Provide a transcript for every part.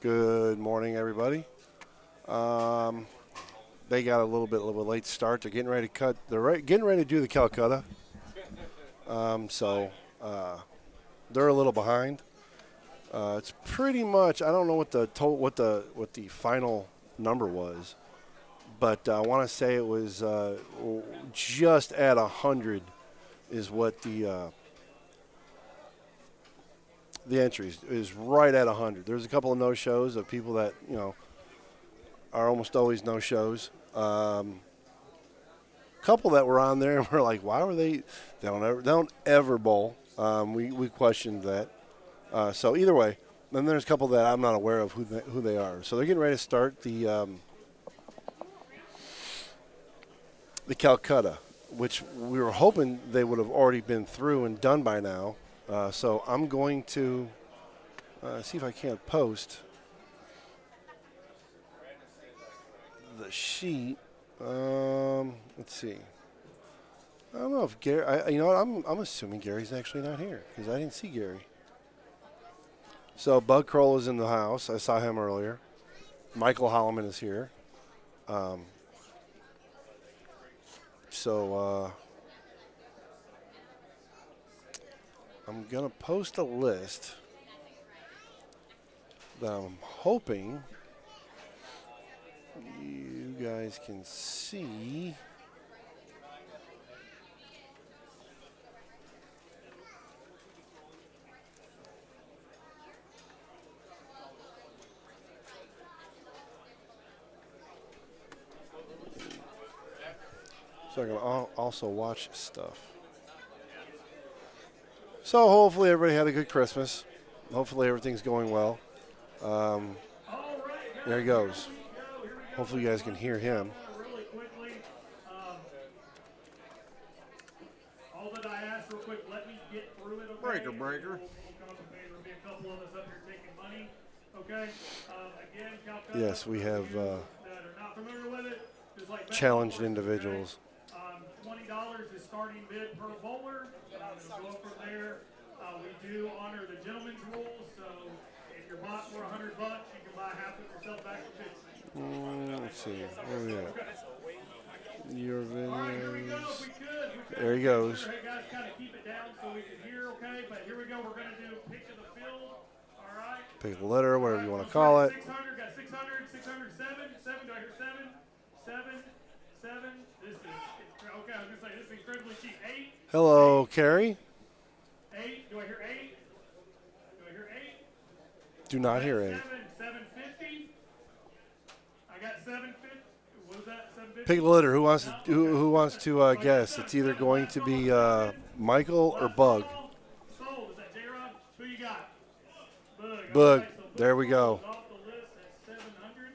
Good morning, everybody. They got a little bit of a late start. They're getting ready to cut. They're getting ready to do the Kolkata. So they're a little behind. It's pretty much. I don't know what the what the final number was, but I want to say it was just at 100 is what the entries is, right at 100. There's a couple of no-shows of people that, you know, are almost always no-shows. Couple that were on there and we're like, why were they don't ever bowl. We questioned that. So either way, then there's a couple that I'm not aware of who they are. So they're getting ready to start the Kolkata, which we were hoping they would have already been through and done by now. So I'm going to see if I can't post the sheet. Let's see. I don't know if Gary. You know what? I'm assuming Gary's actually not here because I didn't see Gary. So Bug Kroll is in the house. I saw him earlier. Michael Holloman is here. So I'm gonna post a list that I'm hoping you guys can see. So I can also watch stuff. So hopefully everybody had a good Christmas. Hopefully everything's going well. There he goes. Hopefully you guys can hear him. Really quickly, all that I asked real quick, let me get through it, okay? Breaker. There'll be a couple of us up here taking money, okay? Again, Kolkata, Yes, we have that are not familiar with it, just like challenged individuals. $20 is starting bid per bowler. It'll go from there. We do honor the gentleman's rules, so if your bot for $100, you can buy half of yourself back for 50. Let's see. Where are we at? Your videos. All right, here we go. If we could. There he goes. Hey guys, kind of keep it down so we can hear, okay? But here we go. We're going to do pick of the field. All right. Pick the litter, whatever you want to call it. 600, got 600, 607, 7. Do I hear 7? 7. This is, okay, I was going to say, this is incredibly cheap. 8. Hello, Carrie. 8. Do I hear 8? Do I hear 8? Do not hear 8. 750. I got 750. What was that? 750. Pick the litter. Who wants to guess? It's either going to be Michael or Bug. Sold. Is that J-Rob? Who you got? Bug. Right, so There we go. off the list at 700.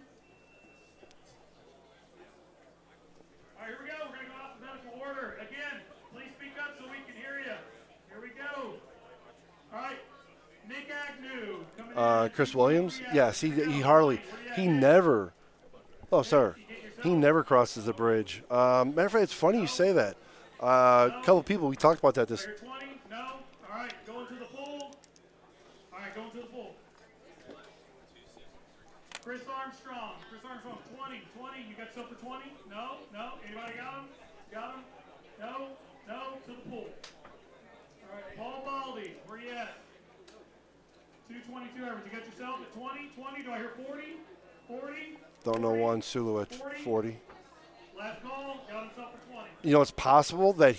All right, here we go. We're going to go alphabetical order. Again, please speak up so we can hear you. Here we go. All right. Nick Agnew. Coming in. Chris Williams. Yes, he never. Oh, sir. He never crosses the bridge. Matter of fact, it's funny you say that. A couple of people, we talked about that this. 20? No. All right, going to the pool. All right, going to the pool. Chris Armstrong, 20. You got yourself for 20? No. Anybody got him? Got him? No. To the pool. All right, Paul Baldy, where you at? 222 average. You got yourself at 20? Do I hear 40? 40? Don't know one. Sulu at 40. Last call, got himself for 20. You know, it's possible that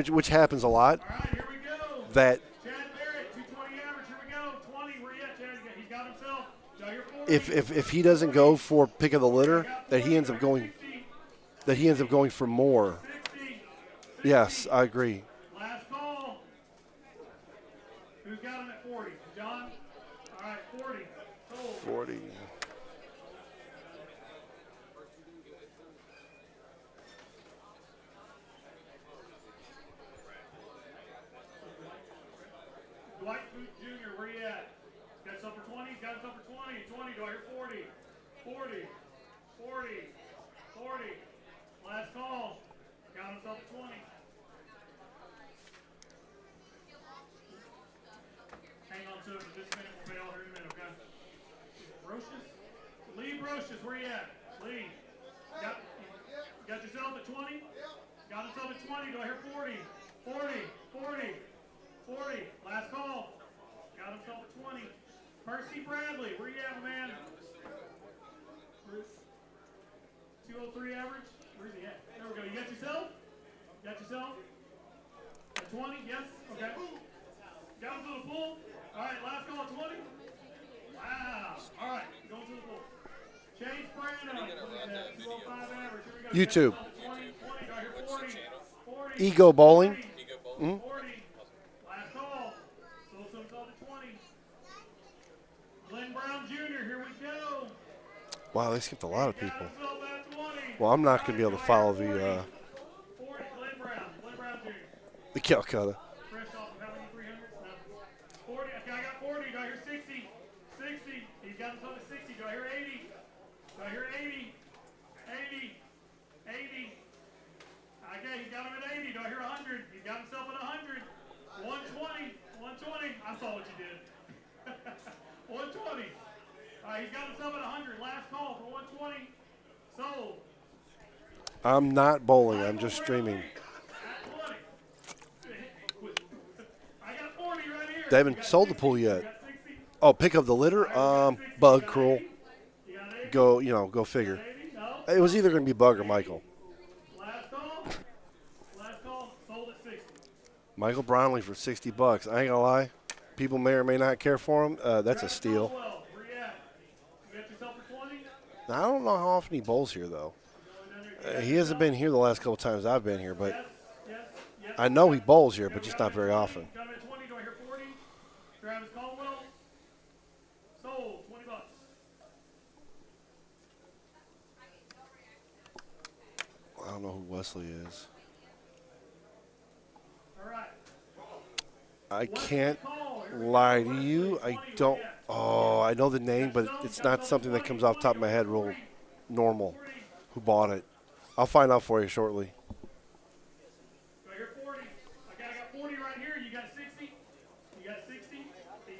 which happens a lot, All right, here we go. that Chad Barrett, 220 average. Here we go. 20. Where you at, Chad? He's got himself. Do I hear 40? if he doesn't go for pick of the litter, that he ends up going for more. 60. Yes, I agree. Last call. Who's got him at 40? John? All right, 40. Sold. 40. Dwight Booth Jr., where you at? Got some for 20? Got some for 20. 20. Do I hear 40? 40. Last call. Got himself a 20. Hang on to it for just a minute. We'll pay all here in a minute, okay? Roast where you at? Lee. Got yourself at 20? Got himself at 20. Do I hear 40? 40, 40, 40. Last call. Got himself at 20. Percy Bradley, where you at, man? 203 average? Where's he at? There we go. You got yourself? Got yourself? At 20? Yes? Okay. Got him to the pool. All right, last call at 20. Wow. All right, going to the pool. Chase Brandon, 205 average. Here we go. YouTube. 20, 20. Do I hear 40? 40. Ego Bowling. 40. Ego Bowling. 40. Last call. So some at 20. Glenn Brown Jr., here we go. Wow, they skipped a lot of people. Got himself at 20. Well, I'm not going to be able to follow 40. the Glenn Brown Jr. Calcutta. Fresh off of how many 300s? No. 40. Okay, I got 40. Do I hear 60? 60. He's got himself at 60. Do I hear 80? Do I hear 80? 80. 80. Okay, he's got him at 80. Do I hear 100? He's got himself at 100. 120. 120. I saw what you did. 120. All right, he's got himself at 100. Last call for 120. Sold. I'm not bowling. I'm just streaming. At 20. I got 40 right here. They haven't sold the pool yet. Oh, pick up the litter? Bug, cruel. Go, go figure. It was either going to be Bug or Michael. Last call. Last call. Sold at 60. Michael Brownlee for $60. I ain't going to lie. People may or may not care for him. That's a steal. Where you at? You got yourself for 20? Now, I don't know how often he bowls here, though. He hasn't been here the last couple times I've been here, but Yes. I know he bowls here, but just not very often. Got him at 20. Do I hear 40? Travis Caldwell. Sold. $20. I don't know who Wesley is. All right. I can't lie to you. I don't. Oh, I know the name, but it's not something that comes off the top of my head real normal. Who bought it? I'll find out for you shortly. Do I hear 40? Okay, I got 40 right here. You got 60? You got 60? You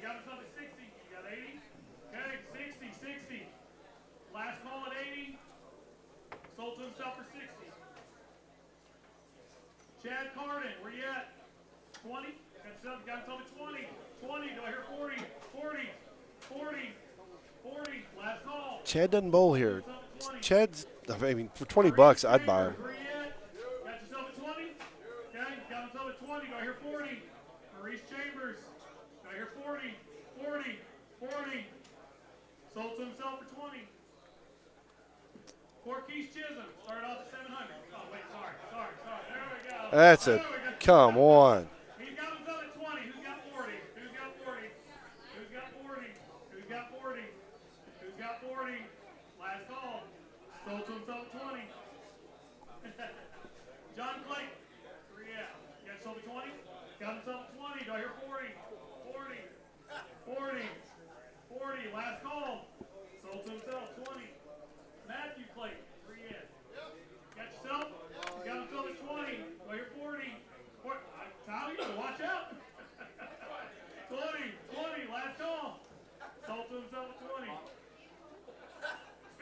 got himself at 60. You got 80? Okay, 60, 60. Last call at 80. Sold to himself for 60. Chad Carden, where you at? 20? Got himself at 20. 20. Do I hear 40? 40. 40. 40. Last call. Chad doesn't bowl here. Himself at 20. Chad's. I mean, for $20, I'd buy him. Where you at? Got yourself at 20? Okay, got himself at 20. Do I hear 40? Maurice Chambers. Do I hear 40? 40. 40. Sold to himself for 20. Corkeys Chisholm started off at 700. Oh, wait, sorry. There we go. That's it. Come on. He's got himself at 20. Who's got 40? Who's got 40? Who's got 40? Who's got 40? Who's got 40? Last call. Sold to himself at 20. John Clayton. 3 out. You got yourself at 20? Got himself at 20. Do I hear 40? 40. 40. 40. Last call. Sold to himself 20. Matthew Clayton. 3 in. Got yourself? You got himself at 20. Do I hear 40? Tyler, you better watch out. 20. 20. Last call. Sold to himself at 20.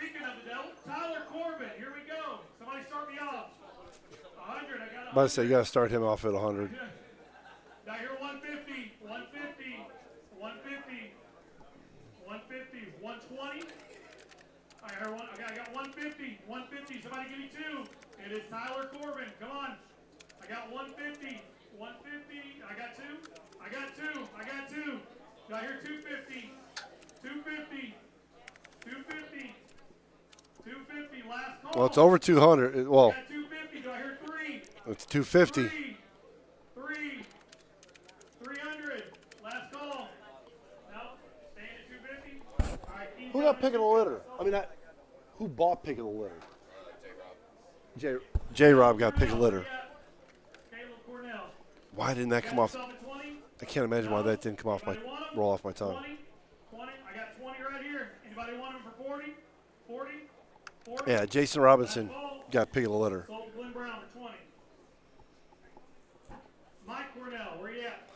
Speaking of the devil, Tyler Corbin. Here we go. Somebody start me off. 100. I got 100. But I say you got to start him off at 100. I hear 150. 150. 150. 150. 120. I heard one. Okay, I got 150. 150. Somebody give me 2. It is Tyler Corbin. Come on. I got 150. 150. I got 2. I got 2. I got 2. Do I hear 250? 250. 250. 250. Last call. Well, it's over 200. Well, I got 250. Do I hear 3? it's 250. 3. 300. Last call. No. Staying at 250. All right. Who got pick of the litter? I mean, who bought pick of the litter? J-Rob got pick of the litter. Caleb Cornell. Why didn't that come off? Yourself at 20? I can't imagine why that didn't come off Anybody want 'em? roll off my tongue. 20. 20. I got 20 right here. Anybody want them for 40? 40? 40? Yeah, Jason Robinson got pick of the litter. Sold to Glenn Brown for 20. Mike Cornell, where you at?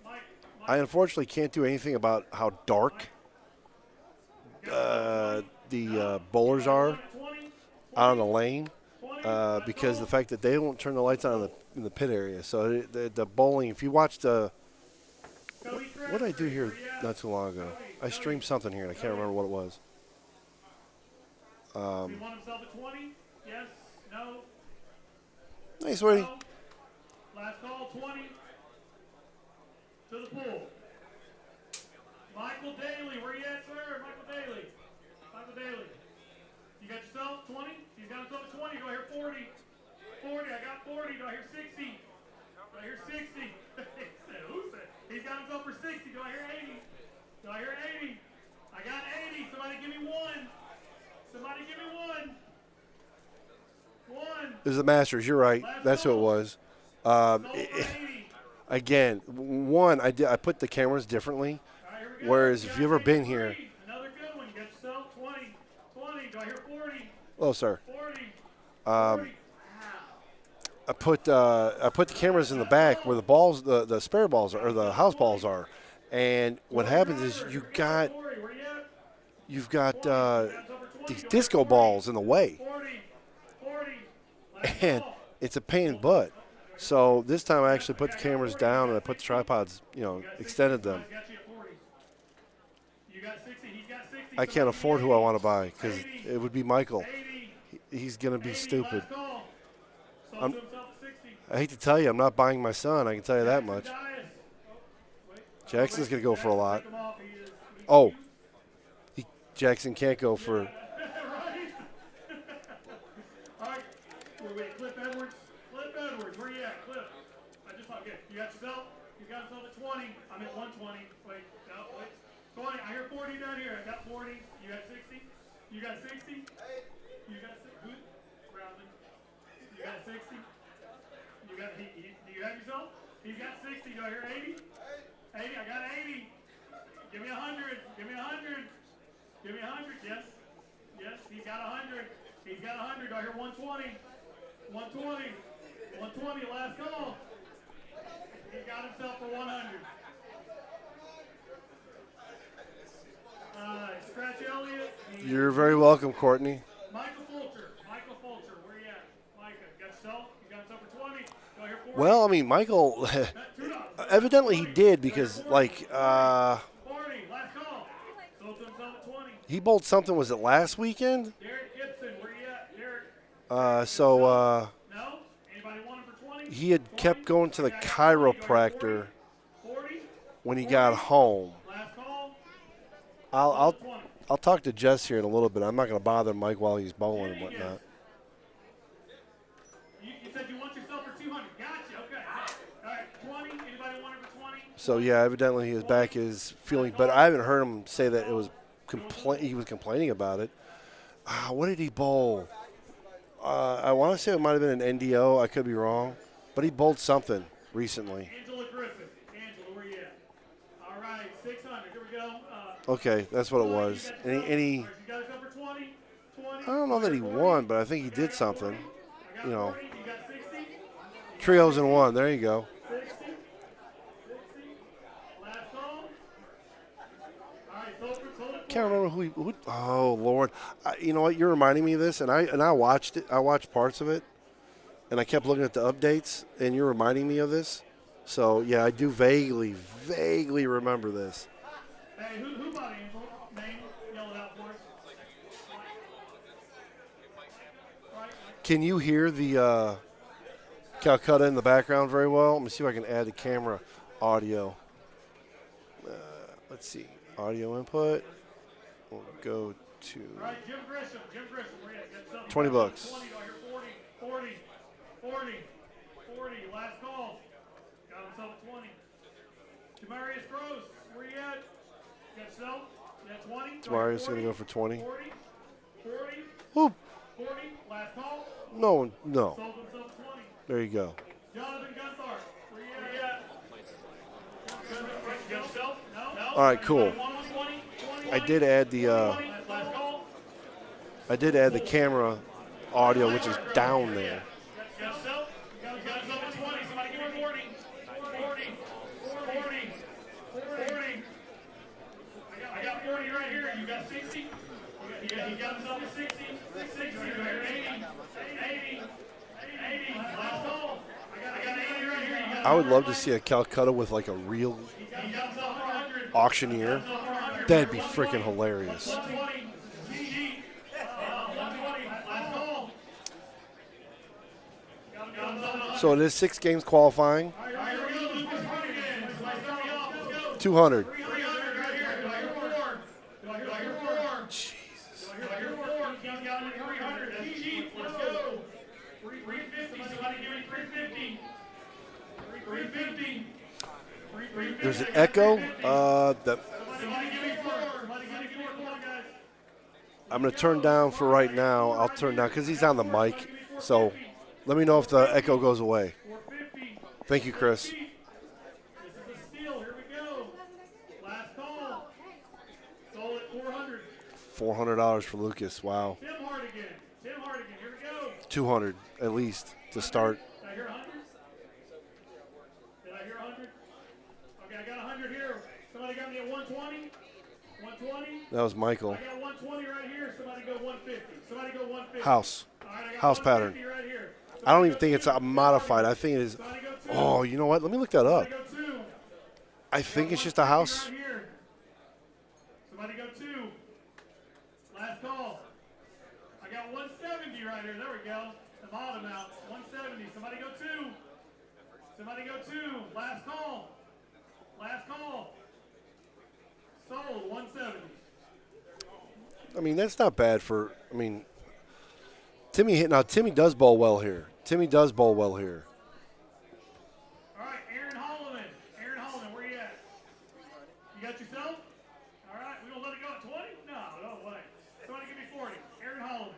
Mike. I unfortunately can't do anything about how dark the bowlers are out on the lane because the fact that they won't turn the lights on in the pit area. So the bowling, if you watch the what did I do here not too long ago? I streamed something here and I can't remember what it was. He won himself a 20? Yes? No? Hey, sweetie. No? Last call, 20. To the pool. Michael Daly, where you at, sir? Michael Daly. Michael Daly. You got yourself 20? He's got himself a 20. Do I hear 40? 40. I got 40. Do I hear 60? Do I hear 60? Who said? He's got himself for 60. Do I hear 80? Do I hear 80? I got 80. Somebody give me one. Somebody give me one. One. It was the Masters. You're right. That's who it was. Again, one, I put the cameras differently. Right, whereas if you've ever been here. Another good one. You got yourself 20. 20. Do I hear 40? Oh, sir. 40. 40. I put the cameras in the back where the balls, the spare balls are, or the house balls are, and what happens is you've got these disco balls in the way, and it's a pain in the butt. So this time I actually put the cameras down and I put the tripods, extended them. I can't afford who I want to buy because it would be Michael. He's gonna be stupid. I hate to tell you, I'm not buying my son. I can tell you that much. Jackson's going to go for a lot. Oh, Jackson can't go for. All right. Wait, Cliff Edwards. Cliff Edwards, where you at, Cliff? I just okay. You got yourself? You got yourself at 20. I'm at 120. Wait, no, wait. 20. I hear 40 down here. I got 40. You got 60? You got 60? You got 60? Rounding. You got 60? Do you have yourself? He's got 60. Do I hear 80? 80. I got 80. Give me 100. Give me 100. Give me 100. Yes. Yes. He's got 100. He's got 100. Do I hear 120? 120. 120. Last call. He got himself for 100. Scratch Elliott. You're very welcome, Courtney. Michael Fulcher. Where you at? Micah, got yourself? You got himself for 20. Do I hear 40? Well, I mean, Michael, evidently he did because, like, 40. Last call. Sold to himself at 20. he bowled something, was it last weekend? Derek Gibson, where you at? Derek. So No? Anybody want him for 20? he had kept going to the chiropractor 40. when he got home. Last call. I'll talk to Jess here in a little bit. I'm not going to bother Mike while he's bowling and whatnot. You said you want yourself for 200. Gotcha. Okay. All right. 20. Anybody want it for 20? So yeah, evidently his back is feeling, but I haven't heard him say that it was he was complaining about it. What did he bowl? I want to say it might have been an NDO. I could be wrong, but he bowled something recently. Angela Griffin. Angela, where you at? All right. 600. Here we go. Okay, that's what it was. And he You got it for 20. 20. I don't know that he won, but I think he did something. You got 40. You got 60. Trios in one. There you go. 60. 60. Last call. All right. Sold it. Can't remember who. Oh Lord, you know what? You're reminding me of this, and I watched it. I watched parts of it, and I kept looking at the updates, and you're reminding me of this. So yeah, I do vaguely remember this. Hey, who bought Angel? Name, yell it out for us. Can you hear the Kolkata in the background very well? Let me see if I can add the camera audio. Let's see, audio input. We'll go to. All right, Jim Grisham, where you at? 20 bucks. 20, do I hear 40? Last call. Got himself at 20. Demarius Gross, where you at? Got yourself? You got 20? Demarius going to go for 20. 40. Whoop. 40. Last call. No. Sold himself at 20. There you go. Jonathan Gunther, where you at? Got yourself? No? All right, cool. 20. I did add the Last call. camera audio, which is down there. Got yourself? You got yourself at 20. Somebody give me 40. 40. I got 40 right here. You got 60? You got I would love to see a Kolkata with like a real auctioneer. That'd be freaking hilarious. 120. GG. 120. Last call. So it is 6 games qualifying. All right, here we go. Let's run again. Somebody start me off. Let's go. 200. 300 right here. Do I hear 4? Do I hear 4? Jesus. Do I hear 4? He's got him at 300. GG. Let's go. 350. Somebody give me 350. 350. There's an echo. Somebody give me 4. Somebody give me 4. Come on, guys. I'm going to turn down for right now. I'll turn down because he's on the mic. So let me know if the echo goes away. 450. Thank you, Chris. This is a steal. Here we go. Last call. Sold at $400. $400 for Lucas. Wow. Tim Hardigan. Tim Hardigan. Here we go. 200 at least to start. Did I hear 100? Did I hear 100? Okay, I got 100 here. Somebody got me at 120? 120? That was Michael. I got 120 right here. Somebody go 150. Somebody go 150. House. All right, I got House 150 pattern. right here. I don't even think it's a modified. I think it is. Somebody go 2. Oh, you know what? Let me look that up. Somebody go 2. I think it's just a house. Right here. Somebody go 2. Last call. I got 170 right here. There we go. The bottom out. 170. Somebody go 2. Somebody go 2. Last call. Last call. Sold. 170. I mean, that's not bad for. I mean, Timmy does bowl well here. Timmy does bowl well here. All right, Aaron Holliland. Aaron Holliland, where you at? You got yourself? All right, we gonna let it go at 20? No way. Somebody give me 40. Aaron Holliland.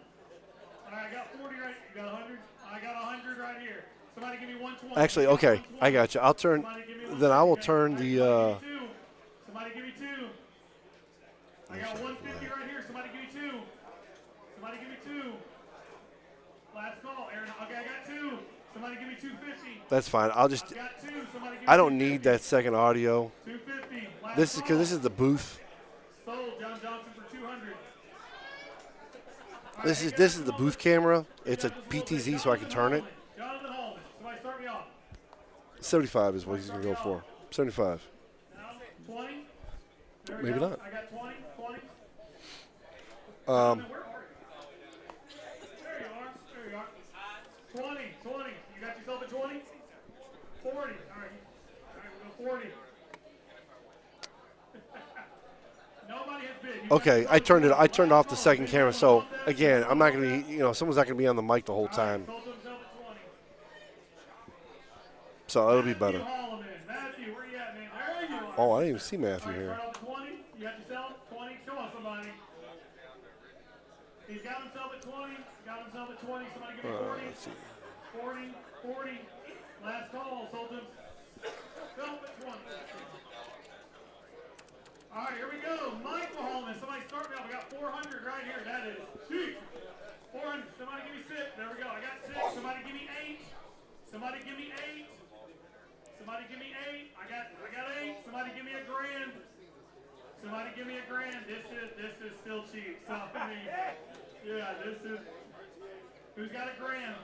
All right, I got 40 right. You got 100? I got 100 right here. Somebody give me 120. Actually, okay, I got you. I'll turn. Then I will turn the. Somebody give me 2. I got 150 right here. Somebody give me 2. Somebody give me 2. Last call, Aaron. Okay, I got 2. Somebody give me 250. That's fine. I'll just. I got 2. Somebody give me I don't need that second audio. 250. This is because this is the booth. Sold. John Johnson for 200. This is the booth camera. It's a PTZ, so I can turn it. Jonathan Hallman. Somebody start me off. 75 is what he's gonna go for. 75. Now, 20. There we Maybe go. not. I got 20. 20. Um, Where are you? There you are. There you are. 20. 20. You got yourself a 20? 40. All right. All right, we'll go 40. Nobody has bid. You okay, got I turned it. yourself a I turned off the 20. second camera. So again, I'm not gonna be. Someone's not gonna be on the mic the whole time. Sold to himself at 20. So it'll be better. Holloman. Matthew, where you at, man? There you are. Oh, I didn't even see Matthew All right, here. start off at 20. You got yourself 20. Show us somebody. He's got himself at 20. Got himself at 20. Somebody give me 40. Let's see. 40. 40. Last call. Sold him. Self at 20. All right, here we go. Michael Holman. Somebody start me off. I got 400 right here. That is. Jeez. 400. Somebody give me 6. There we go. I got 6. Somebody give me 8. Somebody give me 8. Somebody give me 8. I got 8. Somebody give me a grand. Somebody give me a grand. This is still cheap. So I mean, yeah, this is. Who's got a grand?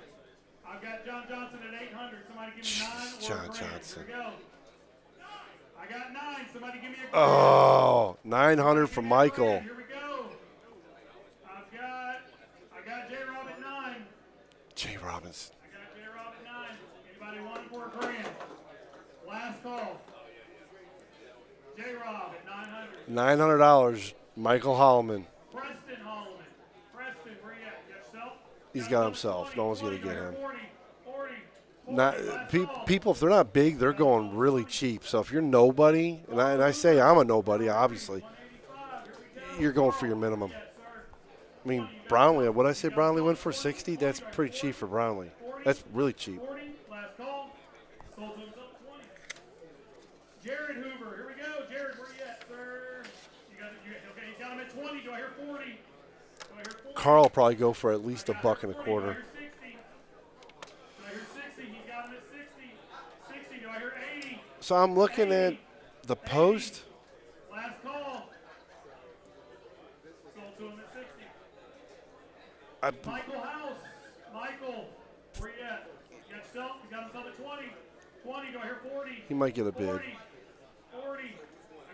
I've got John Johnson at 800. Somebody give me 9 or a John grand. Johnson. Here we go. I got 9. Somebody give me a grand. Oh, 900 from Michael. Here we go. I got J Rob at 9. Jay Robbins. I got J Rob at 9. Anybody want it for a grand? Last call. J Rob at 900. $900. Michael Holloman. Preston Holloman. Preston, where you at? You got yourself? He's got himself. No one's gonna get him. 40. 40. Not Last call. people. If they're not big, they're going really cheap. So if you're nobody, and I say I'm a nobody, obviously, 185. Here we go. you're going for your minimum. Yes, sir. I mean, Brownlee. What I say, Brownlee went for 60. That's pretty cheap for Brownlee. That's really cheap. 40. Last call. Sold to himself at 20. Jared Hoover. Here we go. Jared, where you at, sir? Okay, you got him at 20. Do I hear 40? Do I hear 40? Carl will probably go for at least I got $1.25. Do I hear 60? Do I hear 60? He's got him at 60. 60. Do I hear 80? So I'm looking at the post. Last call. Sold to him at 60. Michael House. Michael, where you at? You got yourself? You got himself at 20. 20, do I hear 40? He might get a bid. 40. 40.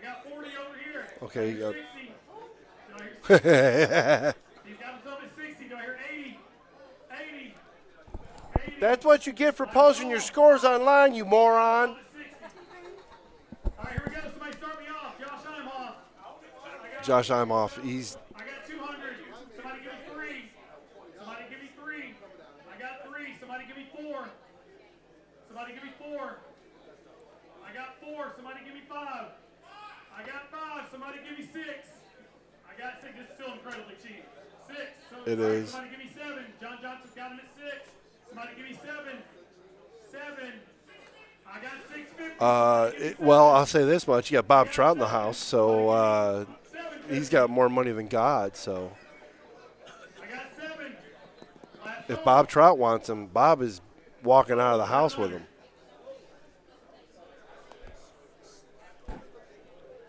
I got 40 over here. Okay, Do I you hear got. 60? Do I hear 60? He's got himself at 60. Do I hear 80? 80. 80. That's what you get for posting your scores online, you moron. All right, here we go. Somebody start me off. Josh Imhoff. Josh, I'm off. He's I got 200. Somebody give me 3. Somebody give me 3. I got 3. Somebody give me 4. Somebody give me 4. I got 4. Somebody give me 5. I got 5. Somebody give me 6. I got 6. This is still incredibly cheap. 6. So, It all right, is. Somebody give me 7. John Johnson's got him at 6. Somebody give me 7. 7. I got 650. well, I'll say this much: you got Bob Trout in the house, so he's got more money than God. So I got 7. Last if call. Bob Trout wants him, Bob is walking out of the house with him.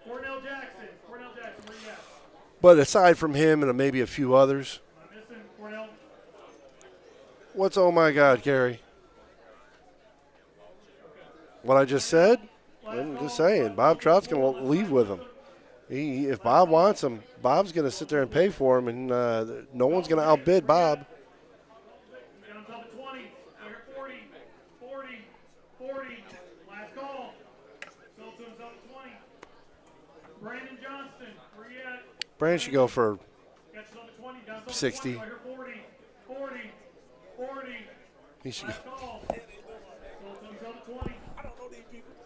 Cornell Jackson, where you at? But aside from him and maybe a few others, Am I missing Cornell? what's oh my God, Gary? What I just said? I'm just saying, Bob Trout's going to leave with him. If Bob wants him, Bob's going to sit there and pay for him, and no one's going to outbid Bob. He's got himself at 20. I hear 40. 40. 40. Last call. Sold to himself at 20. Brandon Johnston, where you at? Brand should go for Got yourself at 20. Got himself at 60. 20. I hear 40. 40. 40. he should. Last call. Sold to himself at 20.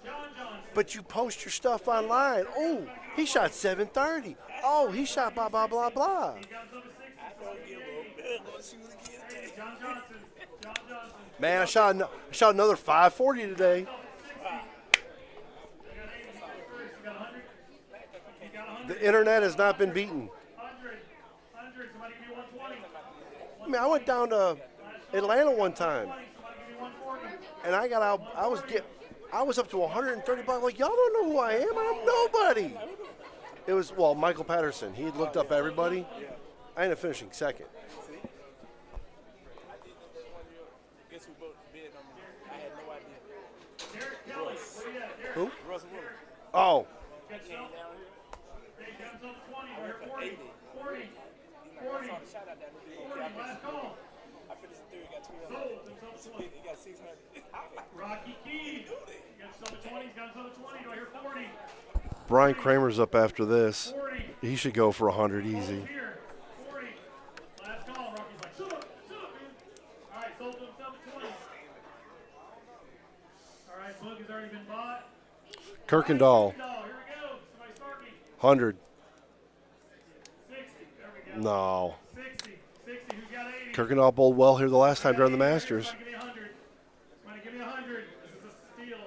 John Johnson. But you post your stuff online. Oh, he shot 730. Oh, he shot blah blah blah blah. He got himself at 60. Hey, John Johnson. John Johnson. Man, I shot another 540 today. You got 80. You got 100. You got 100. The internet has not been beaten. 100. 100. Somebody give me 120. I mean, I went down to Atlanta one time, 20. Somebody give me 140. and I got out. I was up to 130 bucks. Like, y'all don't know who I am. I'm nobody. It was, well, Michael Patterson. He had looked up everybody. I ended up finishing second. Guess who both bid on me? I had no idea. Derek Kelly. Where you at? Derek. Who? Russell Wilson. Oh, Got Came yourself. down here. Hey, got himself 20. We're here 40. 80. 40. I 40. saw the shot out that nigga. 40. Okay, Last call. I finished the third, got 300. Sold himself at 20. He got 600. Rocky Key. Got yourself at 20. He's got himself at 20. Do I hear 40? Brian Kramer's up after this. 40. He should go for 100 easy. Here. 40. Last call. Rocky's like, shut up, man. All right, sold to himself at 20. All right, book has already been bought. Kirkendall, No, here we go. Somebody start me. 100. 60. There we go. No. 60. 60. Who's got 80? Kirkendall bowled well here the last time during the Masters. Somebody give me 100. Somebody give me 100. This is a steal.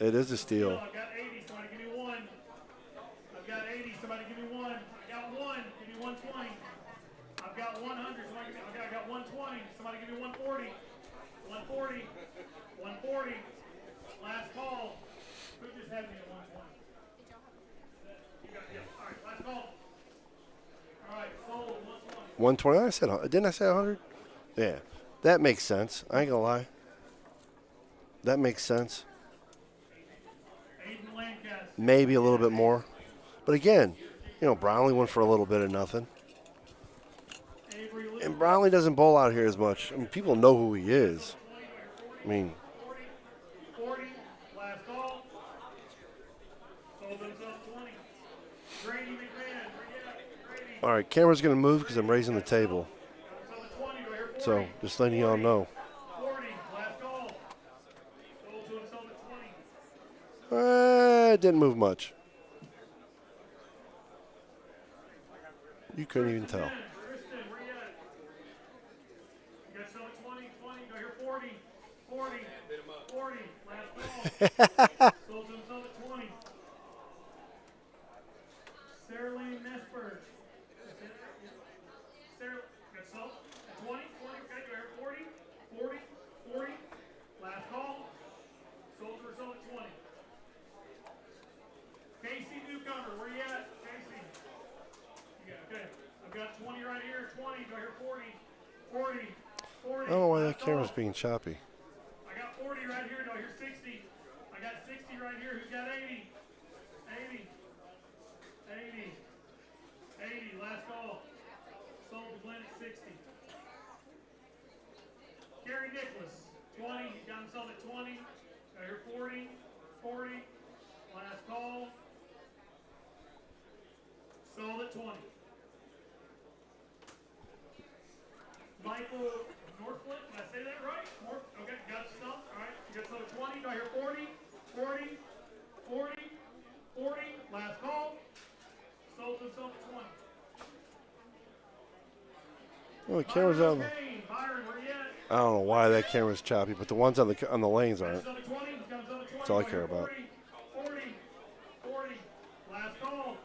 It is a steal. I've got 80. Somebody give me 1. I've got 80. Somebody give me 1. I got 1. Give me 120. I've got 100. Somebody give me, okay, I got 120. Somebody give me 140. 140. 140. Last call. Who just had me at 120? You got, yeah. All right, last call. All right, sold 120. 120. Didn't I say 100? Yeah. That makes sense. I ain't gonna lie. That makes sense. Aiden Lancaster. Maybe a little bit more. But again, Brownlee went for a little bit of nothing. Avery Lewis. And Brownlee doesn't bowl out here as much. I mean, people know who he is. I mean, 40. Last call. Sold himself 20. Grady McMahon. Where you at? Grady. all right, camera's going to move because I'm raising the table. Got himself a 20. Do I hear 40? So just letting y'all know. 40. Last call. Sold to himself at 20. It didn't move much. You couldn't even tell. Kristen, where you at? You got yourself at 20. 20. Do I hear 40? 40. 40. Last call. Sold to himself at 20. Sarah Lane Nesper. Sarah, got yourself at 20. 40. Okay. Do I hear 40? 40. 40. Last call. Sold to herself at 20. Casey Newcomer, where you at? Casey. You got, okay. I've got 20 right here. 20. Do I hear 40? 40. 40. I don't know why that Last camera's call. being choppy. I got 40 right here. Do I hear 60? I got 60 right here. Who's got 80? 80. 80. 80. Last call. Sold to Glenn at 60. Gary Nicholas, 20. He got himself at 20. Got here 40. 40. Last call. Sold at 20. Michael Northflip, did I say that right? Okay, got yourself. All right, you got yourself at 20. Do I hear 40? 40. 40. 40. Last call. Sold himself at 20. Well, the camera's on. Byron, where you at? I don't know why that camera's choppy, but the ones on the lanes aren't. That's all I care about. 40. 40. Last call.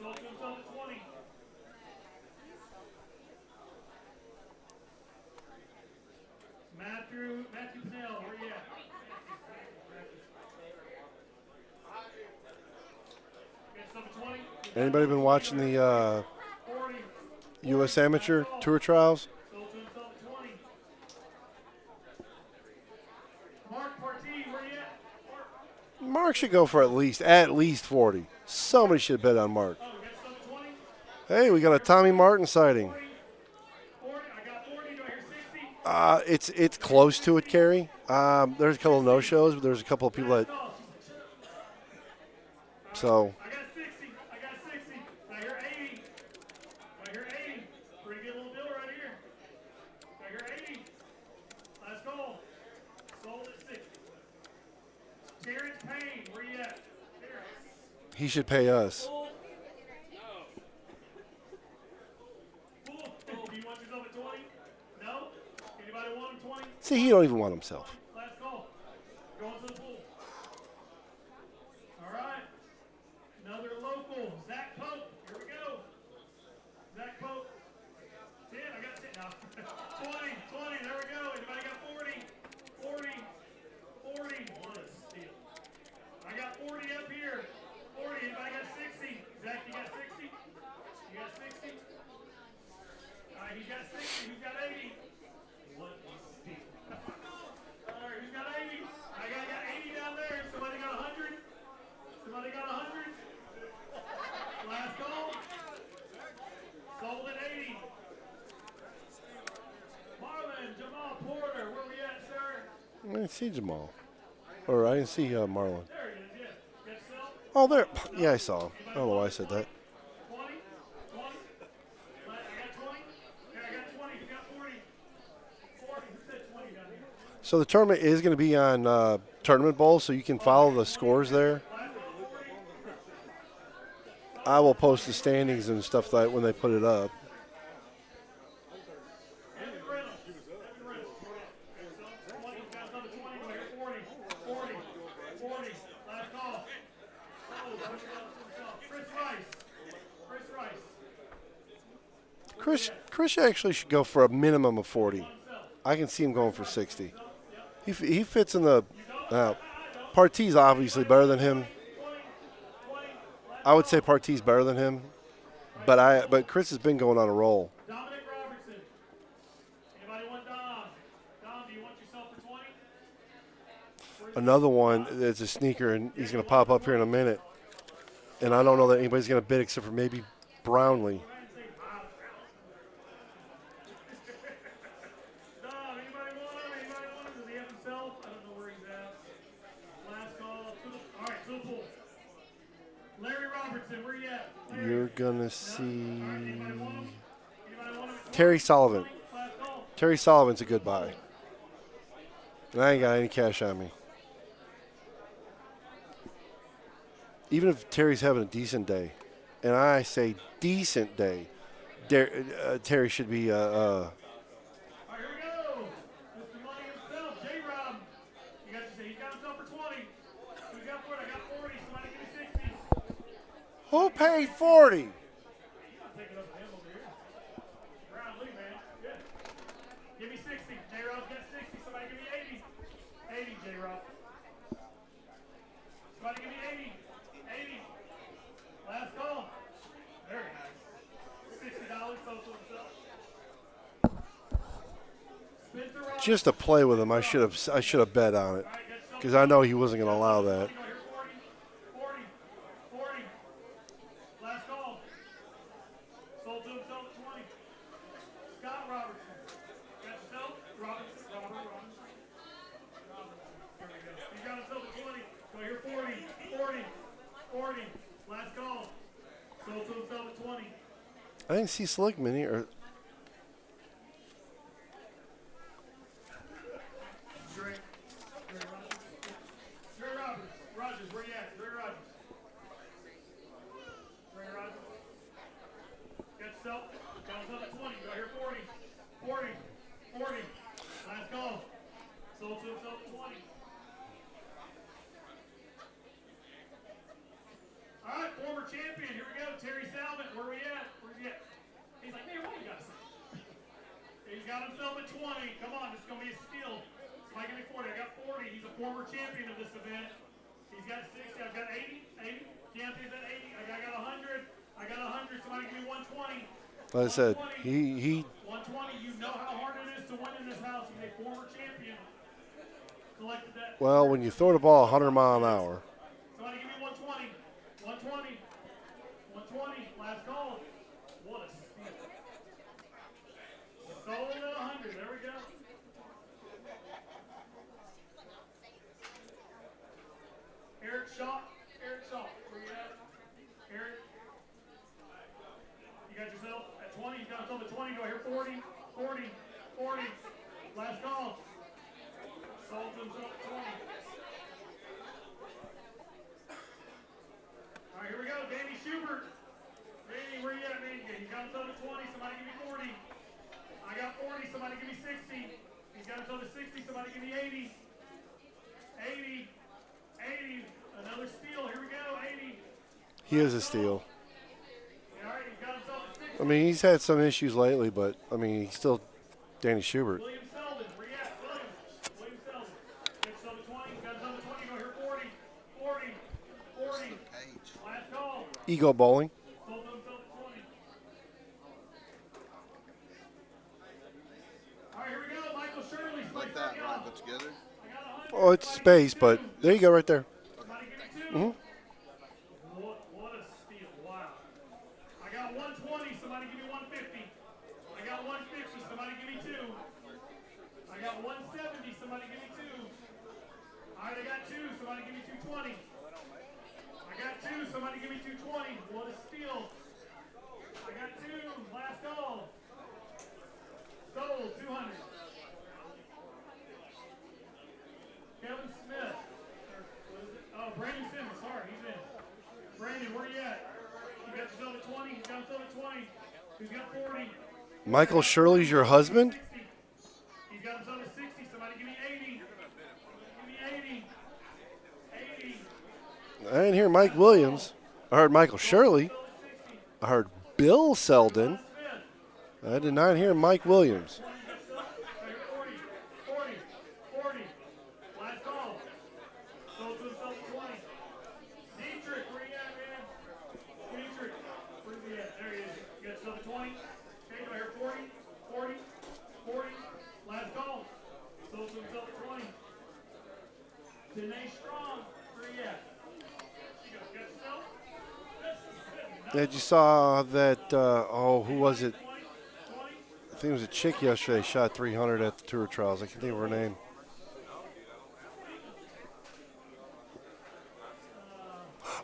Sold himself at 20. Matthew Pennell, where you at? Anybody been watching the U.S. Amateur Tour Trials? Mark should go for at least 40. Somebody should bet on Mark. Hey, we got a Tommy Martin sighting. It's close to it, Kerry. There's a couple of no-shows, but there's a couple of people that. So. I got 60. I got 60. I hear 80. I hear 80. Pretty good little deal right here. I hear 80. Last call. Sold at 60. Terrence Payne, where you at? Terrence. He should pay us. Cool. Do you want yourself at 20? No? Anybody want him 20? See, he don't even want himself. Last call. Going to the pool. All right. Another local. Zach Pope. Here we go. Zach Pope. 10. I got 10 now. 20. 20. There we go. Anybody got 40? 40. 40. What a steal. I got 40 up here. 40. Anybody got 60? Zach, you got 60? You got 60? All right, he's got 60. Who's got 80? What a steal. All right, who's got 80? I got 80 down there. Somebody got 100? Somebody got 100? Last call. Sold at 80. Marlon Jamal Porter, where we at, sir? I didn't see Jamal. Or I didn't see Marlon. There he is, yeah. Got yourself? Oh, there. Yeah, I saw him. I don't know why I said that. 20? 20? I got 20? Yeah, I got 20. You got 40? 40. Who said 20 down here? So the tournament is going to be on Tournament Bowl, so you can follow the scores there. Last call, 40? I will post the standings and stuff like when they put it up. Evan Reynolds. Evan Reynolds. 20. Got another 20. Go here. 40. 40. 40. Last call. Sold. Chris Rice. Chris Rice. Chris actually should go for a minimum of 40. I can see him going for 60. He fits in the. Partey's obviously better than him. I would say Partey's better than him, but Chris has been going on a roll. Dominic Robertson. Anybody want Dom? Dom, do you want yourself for 20? Another one that's a sneaker, and he's going to pop up here in a minute. And I don't know that anybody's going to bid except for maybe Brownlee. Dom, anybody want him? Anybody want him? Does he have himself? I don't know where he's at. Last call. All right, to the pool. Larry Robertson, where you at? Larry. You're going to see Anybody want him? Terry Sullivan. Last call. Terry Sullivan's a good buy. And I ain't got any cash on me. Even if Terry's having a decent day, and I say decent day, Terry should be All right, here we go. Mr. Money himself, J-Rob. He's got himself for 20. Who's got 40? I got 40. Somebody give me 60. Who paid 40? You gotta take it up to him over here. Brown Lee, man. Yeah. Give me 60. J-Rob's got 60. Somebody give me 80. 80, J-Rob. Somebody give me 80. 80. Last call. Very nice. $60 sold to himself. Spencer Roberts. Just to play with him, I should have bet on it. Because I know he wasn't going to allow that. 40, 40. Last call. Sold to himself at 20. Scott Robertson. Got yourself? Robinson. Robert Robinson. There we go. He got himself at 20. Go here, 40, 40, 40. Last call. Sold to himself at 20. I didn't see Slick Mini or. Rogers, where you at? Dre Rogers. Dre Rogers. Got yourself. Got yourself at 20. Go here, 40. 40. 40. Last call. Sold to himself at 20. All right, former champion. Here we go. Terry Salmon. Where we at? Where's he at? He's like, man, what do you got to say? He's got himself at 20. Come on, this is going to be a steal. Somebody give me 40. I got 40. He's a former champion of this event. He's got 60. I've got 80. 80. Keontae's at 80. I got 100. I got 100. Somebody give me 120. Like I said, he 120. You know how hard it is to win in this house. He's a former champion. Collected that. well, when you throw the ball 100 miles an hour. Somebody give me 120. 120. 120. Last call. What a steal. Sold at 100. There we go. Eric Shaw. Eric Shaw. Where you at? Eric. You got yourself at 20. You got yourself at 20. Go here. 40. 40. 40. Last call. Sold to himself at 20. All right, here we go. Danny Schubert. Danny, where you at, man? He got himself at 20. Somebody give me 40. I got 40. Somebody give me 60. He's got himself at 60. Somebody give me 80. 80. 80. Another steal. Here we go. 80. He is a steal. All right, he's got himself at 60. I mean, he's had some issues lately, but I mean, he's still Danny Schubert. William Selden. Where you at? William Selden. Gets himself at 20. He's got himself at 20. Go here. 40. 40. 40. Last call. Ego bowling. Sold to himself at 20. All right, here we go. Michael Shirley. Like that, right? Put together. I got 100. Oh, it's space, but there you go, right there. Somebody give me 2. What a steal. Wow. I got 120. Somebody give me 150. I got 150. Somebody give me 2. I got 170. Somebody give me 2. All right, I got 2. Somebody give me 220. I got 2. Somebody give me 220. What a steal. I got 2. Last call. Sold. 200. Kevin Smith. What is it? Oh, Brandon Simmons. Sorry, he's in. Brandon, where you at? You got yourself at 20. He's got himself at 20. Who's got 40? Michael Shirley's your husband? 60. He's got himself at 60. Somebody give me 80. Give me 80. 80. I didn't hear Mike Williams. I heard Michael Shirley. I heard Bill Selden. I did not hear Mike Williams. 40. 40. 40. Last call. Sold to himself at 20. Dietrich, where you at, man? Dietrich, where's he at? There he is. You got yourself at 20. Okay, go here. 40. 40. 40. Last call. Sold to himself at 20. Danae Strong, where you at? You got yourself? Yeah, you saw that, who was it? 20. 20. I think it was a chick yesterday shot 300 at the Tour Trials. I can't think of her name.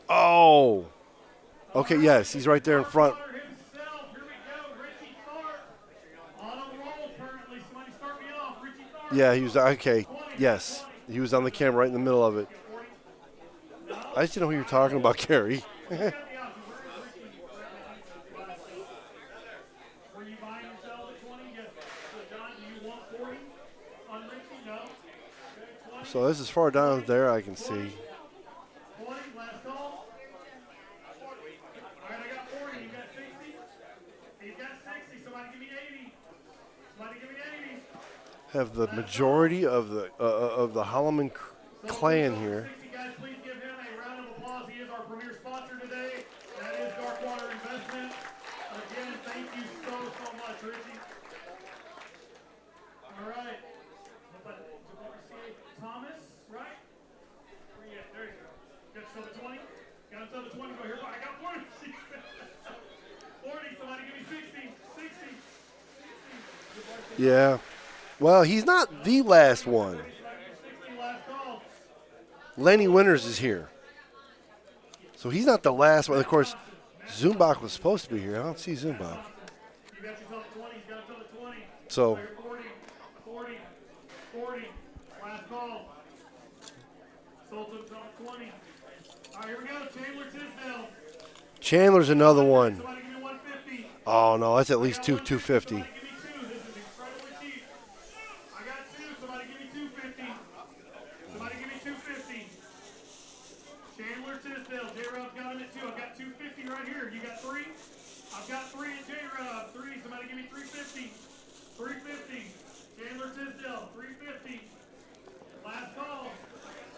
Oh. Okay, yes, he's right there in front. Himself. Here we go. Richie Tharp. On a roll currently. Somebody start me off. Richie Tharp. Yeah, he was, okay, yes. He was on the camera right in the middle of it. I just didn't know who you were talking about, Gary. Were you buying or selling at 20? Yes. So, John, do you want 40 on Richie? No. Okay, 20. So this is far down there I can see. 20. Last call. All right, I got 40. You got 60? He's got 60. Somebody give me 80. Somebody give me 80. Have the majority of the Holloman clan here. 60 guys, please give him a round of applause. He is our premier sponsor today. That is Darkwater Investment. Again, thank you so much, Richie. All right. Thomas, right? got himself a 20. Go here. I got 40. 40. Somebody give me 60. 60. Yeah. Well, he's not the last one. 60. Last call. Lenny Winters is here. So he's not the last one. Of course, Zumbach was supposed to be here. I don't see Zumbach. You got yourself a 20. He's got himself a 20. So 40. 40. 40. Last call. Sold to himself a 20. All right, here we go. Chandler Tisdale. Chandler's another one. Somebody give me 150. Oh, no, that's at least 250. Somebody give me 2. This is incredibly cheap. I got 2. Somebody give me 250. Somebody give me 250. Chandler Tisdale. J-Rob's got him at 2. I've got 250 right here. You got 3? I've got 3 at J-Rob. 3. Somebody give me 350. 350. Chandler Tisdale. 350. Last call.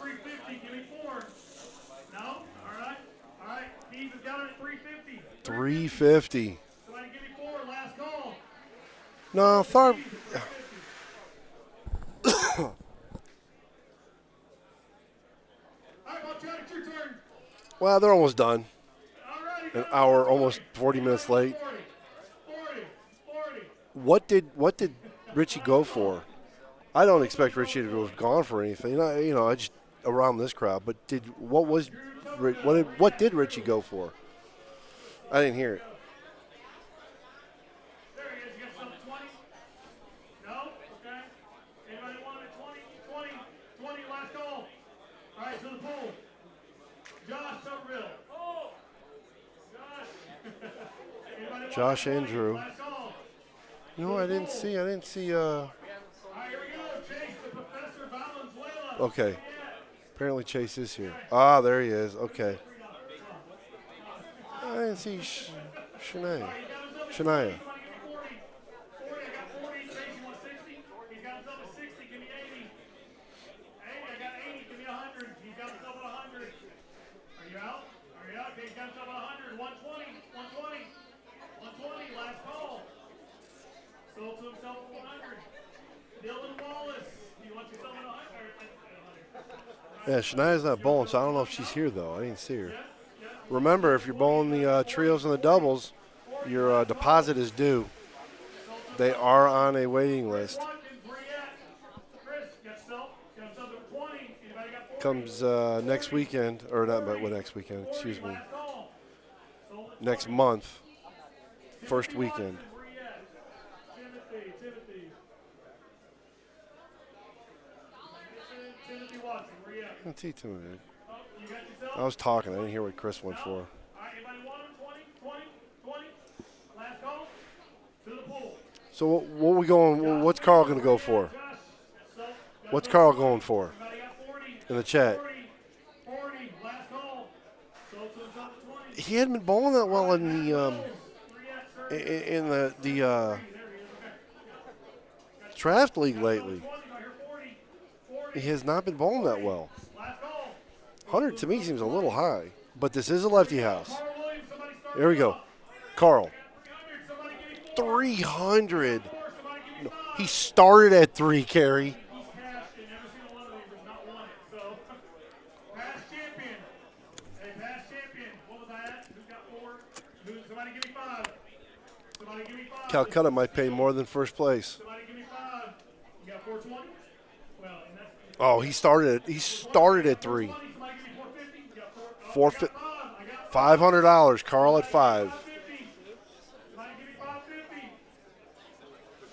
350. Give me 4. No? All right. All right. Keys has got him at 350. 350. Somebody give me 4. Last call. No, Tharp. All right, Bob Chad, it's your turn. Well, they're almost done. All right. An hour, almost 40 minutes late. 40. 40. What did Richie go for? I don't expect Richie to have gone for anything. I just around this crowd. But what did Richie go for? I didn't hear it. There he is. You got something 20? No? Okay. Anybody want it? 20? 20. Last call. All right, to the pool. Josh Tuberville. Oh. Josh. Josh Andrew. Last call. No, I didn't see. All right, here we go. Chase the Professor Valenzuela. Okay. Apparently Chase is here. Ah, there he is. Okay. I didn't see Shania. Somebody give me 40. 40, I got 40. Chase, you want 60? He's got himself a 60. Give me 80. 80, I got 80. Give me 100. He's got himself a 100. Are you out? Okay, he's got himself a 100. 120. 120. 120. Last call. Sold to himself a 100. Dylan Wallace. You want yourself a 100? Yeah, Shania's not bowling, so I don't know if she's here, though. I didn't see her. Remember, if you're bowling the trios and the doubles, your deposit is due. They are on a waiting list. Comes next weekend, or not next weekend, excuse me. Next month, first weekend. I didn't see Timothy. I was talking. I didn't hear what Chris went for. So what we going? What's Carl going to go for? What's Carl going for? In the chat. He hadn't been bowling that well in the draft league lately. He has not been bowling that well. 100 to me seems a little high, but this is a lefty house. There we go. Carl. 300. No, he started at 3, Carrie. Calcutta might pay more than first place. Oh, he started at 3. $500. Carl at 5.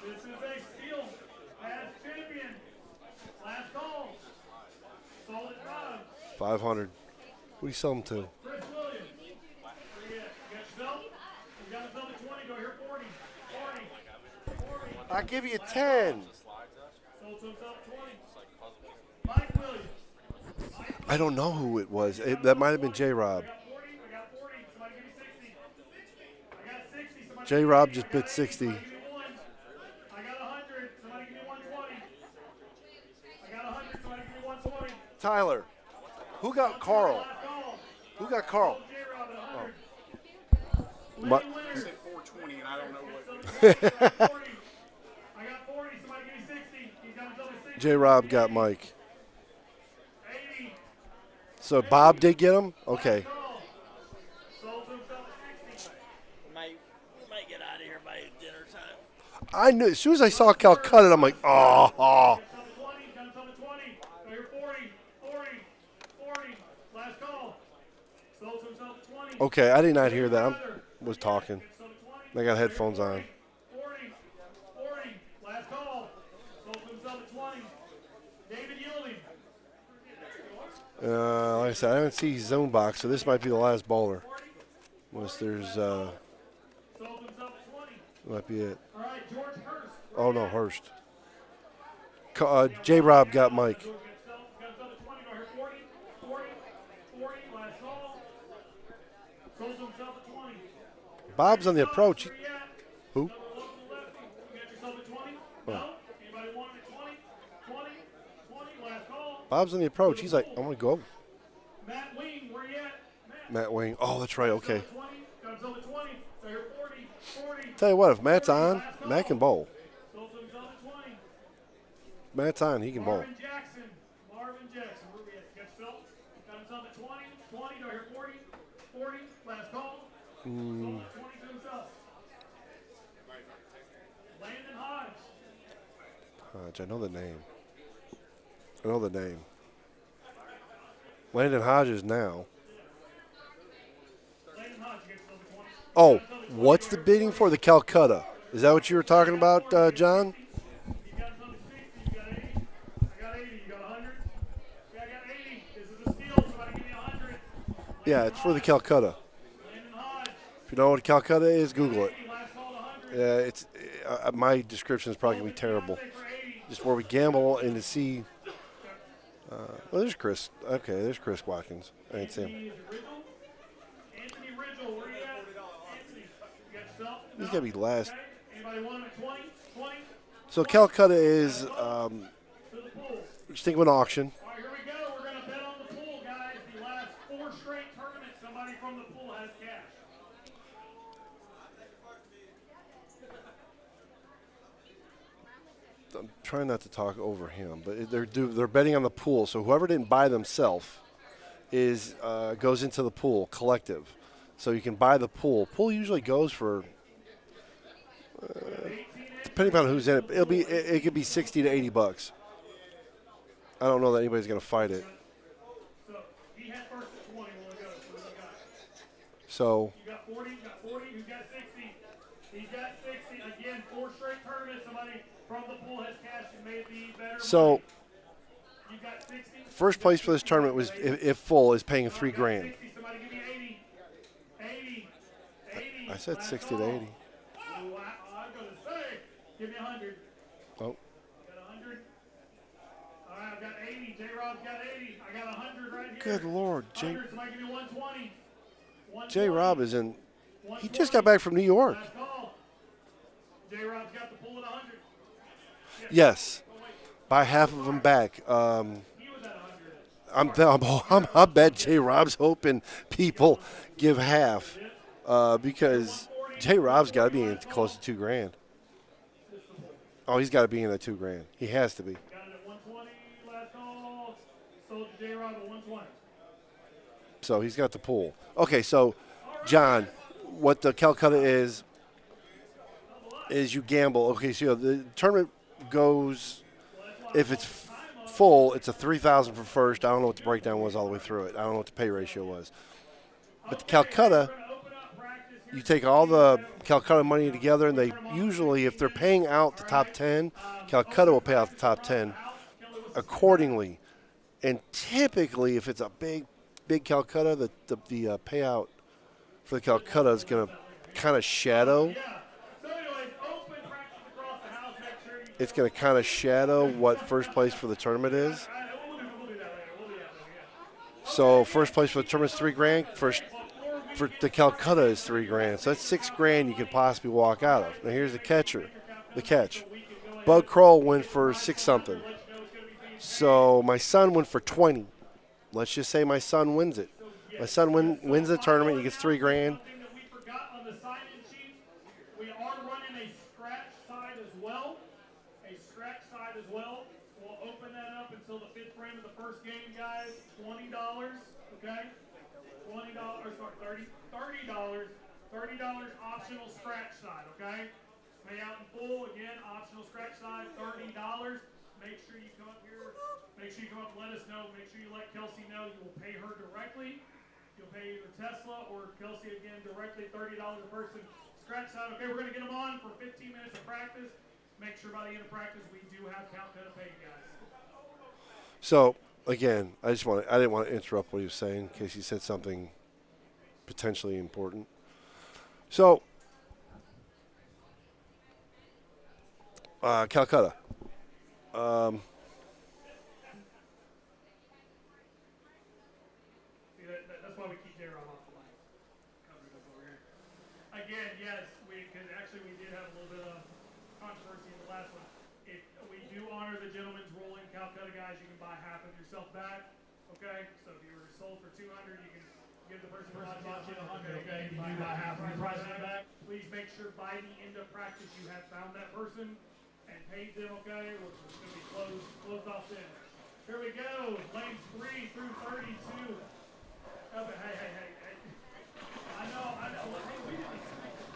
This is a steal. Past champion. Last call. Sold at 5. 500. What do you sell them to? Chris Williams. Where you at? You got yourself? You got yourself at 20. Go here 40. 40. I'll give you 10. Sold to himself at 20. Mike Williams. I don't know who it was. That might have been J-Rob. I got 40. Somebody give me 60. I got 60. Somebody J-Rob just bit 60. give me 1. I got 100. Somebody give me 120. I got 100. Somebody give me 120. Tyler, who got Carl? Last call. Who got Carl? J-Rob at 100. My- Lenny Winters. said 420, and I don't know what. I got 40. Somebody give me 60. He's got himself a 60. J-Rob got Mike. 80. So Bob did get him? Okay. Call. I knew as soon as I saw Calcutta, I'm like, oh. Got himself a 20. Got himself a 20. Go here 40. Last call. Sold himself a 20. Okay, I did not hear that. I was talking. I got headphones on. 40. Last call. Sold himself a 20. David Yielding. Like I said, I haven't seen zone box, so this might be the last bowler. Unless there's, Sold himself a 20. might be it. All right, George Hurst. Oh no, Hurst. J. Rob got Mike. Got himself a 20. Go here 40. Last call. Sold himself a 20. Bob's on the approach. Where you at? Who? Another local lefty. You got yourself a 20? No? Anybody want a 20? 20. Last call. Bob's on the approach. He's like, I'm going to go. Matt Wing, where you at? Matt Wing. Oh, that's right. Okay. Got himself a 20. Go here 40. Tell you what, if Matt's on, Matt can bowl. Sold himself a 20. Matt's on, he can bowl. Marvin Jackson, where we at? Got yourself? Got himself a 20. Go here 40. Last call. Sold a 20 to himself. Landon Hodge. Hodge, I know the name. Landon Hodges now. Landon Hodge gets himself a 20. Oh, what's the bidding for the Calcutta? Is that what you were talking about, John? You got himself a 60. You got 80. I got 80. You got 100. Yeah, I got 80. This is a steal. Somebody give me 100. Yeah, it's for the Calcutta. Landon Hodge. If you know what Calcutta is, Google it. 80. Last call to 100. Yeah, it's my description is probably gonna be terrible. For 80. Just where we gamble and to see. Well, there's Chris. Okay, there's Chris Watkins. I ain't seen him. Anthony Ridgel, where you at? Anthony, you got yourself? He's gotta be last. Okay. Anybody want him at 20? 20? So Calcutta is To the pool. just think of an auction. All right, here we go. We're going to bet on the pool, guys. The last 4 straight tournaments, somebody from the pool has cash. I'm trying not to talk over him, but they're betting on the pool. So whoever didn't buy themselves goes into the pool collective. So you can buy the pool. Pool usually goes for depending on who's in it. It could be 60 to 80 bucks. I don't know that anybody's going to fight it. So he had first at 20 when we go. So You got 40, you got 40, who's got 60? He's got 60. Again, 4 straight tournaments. Somebody from the pool has cash and made the better. so You got 60. first place for this tournament was if full is paying $3 grand. 60. Somebody give me 80. 80. I said Last 60 to call. 80. Oh, I'm going to say, give me 100. Oh, Got 100. All right, I've got 80. J-Rob's got 80. I got 100 right here. good Lord, 100. Somebody give me 120. J. Rob is in. He just got back from New York. Last call. J-Rob's got the pool at 100. Yes, buy half of them back. He was at 100. I bet J. Rob's hoping people give half because J. Rob's got to be in close to $2 grand. Oh, he's got to be in at $2 grand. He has to be. Got it at 120. Last call. Sold to J-Rob at 120. So he's got the pool. Okay, so John, what the Calcutta is you gamble. Okay, so the tournament goes, if it's full, it's a $3,000 for first. I don't know what the breakdown was all the way through it. I don't know what the pay ratio was. But the Calcutta, you take all the Calcutta money together, and they usually, if they're paying out the top 10, Calcutta will pay out the top 10 accordingly. And typically, if it's a big Calcutta, the payout for the Calcutta is going to kind of shadow. It's going to kind of shadow what first place for the tournament is. So first place for the tournament is $3 grand. First for the Calcutta is $3 grand. So that's $6 grand you could possibly walk out of. Now here's the catch. Bug Kroll went for 6 something. So my son went for 20. Let's just say my son wins it. My son wins the tournament. He gets $3 grand. We are running a scratch side as well. We'll open that up until the 5th frame of the first game, guys. $20, okay? $20, sorry, $30. $30 optional scratch side, okay? payout in full, again, optional scratch side, $30. Make sure you come up here. Make sure you come up and let us know. Make sure you let Kelsey know. You will pay her directly. You'll pay either Tesla or Kelsey again directly, $30 a person. Scratch side. Okay, we're going to get them on for 15 minutes of practice. Make sure by the end of practice we do have count to pay, guys. So again, I didn't want to interrupt what he was saying in case he said something potentially important. So Kolkata. That's why we keep J-Rob off the line. Covering us over here. Again, yes, because actually we did have a little bit of controversy in the last one. If we do honor the gentleman's ruling, Kolkata guys, you can buy half of yourself back. Okay, so if you were sold for $200, you can give the person who bought you $100. Okay, you can buy half of your price back. Please make sure by the end of practice you have found that person and paid them. Okay, which is going to be closed off then. Here we go, lanes 3 through 32. Oh, but hey. I know. Hey, we didn't expect it.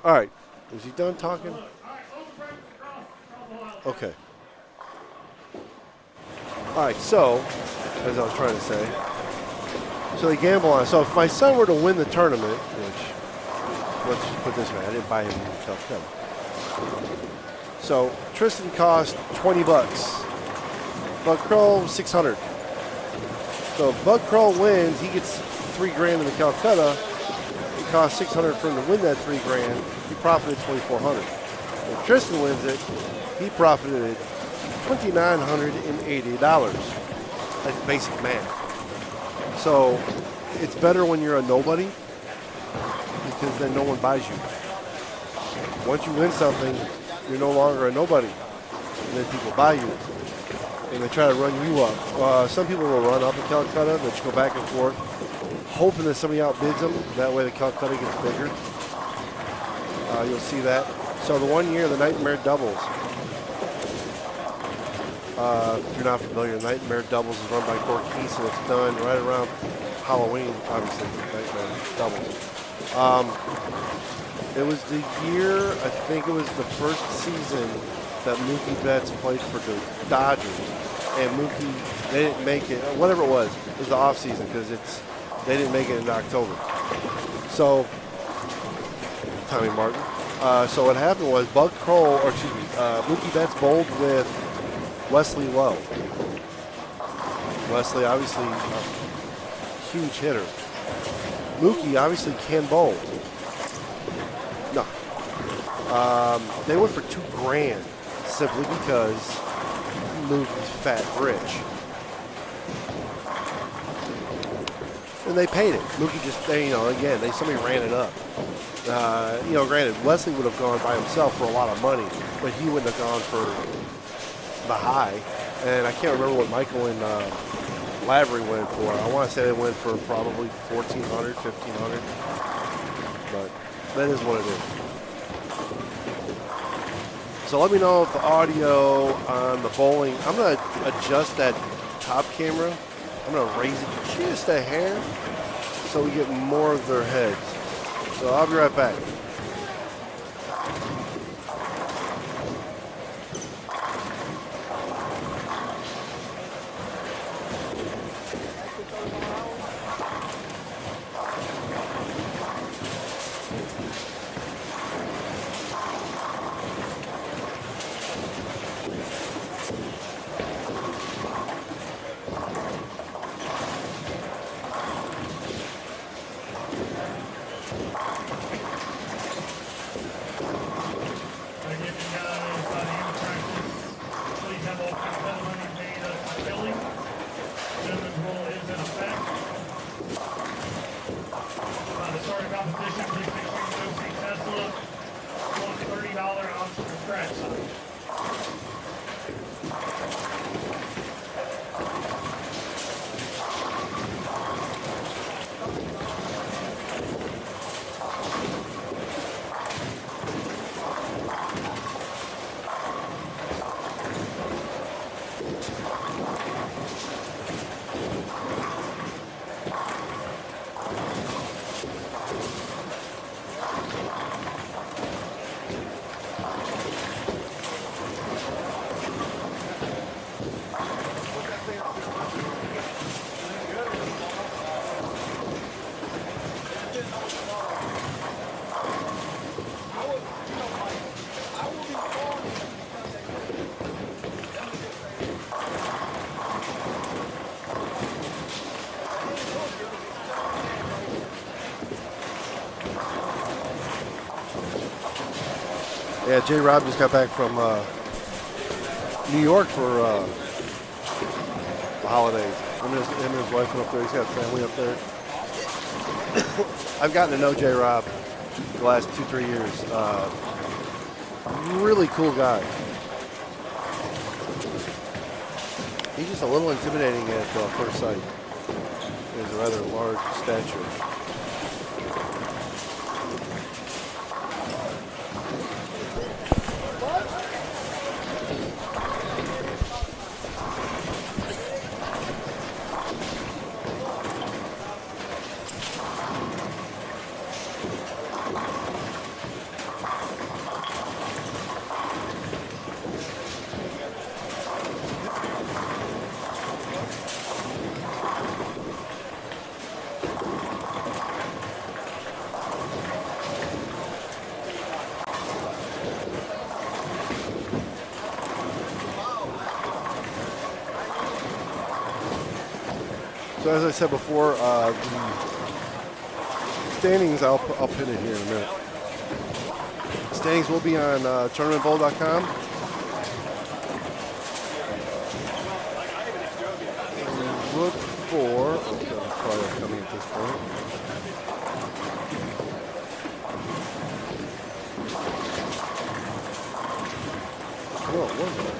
All right. Is he done talking? All right, open practice across the aisle. Okay. All right, so, as I was trying to say, so they gamble on it. So if my son were to win the tournament, which, let's just put it this way, I didn't buy him in Kolkata. So Tristan cost $20. Bug Crow, 600. So if Bug Crow wins, he gets $3,000 in the Kolkata. It costs $600 for him to win that $3,000. He profited $2,400. If Tristan wins it, he profited $2,980. That's basic math. So it's better when you're a nobody because then no one buys you. Once you win something, you're no longer a nobody. And then people buy you. And they try to run you up. Some people will run up in Kolkata, but you go back and forth, hoping that somebody outbids them. That way the Kolkata gets bigger. You'll see that. So the 1 year, the Nightmare doubles. If you're not familiar, Nightmare doubles is run by Corky, so it's done right around Halloween, obviously. Nightmare doubles. It was the year, I think it was the first season that Mookie Betts played for the Dodgers, and Mookie, they didn't make it, whatever it was the off season because they didn't make it in October. So, Tommy Martin. So what happened was Mookie Betts bowled with Wesley Lowe. Wesley, obviously, a huge hitter. Mookie obviously can bowl. No. They went for $2,000 simply because Mookie's fat rich. And they paid it. Mookie just, somebody ran it up. Granted, Wesley would have gone by himself for a lot of money, but he wouldn't have gone for the high. And I can't remember what Michael and Lavery went for. I want to say they went for probably $1,400, $1,500. But that is what it is. So let me know if the audio on the bowling, I'm going to adjust that top camera. I'm going to raise it just a hair so we get more of their heads. So I'll be right back. Yeah, J. Rob just got back from New York for the holidays. Him and his wife went up there. He's got family up there. I've gotten to know J. Rob the last 2-3 years. Really cool guy. He's just a little intimidating at first sight. He has a rather large stature. So as I said before, the standings, I'll pin it here in a minute. Standings will be on tournamentbowl.com. Look for, okay, probably coming at this point. Whoa, what was that?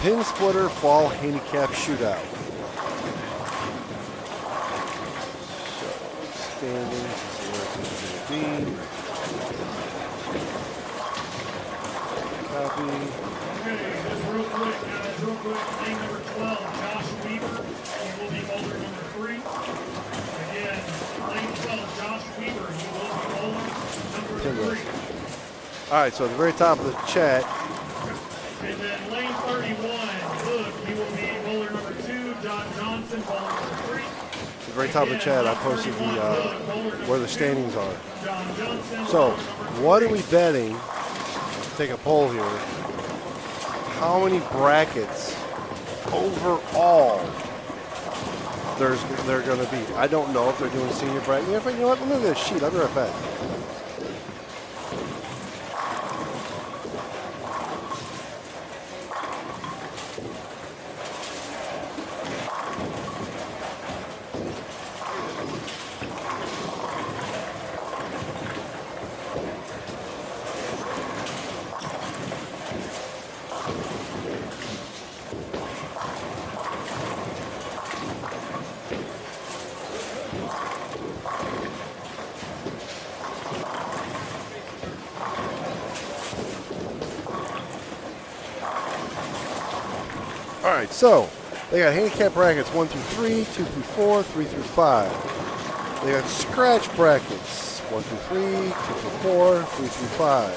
Pinsplitter Fall Handicap Shootout. So, standings, this is where it's going to be. Copy. Okay, just real quick, guys, real quick. Lane number 12, Josh Weaver. He will be holder number 3. Again, lane 12, Josh Weaver. He will be holder number 3. All right, so at the very top of the chat. And then lane 31, Hook, he will be bowler number 2, John Johnson, bowler number 3. At the very top of the chat, I posted where the standings are. So, what are we betting? Take a poll here. How many brackets overall they're going to be? I don't know if they're doing senior bracket. You know what? Let me look at this sheet. I'll be right back. All right, so they got handicap brackets 1 through 3, 2 through 4, 3 through 5. They got scratch brackets 1 through 3, 2 through 4, 3 through 5.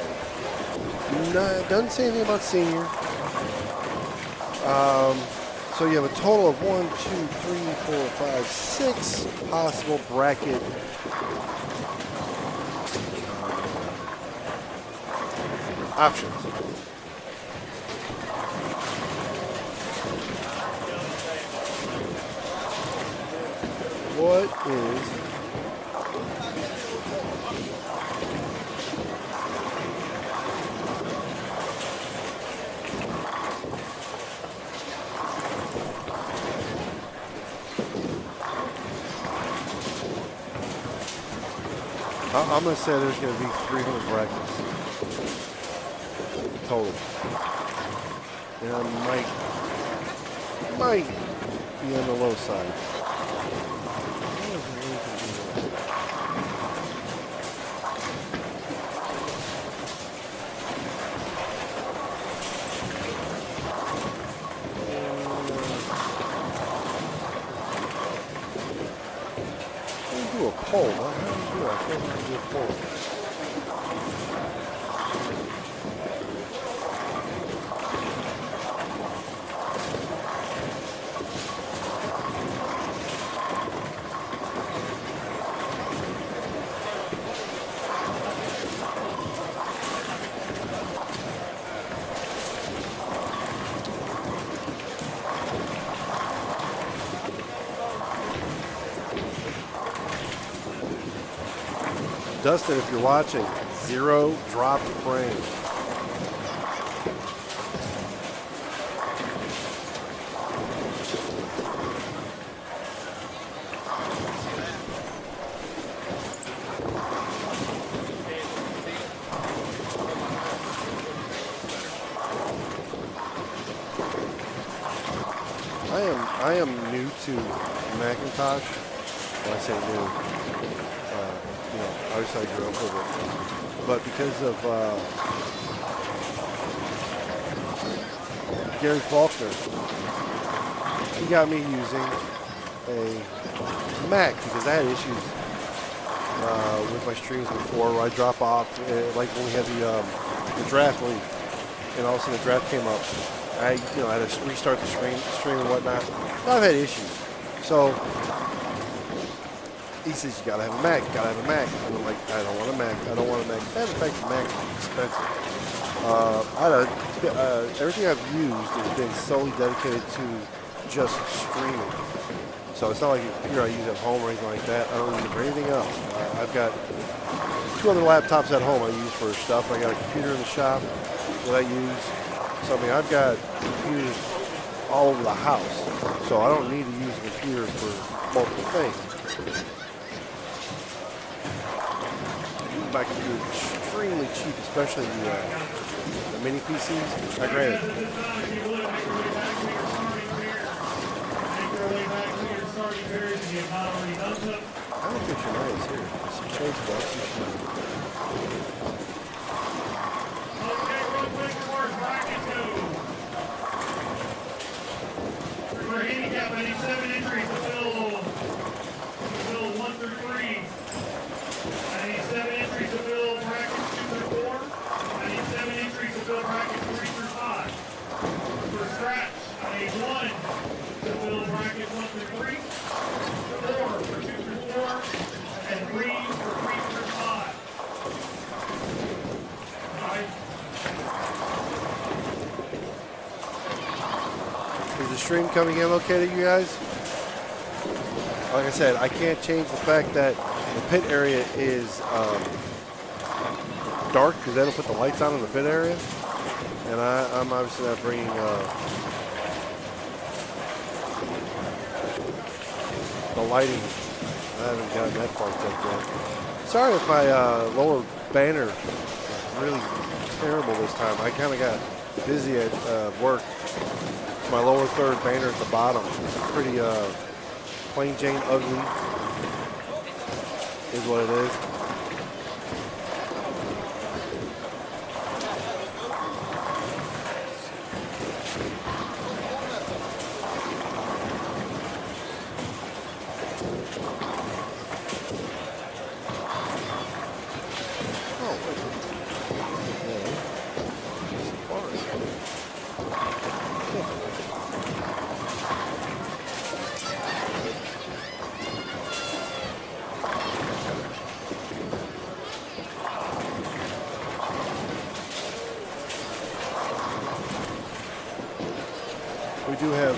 Doesn't say anything about senior. So you have a total of 1, 2, 3, 4, 5, 6 possible bracket options. What is I'm going to say there's going to be 300 brackets total. And might be on the low side. Do a poll. How do you do that? I can't even do a poll. Dustin, if you're watching, 0 dropped frames. I am new to Macintosh. When I say new, you know, obviously I grew up with it, but because of Gary Faulkner, he got me using a Mac because I had issues with my streams before where I drop off, like when we had the draft league, and all of a sudden the draft came up. I had to restart the stream and whatnot. I've had issues. So he says, you gotta have a Mac, you gotta have a Mac. And I'm like, I don't want a Mac, I don't want a Mac. Matter of fact, the Mac is expensive. Everything I've used has been solely dedicated to just streaming. So it's not like a computer I use at home or anything like that. I don't use it for anything else. I've got 2 other laptops at home I use for stuff. I got a computer in the shop that I use. So, I mean, I've got computers all over the house, so I don't need to use a computer for multiple things. My computer is extremely cheap, especially the mini PCs. Granted. I don't think your nice here. Some change box. For handicap, I need 7 entries to fill 1 through 3. I need 7 entries to fill brackets 2 through 4. I need 7 entries to fill brackets 3 through 5. For scratch, I need 1 to fill brackets 1 through 3, 4 for 2 through 4, and 3 for 3 through 5. Alright. Is the stream coming in okay to you guys? Like I said, I can't change the fact that the pit area is dark because they don't put the lights on in the pit area. And I'm obviously not bringing the lighting. I haven't gotten that far yet. Sorry if my lower banner is really terrible this time. I kind of got busy at work. My lower third banner at the bottom. Pretty plain Jane ugly is what it is. We do have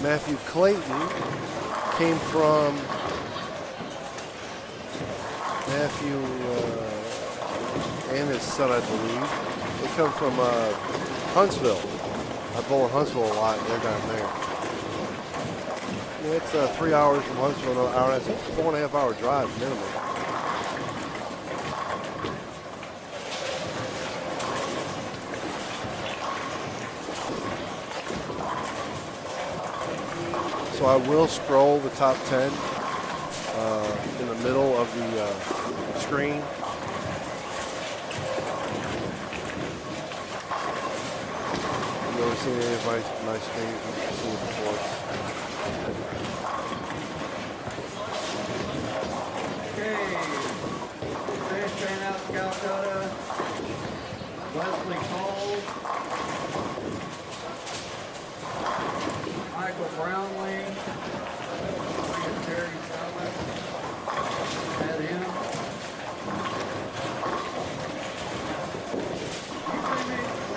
Matthew Clayton came from Matthew and his son, I believe. They come from Huntsville. I bowl in Huntsville a lot, and they're down there. Yeah, it's 3 hours from Huntsville, another hour. That's a 4.5 hour drive minimum. So I will scroll the top 10 in the middle of the screen. You've never seen any of my streams, you've seen it before. Okay. Chris ran out to Kolkata. Wesley Cole. Michael Brownlee. Terry Thomas. Had him.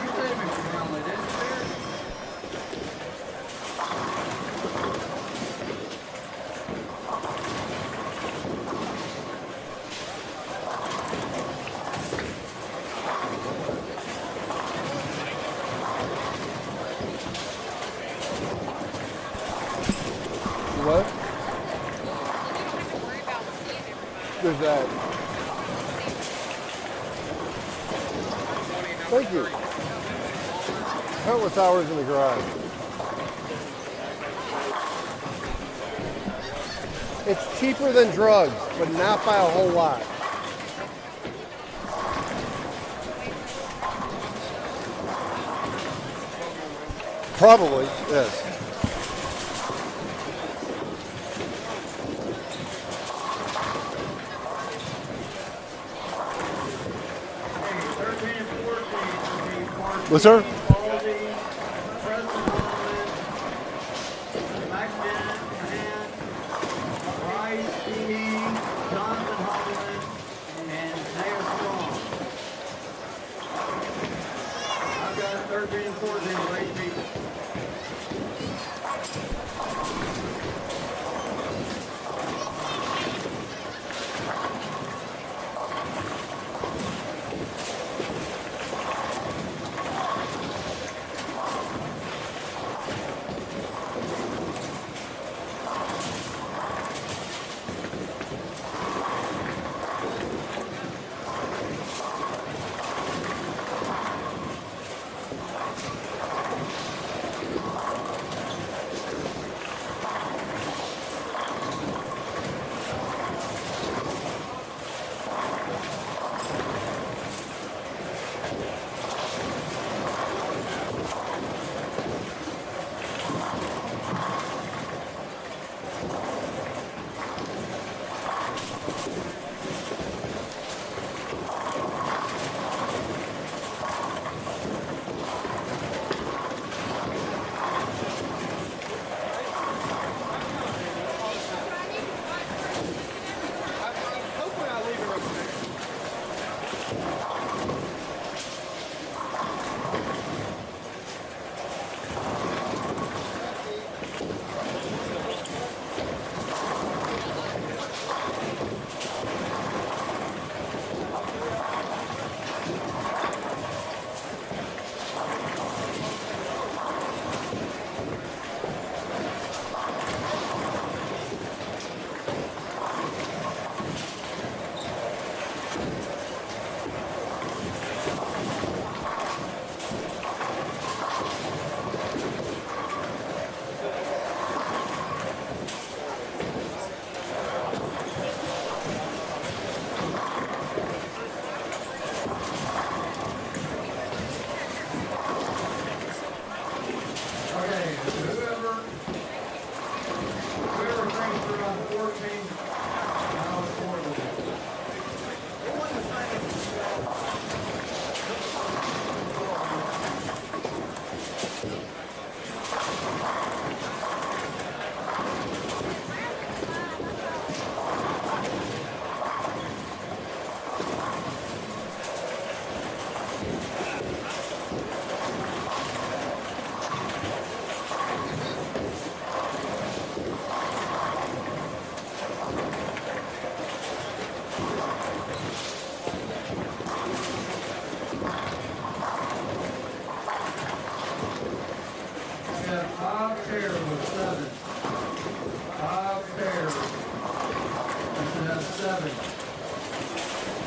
You said Mr. Brownlee, didn't you, Terry? There's that. Thank you. Countless hours in the garage. It's cheaper than drugs, but not by a whole lot. Probably, yes. What's sir?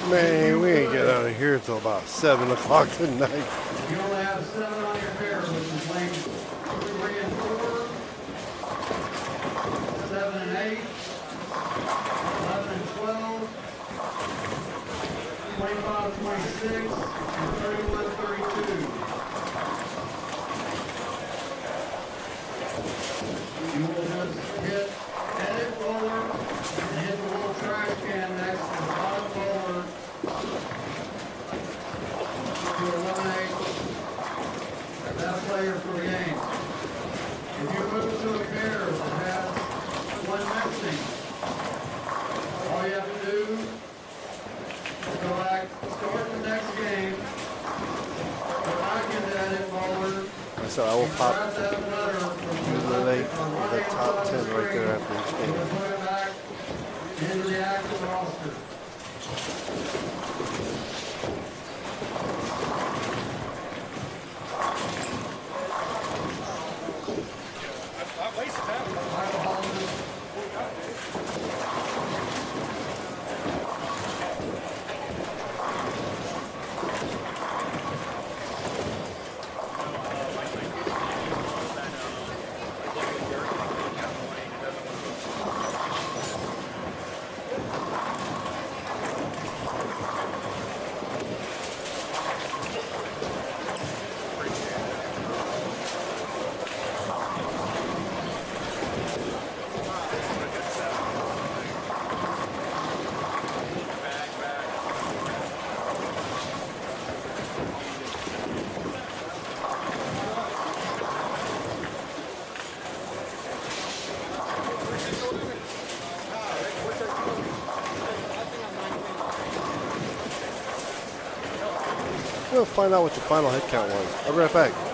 Man, we ain't get out of here until about 7 o'clock tonight. You only have 7 on your pair, which is lanes 3 and 4, 7 and 8, 11 and 12, 25, 26, and 31, 32. You will just hit edit roller and hit the little trash can next to the bottom roller to eliminate that player for the game. If you move to a pair that has one missing, all you have to do is go back, start the next game, go back into edit roller, So I will pop grab that letter from the top 10 right there after each and game. put it back into the active roster. Michael Holland. I'm going to find out what the final head count was. I'll be right back.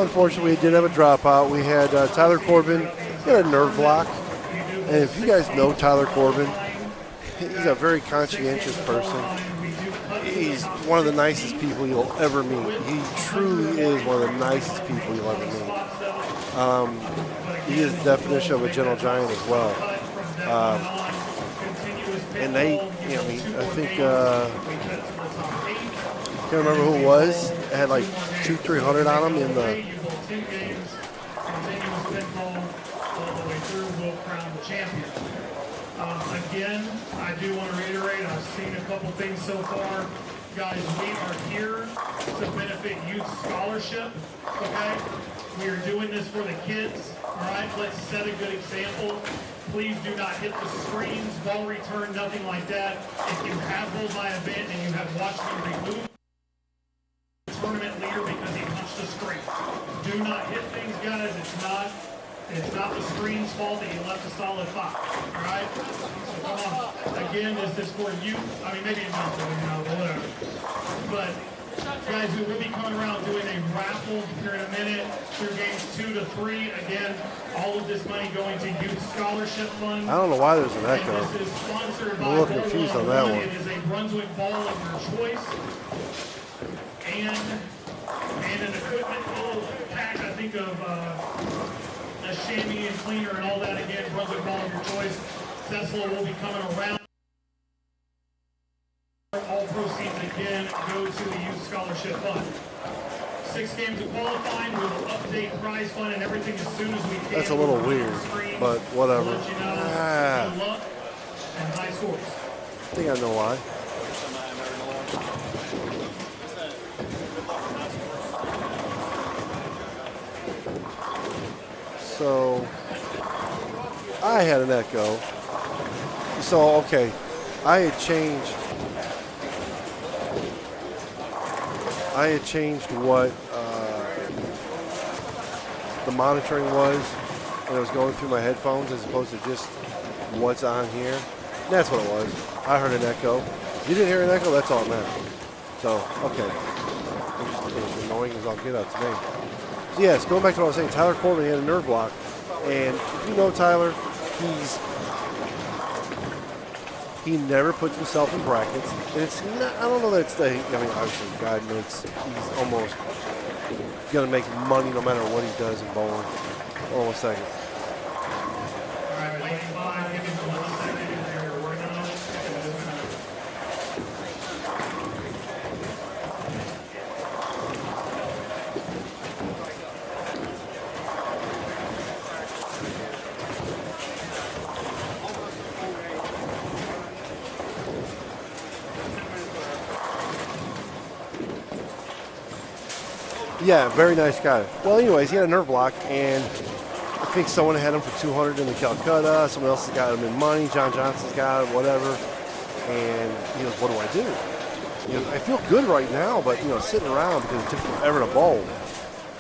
unfortunately, we did have a dropout. We had Tyler Corbin. He had a nerve block. And if you guys know Tyler Corbin, he's a very conscientious person. He's one of the nicest people you'll ever meet. He truly is one of the nicest people you'll ever meet. He is the definition of a gentle giant as well. And they, you know, I mean, I think, I can't remember who it was. It had like 200-300 on him in the. Again, I do want to reiterate, I've seen a couple things so far. Guys, we are here to benefit youth scholarship, okay? We are doing this for the kids, all right? Let's set a good example. Please do not hit the screens, ball return, nothing like that. If you have bullseye event and you have watched me remove the tournament leader because he punched the screen, do not hit things, guys. It's not the screen's fault that you left a solid 5, all right? So come on. Again, is this for you? I mean, maybe it's not for you, whatever. But, guys, we will be coming around doing a raffle here in a minute through games 2 to 3. Again, all of this money going to Youth Scholarship Fund. I don't know why there's an echo. And this is sponsored by I'm a little confused on that one. It is a Brunswick ball of your choice. And an equipment little pack, I think, of a chamois and cleaner and all that. Again, Brunswick ball of your choice. Tesla will be coming around. All proceeds again go to the Youth Scholarship Fund. 6 games to qualify. We will update prize fund and everything as soon as we can. That's a little weird, but whatever. We'll let you know. Good luck and high scores. I think I know why. So I had an echo. So okay, I had changed what the monitoring was, and it was going through my headphones as opposed to just what's on here. And that's what it was. I heard an echo. You didn't hear an echo? That's all that mattered. So, okay. As annoying as I'll get out today. So yes, going back to what I was saying, Tyler Corbin had a nerve block. And if you know Tyler, he never puts himself in brackets. And it's not, I don't know that it's the, I mean, obviously God makes, he's almost going to make money no matter what he does in bowling. Hold on 1 second. All right, waiting by. Give me 1 second. You're working on it. Yeah, very nice guy. Well, anyways, he had a nerve block, and I think someone had him for 200 in the Kolkata. Someone else has got him in money. John Johnson's got him, whatever. And he goes, what do I do? You know, I feel good right now, but, you know, sitting around because it took forever to bowl.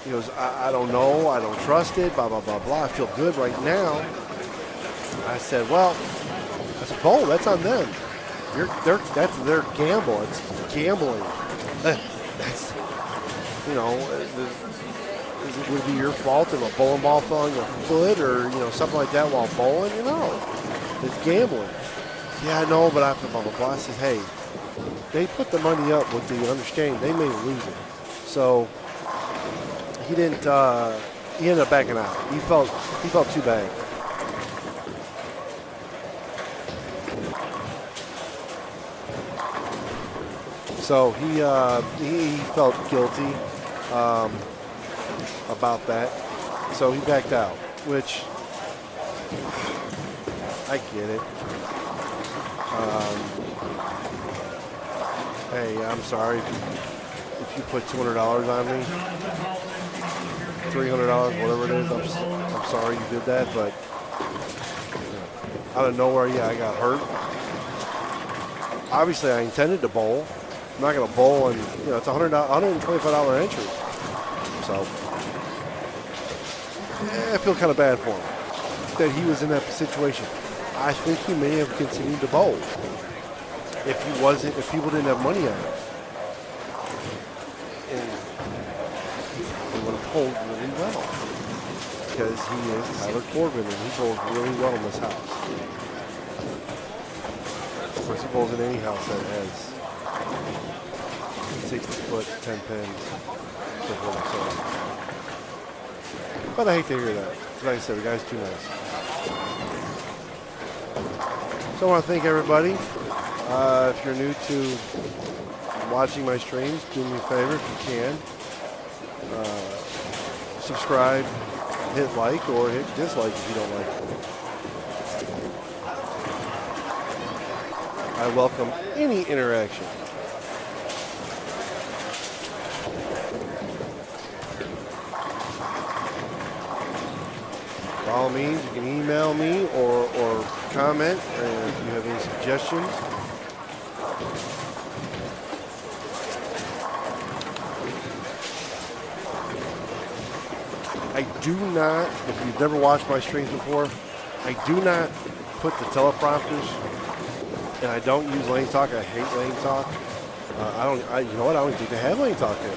He goes, I don't know. I don't trust it, blah, blah, blah, blah. I feel good right now. I said, well, I said, bowl, that's on them. That's their gamble. It's gambling. That's, you know, would it be your fault if a bowling ball fell on your foot or, you know, something like that while bowling? You know, it's gambling. Yeah, I know, but after blah, blah, blah. I said, hey, they put the money up with the understanding they may lose it. So he didn't, he ended up backing out. He felt too bad. So he felt guilty about that. So he backed out, which I get it. Hey, I'm sorry if you put $200 on me, $300, whatever it is. I'm sorry you did that, but out of nowhere, yeah, I got hurt. Obviously, I intended to bowl. I'm not going to bowl, and you know it's $125 entry. So I feel kind of bad for him that he was in that situation. I think he may have continued to bowl if people didn't have money on it. And he would have bowled really well because he is Tyler Corbin and he bowls really well in this house. Of course, he bowls in any house that has 60 foot, 10 pins. But I hate to hear that. Like I said, the guy's too nice. So I want to thank everybody. If you're new to watching my streams, do me a favor if you can. Subscribe, hit like, or hit dislike if you don't like it. I welcome any interaction. By all means, you can email me or comment and if you have any suggestions. I do not, if you've never watched my streams before, I do not put the teleprompters, and I don't use lane talk. I hate lane talk. You know what? I don't think they have lane talk here.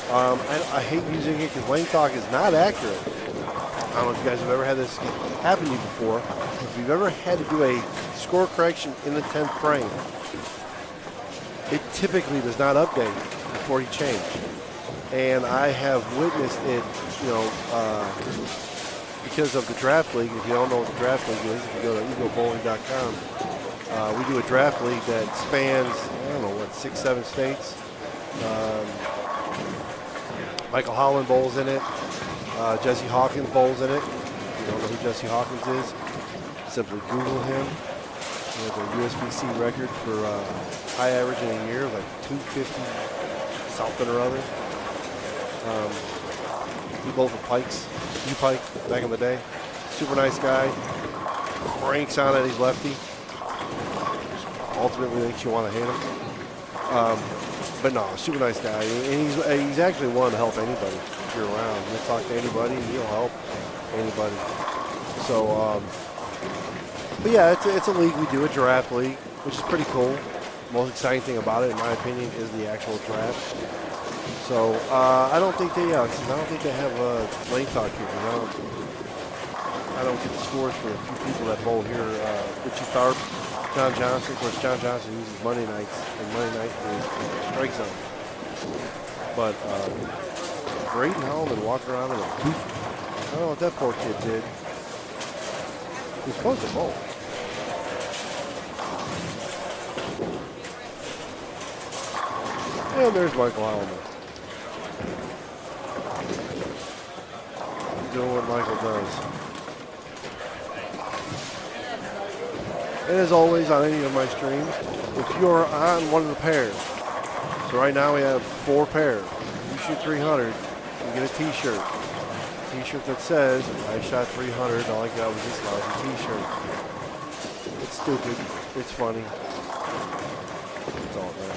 I hate using it because lane talk is not accurate. I don't know if you guys have ever had this happen to you before. If you've ever had to do a score correction in the 10th frame, it typically does not update before you change. And I have witnessed it, because of the draft league. If you don't know what the draft league is, if you go to egobowling.com, we do a draft league that spans, 6-7 states. Michael Holland bowls in it. Jesse Hawkins bowls in it. If you don't know who Jesse Hawkins is, simply Google him. He has a USBC record for high average in a year, like 250 something or other. He bowled for Pikes, U-Pike back in the day. Super nice guy. Cranks on it, he's lefty. Ultimately makes you want to hate him. But no, super nice guy. And he's actually willing to help anybody if you're around. He'll talk to anybody, he'll help anybody. So, but yeah, it's a league. We do a draft league, which is pretty cool. Most exciting thing about it, in my opinion, is the actual draft. So I don't think they have lane talk here. I don't get the scores for a few people that bowl here. Richie Tharp, John Johnson. Of course, John Johnson uses Monday nights, and Monday night is strike zone. But Braden Holland walked around in a boot. I don't know what that poor kid did. He's supposed to bowl. And there's Michael Holland. Doing what Michael does. And as always on any of my streams, if you're on one of the pairs, so right now we have 4 pairs. You shoot 300, you get a t-shirt. T-shirt that says, I shot 300, all I got was this lousy t-shirt. It's stupid, it's funny. It's all there.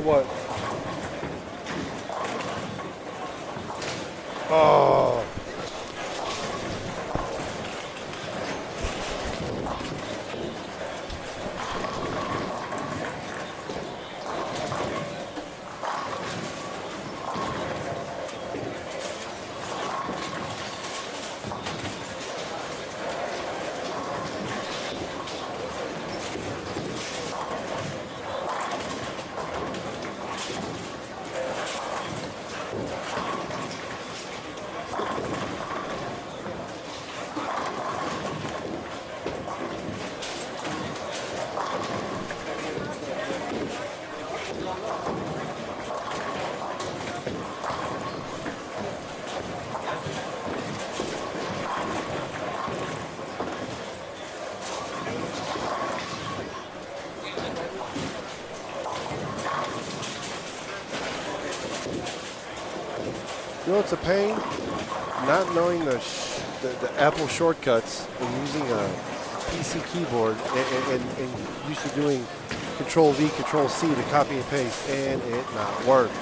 What? Oh. You know, it's a pain not knowing the Apple shortcuts and using a PC keyboard and used to doing Control V, Control C to copy and paste, and it not work.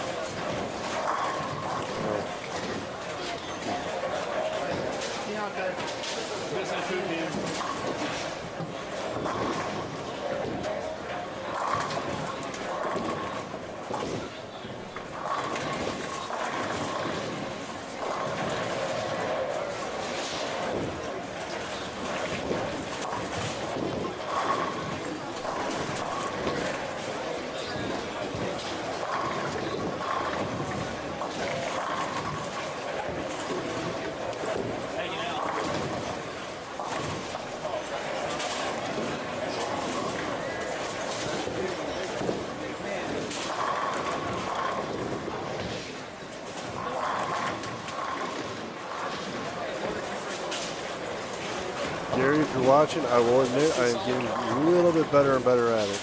Gary, if you're watching, I will admit I am getting a little bit better and better at it.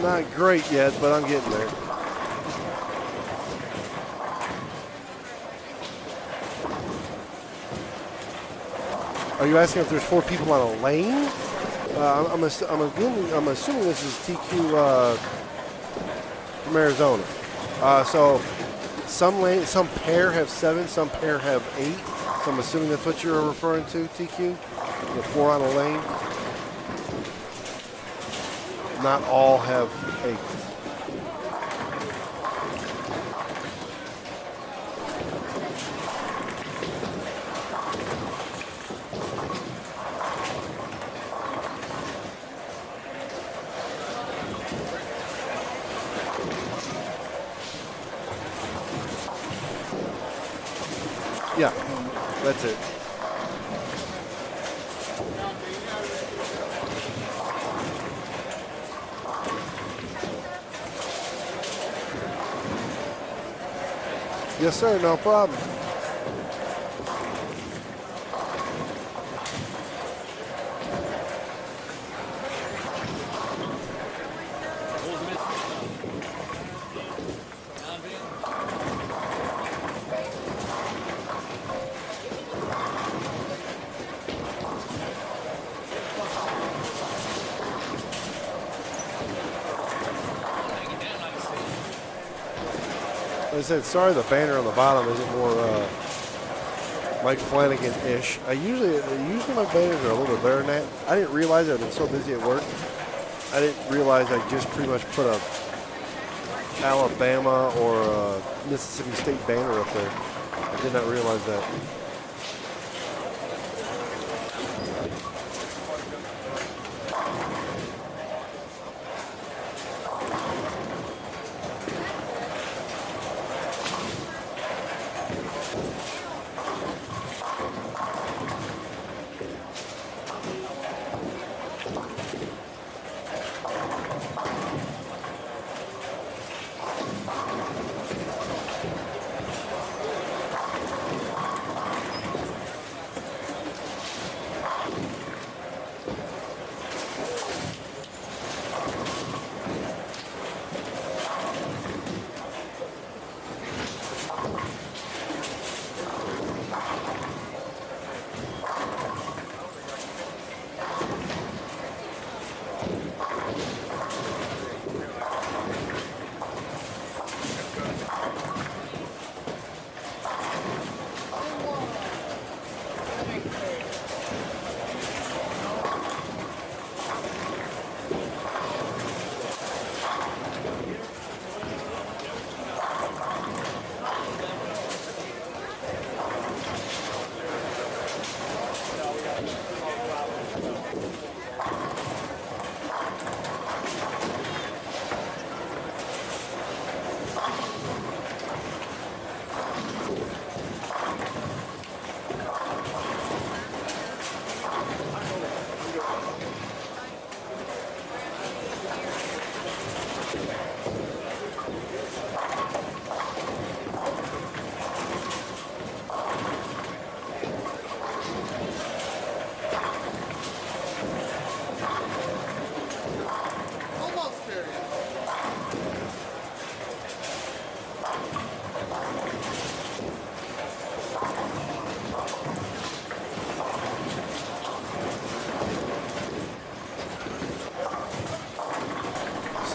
Not great yet, but I'm getting there. Are you asking if there's 4 people on a lane? I'm assuming this is TQ from Arizona. So some pair have 7, some pair have 8. So I'm assuming that's what you're referring to, TQ? The 4 on a lane? Not all have 8. Yeah, that's it. Yes, sir, no problem. I said, sorry, the banner on the bottom isn't more Mike Flanagan-ish. Usually my banners are a little bit better than that. I didn't realize I've been so busy at work. I didn't realize I just pretty much put a Alabama or a Mississippi State banner up there. I did not realize that.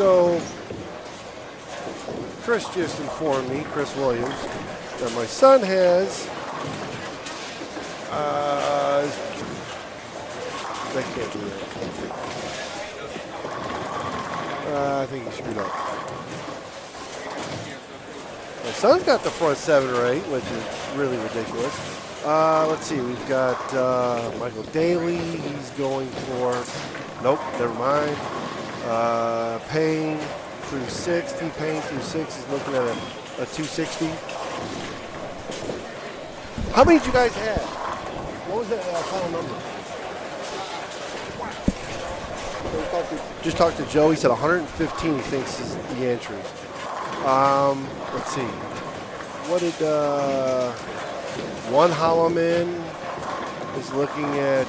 So, Chris just informed me, Chris Williams, that my son has. That can't be it. I think he screwed up. My son's got the front 7 or 8, which is really ridiculous. Let's see, we've got Michael Daly. He's going for, nope, never mind. Payne through 60. Payne through 6 is looking at a 260. How many did you guys have? What was that final number? Just talked to Joe. He said 115 he thinks is the entry. Let's see. What did one Holloman is looking at?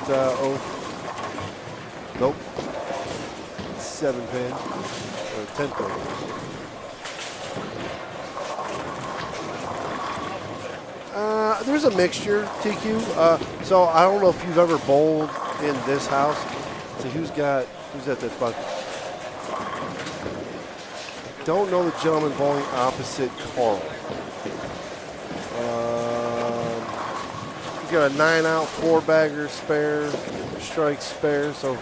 Nope. 7 pin or 10 pin. There's a mixture, TQ. So I don't know if you've ever bowled in this house. So who's at that bucket? Don't know the gentleman bowling opposite Carl. He's got a 9-out, 4-bagger spare, strike spare. So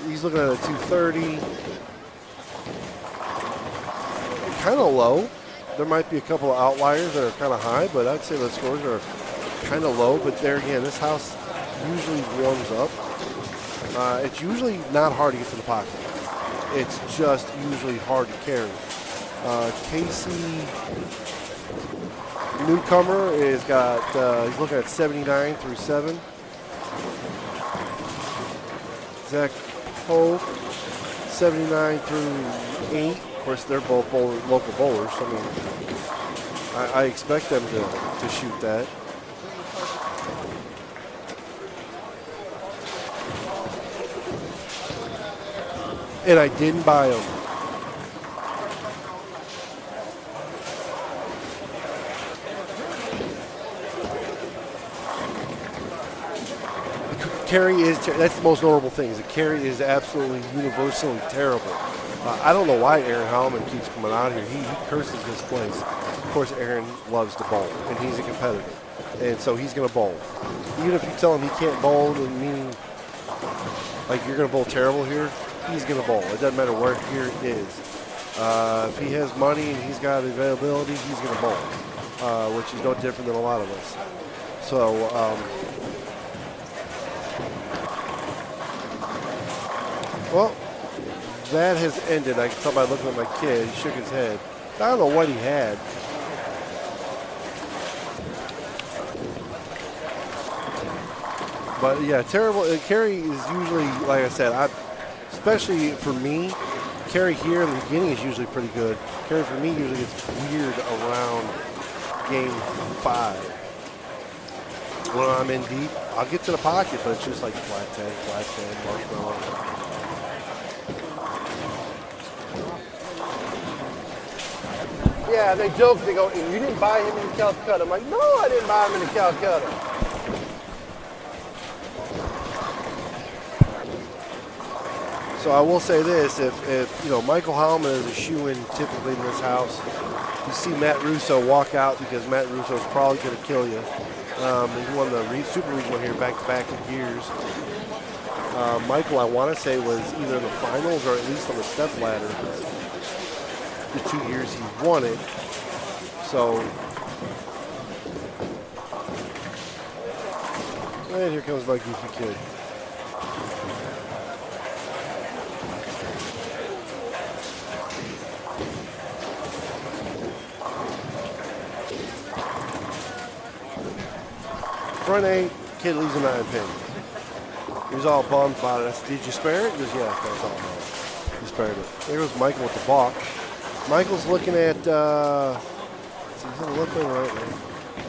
he's looking at a 230. Kind of low. There might be a couple of outliers that are kind of high, but I'd say the scores are kind of low. But there again, this house usually warms up. It's usually not hard to get to the pocket. It's just usually hard to carry. Casey Newcomer is he's looking at 79 through 7. Zach Pope, 79 through 8. Of course, they're both local bowlers. So, I mean, I expect them to shoot that. And I didn't buy them. Carry is that's the most notable thing. Is the carry is absolutely universally terrible. I don't know why Aaron Hallman keeps coming out here. He curses his place. Of course, Aaron loves to bowl, and he's a competitor, and so he's going to bowl. Even if you tell him he can't bowl, meaning like you're going to bowl terrible here, he's going to bowl. It doesn't matter where here is. If he has money and he's got availability, he's going to bowl, which is no different than a lot of us. So, well, that has ended. I can tell by looking at my kid. He shook his head. I don't know what he had. But, yeah, terrible. Carry is usually, like I said, especially for me, carry here in the beginning is usually pretty good. Carry for me usually gets weird around game 5. When I'm in deep, I'll get to the pocket, but it's just like flat 10, marshmallow. Yeah, they joke, they go, you didn't buy him in Calcutta. I'm like, no, I didn't buy him in Calcutta. So I will say this, if you know, Michael Hallman is a shoe-in typically in this house, you see Matt Russo walk out because Matt Russo is probably going to kill you. He won the Super Regional here back-to-back years. Michael, I want to say, was either in the finals or at least on the step ladder the 2 years he won it. So, and here comes my goofy kid. Front 8, kid leaves a 9 pin. He was all bummed about it. I said, did you spare it? He goes, yeah, that's all. He spared it. There goes Michael with the balk. Michael's looking at, he's in the left lane, right lane.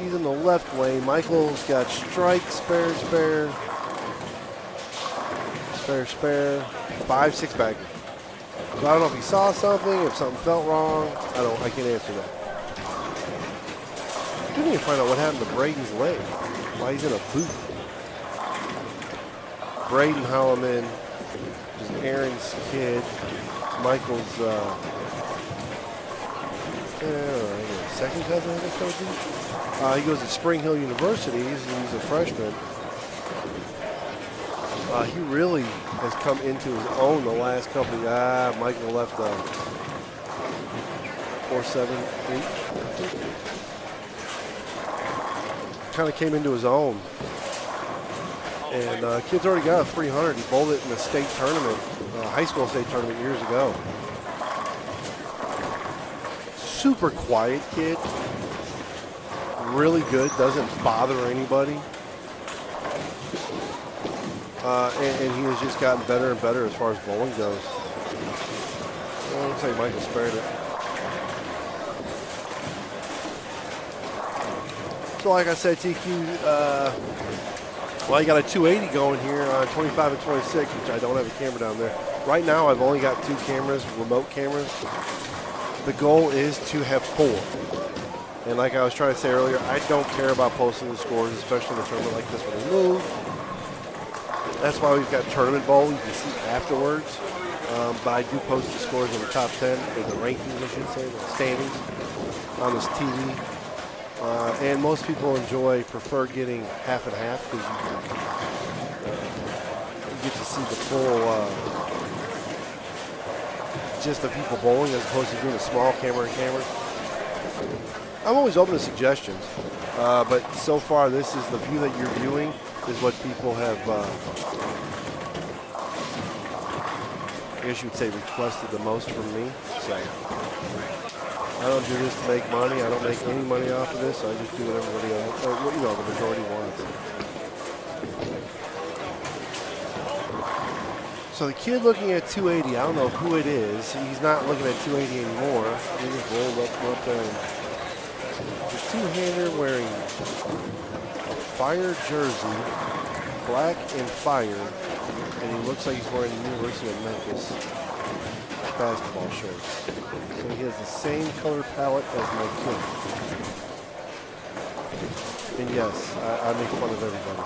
He's in the left lane. Michael's got strike, spare, 5, 6 bagger. So I don't know if he saw something, if something felt wrong. I can't answer that. We need to find out what happened to Braden's leg. Why he's in a boot. Braden Holloman is Aaron's kid. Michael's second cousin, I guess that would be. He goes to Spring Hill University. He's a freshman. He really has come into his own the last couple of Michael left 4.78. Kind of came into his own. And kid's already got a 300. He bowled it in a state tournament, high school state tournament years ago. Super quiet kid. Really good. Doesn't bother anybody. And he has just gotten better and better as far as bowling goes. Well, looks like Michael spared it. So like I said, TQ, well, you got a 280 going here on 25 and 26, which I don't have a camera down there. Right now, I've only got 2 cameras, remote cameras. The goal is to have 4. And like I was trying to say earlier, I don't care about posting the scores, especially in a tournament like this when they move. That's why we've got tournament bowl. You can see afterwards. But I do post the scores in the top 10, or the rankings, I should say, the standings on this TV. And most people prefer getting half and half because you get to see the full gist of people bowling as opposed to doing a small camera. I'm always open to suggestions, but so far this is the view that you're viewing is what people have, I guess you would say, requested the most from me. So I don't do this to make money. I don't make any money off of this. I just do what everybody else, or the majority wants. So the kid looking at 280, I don't know who it is. He's not looking at 280 anymore. He just rolled up there. The two-hander wearing a Fire jersey, black and fire, and he looks like he's wearing the University of Memphis basketball shorts. So he has the same color palette as my kid. And yes, I make fun of everybody.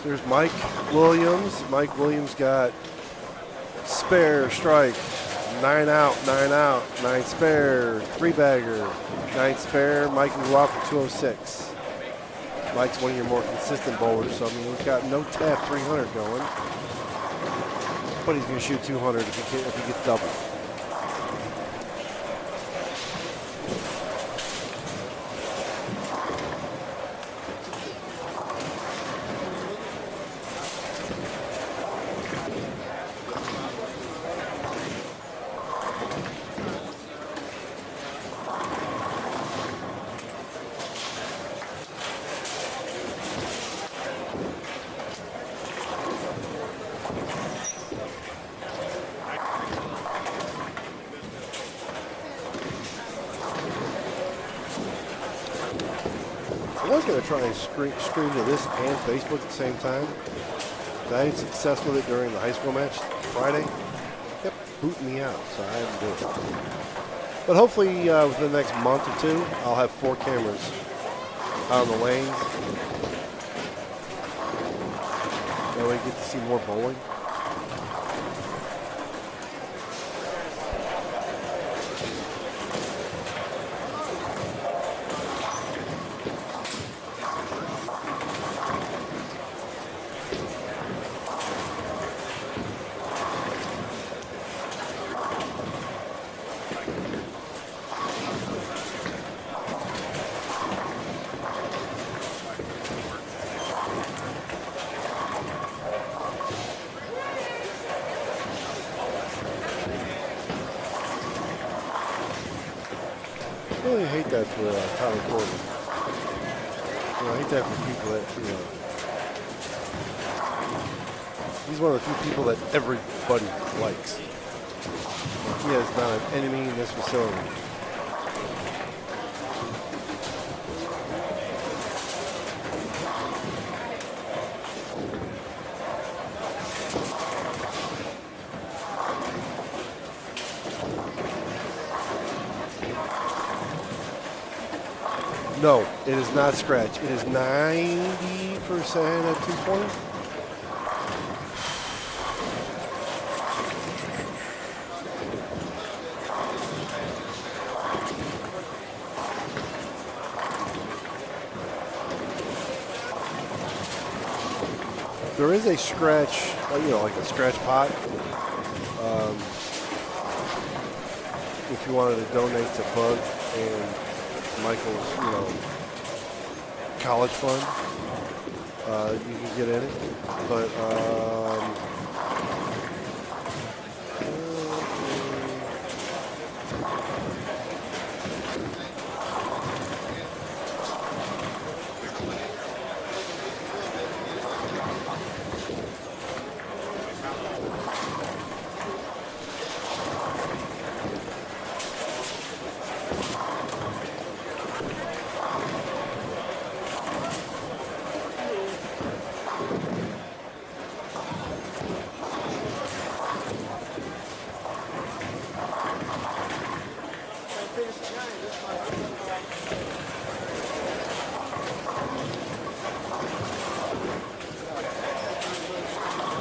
There's Mike Williams. Mike Williams got spare, strike, 9 out, 9 spare, 3-bagger, 9 spare. Mike can go out for 206. Mike's one of your more consistent bowlers, so I mean, he's got no tap 300 going, but he's going to shoot 200 if he gets double. I was going to try and stream to this and Facebook at the same time. I had success with it during the high school match Friday. It kept booting me out, so I had to do it. But hopefully within the next month or two, I'll have 4 cameras out on the lanes. That way you get to see more bowling. I really hate that for Tyler Corbin. I hate that for people that, he's one of the few people that everybody likes. He is not an enemy in this facility. No, it is not scratch. It is 90% at 220. There is a scratch, like a scratch pot. If you wanted to donate to Bug and Michael's, college fund, you can get in it. But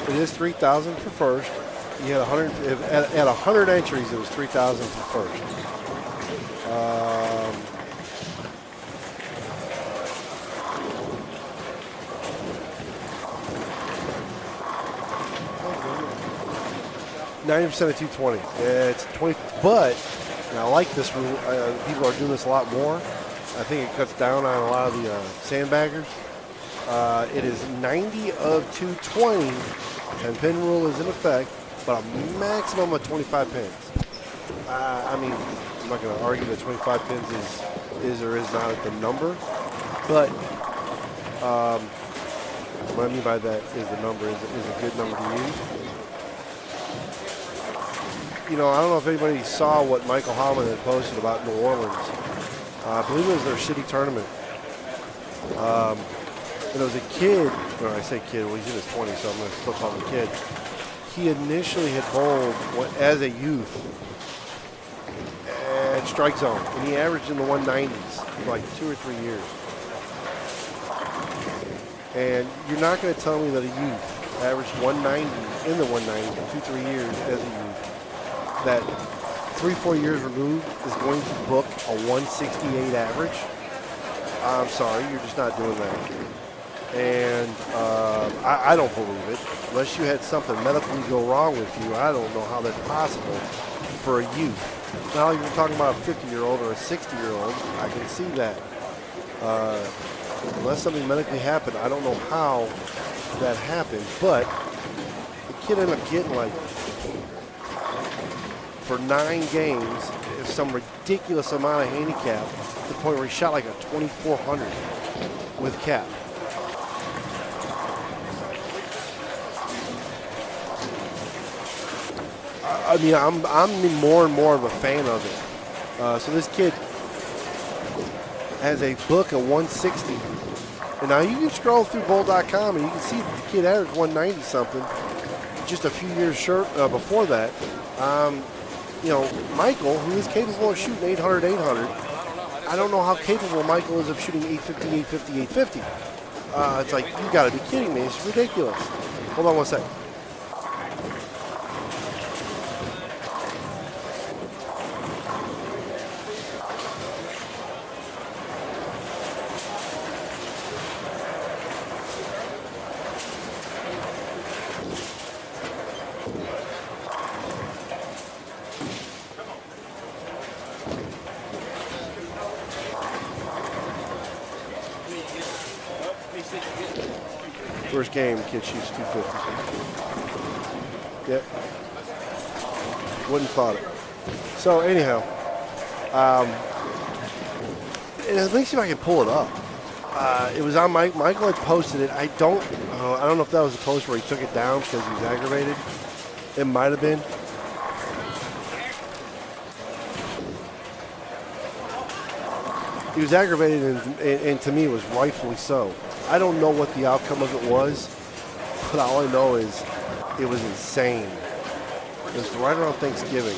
it is 3,000 for first. You had 100 at 100 entries. It was 3,000 for first. %90% of 220. It's 20, but and I like this rule. People are doing this a lot more. I think it cuts down on a lot of the sandbaggers. It is 90 of 220. 10-pin rule is in effect, but a maximum of 25 pins. I mean, I'm not going to argue that 25 pins is or is not the number, but what I mean by that is the number is a good number to use. I don't know if anybody saw what Michael Hollyland had posted about New Orleans. I believe it was their city tournament. And there was a kid, when I say kid, well, he's in his 20s, so I'm going to still call him a kid. He initially had bowled as a youth at strike zone, and he averaged in the 190s for like 2 or 3 years. And you're not going to tell me that a youth averaged 190 in the 190s for 2-3 years as a youth, that 3-4 years removed is going to book a 168 average. I'm sorry, you're just not doing that. And I don't believe it. Unless you had something medically go wrong with you, I don't know how that's possible for a youth. Now you're talking about a 50-year-old or a 60-year-old, I can see that. Unless something medically happened, I don't know how that happened. But the kid ended up getting for 9 games, some ridiculous amount of handicap to the point where he shot like a 2,400 with cap. I mean, I'm more and more of a fan of it. So this kid has a book of 160. And now you can scroll through bowl.com and you can see that the kid averaged 190 something just a few years before that. Michael, who is capable of shooting 800, I don't know how capable Michael is of shooting 850, 850. It's like, you got to be kidding me. It's ridiculous. Hold on one second. First game, kid shoots 250. Yep. Wouldn't thought it. So anyhow, and let me see if I can pull it up. It was on Michael had posted it. I don't know if that was the post where he took it down because he was aggravated. It might have been. He was aggravated, and to me, it was rightfully so. I don't know what the outcome of it was, but all I know is it was insane. It was right around Thanksgiving.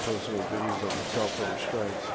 post some videos of himself over strikes.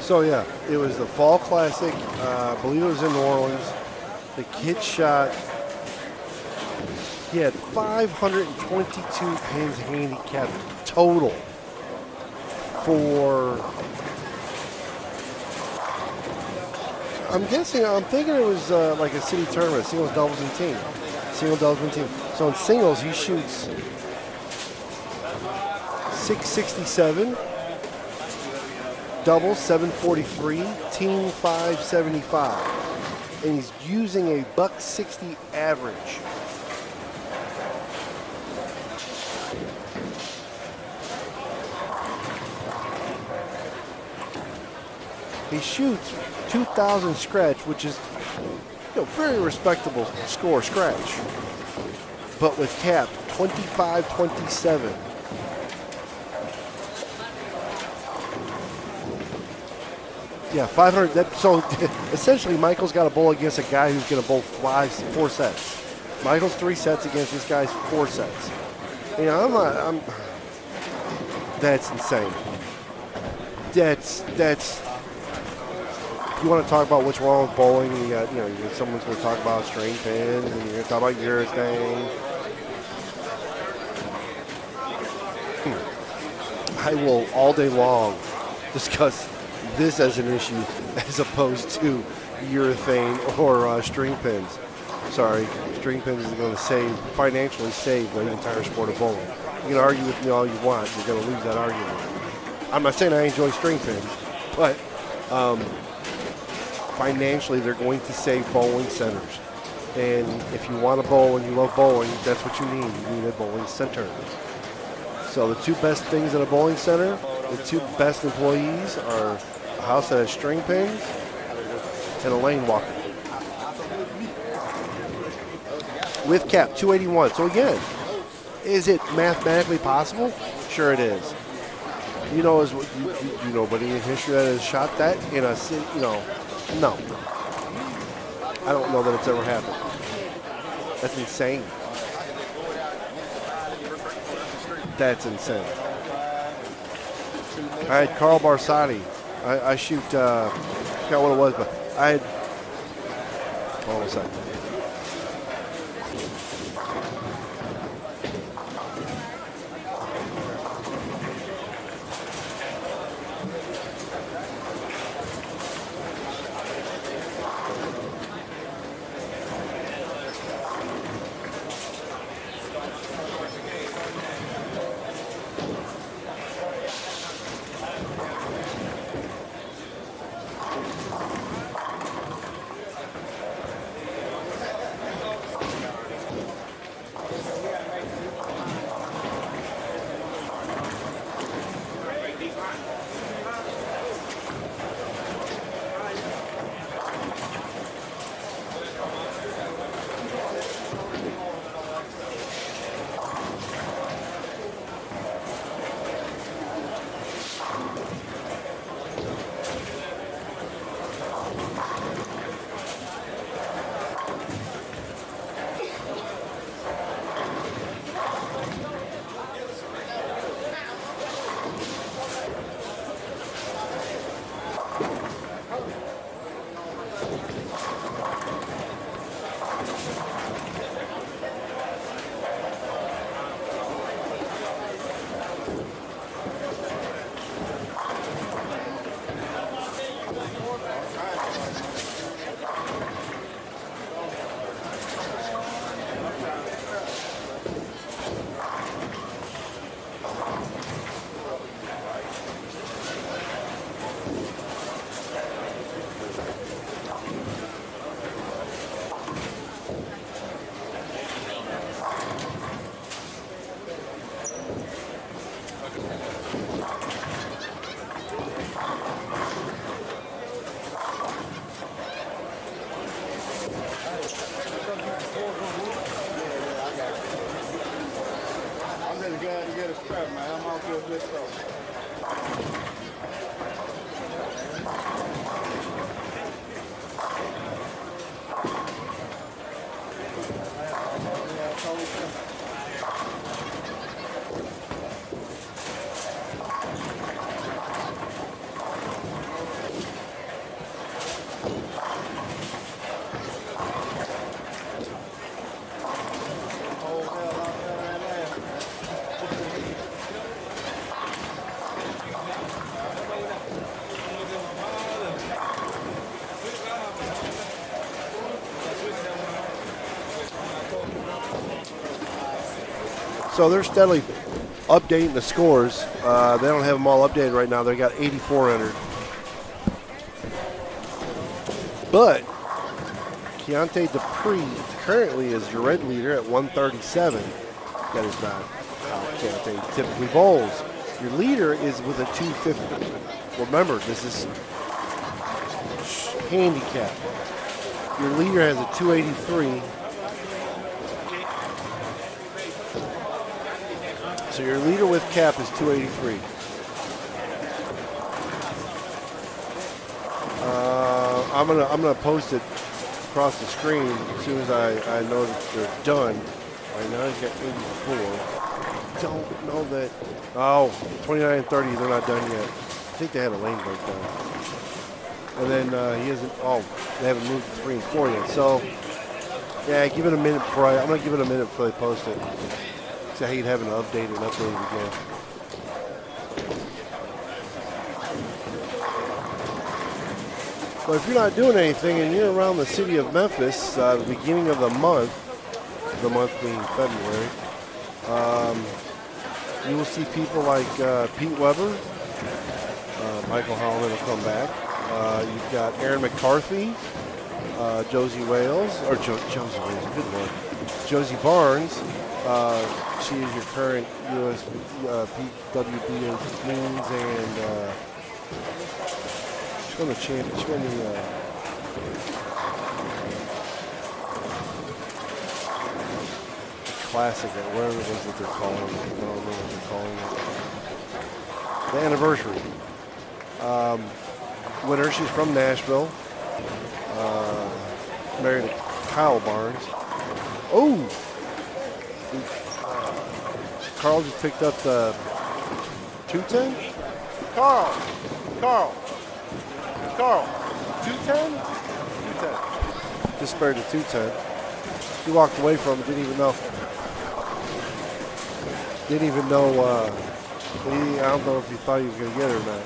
So yeah, it was the Fall Classic. I believe it was in New Orleans. The kid shot. He had 522 pins handicapped total for. I'm thinking it was like a city tournament, singles, doubles, and team. Single, doubles, and team. So in singles, he shoots 667. Double 743, team 575, and he's using a $160 average. He shoots 2,000 scratch, which is very respectable score scratch, but with cap 25-27. Yeah, 500. So essentially, Michael's got to bowl against a guy who's going to bowl 4 sets. Michael's 3 sets against this guy's 4 sets. That's insane. That's. You want to talk about what's wrong with bowling? You got, someone's going to talk about string pins, and you're going to talk about urethane. I will all day long discuss this as an issue as opposed to urethane or string pins. Sorry, string pins is going to financially save the entire sport of bowling. You can argue with me all you want, you're going to lose that argument. I'm not saying I enjoy string pins, but financially they're going to save bowling centers. And if you want to bowl and you love bowling, that's what you need. You need a bowling center. So the 2 best things in a bowling center, the 2 best employees are a house that has string pins and a lane walker. With cap 281. So again, is it mathematically possible? Sure it is. You know nobody in history that has shot that in a city, no. I don't know that it's ever happened. That's insane. That's insane. I had Carl Barsotti. I shoot, I forgot what it was, but I had, hold on a second. So they're steadily updating the scores. They don't have them all updated right now. They got 84 entered. But Keontae Dupree currently is your red leader at 137. That is not how Keontae typically bowls. Your leader is with a 250. Remember, this is handicap. Your leader has a 283. So your leader with cap is 283. I'm gonna post it across the screen as soon as I know that they're done. Right now he's got 84. Don't know that. Oh, 29 and 30. They're not done yet. I think they had a lane breakdown. And then he hasn't. Oh, they haven't moved to 3 and 4 yet. So yeah, give it a minute before I'm gonna give it a minute before they post it. See how you'd have an update and update it again. But if you're not doing anything and you're around the city of Memphis, the beginning of the month being February, you will see people like Pete Weber, Michael Holland will come back. You've got Aaron McCarthy, Josie Wales, or Josie Wales, good one. Josie Barnes. She is your current PWBA Queens, and she's won the champion. She won the classic, or whatever it is that they're calling it. I don't know what they're calling it. The anniversary. Winner. She's from Nashville. Married to Kyle Barnes. Oh. Carl just picked up the 210. Carl, 210. 210. Just spared the 210. He walked away from it. Didn't even know. I don't know if he thought he was going to get it or not.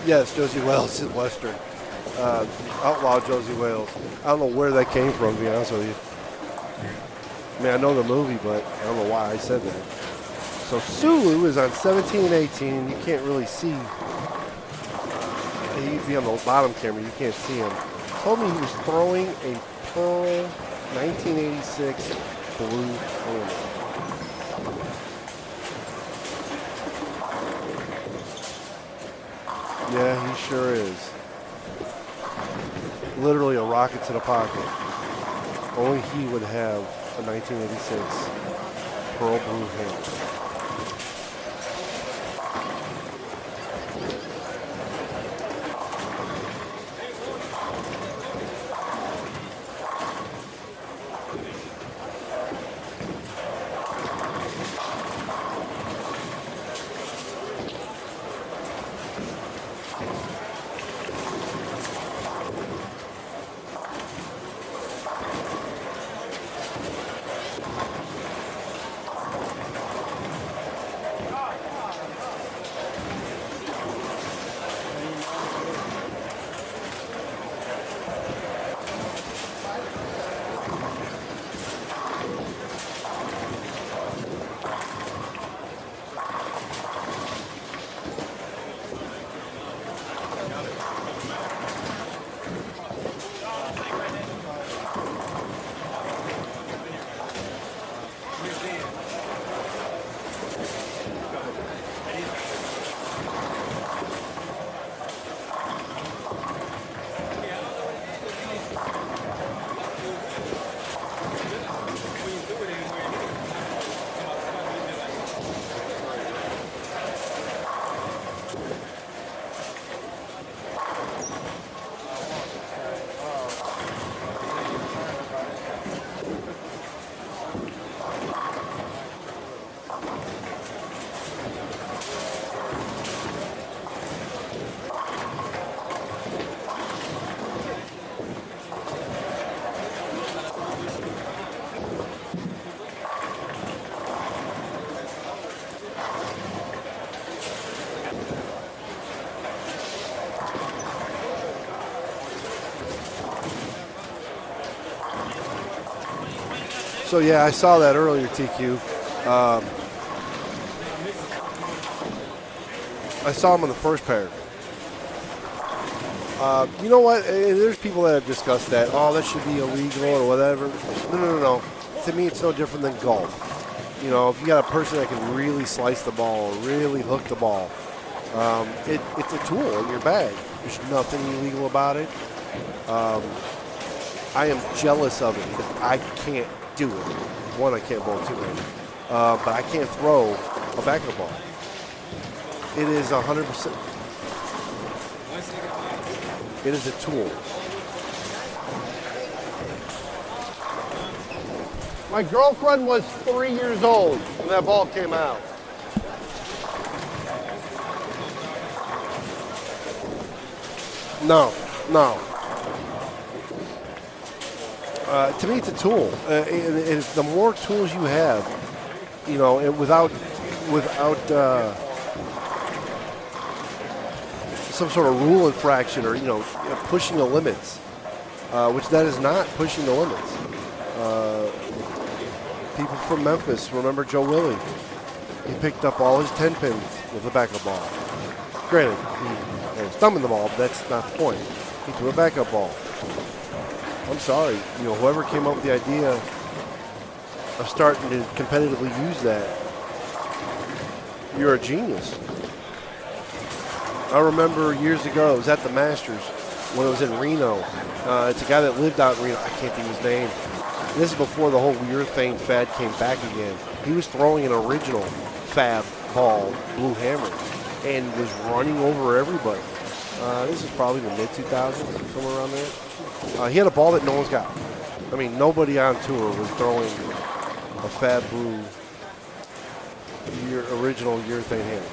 Yes, Josie Wales is Western. Outlaw Josie Wales. I don't know where that came from, to be honest with you. I mean, I know the movie, but I don't know why I said that. So Sulu is on 17 and 18. You can't really see. He'd be on the bottom camera. You can't see him. Told me he was throwing a Pearl 1986 blue hammer. Yeah, he sure is. Literally a rocket to the pocket. Only he would have a 1986 Pearl blue hammer. So yeah, I saw that earlier, TQ. I saw him on the first pair. You know what? There's people that have discussed that. Oh, that should be illegal or whatever. No. To me, it's no different than golf. You know, if you got a person that can really slice the ball or really hook the ball, it's a tool in your bag. There's nothing illegal about it. I am jealous of it because I can't do it. One, I can't bowl too many. But I can't throw a backup ball. It is 100%. It is a tool. My girlfriend was 3 years old when that ball came out. No. To me, it's a tool. The more tools you have, you know, and without some sort of rule infraction or, you know, pushing the limits, which that is not pushing the limits. People from Memphis remember Joe Willie. He picked up all his 10 pins with a backup ball. Granted, he had his thumb in the ball, but that's not the point. He threw a backup ball. I'm sorry, you know, whoever came up with the idea of starting to competitively use that, you're a genius. I remember years ago, it was at the Masters when it was in Reno. It's a guy that lived out in Reno. I can't think of his name. This is before the whole urethane fad came back again. He was throwing an original Fab ball, blue hammer, and was running over everybody. This is probably the mid-2000s, somewhere around there. He had a ball that no one's got. I mean, nobody on tour was throwing a Fab blue original urethane hammer.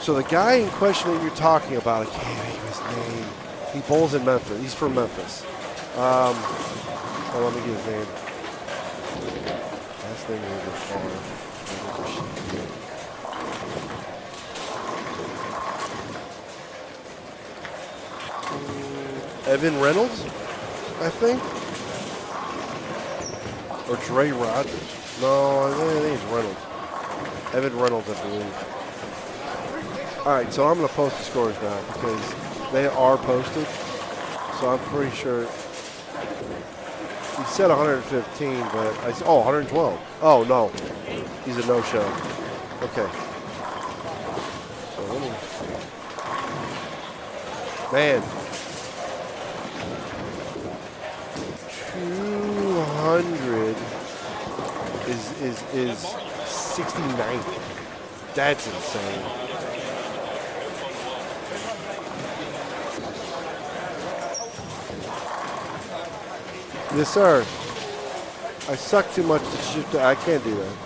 So the guy in question that you're talking about, I can't think of his name. He bowls in Memphis. He's from Memphis. Let me get his name. Last name is Evan Reynolds, I think. Or Dre Rogers. No, I think it's Reynolds. Evan Reynolds, I believe. All right, so I'm going to post the scores now because they are posted. So I'm pretty sure he said 115, but I said, 112. Oh, no. He's a no-show. Okay. So let me... Man. 200 is 69. That's insane. Yes, sir. I suck too much to shoot. I can't do that.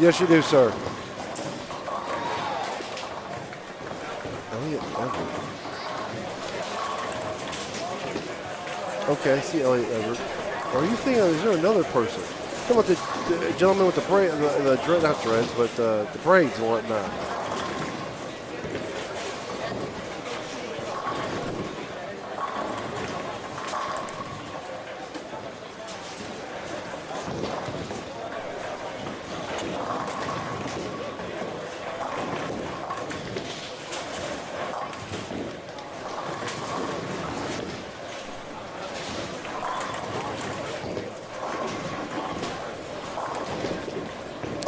Yes, you do, sir. Elliot Everett. Okay, I see Elliot Everett. Are you thinking, is there another person? Talking about the gentleman with the braid, the not dreads, but the braids and whatnot.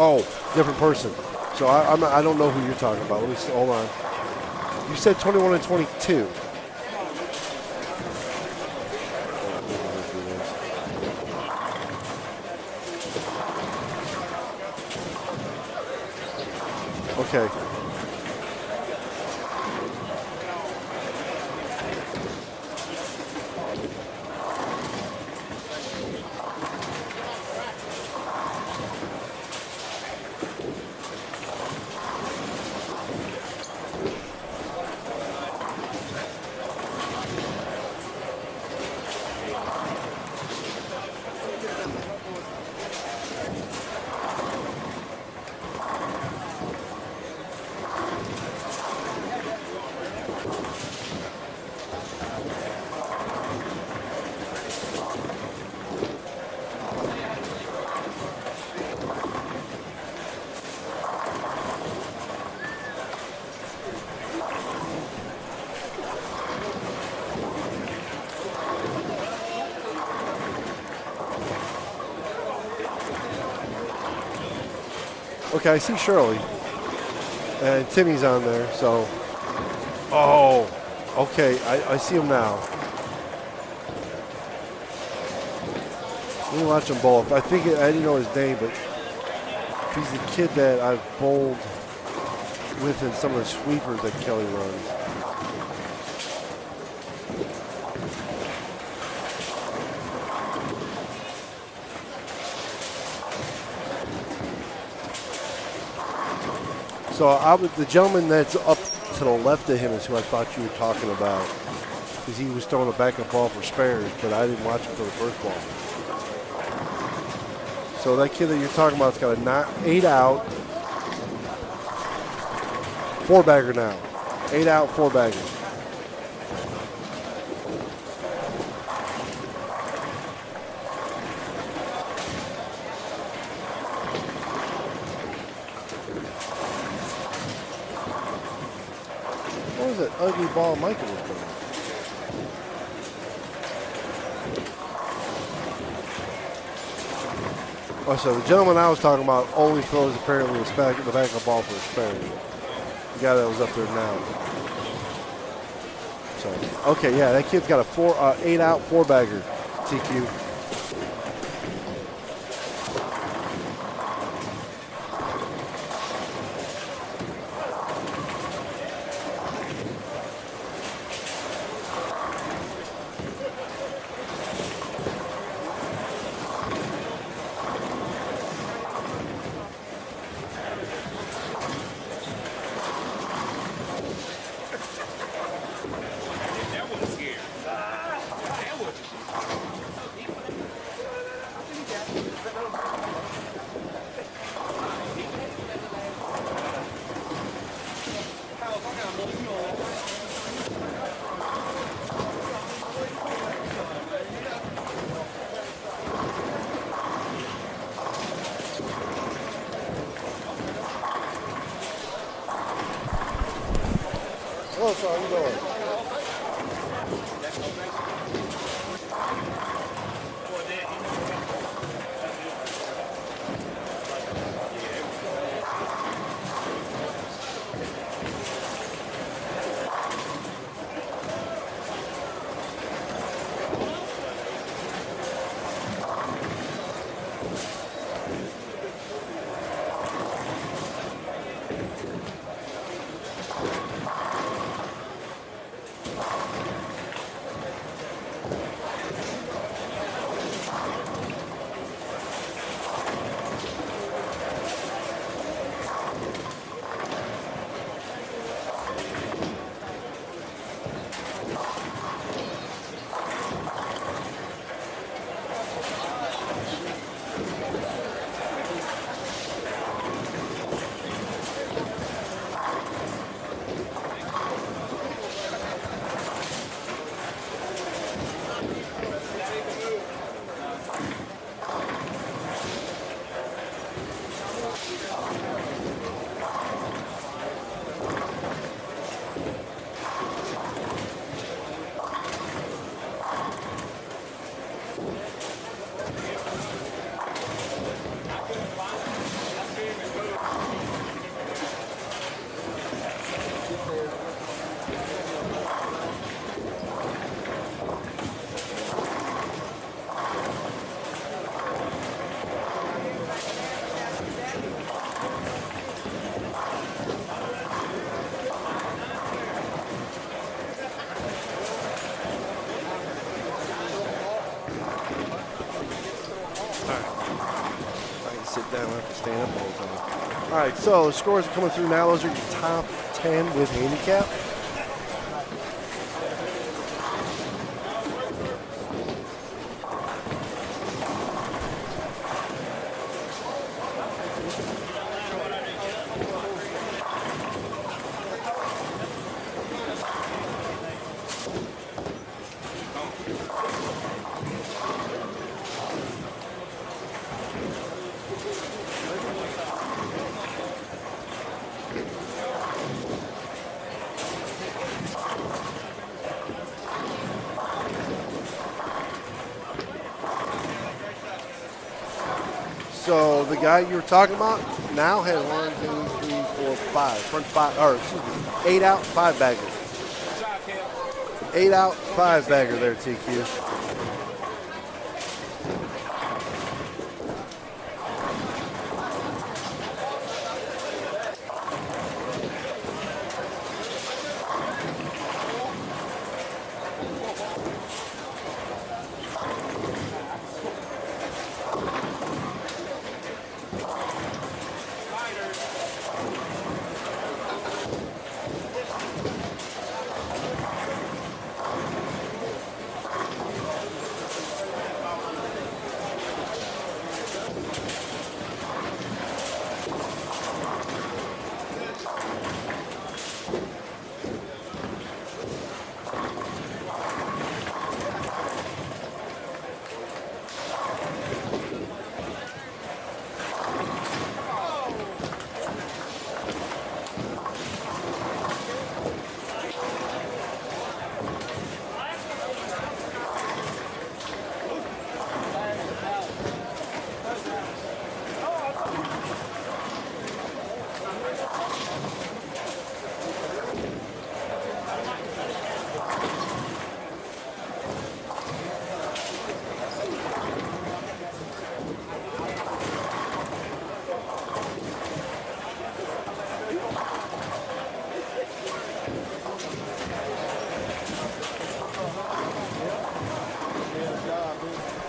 Oh, different person. So I don't know who you're talking about. Let me see, hold on. You said 21 and 22. Okay. Okay, I see Shirley. And Timmy's on there, so. Oh, okay, I see him now. Let me watch them both. I didn't know his name, but he's the kid that I've bowled with in some of the sweepers that Kelly runs. So the gentleman that's up to the left of him is who I thought you were talking about, because he was throwing a backup ball for spares, but I didn't watch him for the first ball. So that kid that you're talking about has got a 8 out, 4-bagger now. 8 out, 4-bagger. What was that ugly ball Michael was throwing? Oh, so the gentleman I was talking about only throws apparently the backup ball for a spare. The guy that was up there now. So, okay, yeah, that kid's got a 8 out, 4-bagger, TQ. song going. Sit down, I have to stand up the whole time. All right, so the scores are coming through now. Those are your top 10 with handicap. So the guy you were talking about now has 1, 2, 3, 4, 5. Front 5, or excuse me, 8 out, 5 bagger. 8 out, 5 bagger there, TQ.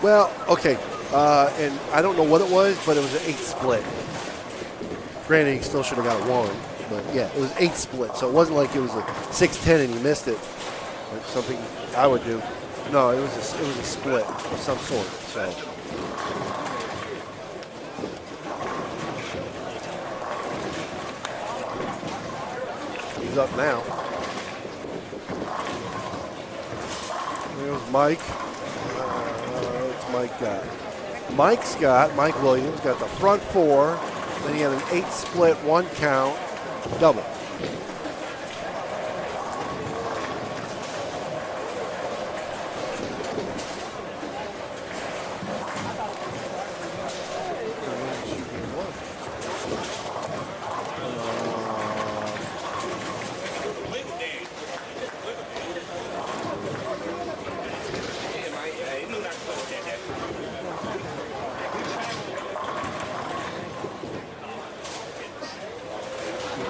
Well, okay, and I don't know what it was, but it was an 8 split. Granted, he still should have got a 1, but yeah, it was 8 split, so it wasn't like it was a 6-10 and he missed it. Like something I would do. No, it was a split of some sort. So. He's up now. There's Mike. Mike Williams got the front 4, then he had an 8 split, 1 count, double.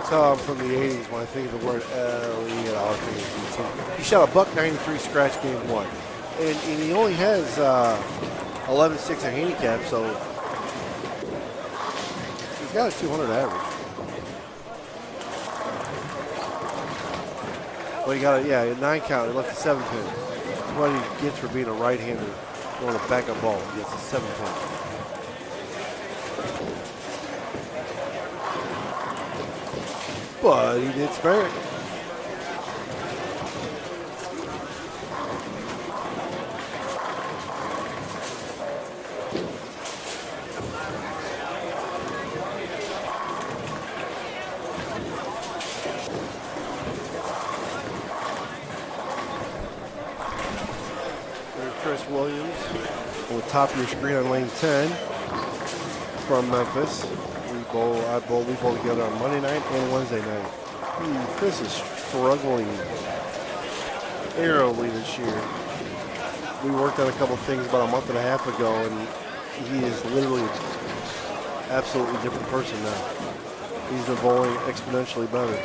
tell I'm from the 80s when I think of the word elite. All I think is ET. He shot a .93 scratch game 1. And he only has 11.6 a handicap, so he's got a 200 average. Well, he got a 9 count. He left a 7 pin. That's what he gets for being a right-hander throwing a backup ball. He gets a 7 pin. But he did spare it. Williams on the top of your screen on lane 10 from Memphis. We bowl together on Monday night and Wednesday night. Chris is struggling aerially this year. We worked on a couple things about a month and a half ago, and he is literally an absolutely different person now. He's been bowling exponentially better.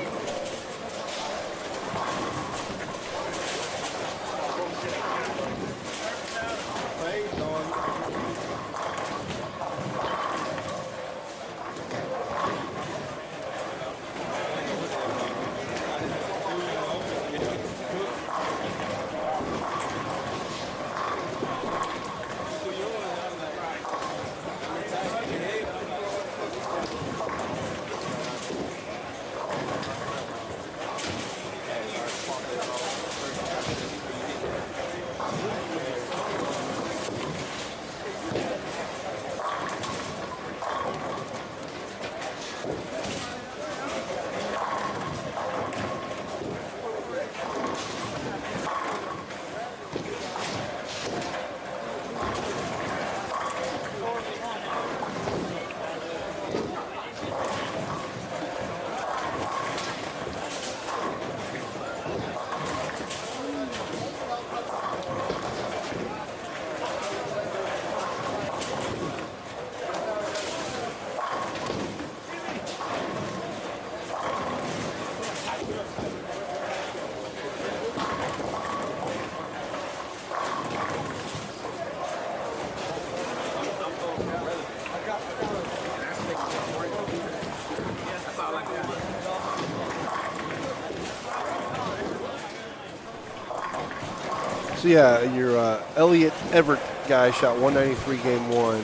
So yeah, your Elliott Everett guy shot 193 game 1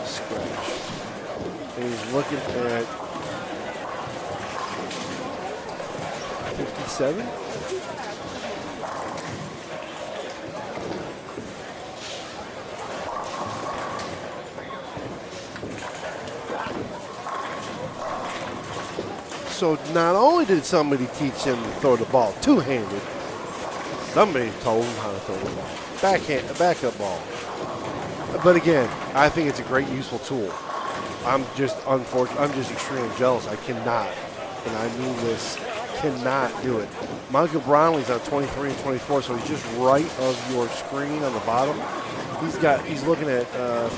scratch. And he's looking at 57. So not only did somebody teach him to throw the ball two-handed, somebody told him how to throw the ball. Backup ball. But again, I think it's a great, useful tool. I'm just extremely jealous. I cannot, and I mean this, cannot do it. Michael Brownlee's on 23 and 24, so he's just right of your screen on the bottom. He's looking at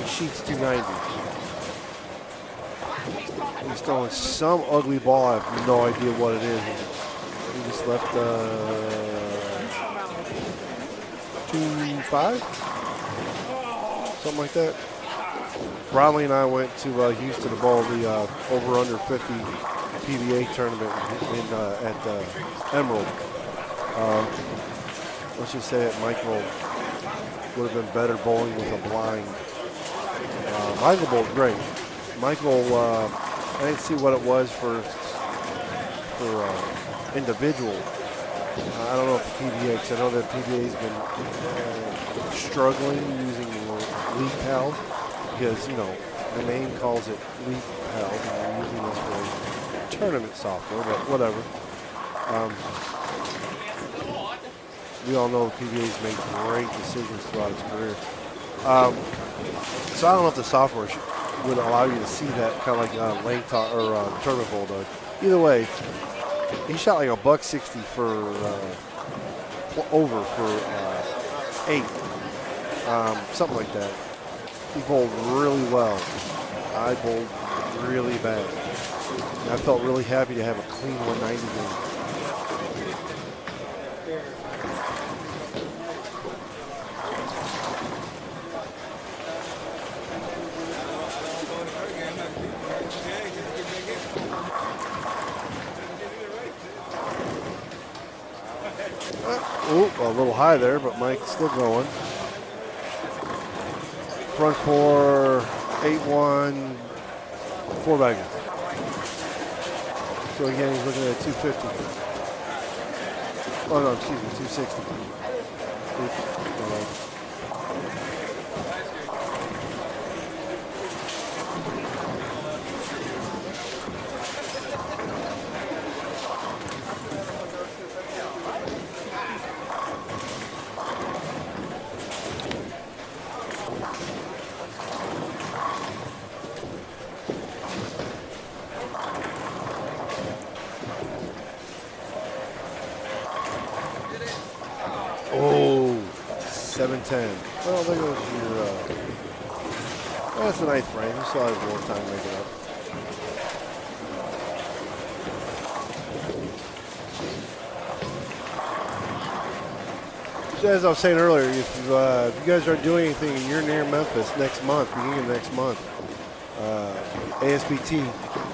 sheets 290. He's throwing some ugly ball. I have no idea what it is. He just left 2.5, something like that. Brownlee and I went to Houston to bowl the over/under 50 PBA tournament at Emerald. Let's just say that Michael would have been better bowling with a blind. Michael bowled great. Michael, I didn't see what it was for individual. I don't know if the PBA, because I know that PBA's been struggling using League Pals, because, you know, the name calls it League Pals, and they're using this for tournament software, but whatever. We all know the PBA's made great decisions throughout his career. So I don't know if the software would allow you to see that, kind of like lane or tournament bowl does. Either way, he shot like $160 for over for 8, something like that. He bowled really well. I bowled really bad. I felt really happy to have a clean 190 game. Oh, a little high there, but Mike's still going. Front four, 8-1, 4-bagger. So again, he's looking at 250. Oh no, excuse me, 260. Oops, no. Oh, 710. Well, there goes your, that's the ninth frame. You still have more time to make it up. So as I was saying earlier, if you guys aren't doing anything and you're near Memphis next month, beginning of next month, ASBT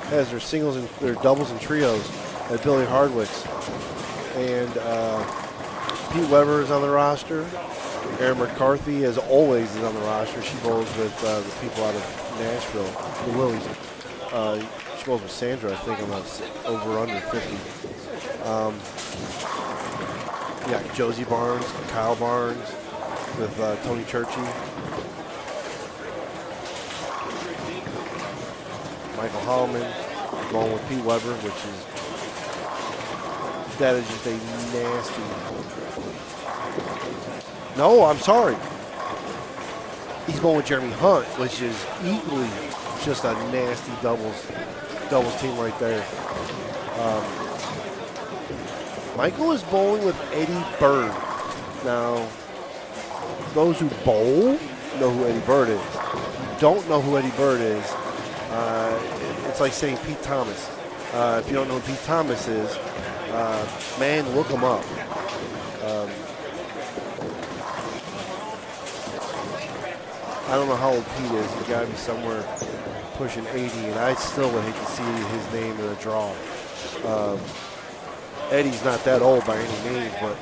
has their singles and their doubles and trios at Billy Hardwick's. And Pete Weber is on the roster. Erin McCarthy, as always, is on the roster. She bowls with the people out of Nashville, the Willies. She bowls with Sandra, I think, on over under 50. Yeah, Josie Barnes, Kyle Barnes with Tony Churchy. Michael Holloman going with Pete Weber, which is, that is just a nasty. No, I'm sorry. He's going with Jeremy Hunt, which is equally just a nasty doubles team right there. Michael is bowling with Eddie Bird. Now, those who bowl know who Eddie Bird is. If you don't know who Eddie Bird is, it's like saying Pete Thomas. If you don't know who Pete Thomas is, man, look him up. I don't know how old Pete is. He's got to be somewhere pushing 80, and I still would hate to see his name in a draw. Eddie's not that old by any means, but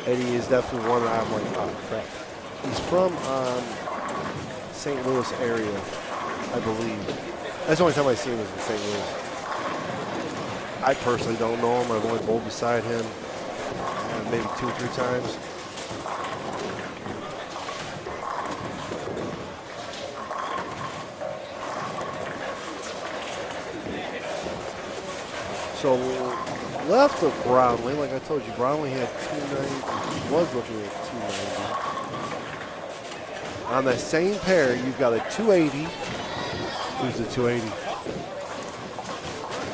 Eddie is definitely one that I'm like, oh, crap. He's from St. Louis area, I believe. That's the only time I see him is in St. Louis. I personally don't know him. I've only bowled beside him maybe 2 or 3 times. So left of Brownlee, like I told you, Brownlee had 290, was looking at 290. On that same pair, you've got a 280. Who's the 280?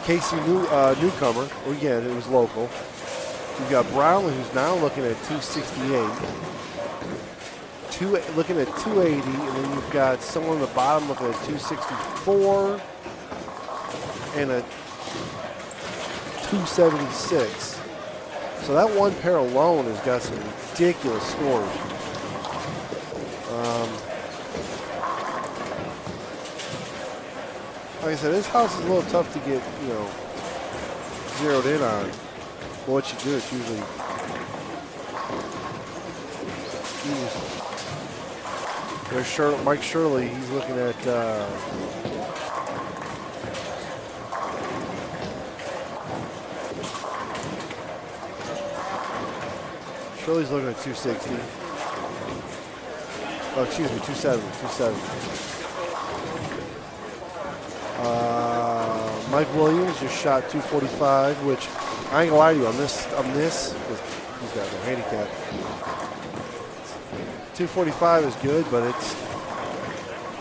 Casey Newcomer. Well, again, it was local. You've got Brownlee, who's now looking at 268. Looking at 280, and then you've got someone on the bottom looking at 264 and a 276. So that one pair alone has got some ridiculous scores. Like I said, this house is a little tough to get, zeroed in on. But what you do, it's usually there's Mike Shirley. He's looking at Shirley's looking at 260. Oh, excuse me, 270. Mike Williams just shot 245, which I ain't gonna lie to you on this, because he's got no handicap. 245 is good, but it's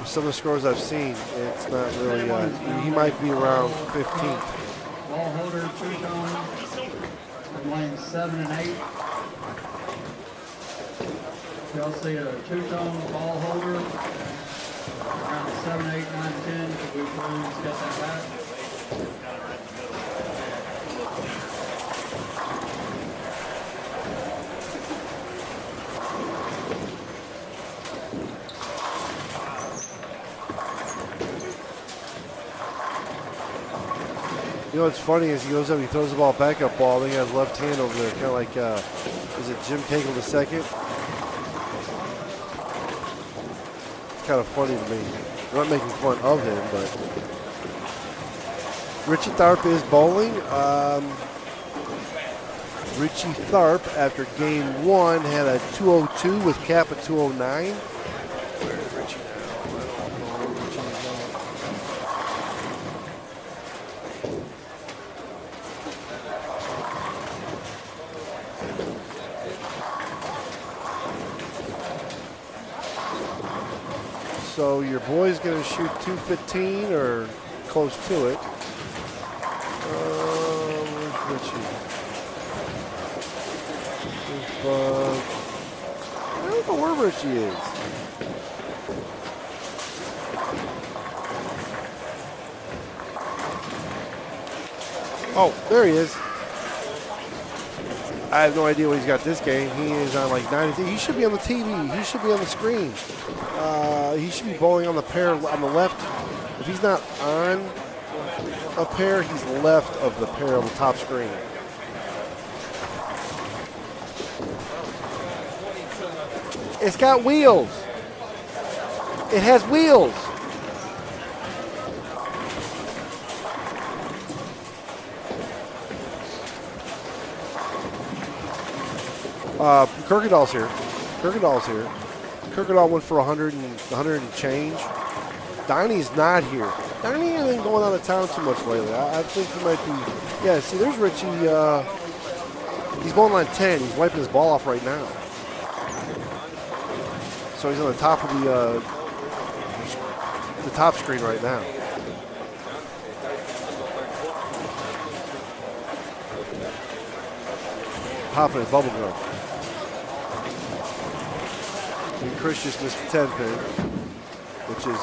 some of the scores I've seen, it's not really. He might be around 15th. Ball holder, 2-tone, from lanes 7 and 8. Y'all see a 2-tone ball holder around 7, 8, 9, 10. Could we please get that back? You know what's funny is he goes up, he throws the ball backup ball, then he has left hand over there, kind of like, is it Jim Cagle the second? It's kind of funny to me. I'm not making fun of him, but Richie Tharp is bowling. Richie Tharp, after game 1, had a 202 with cap at 209. Where is Richie now? I don't know where Richie is now. So your boy's going to shoot 215 or close to it. Where's Richie? I don't know where Richie is. Oh, there he is. I have no idea what he's got this game. He is on like 90. He should be on the TV. He should be on the screen. He should be bowling on the pair on the left. If he's not on a pair, he's left of the pair on the top screen. It's got wheels. It has wheels. Kirkendall's here. Kirkendall went for 100 and change. Donnie's not here. Donnie hasn't been going out of town too much lately. I think he might be. Yeah, see, there's Richie. He's bowling on 10. He's wiping his ball off right now. So he's on the top of the top screen right now. Popping his bubble gum. And Chris just missed the 10 pin, which is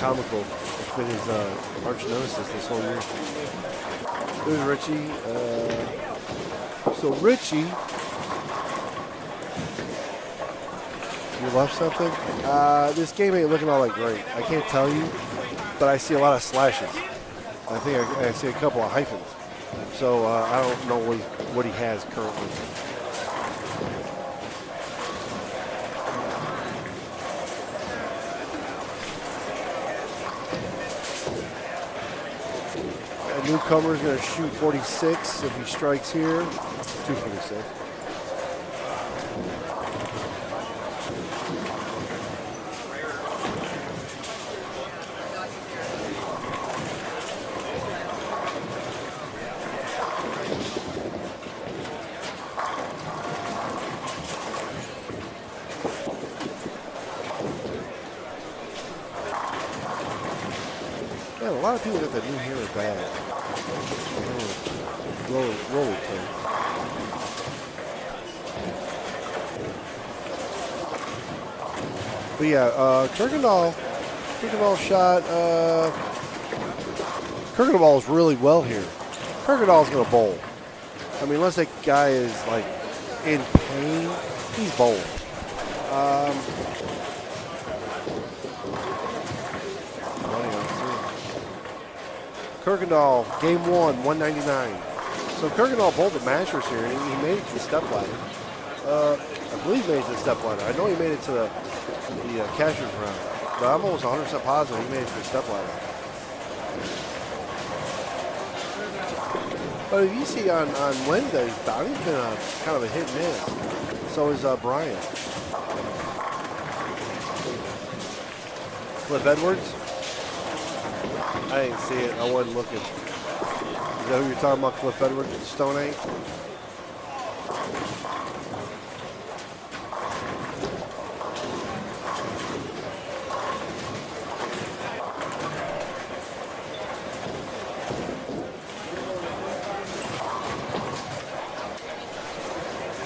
comical. It's been his arch nemesis this whole year. There's Richie. So Richie, you left something? This game ain't looking all that great. I can't tell you, but I see a lot of slashes. I think I see a couple of hyphens. So I don't know what he has currently. A newcomer is going to shoot 46 if he strikes here. 246. Man, a lot of people got that new hair bad. Roller thing. But yeah, Kirkendall shot. Kirkendall is really well here. Kirkendall's going to bowl. I mean, unless that guy is like in pain, he's bowling. Kirkendall, game 1, 199. So Kirkendall bowled the Masters here, and he made it to the step ladder. I believe he made it to the step ladder. I know he made it to the cashier's round, but I'm almost 100% positive he made it to the step ladder. But if you see on Wednesdays, Donnie's been kind of a hit and miss. So is Brian. Cliff Edwards. I didn't see it. I wasn't looking. Is that who you're talking about, Cliff Edwards at Stone 8?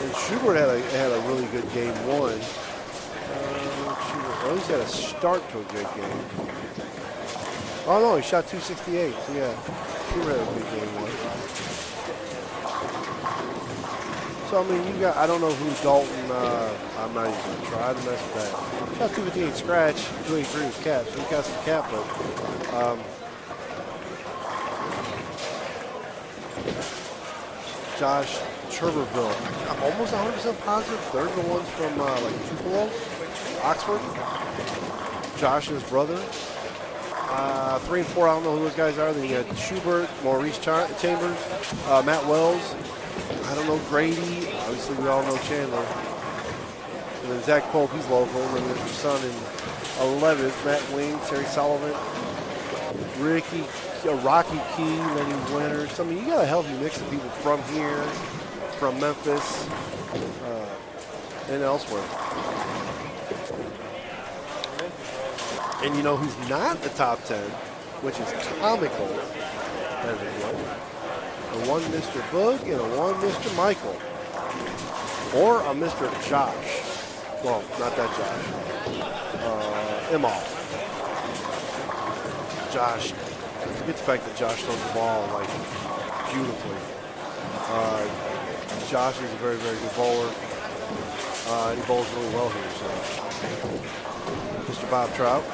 And Schubert had a really good game 1. At least had a start to a good game. Oh no, he shot 268. So yeah, Schubert had a good game 1. So I mean, you got, I don't know who Dalton. I'm not even gonna try to mess with that. Shot 258 scratch, 283 with cap. So he got some cap, but Josh Cherverville. I'm almost 100% positive. They're the ones from like Tupelo, Oxford. Josh and his brother. 3 and 4, I don't know who those guys are. Then you got Schubert, Maurice Chambers, Matt Wells. I don't know Grady. Obviously, we all know Chandler. And then Zach Pope, he's local. And then there's your son in 11th, Matt Wing, Terry Sullivan, Rocky Key, Lenny Winters. I mean, you got a healthy mix of people from here, from Memphis, and elsewhere. And you know who's not in the top 10, which is comical. There we go. A one Mr. Boog and a one Mr. Michael. Or a Mr. Josh. Well, not that Josh. Imhoff. Josh. Forget the fact that Josh throws the ball like beautifully. Josh is a very, very good bowler. And he bowls really well here. So. Mr. Bob Trout.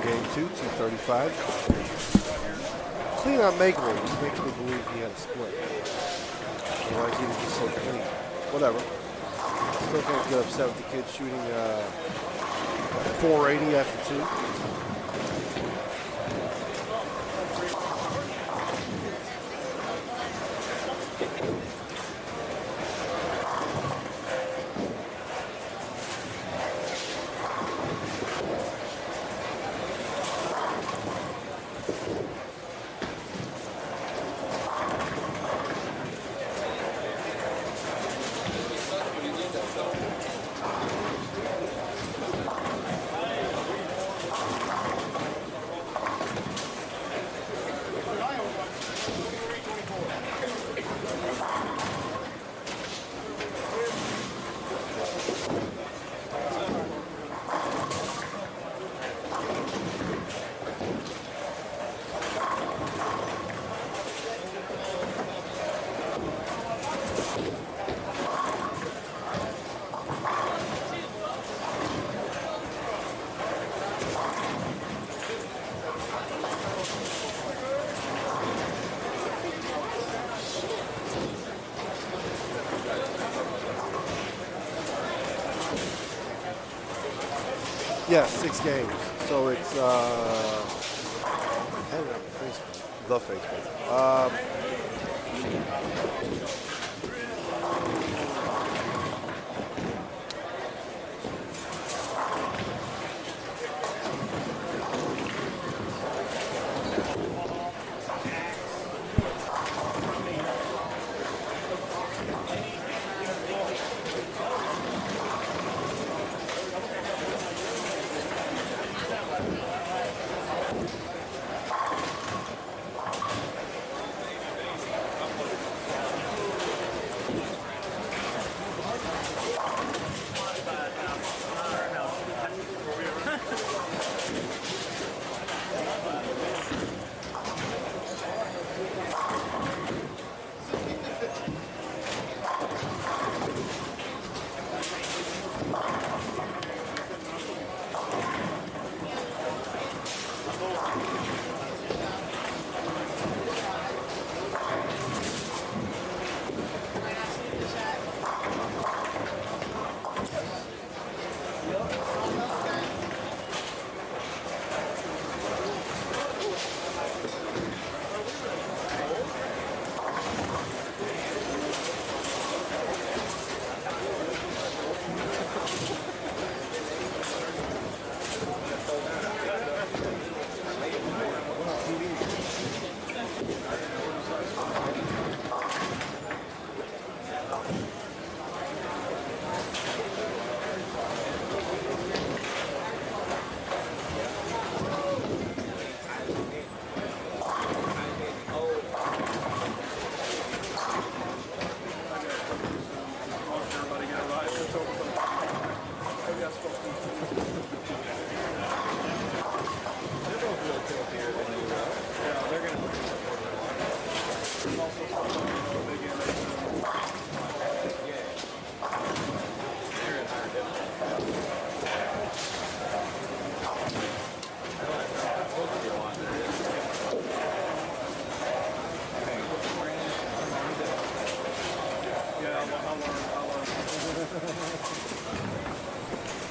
Game 2, 235. Clean on Makeable just makes me believe he had a split. Otherwise, he was just so clean. Whatever. Still can't get upset with the kid shooting 480 after 2. Yeah, 6 games. So it's the Facebook.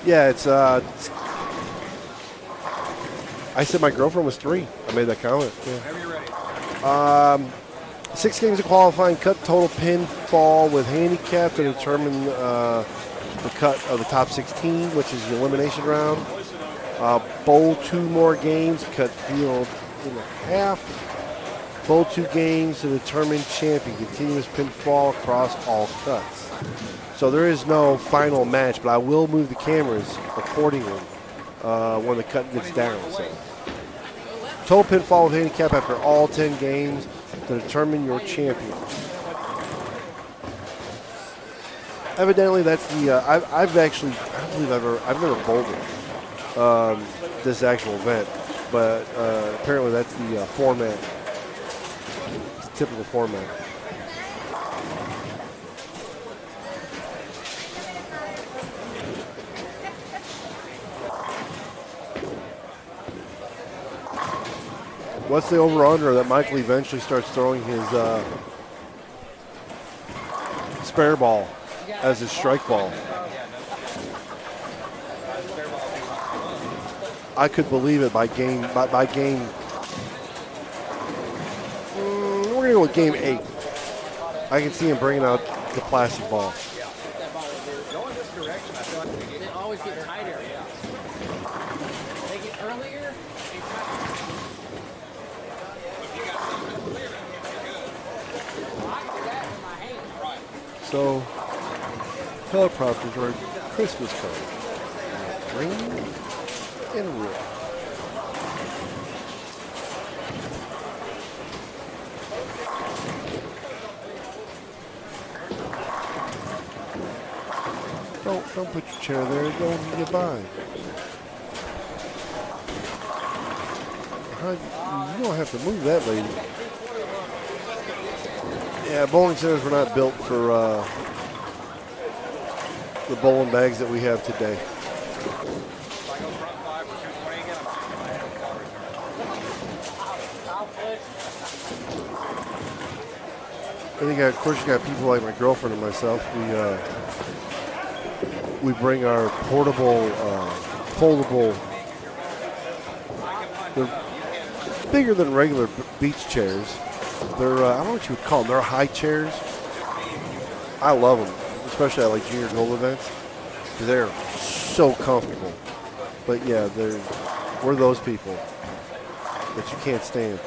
Yeah, it's I said my girlfriend was 3. I made that comment. Yeah. 6 games of qualifying, cut total pinfall with handicap to determine the cut of the top 16, which is the elimination round. Bowl 2 more games, cut field in half. Bowl 2 games to determine champion, continuous pinfall across all cuts. So there is no final match, but I will move the cameras accordingly when the cut gets down. So total pinfall with handicap after all 10 games to determine your champion. Evidently, that's the. I've actually, I don't believe I've never bowled it, this actual event, but apparently that's the format. It's a typical format. What's the over-under that Michael eventually starts throwing his spare ball as his strike ball? I could believe it by game. By game, we're going to go with game 8. I can see him bringing out the plastic ball. They always get tighter. They get earlier. So, teleprompters are Christmas cards. Green and red. Don't put your chair there. Don't get by. You don't have to move that, lady. Yeah, bowling centers were not built for the bowling bags that we have today. I think, of course, you got people like my girlfriend and myself. We bring our portable, foldable. They're bigger than regular beach chairs. They're, I don't know what you would call them. They're high chairs. I love them, especially at like junior gold events, because they're so comfortable. But yeah, we're those people that you can't stand.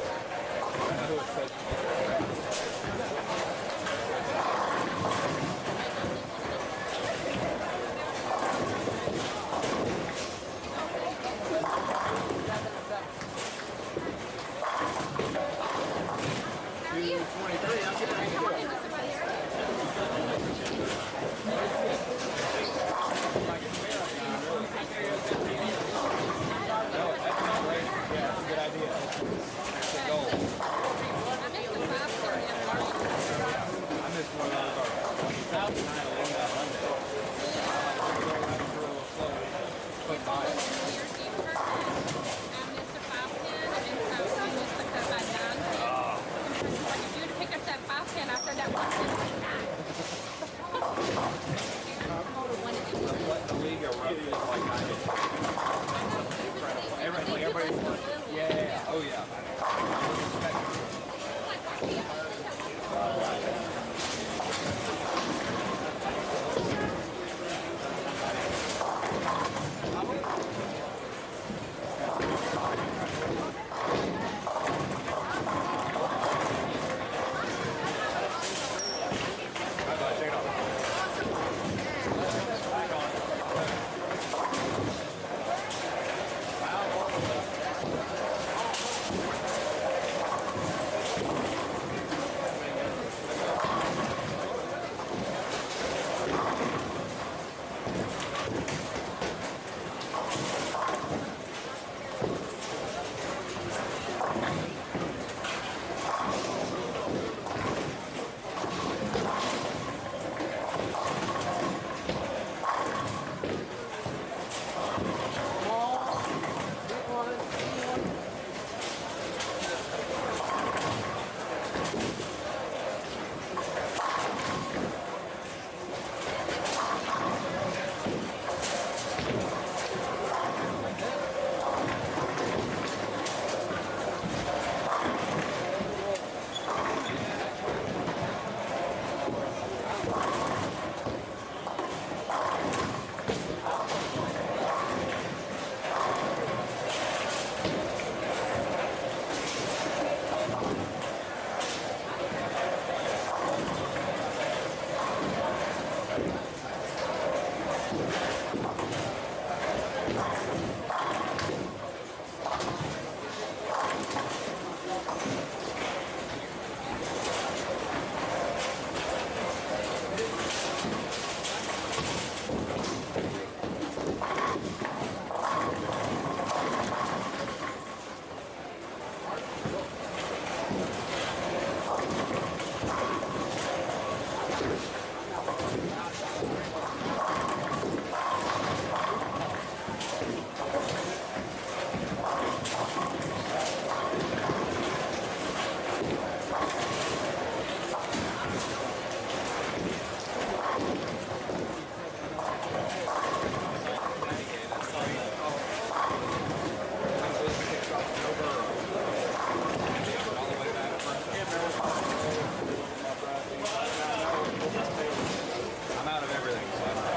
I'm out of everything, so I don't know.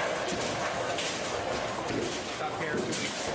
Stop here 2 weeks.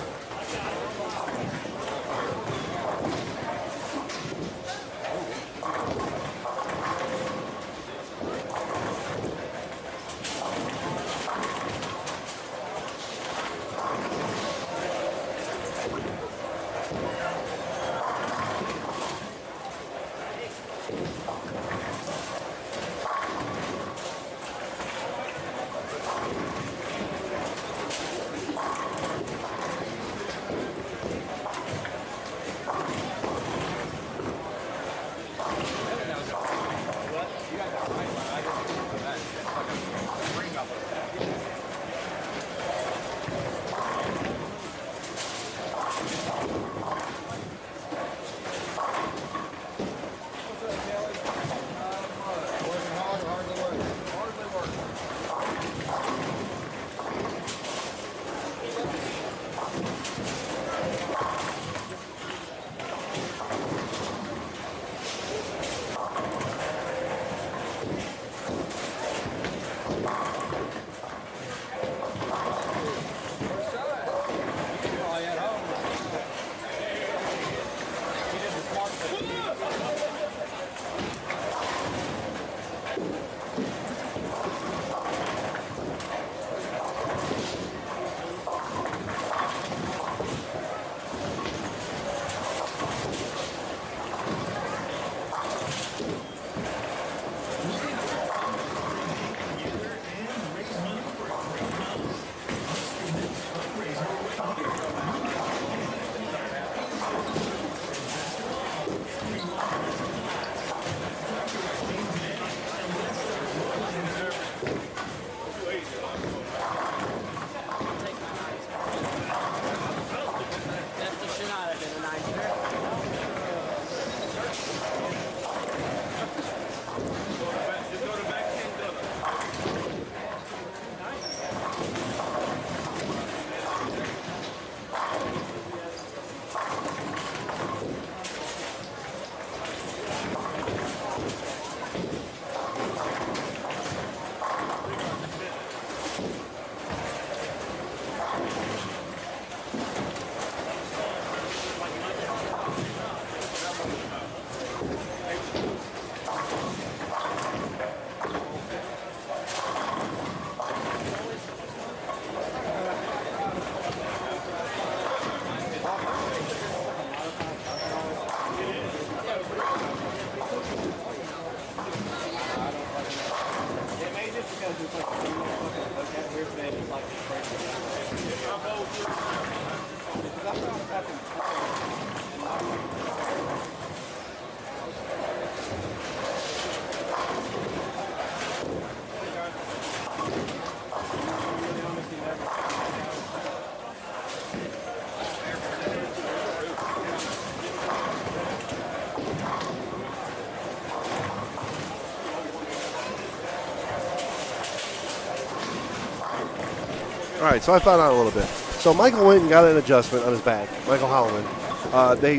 All right, so I found out a little bit. So Michael went and got an adjustment on his back, Michael Hollyland.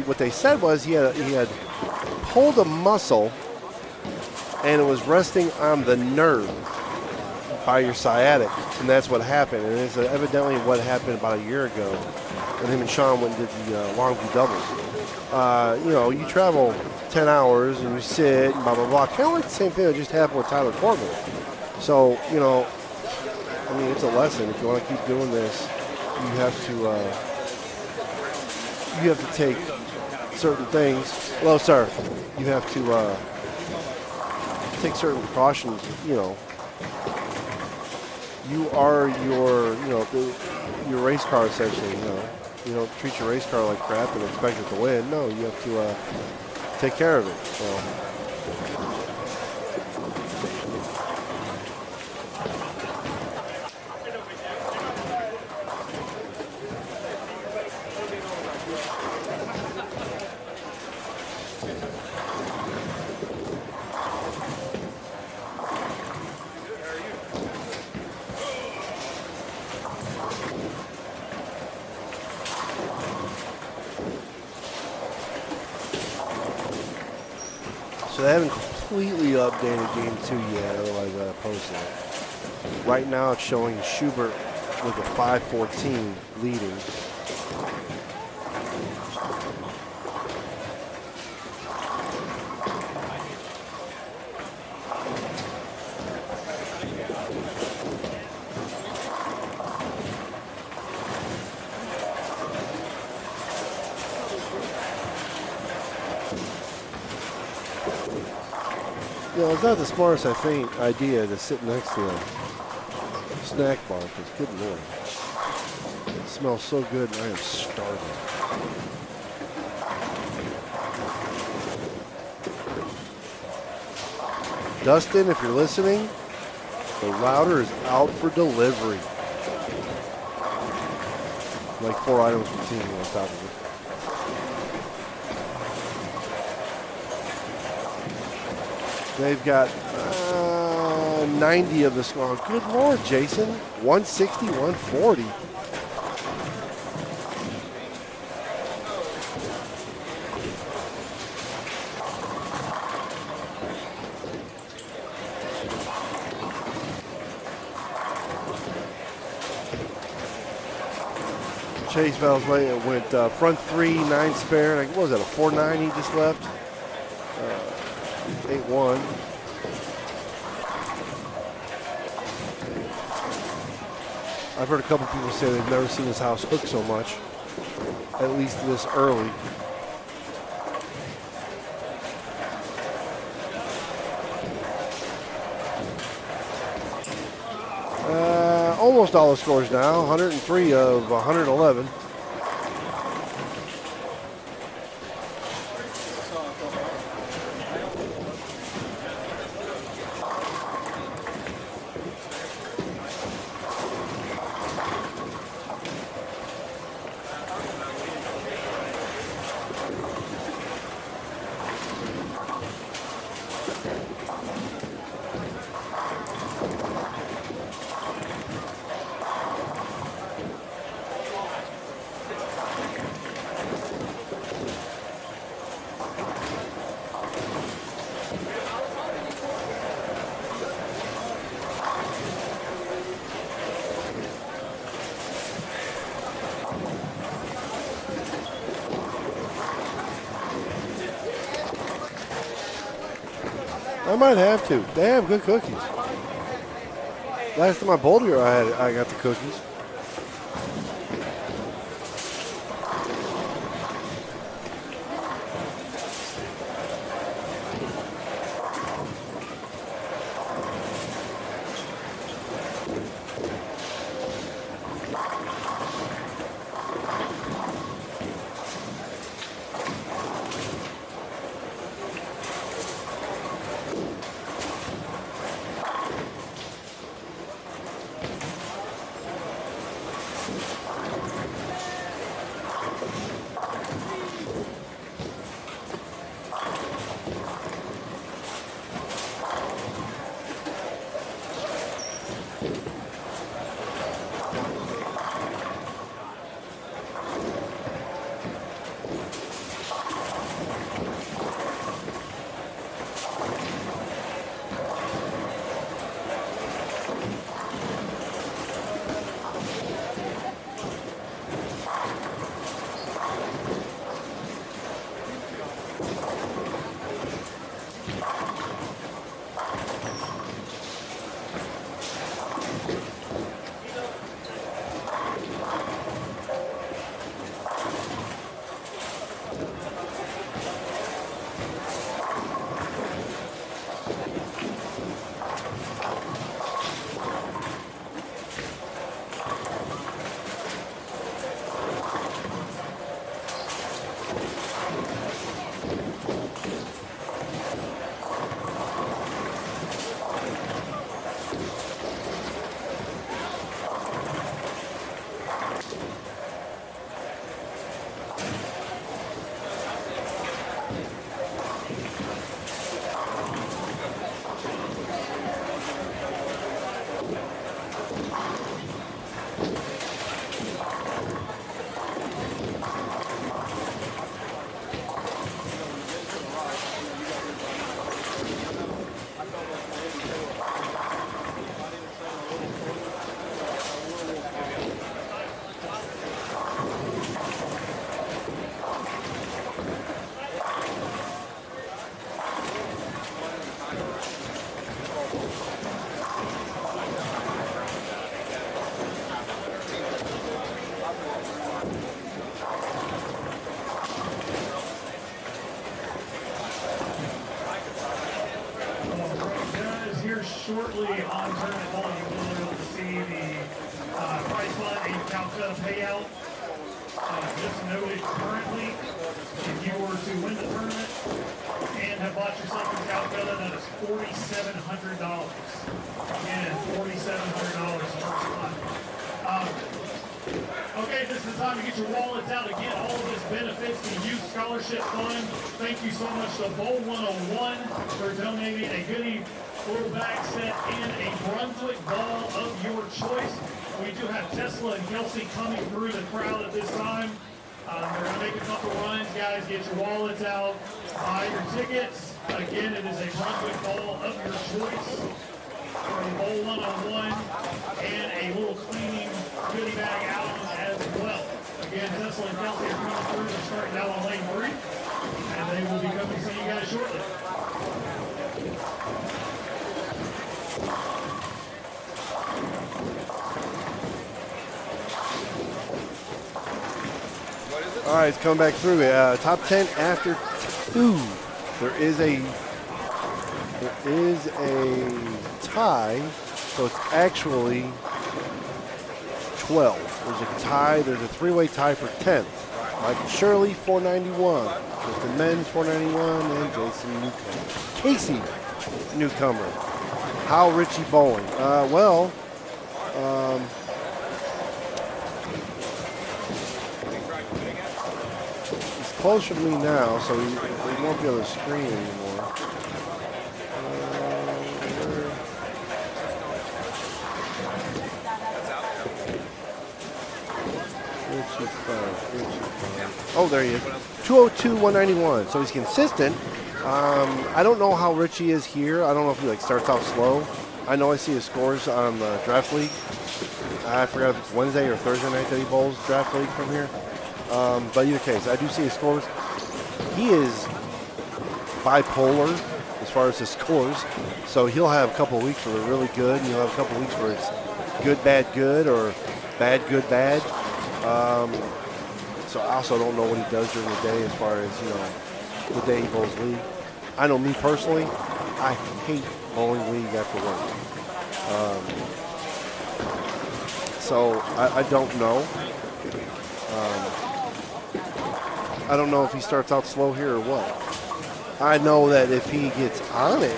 What they said was he had pulled a muscle and it was resting on the nerve by your sciatic, and that's what happened. And it's evidently what happened about a year ago when him and Sean went and did the Longview doubles. You travel 10 hours and you sit and blah, blah, blah. Kind of like the same thing that just happened with Tyler Corbin. So, I mean, it's a lesson. If you want to keep doing this, you have to take certain things. Hello, sir. You have to take certain precautions. You are your race car essentially. You don't treat your race car like crap and expect it to win. No, you have to take care of it. So. So they haven't completely updated game 2 yet, otherwise I'd have posted it. Right now it's showing Schubert with a 5-14 leading. You know, it's not the smartest, I think, idea to sit next to a snack bar, because good lord. It smells so good and I am starving. Dustin, if you're listening, the router is out for delivery. Like 4 items per team on top of it. They've got 90 of the score. Good lord, Jason. 160, 140. Chase Val's way went front 3, 9 spare. And what was that, a 4-9 he just left? 8-1. I've heard a couple people say they've never seen this house hook so much, at least this early. Almost all the scores now, 103 of 111. I might have to. They have good cookies. Last time I bowled here, I got the cookies. quickly on tournament ball, you will be able to see the prize fund and Kolkata payout. Just noted currently, if you were to win the tournament and have bought yourself in Kolkata, that is $4,700. Again, $4,700 first time. Okay, this is the time to get your wallets out. Again, all of this benefits the Youth Scholarship Fund. Thank you so much to Bowl 101 for donating a goodie little bag set and a Brunswick ball of your choice. We do have Tesla and Kelsey coming through the crowd at this time. They're going to make a couple runs. Guys, get your wallets out. Buy your tickets. Again, it is a Brunswick ball of your choice for Bowl 101 and a little cleaning goodie bag out as well. Again, Tesla and Kelsey are coming through. They're starting out on lane 3, and they will be coming to see you guys shortly. All right, it's coming back through. Top 10 after 2. There is a tie, so it's actually 12. There's a tie. There's a 3-way tie for 10th. Michael Shirley, 491. There's the men's 491, and Jason Newcomer. Casey Newcomer. How Richie Bowling? He's closer to me now, so he won't be able to screen anymore. Oh, there he is. 202, 191. So he's consistent. I don't know how Richie is here. I don't know if he starts out slow. I know I see his scores on the draft league. I forgot if it's Wednesday or Thursday night that he bowls draft league from here. But either case, I do see his scores. He is bipolar as far as his scores. So he'll have a couple of weeks where they're really good, and he'll have a couple of weeks where it's good, bad, or bad, good, bad. So I also don't know what he does during the day as far as, the day he bowls league. I know me personally, I hate bowling league after work. So I don't know. I don't know if he starts out slow here or what. I know that if he gets on it,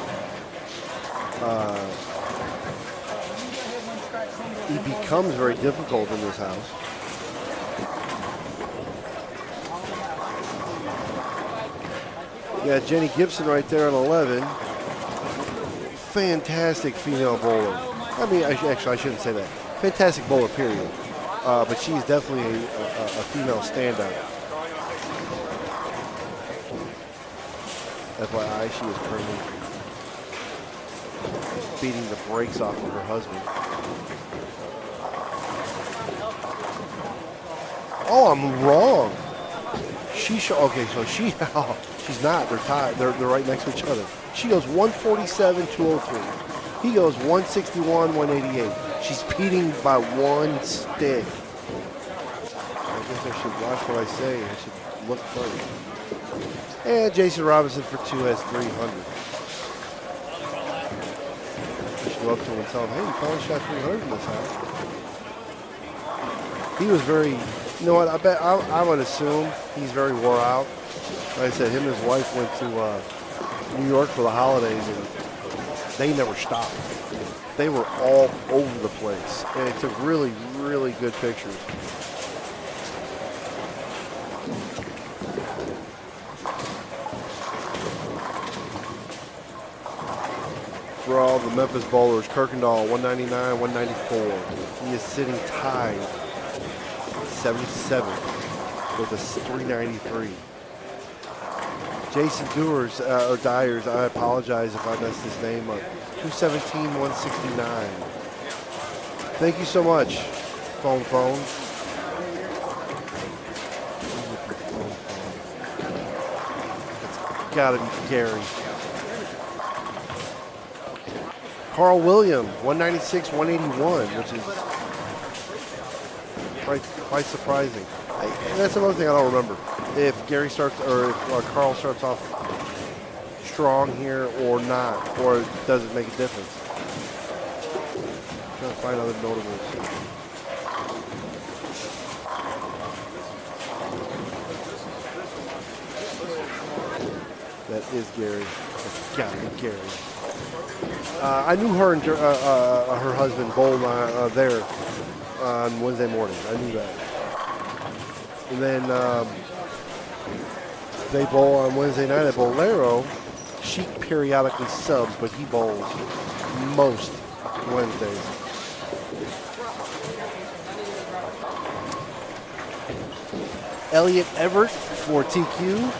he becomes very difficult in this house. Yeah, Jenny Gibson right there at 11. Fantastic female bowler. I mean, actually, I shouldn't say that. Fantastic bowler, period. But she's definitely a female standout. FYI, she is currently beating the brakes off of her husband. Oh, I'm wrong. Okay, so she's not. They're tied. They're right next to each other. She goes 147, 203. He goes 161, 188. She's beating by one stick. I guess I should watch what I say. I should look further. And Jason Robinson for 2 has 300. I should go up to him and tell him, hey, you finally shot 300 in this house. He was very, you know what, I would assume he's very wore out. Like I said, him and his wife went to New York for the holidays, and they never stopped. They were all over the place, and it took really, really good pictures. For all the Memphis bowlers, Kirkendall 199, 194. He is sitting tied 77 with a 393. Jason Dyers, I apologize if I messed his name up. 217, 169. Thank you so much, phone. It's gotta be Gary. Carl Williams, 196, 181, which is quite surprising. And that's another thing I don't remember. If Gary starts, or if Carl starts off strong here or not, or does it make a difference? find other notables. That is Gary. That's gotta be Gary. I knew her and her husband bowled there on Wednesday morning. I knew that. And then they bowl on Wednesday night at Bolero. Sheik periodically subs, but he bowls most Wednesdays. Elliot Everett for TQ.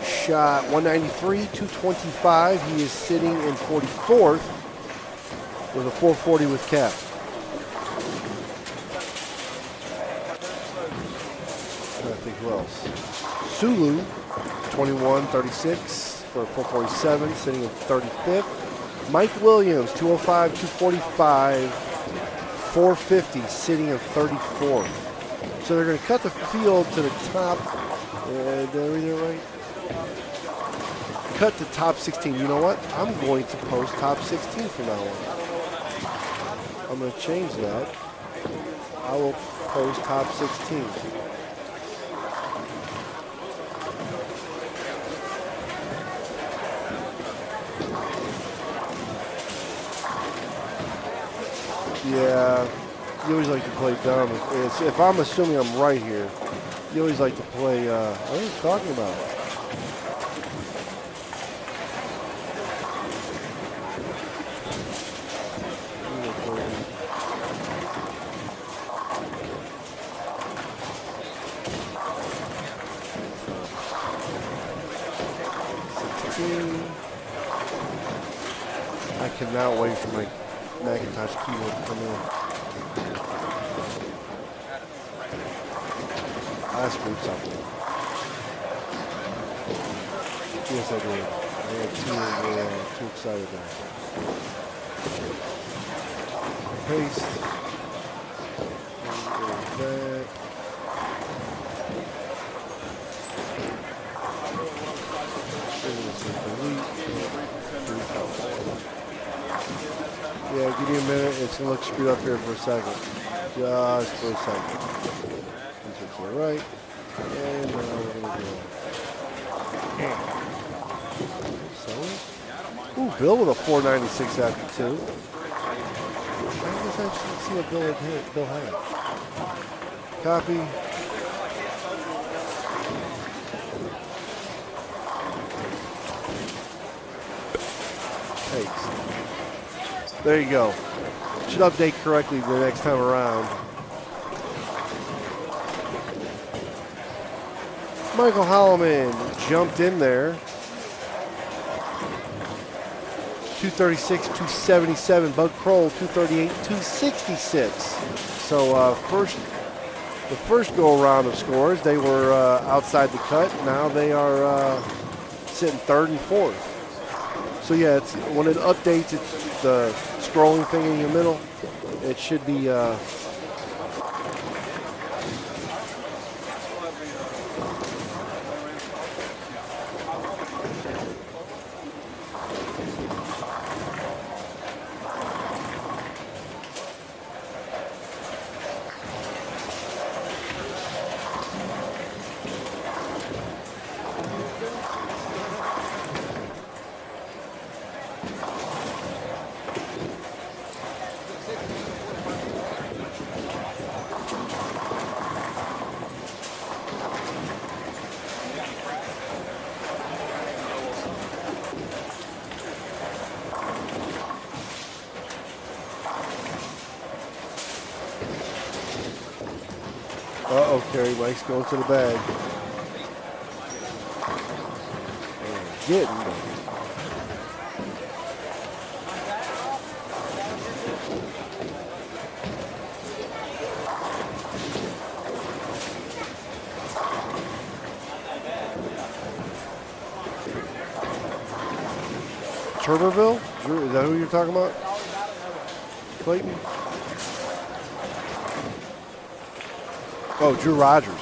Shot 193, 225. He is sitting in 44th with a 440 with cap. I think who else? Sulu, 21-36 for 447, sitting in 35th. Mike Williams, 205, 245, 450, sitting in 34th. So they're going to cut the field to the top. Did I read it right? Cut to top 16. You know what? I'm going to post top 16 from now on. I'm going to change that. I will post top 16. Yeah, you always like to play dumb. If I'm assuming I'm right here, you always like to play, what are you talking about? I cannot wait for my Macintosh keyboard to come in. I screwed something. Yes, I did. I got too excited there. Paste. That. Yeah, give me a minute. It's going to look screwed up here for a second. Just for a second. This is to the right. And now we're going to go. So, ooh, Bill with a 496 after 2. I guess I should see what Bill had. Copy. Paste. There you go. Should update correctly the next time around. Michael Holloman jumped in there. 236, 277. Bud Kroll, 238, 266. So the first go around of scores, they were outside the cut. Now they are sitting third and fourth. So yeah, it's when it updates, it's the scrolling thing in the middle. It should be. Uh-oh, Kerry. Mike's going to the bag. Getting them. Turberville? Drew, is that who you're talking about? Clayton? Oh, Drew Rogers.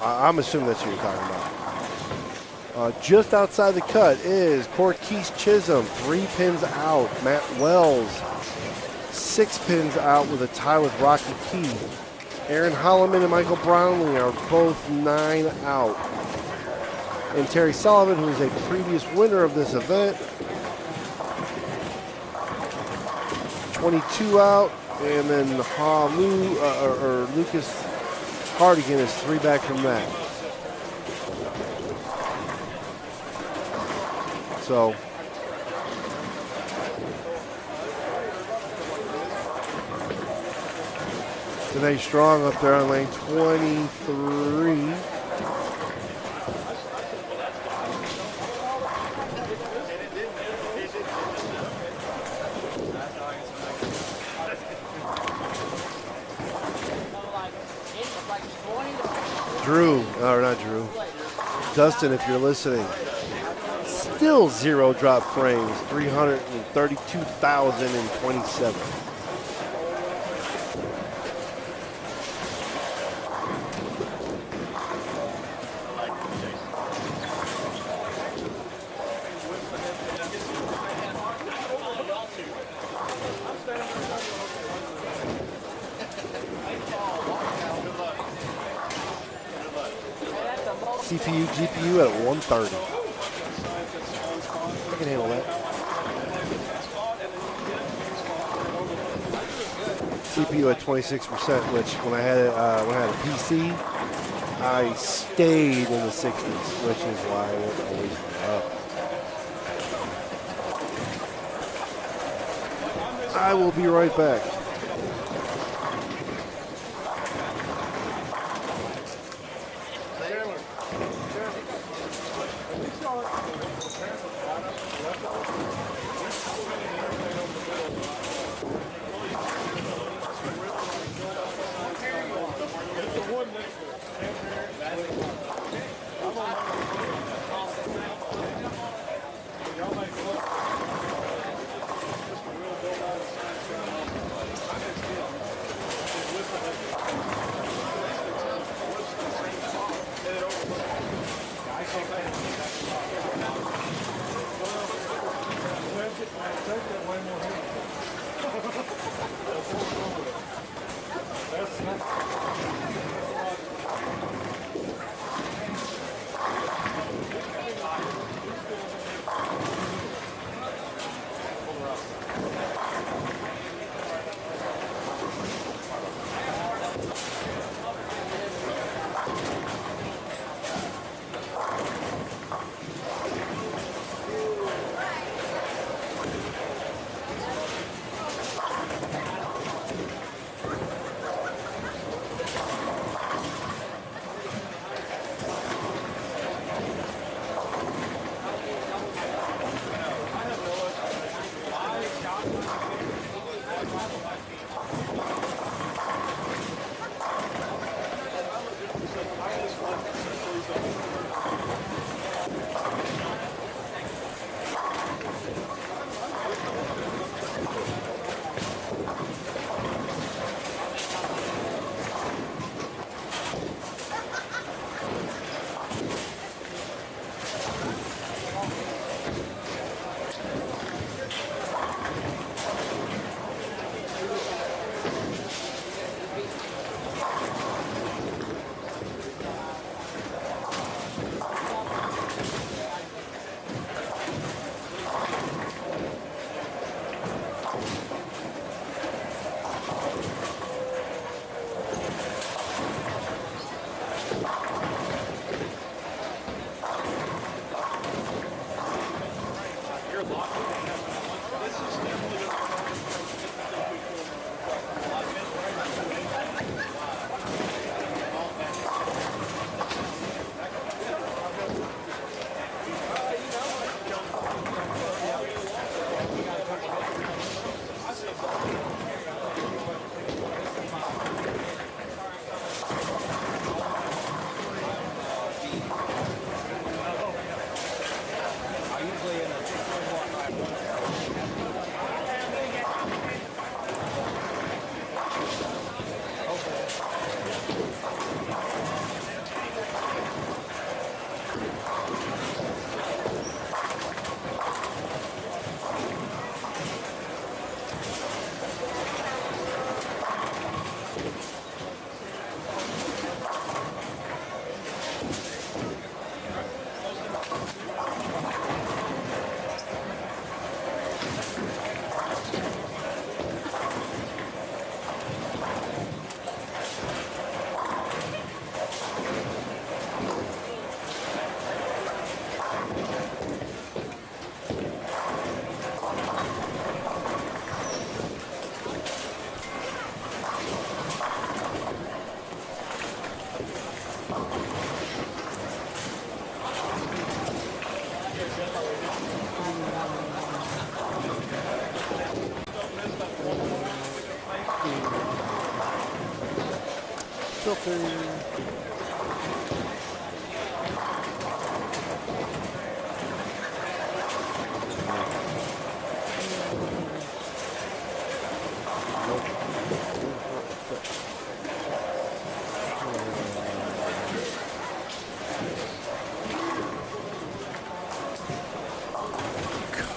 I'm assuming that's who you're talking about. Just outside the cut is Cortese Chisholm, 3 pins out. Matt Wells, 6 pins out with a tie with Rocky P. Aaron Holliman and Michael Brownlee are both 9 out. And Terry Sullivan, who is a previous winner of this event, 22 out. And then Lucas Hardigan is 3 back from that. So Today Strong up there on lane 23. Dustin, if you're listening, still 0 drop frames, 332,027. CPU, GPU at 130. I can handle that. CPU at 26%, which when I had a PC, I stayed in the 60s, which is why it always went up. I will be right back.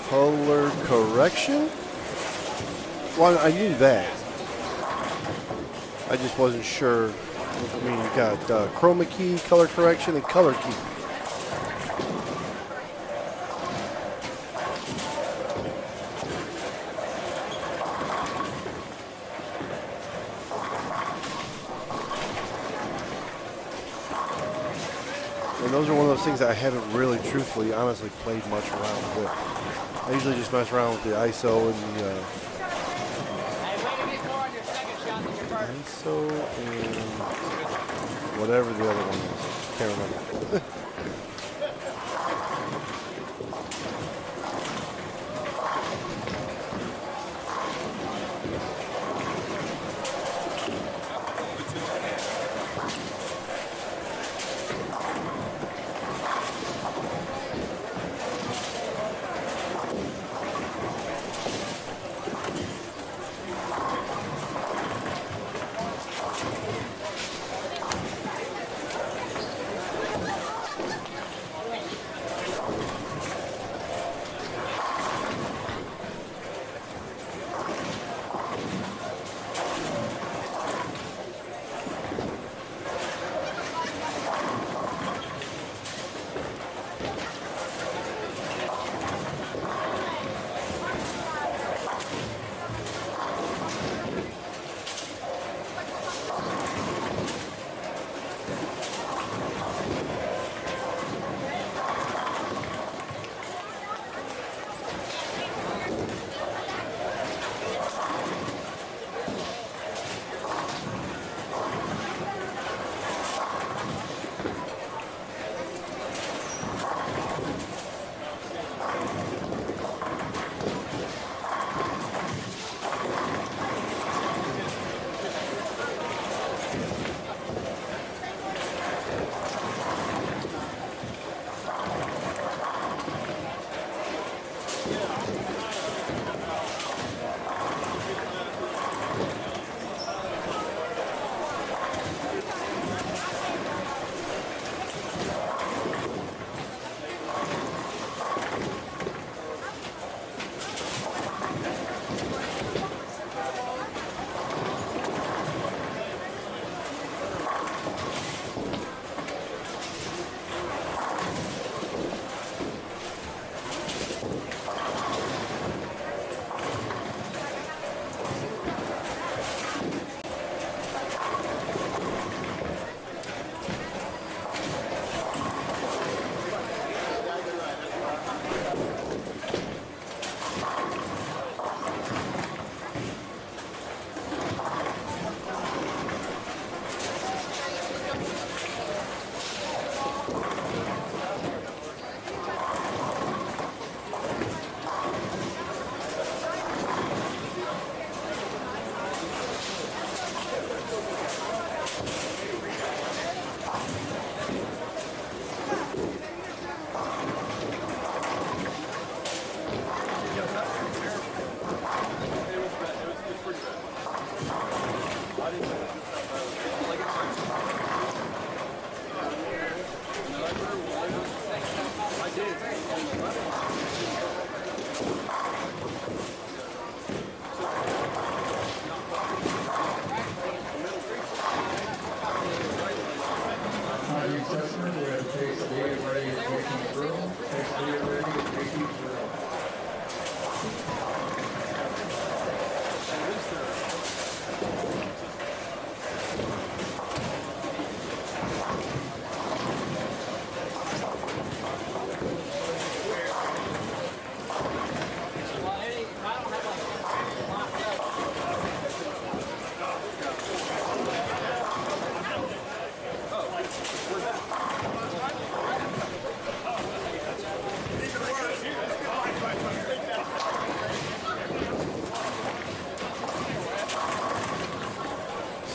Color correction? Well, I knew that. I just wasn't sure. I mean, you got chroma key, color correction, and color key. And those are one of those things that I haven't really, truthfully, honestly played much around with. I usually just mess around with the ISO and the ISO and whatever the other one is. Can't remember.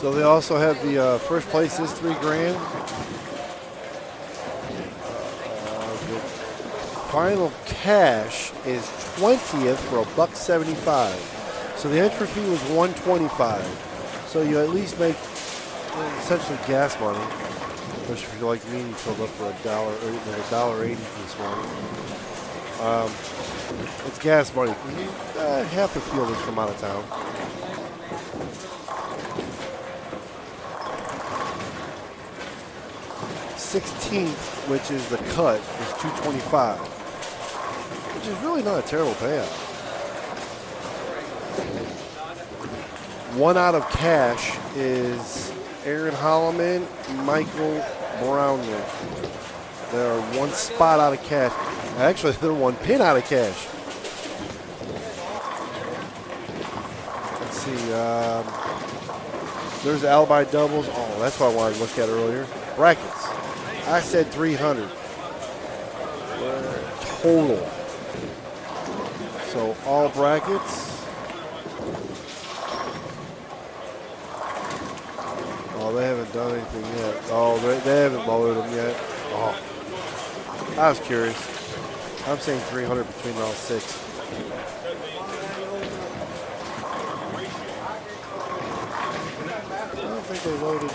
So they also have the first place is $3,000. The final cash is 20th for $1.75. So the entry fee was $125. So you at least make essentially gas money. Especially if you're like me, you filled up for $1.80 this morning. It's gas money. Half the field is from out of town. $16th, which is the cut, is $225, which is really not a terrible payout. One out of cash is Aaron Holloman, Michael Brownman. They're one spot out of cash. Actually, they're one pin out of cash. Let's see. There's alibi doubles. Oh, that's what I wanted to look at earlier. Brackets. I said 300 total. So all brackets. Oh, they haven't done anything yet. Oh, they haven't loaded them yet. Oh, I was curious. I'm saying 300 between all six. I don't think they loaded.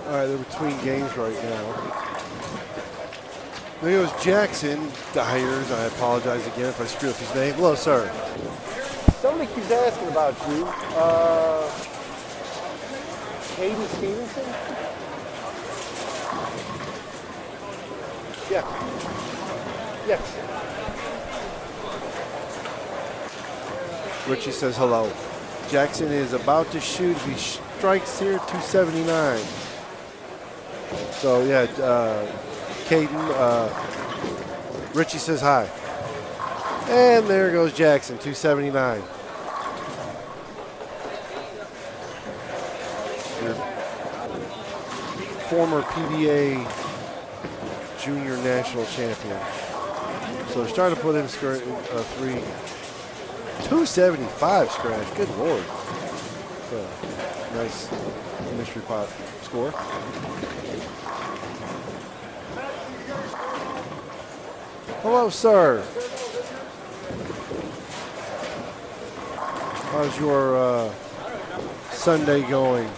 All right, they're between games right now. There goes Jackson Dyers. I apologize again if I screw up his name. Hello, sir. Somebody keeps asking about you. Hayden Stevenson? Yeah. Yes. Richie says hello. Jackson is about to shoot. If he strikes here, 279. So, yeah, Caden, Richie says hi. And there goes Jackson, 279. Your former PBA junior national champion. So they're starting to put in three. 275 scratch. Good Lord. Nice mystery pot score. Hello, sir. How's your Sunday going?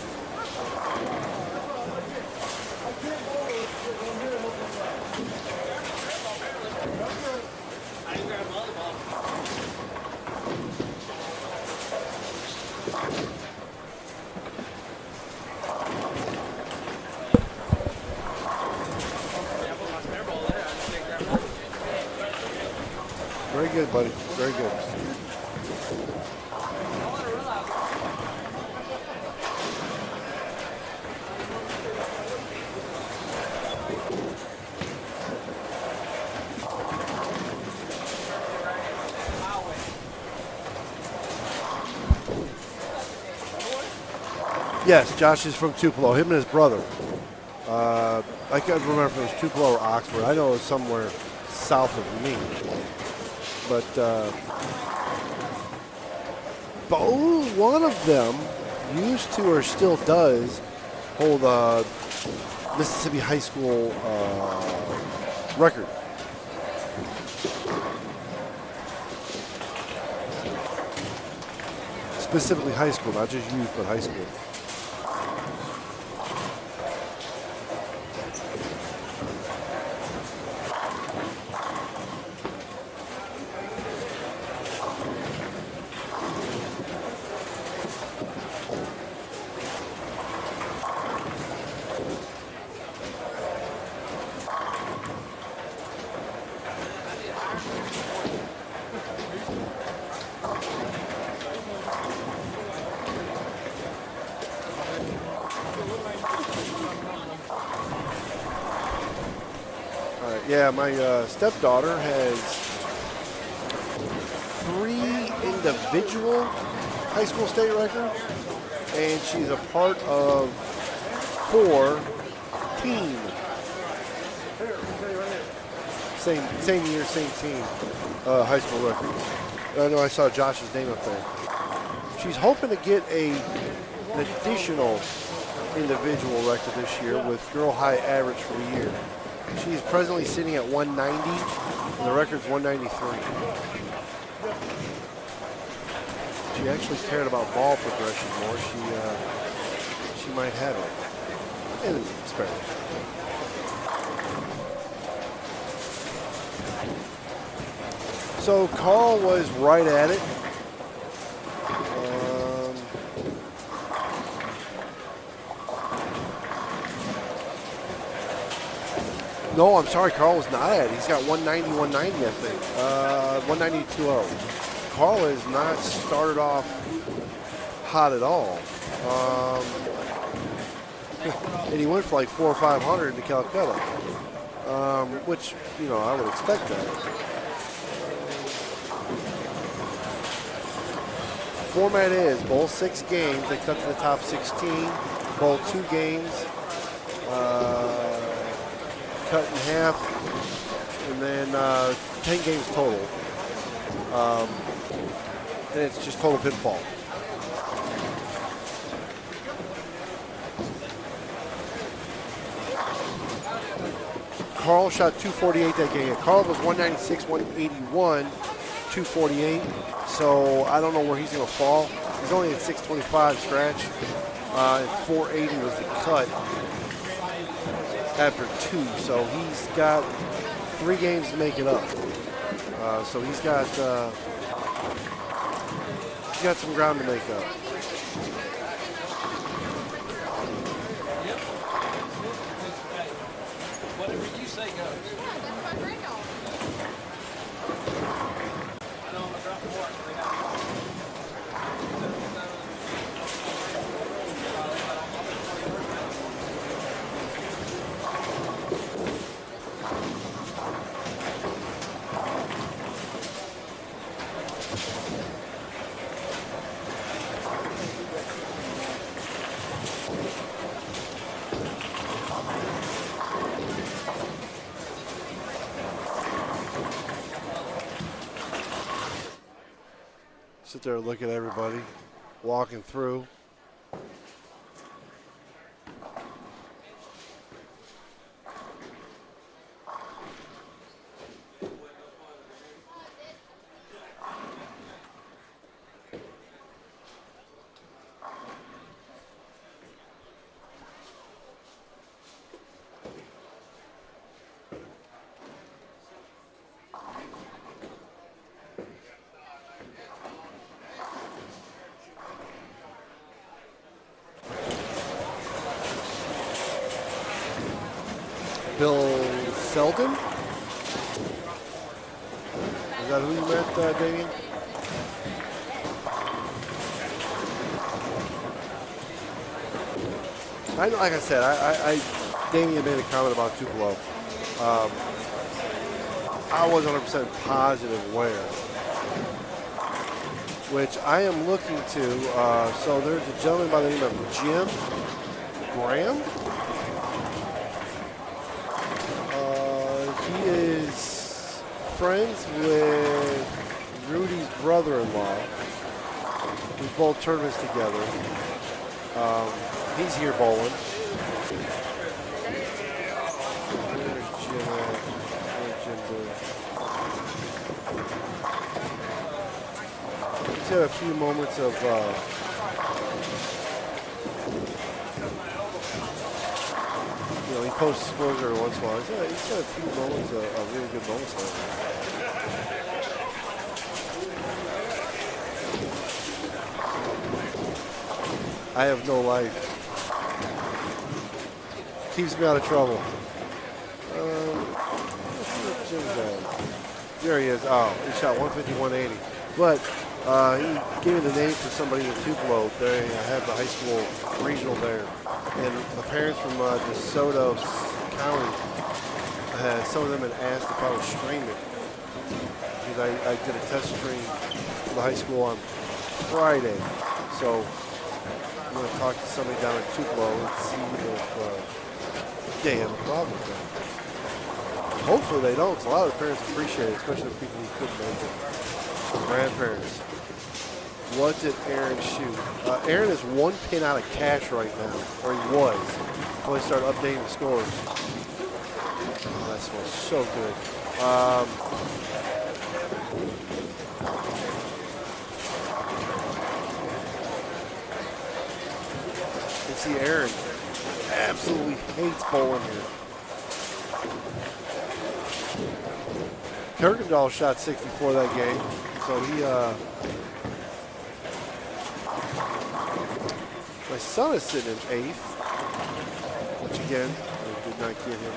Very good, buddy. Very good. Yes, Josh is from Tupelo. Him and his brother. I can't remember if it was Tupelo or Oxford. I know it was somewhere south of me. But one of them used to or still does hold a Mississippi high school record. Specifically high school, not just youth, but high school. Yeah, my stepdaughter has 3 individual high school state records, and she's a part of 4 team. Same year, same team, high school records. I know I saw Josh's name up there. She's hoping to get an additional individual record this year with girl high average for the year. She's presently sitting at 190, and the record's 193. She actually cared about ball progression more. She might have it. And experiment. So Carl was right at it. No, I'm sorry, Carl was not at it. He's got 190, 190, I think. 192.0. Carl has not started off hot at all. And he went for like 400 or 500 to Kolkata, which, you know, I would expect that. Format is bowl 6 games. They cut to the top 16. Bowl 2 games. Cut in half, and then 10 games total. And it's just total pinfall. Carl shot 248 that game. Carl was 196, 181, 248. So I don't know where he's going to fall. He's only at 625 scratch. 480 was the cut after 2, so he's got 3 games to make it up. So he's got some ground to make up. Whatever you say goes. I know I'm gonna drop more. Sit there and look at everybody walking through. Bill Selden? Is that who you met, Damien? Like I said, Damien made a comment about Tupelo. I wasn't 100% positive where. Which I am looking to. So there's a gentleman by the name of Jim Graham. He is friends with Rudy's brother-in-law. We both tournaments together. He's here bowling. Where's Jim at? Where's Jim doing? He's had a few moments of you know, he posts scores every once in a while. He's got a few moments of really good moments there. I have no life. Keeps me out of trouble. Let's see what Jim's at. There he is. Oh, he shot 150, 180. But he gave me the name for somebody in Tupelo. They have the high school regional there. And the parents from DeSoto County, some of them had asked if I would stream it. Because I did a test stream for the high school on Friday. So I'm going to talk to somebody down in Tupelo and see if they have a problem with that. Hopefully they don't, because a lot of the parents appreciate it, especially the people who couldn't make it. Grandparents. What did Aaron shoot? Aaron is 1 pin out of cash right now, or he was, until they start updating the scores. Oh, that smells so good. You can see Aaron absolutely hates bowling here. Kirkendall shot 64 that game, so he my son is sitting in 8th, which again, I did not get him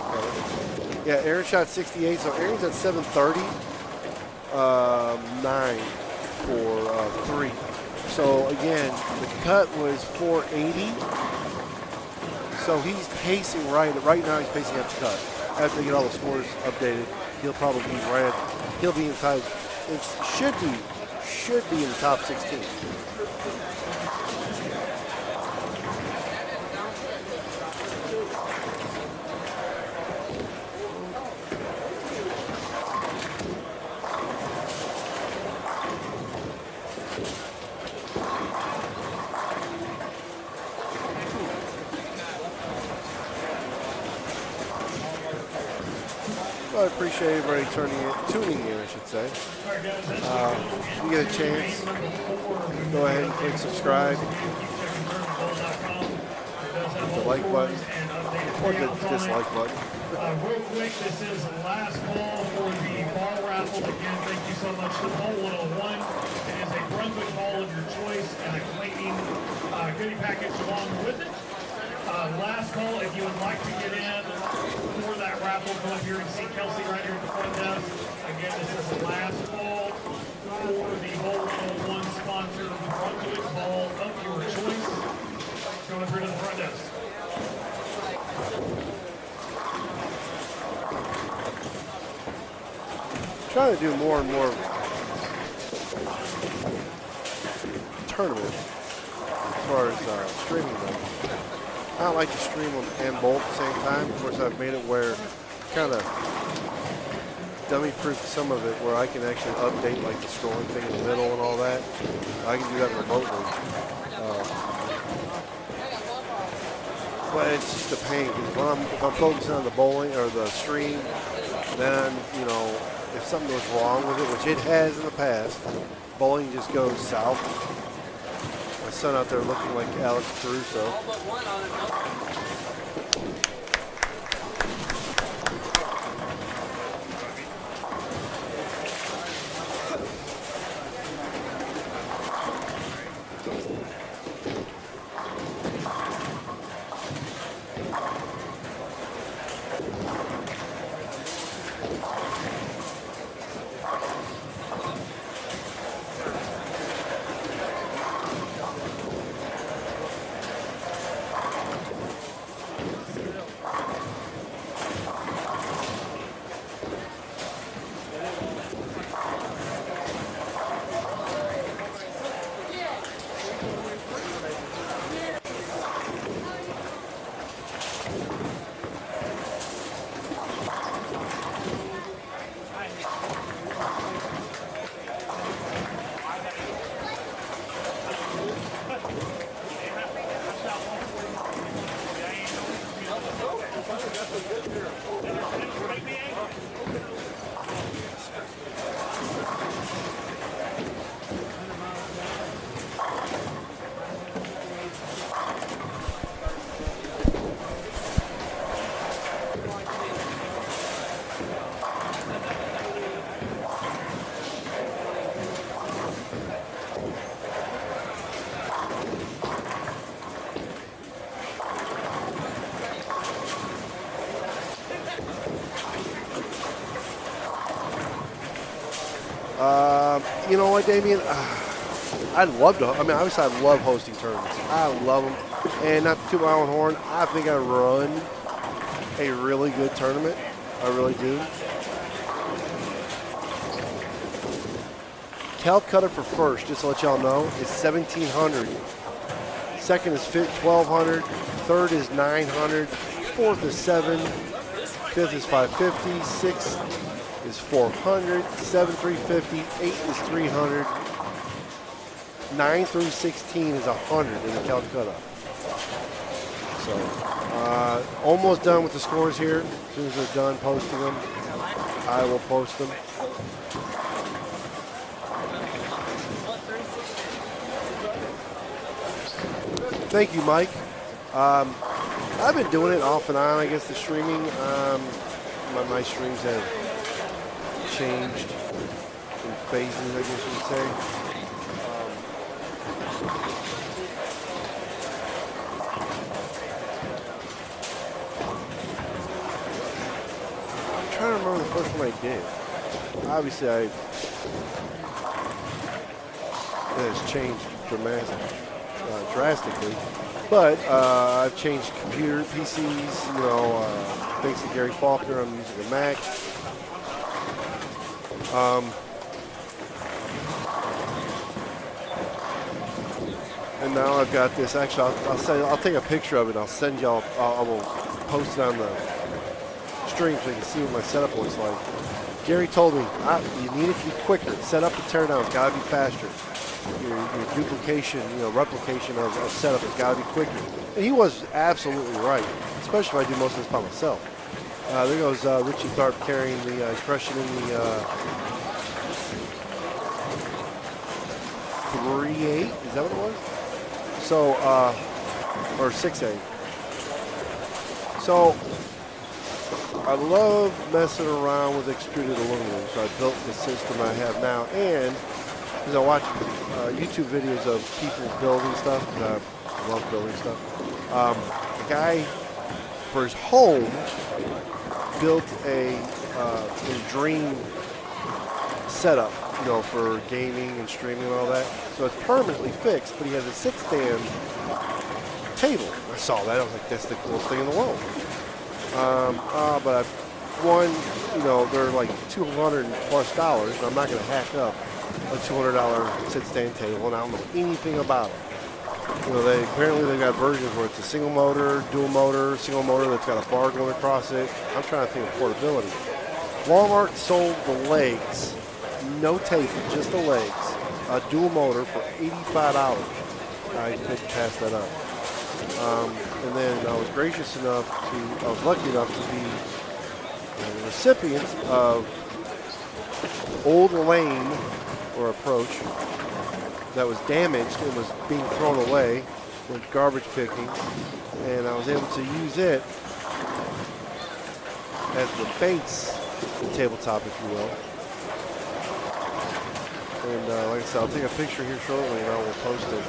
credit. Yeah, Aaron shot 68, so Aaron's at 730, 9 for 3. So again, the cut was 480. So he's pacing right now. He's pacing at the cut. After they get all the scores updated, he'll probably be right. He'll be inside. It should be in the top 16. I appreciate everybody tuning in, I should say. If you get a chance, go ahead and click subscribe. Hit the like button or the dislike button. Real quick, this is the last call for the ball raffle. Again, thank you so much to Ball 101. It is a Brunswick ball of your choice and a cleaning goodie package along with it. Last call, if you would like to get in for that raffle, come up here and see Kelsey right here at the front desk. Again, this is the last call for the Ball 101 sponsor of the Brunswick ball of your choice. Come up here to the front desk. Trying to do more and more tournaments as far as streaming them. I don't like to stream them and both at the same time. Of course, I've made it where kind of dummy-proof some of it, where I can actually update like the scrolling thing in the middle and all that. I can do that remotely. But it's just a pain because if I'm focusing on the bowling or the stream, then you know, if something goes wrong with it, which it has in the past, bowling just goes south. My son out there looking like Alex Caruso. You know what, Damien? I'd love to. I mean, obviously, I love hosting tournaments. I love them. And not to toot my own horn, I think I run a really good tournament. I really do. Kolkata for first, just to let y'all know, is 1,700. Second is 1,200. Third is 900. Fourth is 7. Fifth is 550. Sixth is 400, 7 350, 8 is 300, 9 through 16 is 100 in the Kolkata. So almost done with the scores here. As soon as they're done posting them, I will post them. Thank you, Mike. I've been doing it off and on, I guess, the streaming. My streams have changed in phases, I guess you would say. I'm trying to remember the first one I did. Obviously, it has changed drastically. But I've changed computer, PCs, you know, thanks to Gary Faulkner, I'm using a Mac. And now I've got this. Actually, I'll take a picture of it. I'll send y'all. I will post it on the stream so you can see what my setup looks like. Gary told me you need it to be quicker. Setup and teardown's got to be faster. Your duplication, replication of setup has got to be quicker. And he was absolutely right, especially if I do most of this by myself. There goes Richie Tharp carrying the crushing in the 3-8. Is that what it was? So, or 6-8. So, I love messing around with extruded aluminum, so I built the system I have now. And as I watch YouTube videos of people building stuff, and I love building stuff, the guy for his home built a dream setup, you know, for gaming and streaming and all that. So it's permanently fixed, but he has a sit-stand table. I saw that. I was like, that's the coolest thing in the world. But one, you know, they're like $200+ and I'm not going to hack up a $200 sit-stand table, and I don't know anything about it. You know, apparently they've got versions where it's a single motor, dual motor, single motor that's got a bar going across it. I'm trying to think of portability. Walmart sold the legs, no tape, just the legs, a dual motor for $85. I couldn't pass that up. And then I was lucky enough to be the recipient of old lane or approach that was damaged and was being thrown away with garbage picking, and I was able to use it as the base tabletop, if you will. And like I said, I'll take a picture here shortly and I will post it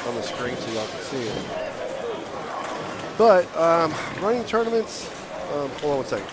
on the screen so y'all can see it. But running tournaments, hold on one second.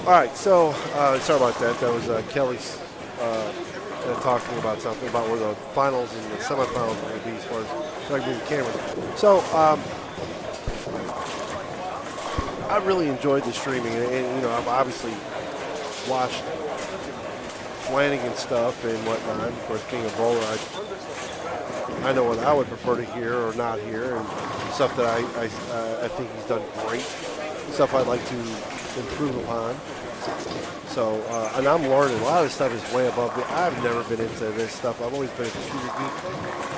All right, so sorry about that. That was Kelly's talking about something about where the finals and the semifinals are going to be as far as so I can move the camera. So I really enjoyed the streaming, and you know, I've obviously watched Flanagan stuff and whatnot. Of course, being a bowler, I know what I would prefer to hear or not hear, and stuff that I think he's done great, stuff I'd like to improve upon. So, and I'm learning. A lot of this stuff is way above me. I've never been into this stuff. I've always been a computer geek,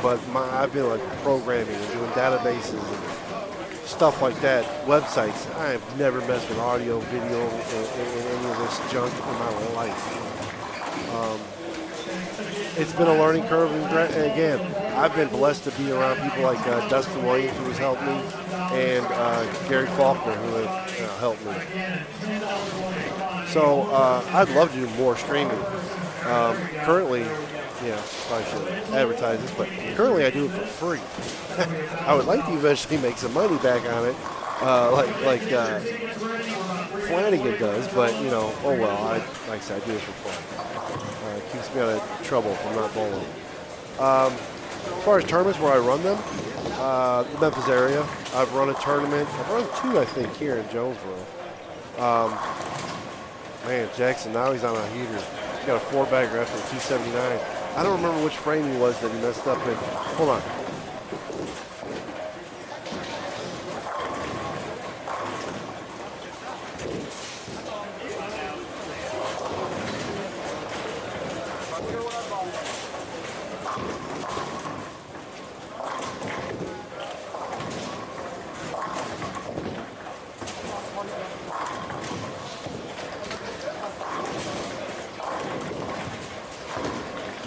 but I've been like programming and doing databases and stuff like that, websites. I've never messed with audio, video, and any of this junk in my life. It's been a learning curve, and again, I've been blessed to be around people like Dustin Williams, who has helped me, and Gary Faulkner, who has helped me. So I'd love to do more streaming. Currently, yeah, probably should advertise this, but currently I do it for free. I would like to eventually make some money back on it, like Flanagan does, but you know, oh well. Like I said, I do it for fun. It keeps me out of trouble if I'm not bowling. As far as tournaments where I run them, the Memphis area, I've run a tournament. I've run two, I think, here in Jonesboro. Man, Jackson, now he's on a heater. He's got a 4-bagger after a 279. I don't remember which frame he was that he messed up in. Hold on.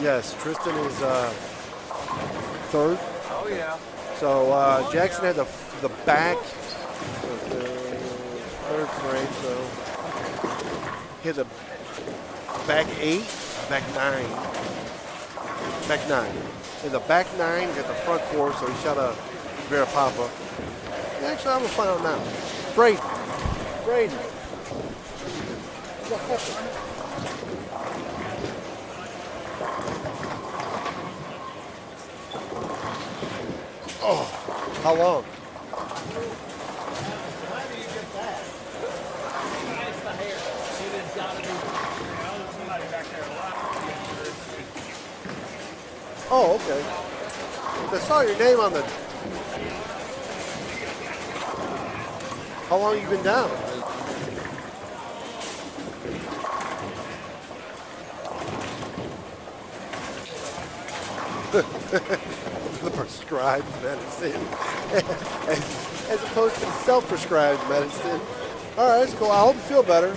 Yes, Tristan is third. Oh, yeah. So Jackson had the back, third frame, so he had the back 8, back 9. Back 9. In the back 9, he had the front 4, so he shot a Vera Papa. Actually, I'm going to find out now. Braden. What happened? Oh, how long? How do you get that? It's the hair. It's got to be. Somebody back there a lot. Oh, okay. I saw your name on the... How long have you been down? The prescribed medicine. as opposed to the self-prescribed medicine. All right, that's cool. I hope you feel better.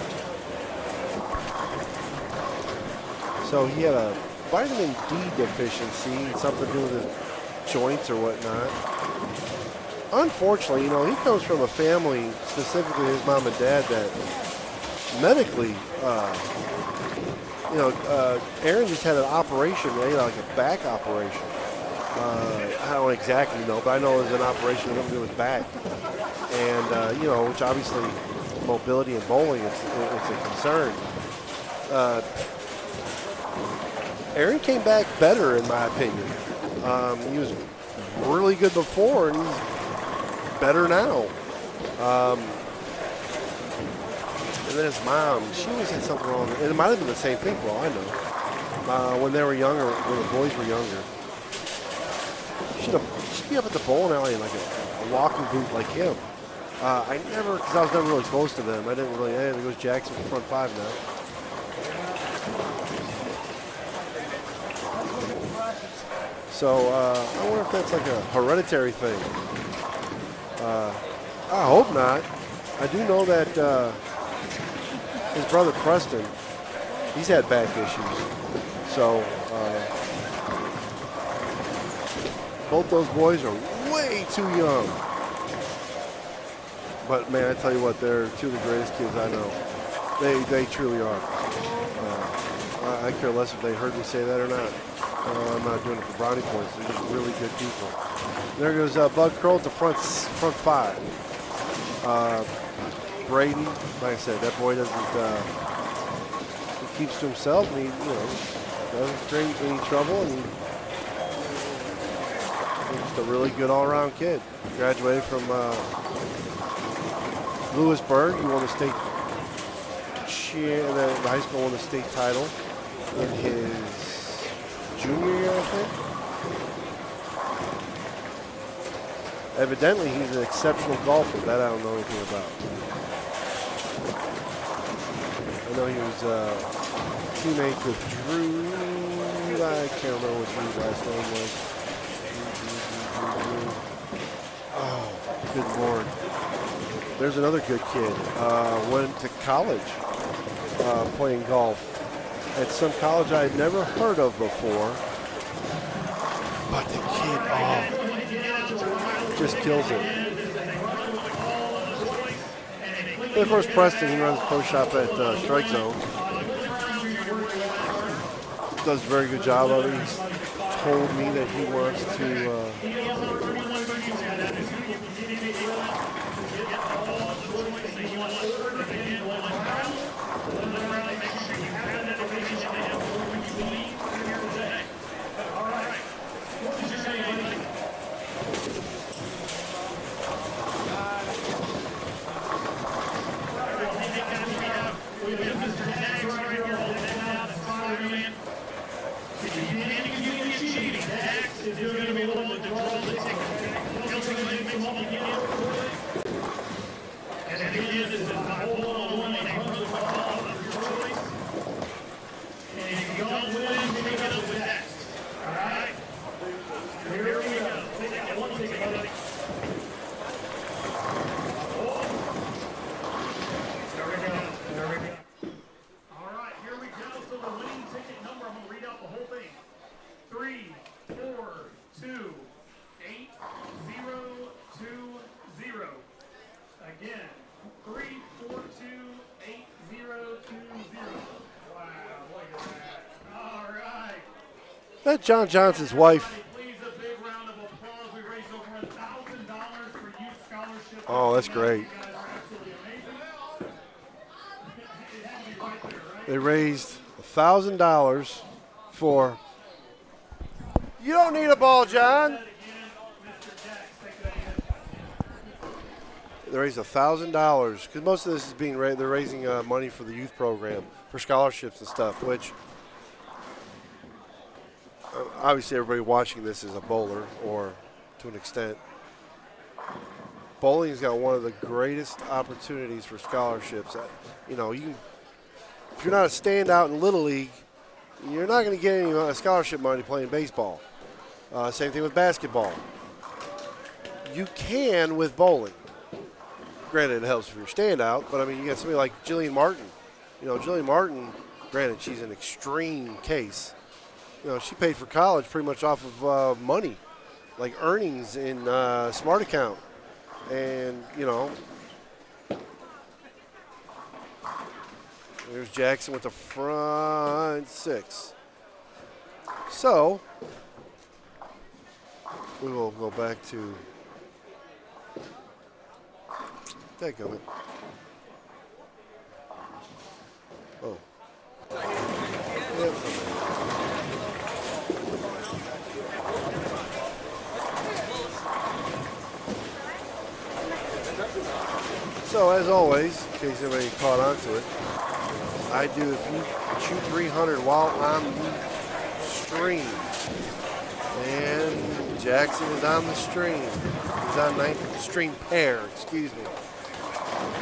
So he had a vitamin D deficiency, something to do with his joints or whatnot. Unfortunately, he comes from a family, specifically his mom and dad, that medically, Aaron just had an operation, like a back operation. I don't exactly know, but I know it was an operation to do with his back. And, which obviously mobility in bowling, it's a concern. Aaron came back better, in my opinion. He was really good before, and he's better now. And then his mom, she always had something wrong. And it might have been the same thing for all I know. When they were younger, when the boys were younger, she'd be up at the bowling alley in like a walking boot like him. I never, because I was never really close to them. I didn't really, hey, there goes Jackson in front 5 now. So I wonder if that's like a hereditary thing. I hope not. I do know that his brother Preston, he's had back issues. So both those boys are way too young. But man, I tell you what, they're two of the greatest kids I know. They truly are. I care less if they heard me say that or not. I'm not doing it for brownie points. They're just really good people. There goes Bud Curl at the front 5. Braden, like I said, that boy doesn't. He keeps to himself, and he, doesn't create any trouble, and he's just a really good all-around kid. Graduated from Lewisburg. He won the state. The high school won the state title in his junior year, I think. Evidently, he's an exceptional golfer. That I don't know anything about. I know he was teammates with Drew. I can't remember what Drew's last name was. Oh, good Lord. There's another good kid. Went to college playing golf at some college I had never heard of before. But the kid, just kills it. And of course, Preston, he runs a pro shop at Strike Zone. Does a very good job of it. He's told me that he wants to Met John Johnson's wife. Please, a big round of applause. We raised over $1,000 for youth scholarships. Oh, that's great. You guys are absolutely amazing. It had to be right there, right? They raised $1,000 for. You don't need a ball, John. Again, Mr. Jax, take that in. They raised $1,000 because most of this is being they're raising money for the youth program for scholarships and stuff. Which obviously everybody watching this is a bowler, or to an extent. Bowling's got one of the greatest opportunities for scholarships. You know, if you're not a standout in Little League, you're not going to get any scholarship money playing baseball. Same thing with basketball. You can with bowling. Granted, it helps if you're a standout, but I mean, you got somebody like Jillian Martin. You know, Jillian Martin, granted, she's an extreme case. You know, she paid for college pretty much off of money, like earnings in Smart Account. And, you know, there's Jackson with the front 6. So, we will go back to that going. Oh. Yep. So, as always, in case anybody caught on to it, I do, if you shoot 300 while on the stream, and Jackson is on the stream. He's on stream pair, excuse me.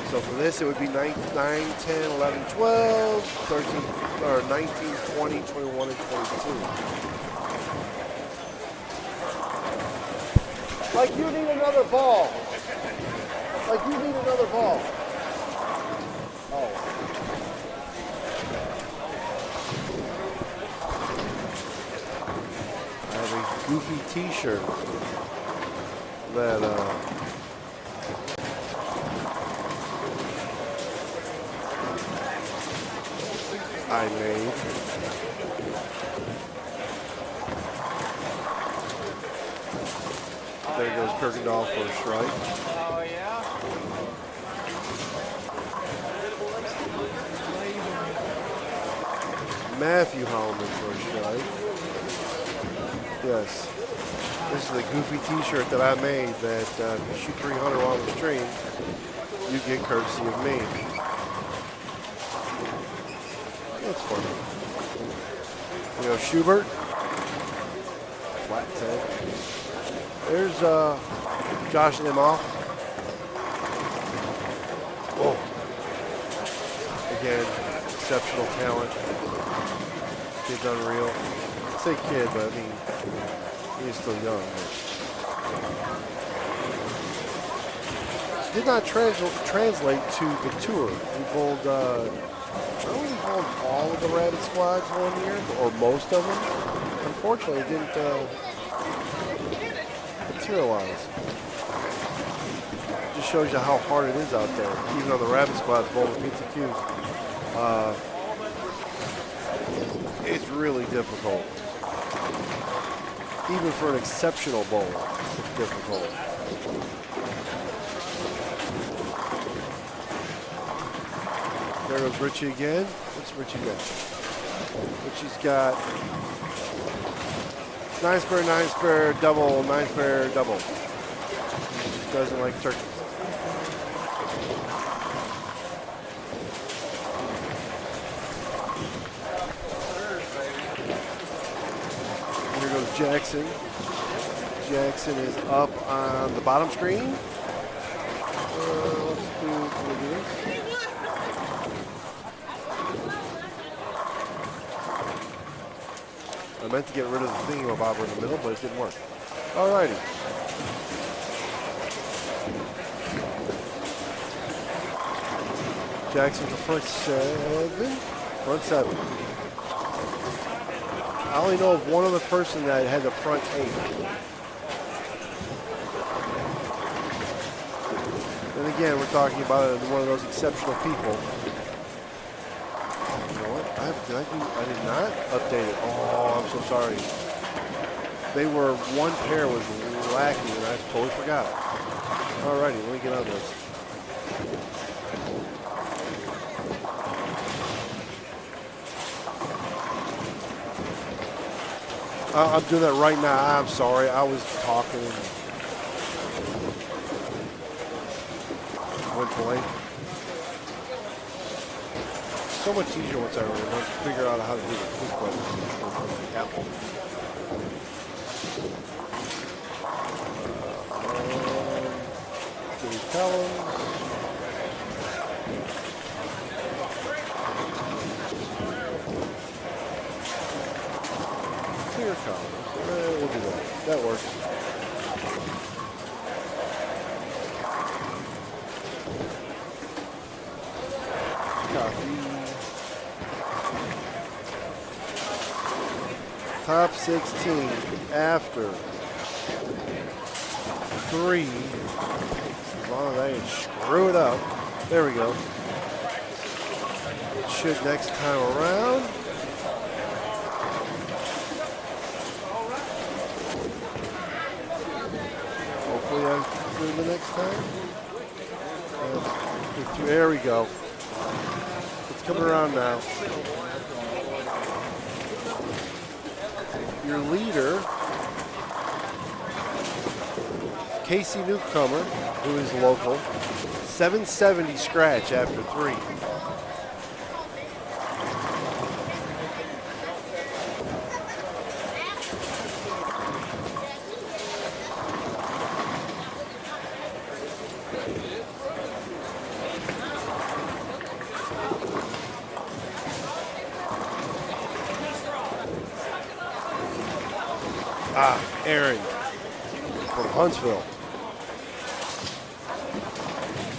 So for this, it would be 9, 10, 11, 12, 13, or 19, 20, 21, and 22. Like you need another ball. Like you need another ball. Oh. I have a goofy t-shirt that I made. There goes Kirkendall for a strike. Oh, yeah? Matthew Hallman for a strike. Yes. This is the goofy t-shirt that I made that if you shoot 300 on the stream, you get courtesy of me. That's funny. You know, Schubert. Flat 10. There's Josh Imoff. Whoa. Again, exceptional talent. Kid's unreal. I say kid, but I mean, he's still young. Did not translate to the tour. We bowled, I only bowled all of the Rabbit squads one year, or most of them. Unfortunately, it didn't materialize. Just shows you how hard it is out there. Even though the Rabbit squads bowl with PTQs, it's really difficult. Even for an exceptional bowler, it's difficult. There goes Richie again. What's Richie got? Richie's got 9 spare, double, 9 spare, double. He just doesn't like turkeys. Here goes Jackson. Jackson is up on the bottom screen. Let's do this. I meant to get rid of the thingamabobber in the middle, but it didn't work. Alrighty. Jackson for front 7. Front 7. I only know of one other person that had the front 8. And again, we're talking about one of those exceptional people. You know what? I did not update it. Oh, I'm so sorry. they were, one pair was lacking, and I totally forgot. Alrighty, let me get on this. I'm doing that right now. I'm sorry. I was talking and went blank. So much easier once I figure out how to do the quick buttons on the Apple. Jimmy Collins. Clear Collins. We'll do that. That works. Copy. Top 16 after 3. As long as I can screw it up. There we go. It should next time around. Hopefully I'm good the next time. There we go. It's coming around now. Your leader, Casey Newcomer, who is local, 770 scratch after 3. Aaron from Huntsville.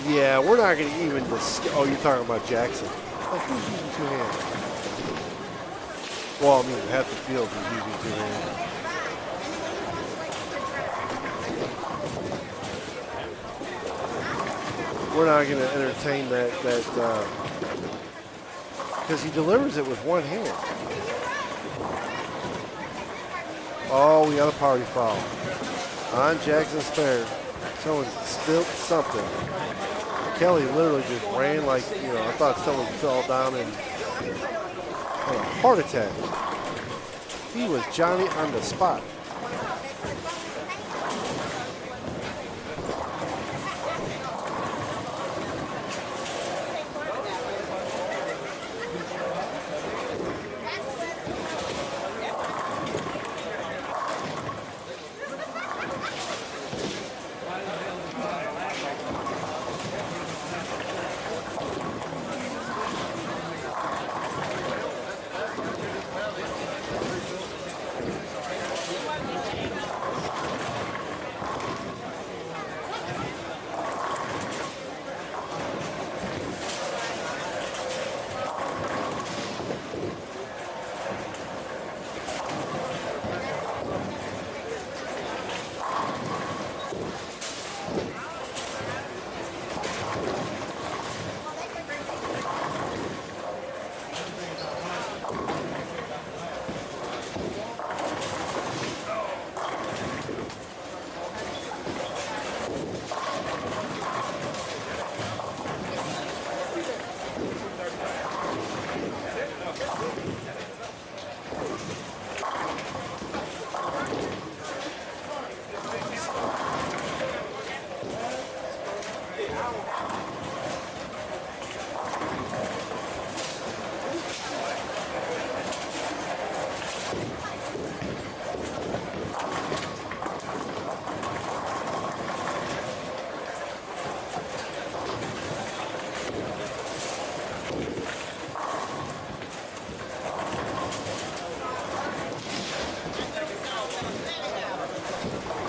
Yeah, we're not going to even discuss. Oh, you're talking about Jackson. Oh, who's using 2 hands? Well, I mean, half the field is using 2 hands. We're not going to entertain that because he delivers it with 1 hand. Oh, we got a party foul on Jackson's pair. Someone spilled something. Kelly literally just ran like, you know, I thought someone fell down and had a heart attack. He was Johnny on the spot.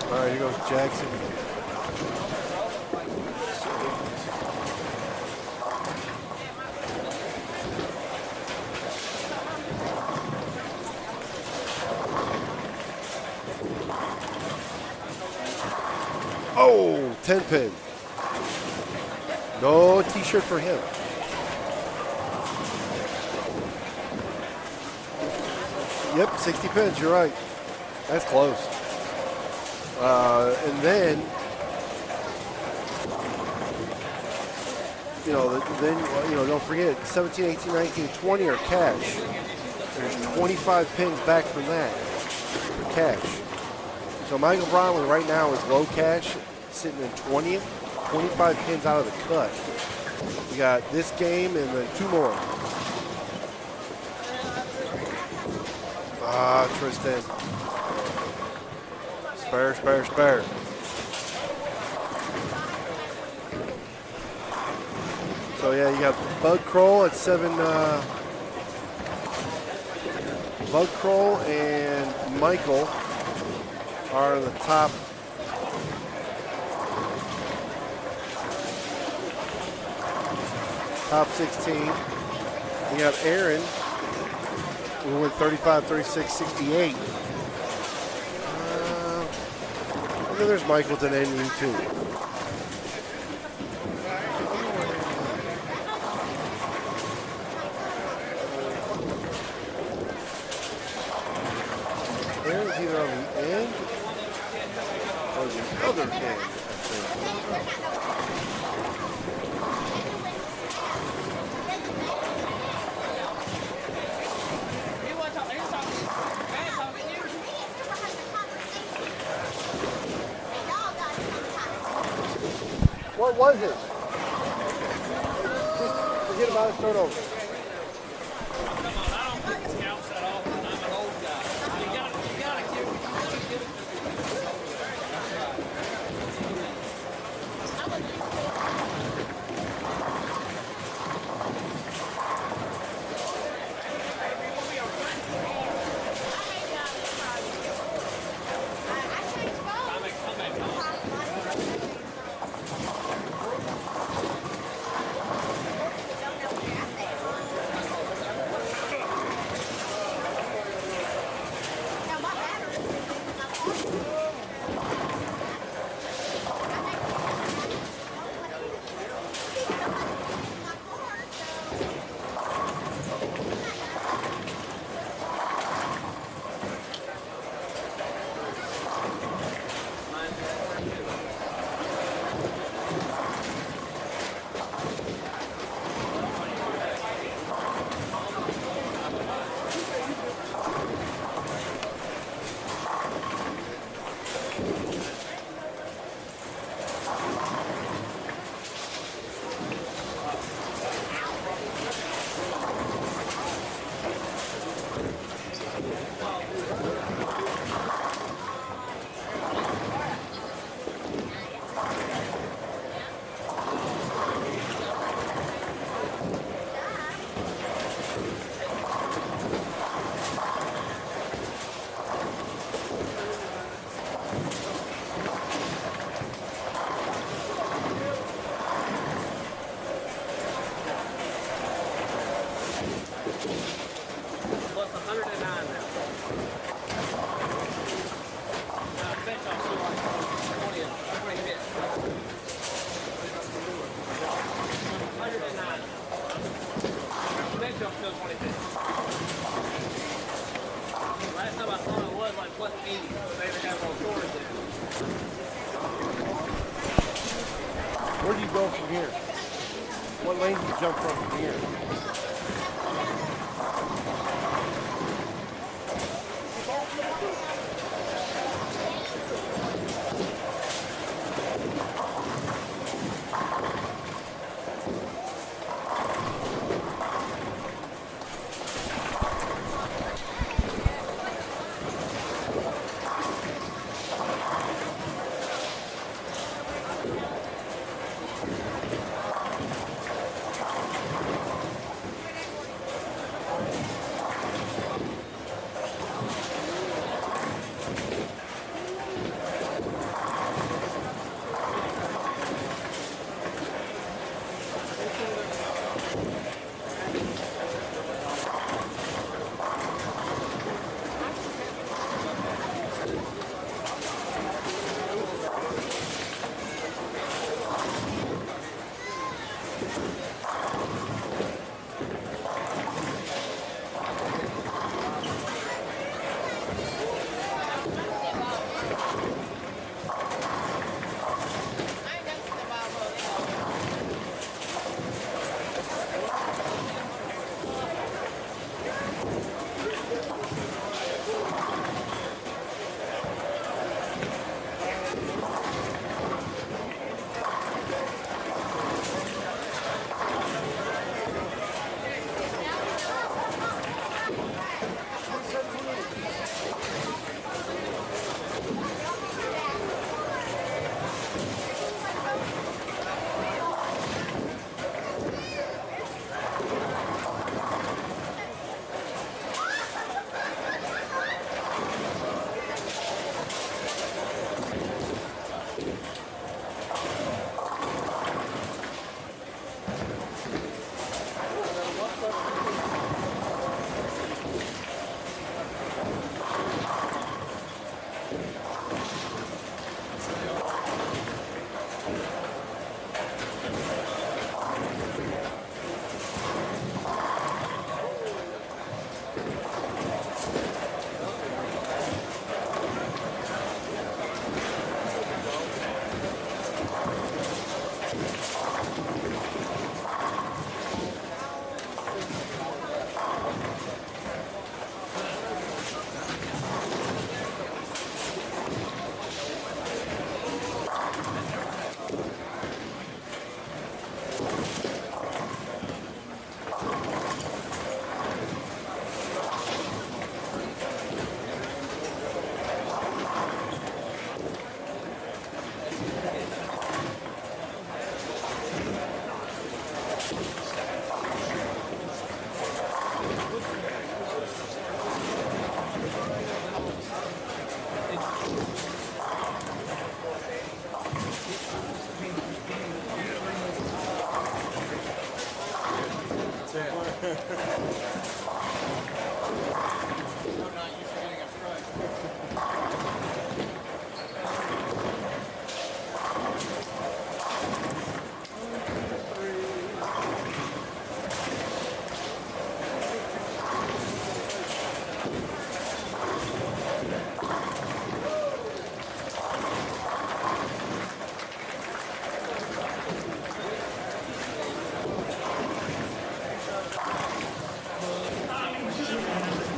All right, here goes Jackson. Oh, 10 pin. No t-shirt for him. Yep, 60 pins, you're right. That's close. And then, don't forget 17, 18, 19, 20 are cash. There's 25 pins back from that for cash. So Michael Bromley right now is low cash, sitting in 20th, 25 pins out of the cut. We got this game and then 2 more. Tristan. Spare. So yeah, you got Bug Kroll at 7. Bug Kroll and Michael are in the top. Top 16. We have Aaron, who went 35, 36, 68. And then there's Michaelton and U2. Aaron's either on the end or the other end, I think. What was it? Just forget about it, start over. Come on, I don't think the scouts that often. I'm an old guy. You gotta give it to me. Where do you go from here? What lane do you jump from here?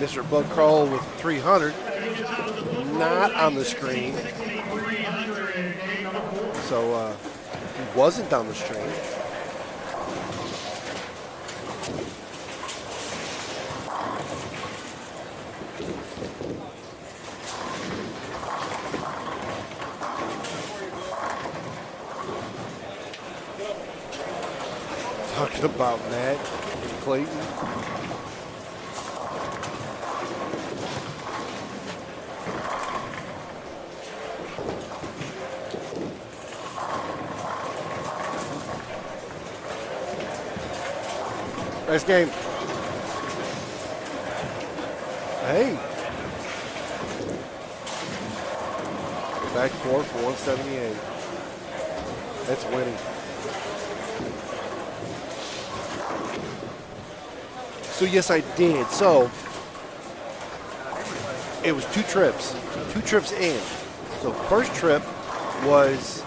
Mr. Bud Crawl with 300. Not on the screen. So he wasn't on the stream. Talking about Matt and Clayton. Nice game. Hey. Back four for 178. That's winning. So yes, I did. So it was two trips in. So first trip was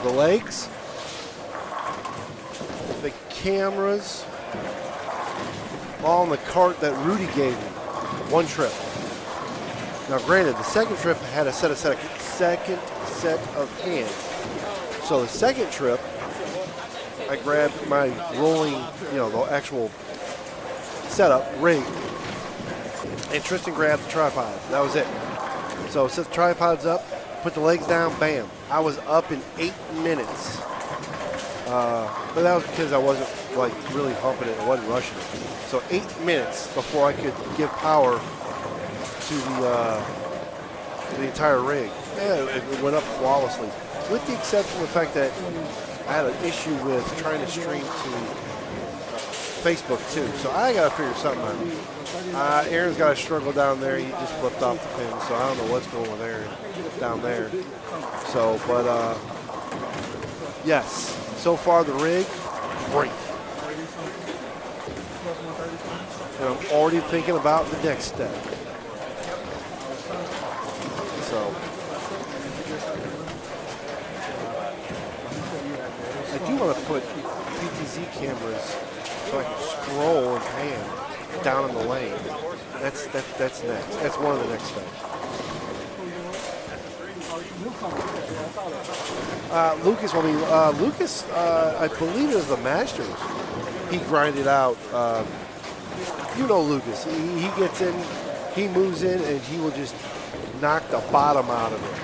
the legs, the cameras, all in the cart that Rudy gave me. One trip. Now granted, the second trip had a second set of hands. So the second trip, I grabbed my rolling, the actual setup rig, and Tristan grabbed the tripod. That was it. So set the tripods up, put the legs down, bam. I was up in 8 minutes. But that was because I wasn't really humping it. I wasn't rushing it. So 8 minutes before I could give power to the entire rig. Yeah, it went up flawlessly, with the exception of the fact that I had an issue with trying to stream to Facebook too. So I got to figure something out. Aaron's got a struggle down there. He just flipped off the pin, so I don't know what's going with Aaron down there. So, but yes, so far the rig, great. And I'm already thinking about the next step. So I do want to put PTZ cameras so I can scroll and pan down in the lane. That's next. That's one of the next steps. Lucas, I believe it was the Masters. He grinded out. Lucas. He gets in, he moves in, and he will just knock the bottom out of it.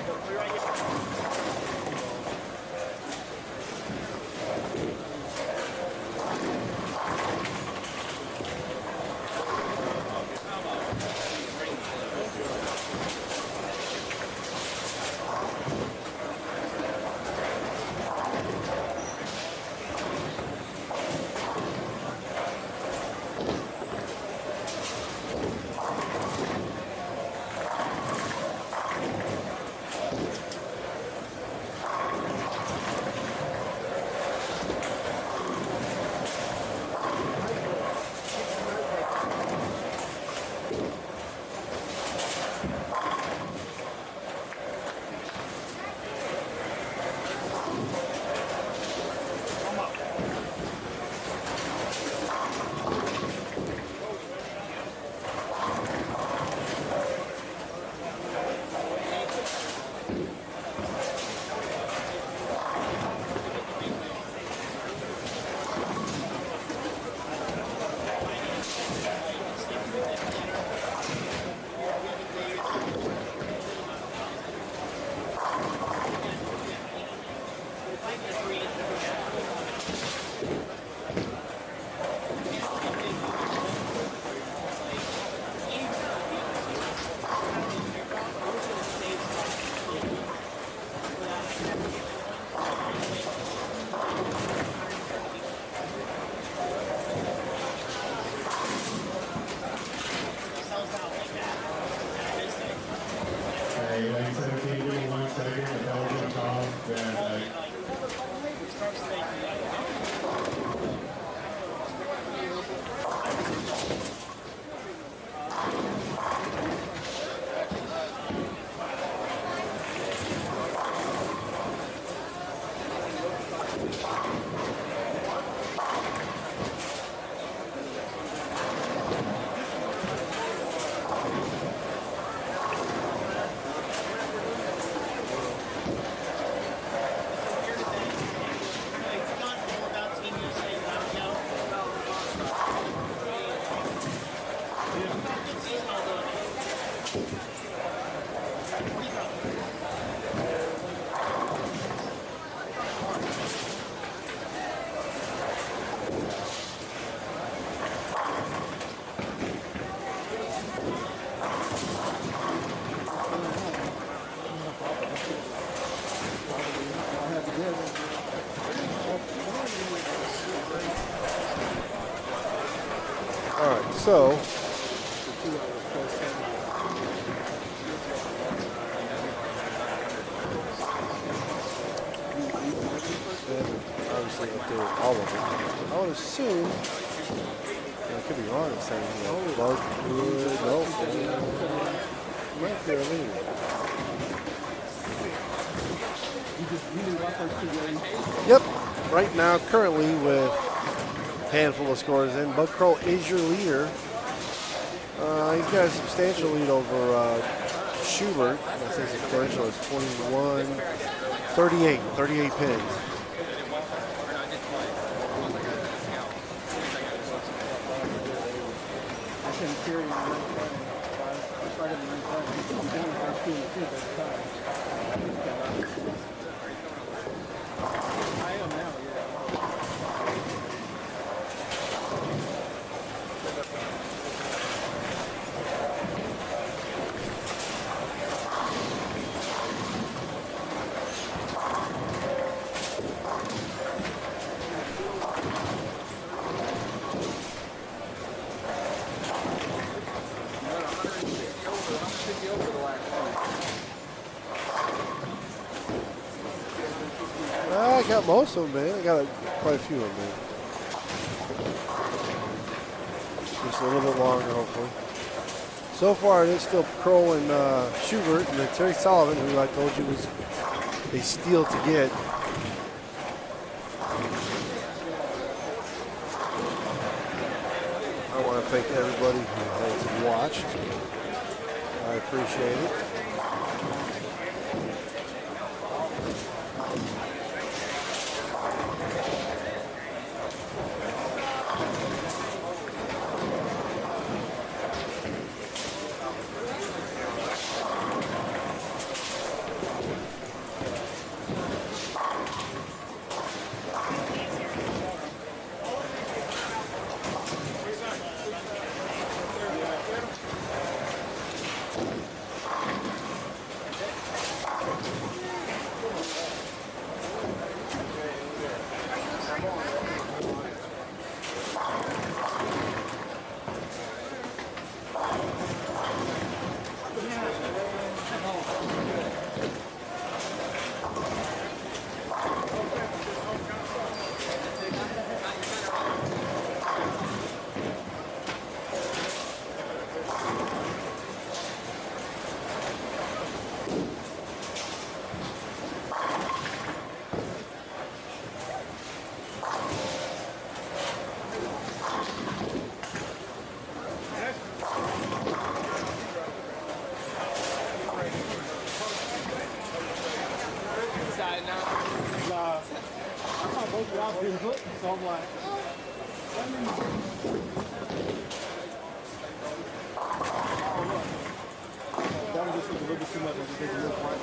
All right, so obviously updated all of them. I would assume, I could be wrong in saying, bug would, nope, right there anyway. Yep, right now, currently with a handful of scores in, Bug Crow is your leader. He's got a substantial lead over Schubert. I say substantial, it's 21, 38 pins. I got most of them, man. I got quite a few of them, man. Just a little bit longer, hopefully. So far, it is still Crow and Schubert, and then Terry Sullivan, who I told you was a steal to get. I want to thank everybody who has watched. I appreciate it. So I'm like, that was just a little bit too much. I just did a little part.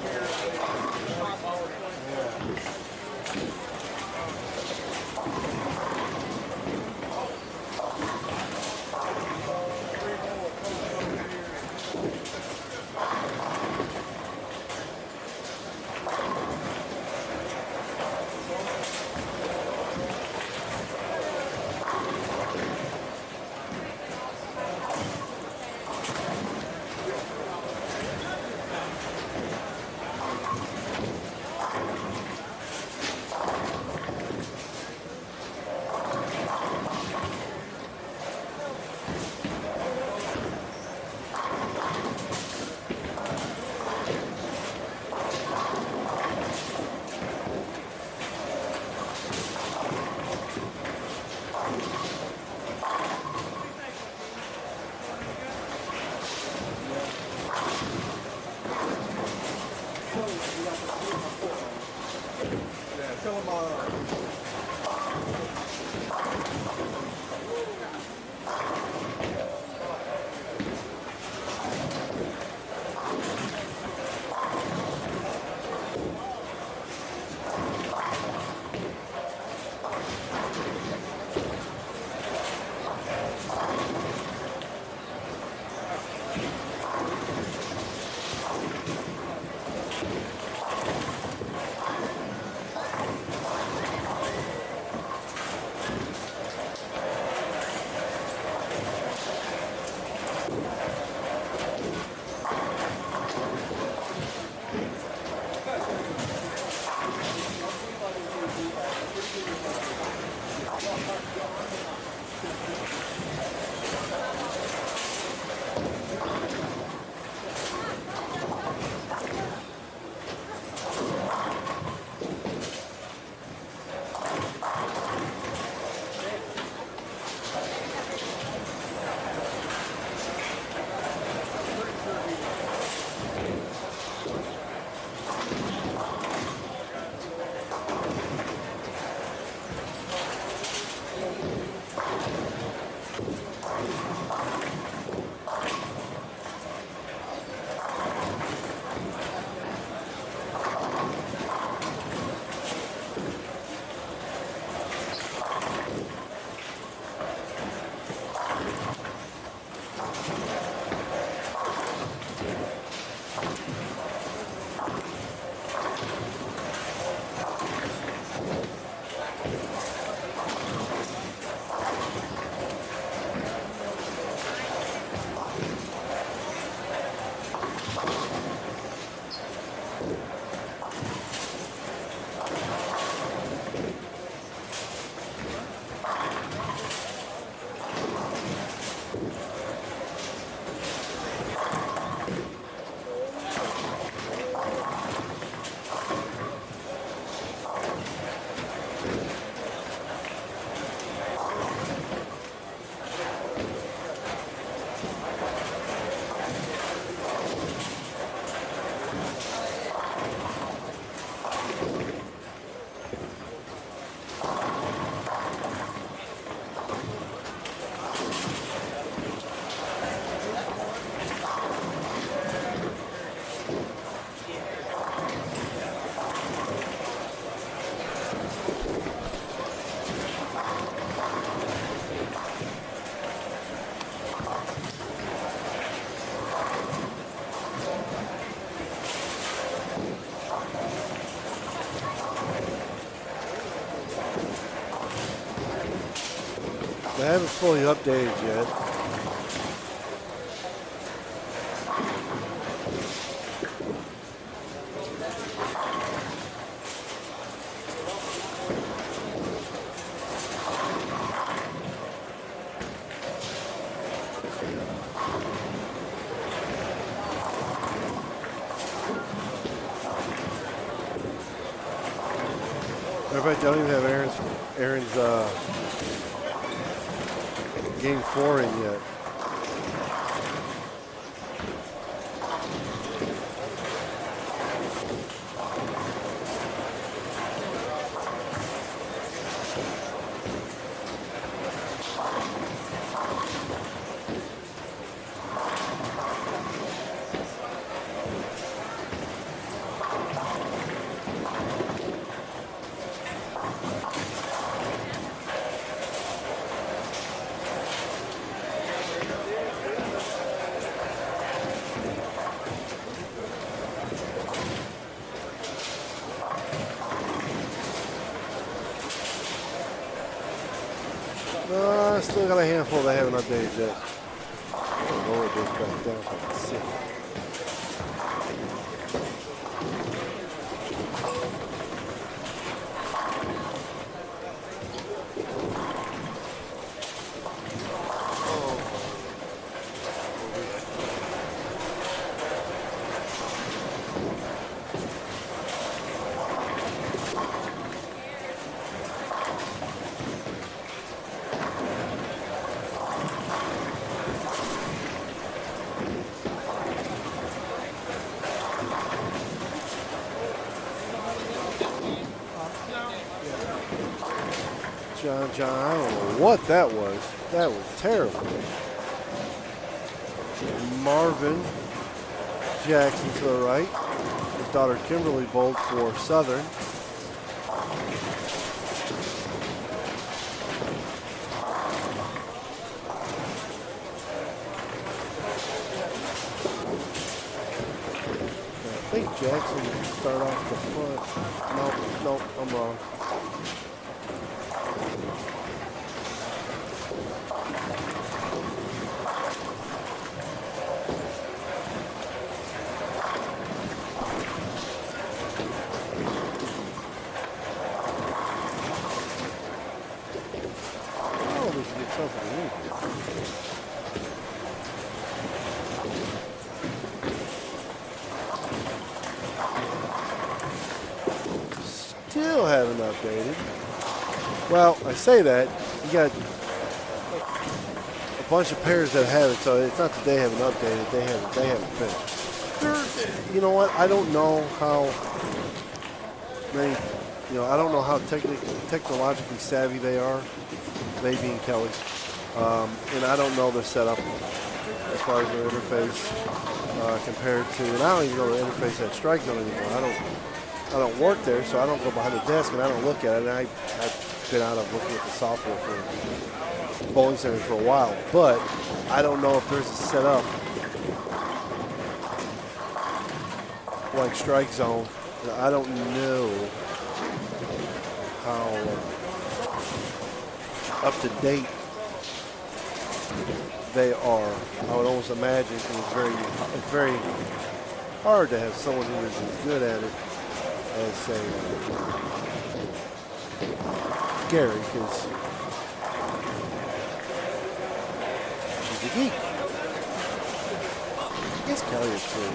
They haven't fully updated yet. Matter of fact, I don't even have Aaron's game 4 in yet. I still got a handful they haven't updated yet. I'll lower this back down so I can see. John, I don't know what that was. That was terrible. Marvin Jackson to the right. His daughter Kimberly bowled for Southern. I think Jackson would start off the front. No, I'm wrong. Still haven't updated. Well, I say that, you got a bunch of pairs that have it, so it's not that they haven't updated, they haven't finished. You know what, I don't know how many, I don't know how technologically savvy they are, they being Kelly, and I don't know their setup as far as their interface compared to, and I don't even know the interface at Strike Zone anymore. I don't work there, so I don't go behind the desk and I don't look at it. And I've been out of looking at the software for bowling centers for a while, but I don't know if there's a setup like Strike Zone. I don't know how up to date they are. I would almost imagine it's very hard to have someone who is as good at it as, say, Gary, because he's a geek. I guess Kelly is too.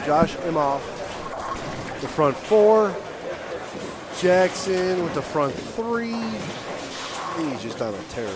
Josh Imhoff, the front 4. Jackson with the front 3. He's just on a tear.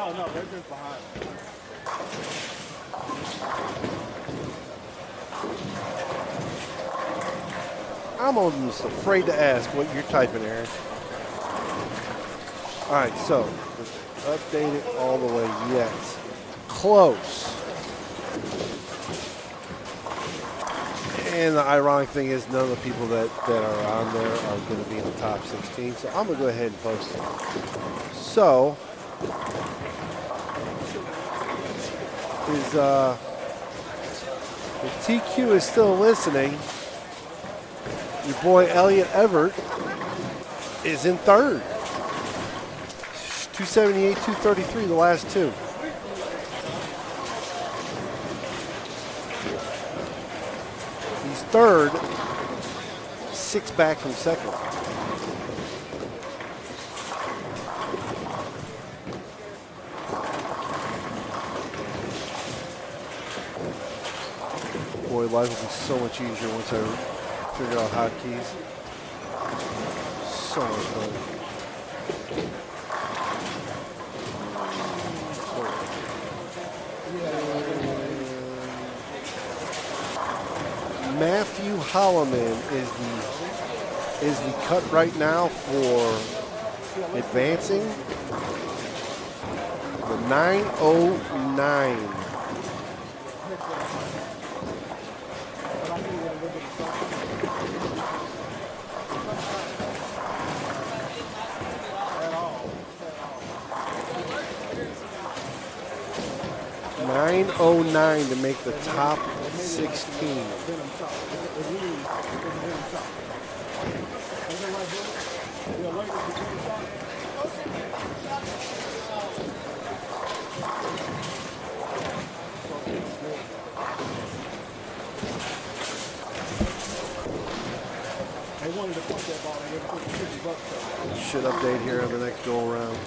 No, they're just behind. I'm almost afraid to ask what you're typing, Aaron. All right, so update it all the way yet. Close. And the ironic thing is none of the people that are on there are going to be in the top 16. So I'm going to go ahead and post it. So if TQ is still listening, your boy Elliot Everett is in third. 278, 233, the last two. He's third, 6 back from second. Boy, life will be so much easier once I figure out hotkeys. So much fun. Matthew Holloman is the cut right now for advancing. The 909. .909 to make the top 16. Should update here on the next go around.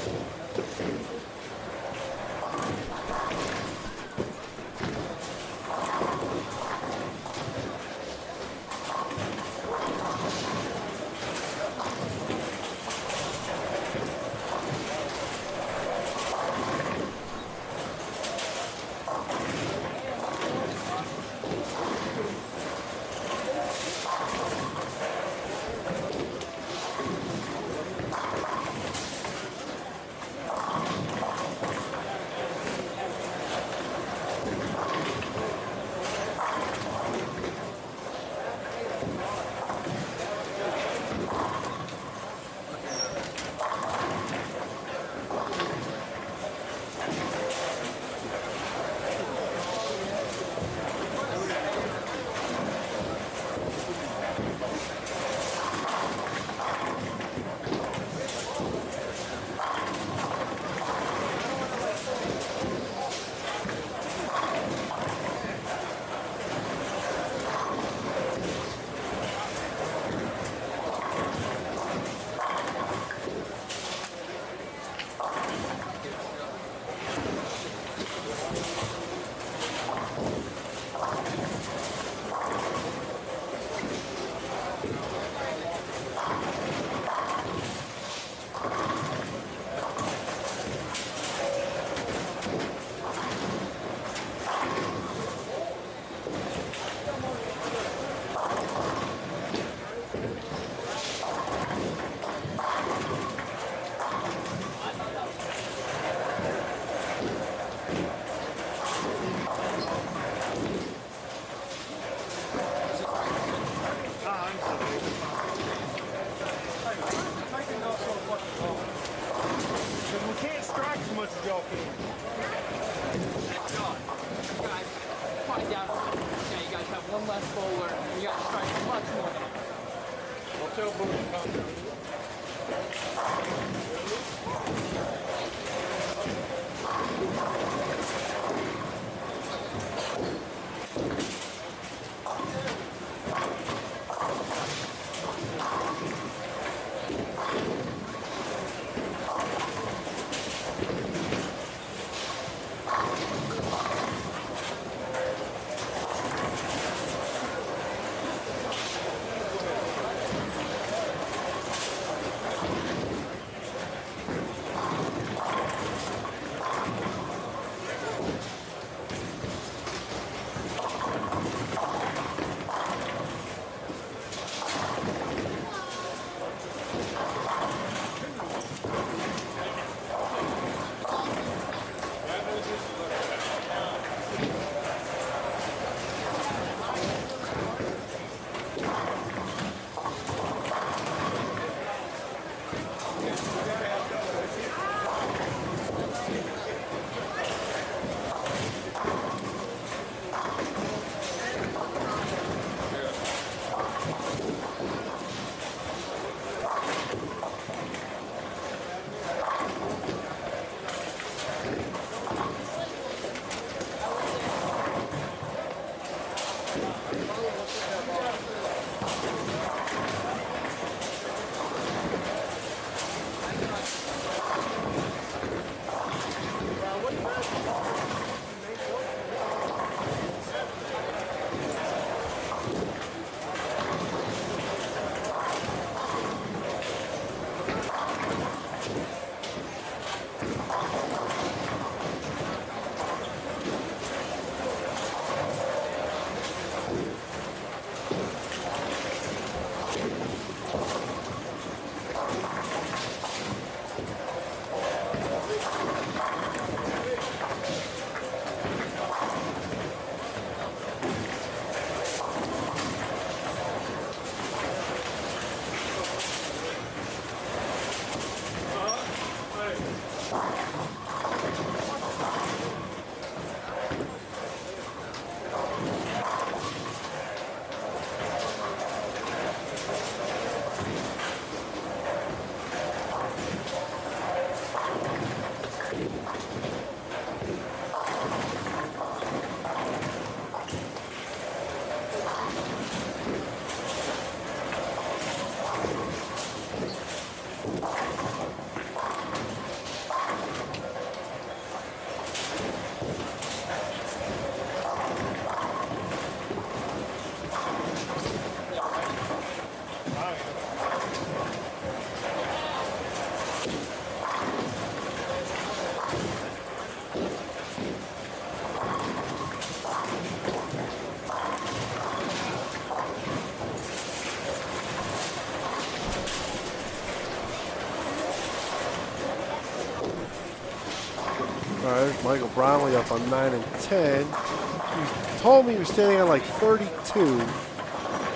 right, there's Michael Brownlee up on 9 and 10. He told me he was standing on like 32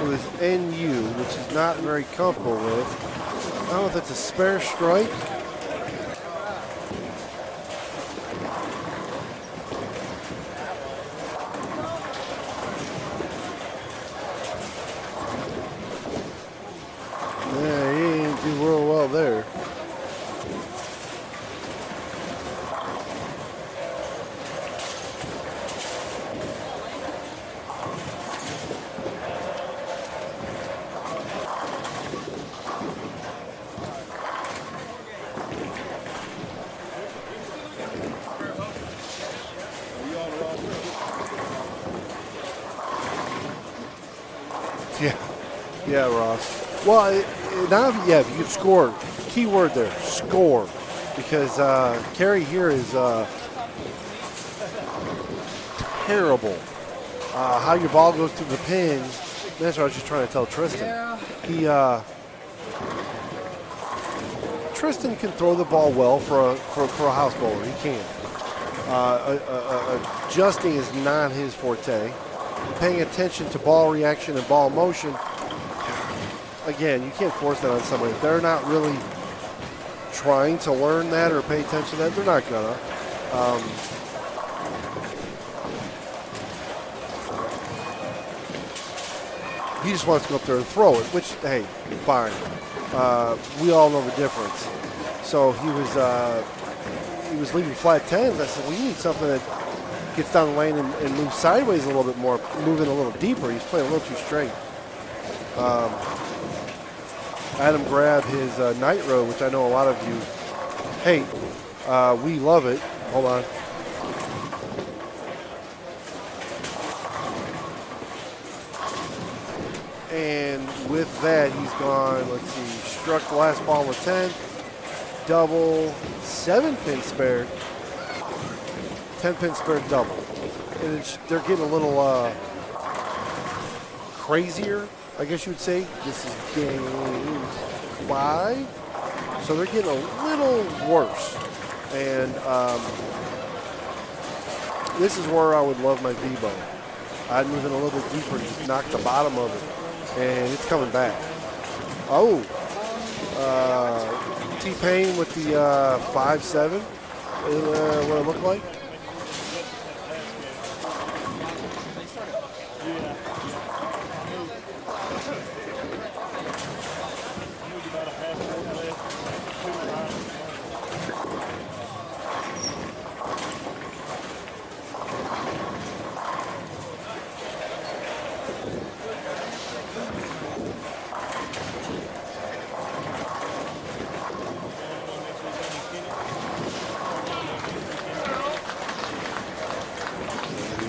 with his NU, which he's not very comfortable with. I don't know if that's a spare strike. Yeah, he didn't do real well there. Yeah, Ross. Well, now, yeah, if you could score, key word there, score. Because Kerry here is terrible. How your ball goes through the pins, that's what I was just trying to tell Tristan. Yeah. Tristan can throw the ball well for a house bowler. He can. Adjusting is not his forte. Paying attention to ball reaction and ball motion, again, you can't force that on somebody. If they're not really trying to learn that or pay attention to that, they're not gonna. He just wants to go up there and throw it, which, hey, fine. We all know the difference. So he was leaving flat 10s. I said, we need something that gets down the lane and moves sideways a little bit more, moving a little deeper. He's playing a little too straight. Adam grabbed his Nitro, which I know a lot of you hate. We love it. Hold on. And with that, he's gone, let's see, struck the last ball with 10, double, 7-pin spared, 10-pin spared double. And they're getting a little crazier, I guess you would say. This is game 5, so they're getting a little worse. And this is where I would love my V-Bow. I'd move in a little bit deeper and just knock the bottom of it. And it's coming back. Oh, T-Pain with the 5.7. What it looked like?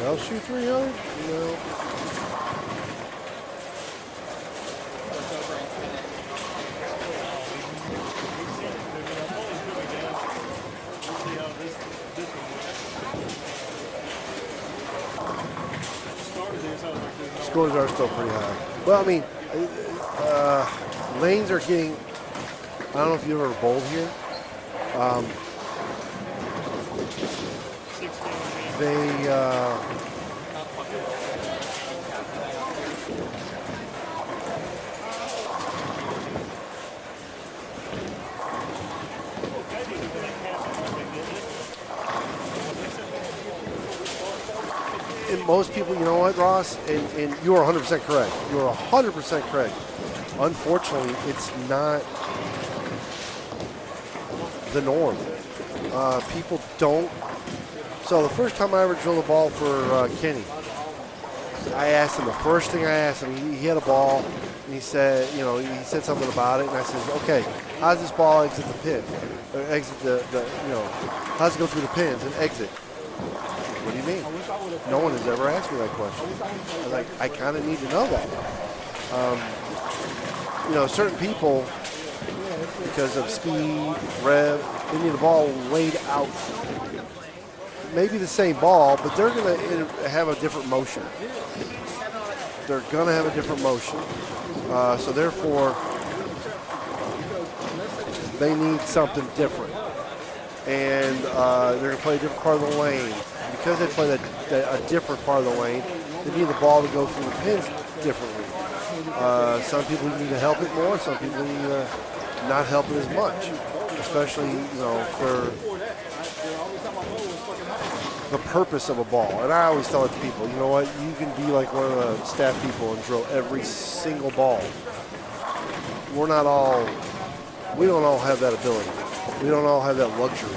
I'll shoot 300? No. Scores are still pretty high. Well, I mean, lanes are getting, I don't know if you've ever bowled here. And most people, you know what, Ross, and you are 100% correct. You are 100% correct. Unfortunately, it's not the norm. People don't. So the first time I ever drilled a ball for Kenny, I asked him, the first thing I asked him, he had a ball, and he said, you know, he said something about it, and I said, okay, how does this ball exit the pin? Or exit the you know, how does it go through the pins and exit? What do you mean? No one has ever asked me that question. I was like, I kind of need to know that. You know, certain people, because of speed, rev, they need the ball laid out. Maybe the same ball, but they're going to have a different motion. They're going to have a different motion. So therefore, they need something different and they're going to play a different part of the lane. Because they play a different part of the lane, they need the ball to go through the pins differently. Some people need to help it more. Some people need to not help it as much, especially for the purpose of a ball. And I always tell it to people, you know what? You can be like one of the staff people and drill every single ball. We don't all have that ability. We don't all have that luxury.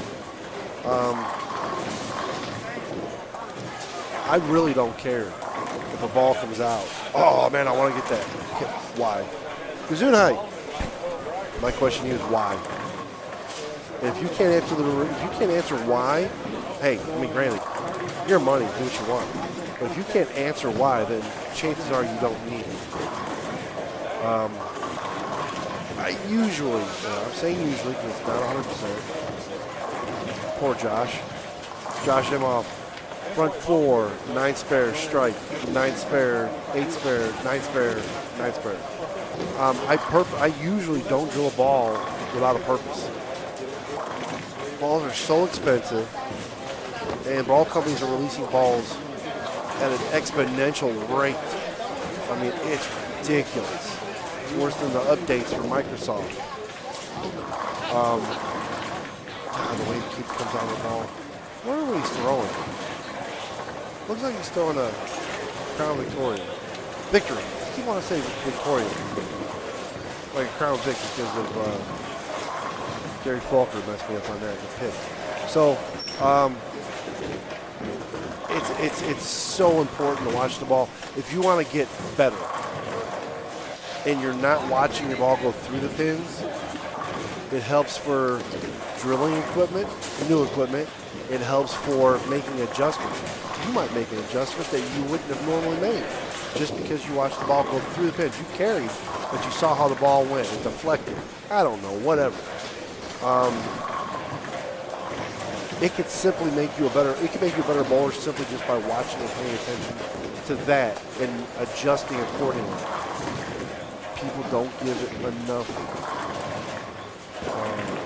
I really don't care if a ball comes out. Oh man, I want to get that. Why? Gesundheit. My question to you is why? If you can't answer why, hey, I mean, granted, your money, do what you want. But if you can't answer why, then chances are you don't need it. I usually, I'm saying usually because it's not 100%. Poor Josh. Josh Emoff, front 4, 9 spare, strike, 9 spare, 8 spare, 9 spare, 9 spare. I usually don't drill a ball without a purpose. Balls are so expensive, and ball companies are releasing balls at an exponential rate. I mean, it's ridiculous. It's worse than the updates from Microsoft. The way the kid comes out of the ball. I wonder what he's throwing. Looks like he's throwing a Crown Victoria. Victory. I keep wanting to say Victoria. Like a Crown Vic because of Gary Faulker messed me up on that in the pit. So, it's so important to watch the ball. If you want to get better and you're not watching your ball go through the pins, it helps for drilling equipment, new equipment. It helps for making adjustments. You might make an adjustment that you wouldn't have normally made just because you watched the ball go through the pins. You carried, but you saw how the ball went. It deflected. I don't know, whatever. It could simply make you a better bowler simply just by watching and paying attention to that and adjusting accordingly. People don't give it enough.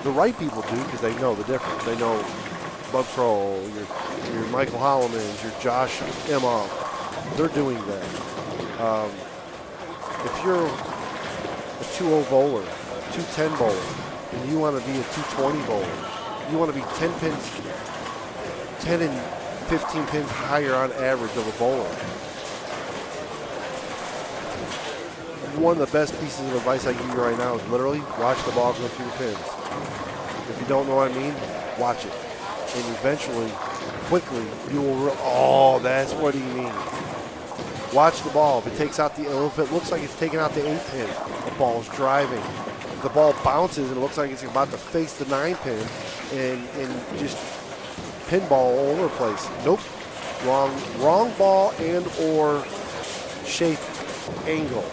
The right people do because they know the difference. They know Bug Kroll, your Michael Holloman, your Josh Emoff. They're doing that. If you're a 2-0 bowler, 210 bowler, and you want to be a 220 bowler, you want to be 10 and 15 pins higher on average of a bowler. One of the best pieces of advice I give you right now is literally watch the ball go through the pins. If you don't know what I mean, watch it. And eventually, quickly, you will, that's what he means. Watch the ball. If it takes out if it looks like it's taking out the 8 pin, the ball's driving. The ball bounces and it looks like it's about to face the 9 pin and just pinball all over the place. Nope. Wrong ball and or shape angle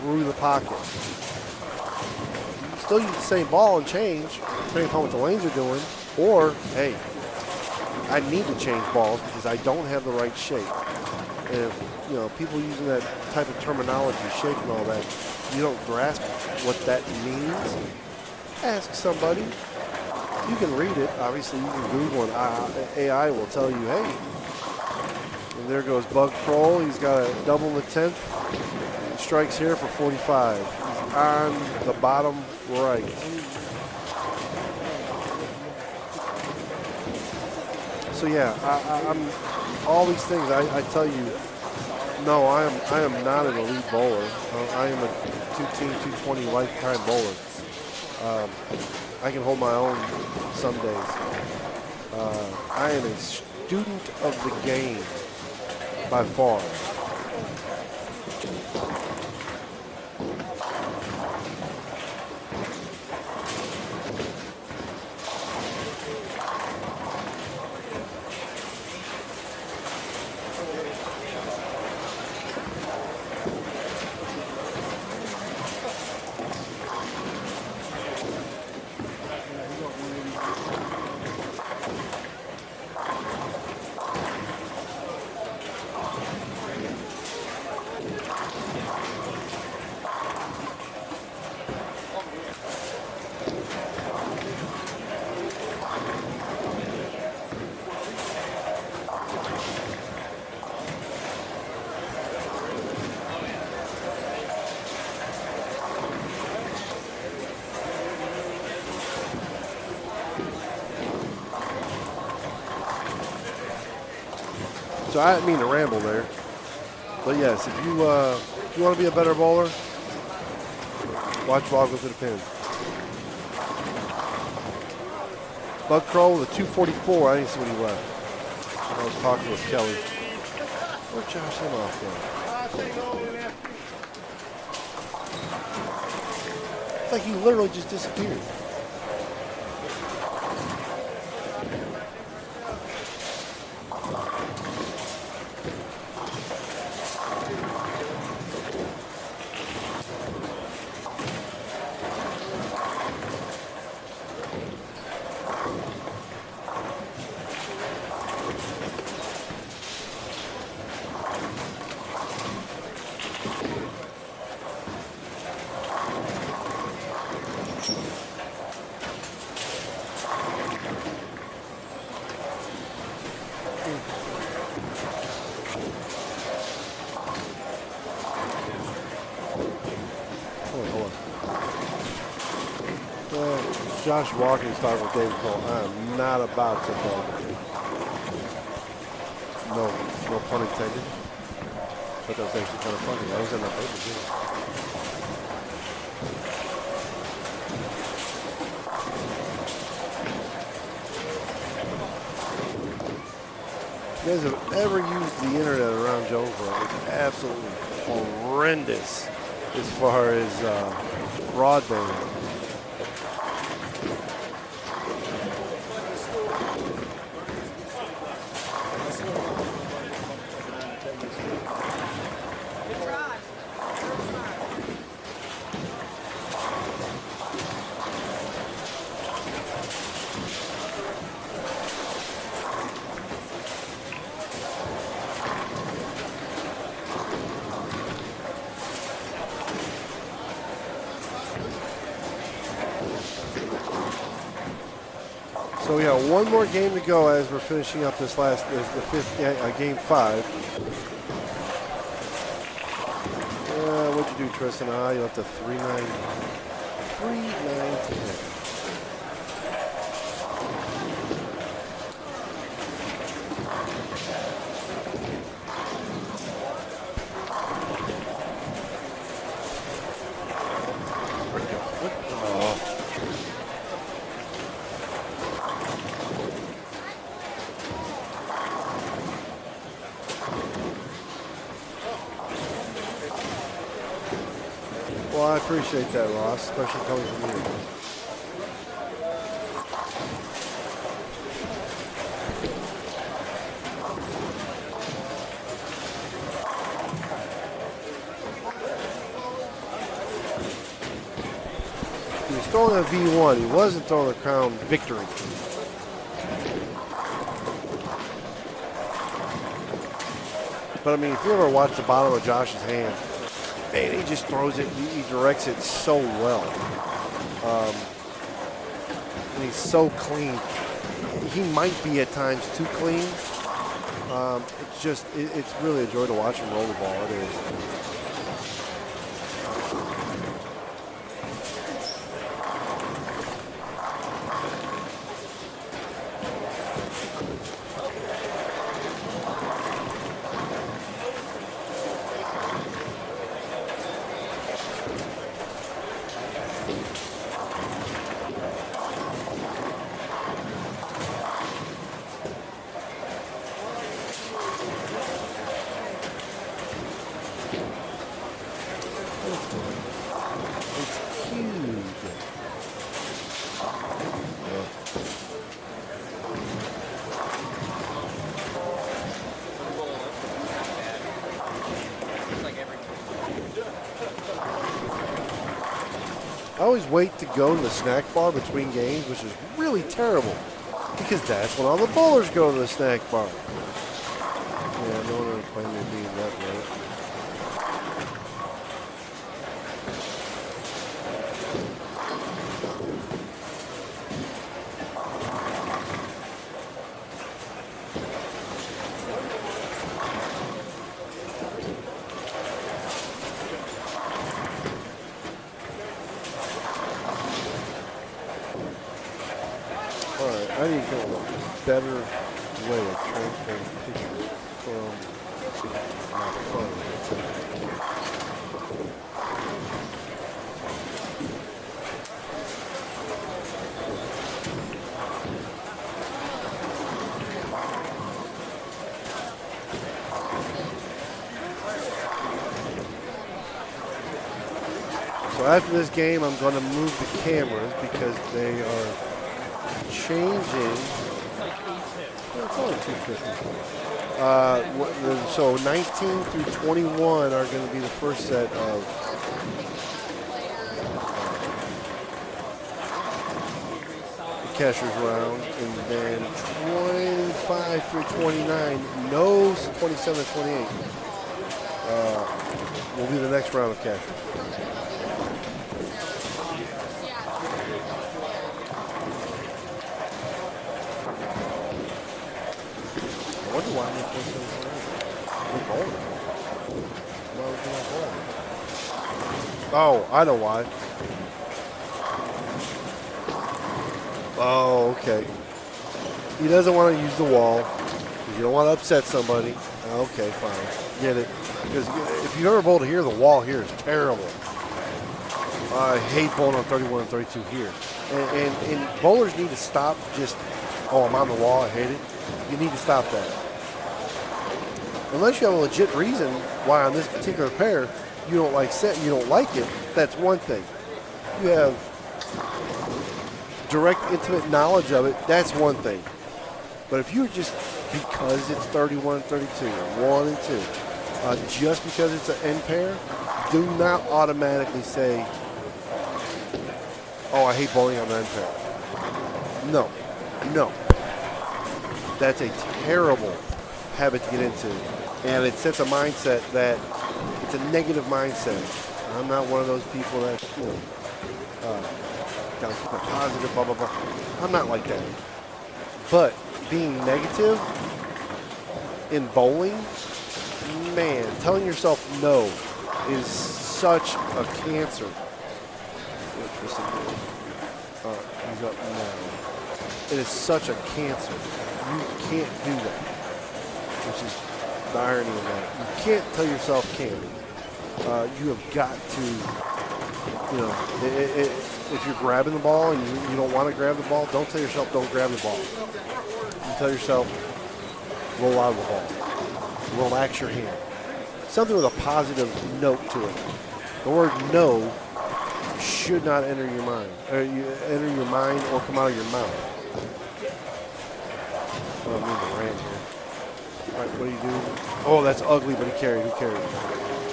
through the pocket. Still use the same ball and change, depending upon what the lanes are doing. Or, hey, I need to change balls because I don't have the right shape. And if, people using that type of terminology, shape and all that, you don't grasp what that means, ask somebody. You can read it. Obviously, you can Google and AI will tell you, hey. And there goes Bug Kroll. He's got a double in the 10th. Strikes here for 45. He's on the bottom right. So yeah, I'm all these things. I tell you, no, I am not an elite bowler. I am a 220 lifetime bowler. I can hold my own some days. I am a student of the game by far. So I didn't mean to ramble there. But yes, if you want to be a better bowler, watch Vlog with the pin. Bug Crawl with a 244. I didn't see when he left. I was talking with Kelly. Where'd Josh him off from? It's like he literally just disappeared. Josh Walker's talking with David Cole. I am not about to go. No pun intended. But that was actually kind of funny. I was in that paper too. If you guys have ever used the internet around Jonesboro, it's absolutely horrendous as far as broadband. So we got one more game to go as we're finishing up this last, the fifth game 5. What'd you do, Tristan? You left a 3-9. 3-9-10. Well, I appreciate that, Ross, especially coming from you. He was throwing a V1. He wasn't throwing a Crown Victory. But, I mean, if you ever watch the bottom of Josh's hand, man, he just throws it, he directs it so well. And he's so clean. He might be at times too clean. It's really a joy to watch him roll the ball. It is. I always wait to go to the snack bar between games, which is really terrible because that's when all the bowlers go to the snack bar. Yeah, no one ever claimed me being that right. I need to go a better way of transferring pictures. from my phone. So after this game, I'm going to move the cameras because they are changing. It's only 250. So 19 through 21 are going to be the first set of the cashier's round, and then 25 through 29, no 27 to 28, will be the next round of cashers. I wonder why they play so far. Why would you not bowl? Oh, I know why. Oh, okay. He doesn't want to use the wall. You don't want to upset somebody. Okay, fine. Get it. Because if you ever bowled here, the wall here is terrible. I hate bowling on 31 and 32 here. And bowlers need to stop just, oh, I'm on the wall, I hate it. You need to stop that. Unless you have a legit reason why on this particular pair you don't like you don't like it, that's one thing. You have direct, intimate knowledge of it, that's one thing. But if you're just, because it's 31 and 32, 1 and 2, just because it's an end pair, do not automatically say, oh, I hate bowling on the end pair. No. No. That's a terrible habit to get into. And it sets a mindset that it's a negative mindset. I'm not one of those people that, you know, gotta keep it positive, blah, blah, blah. I'm not like that. But being negative in bowling, man, telling yourself no is such a cancer. He's up now. It is such a cancer. You can't do that, which is the irony of that. You can't tell yourself can't. You have got to, you know, if you're grabbing the ball and you don't want to grab the ball, don't tell yourself don't grab the ball. You tell yourself roll out of the ball. Relax your hand. Something with a positive note to it. The word no should not enter your mind, or enter your mind or come out of your mouth. Oh, I'm moving around here. All right, what do you do? Oh, that's ugly, but he carried. Who carried?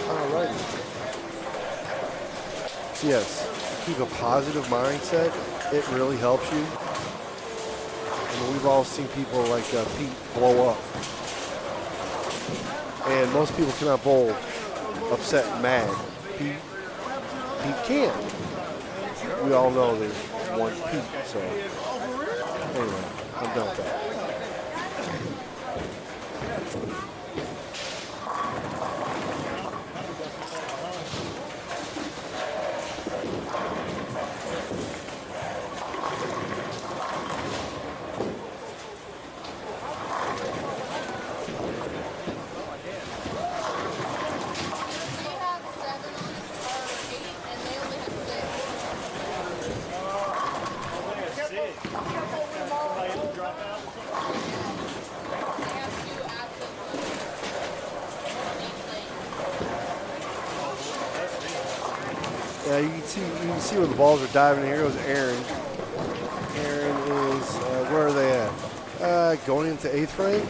All right. So yes, keep a positive mindset. It really helps you. I mean, we've all seen people like Pete blow up. And most people cannot bowl upset and mad. Pete can. We all know there's one Pete, so anyway, I'm done with that. Yeah, you can see where the balls are diving. Here goes Aaron. Aaron is, where are they at? Going into 8th frame.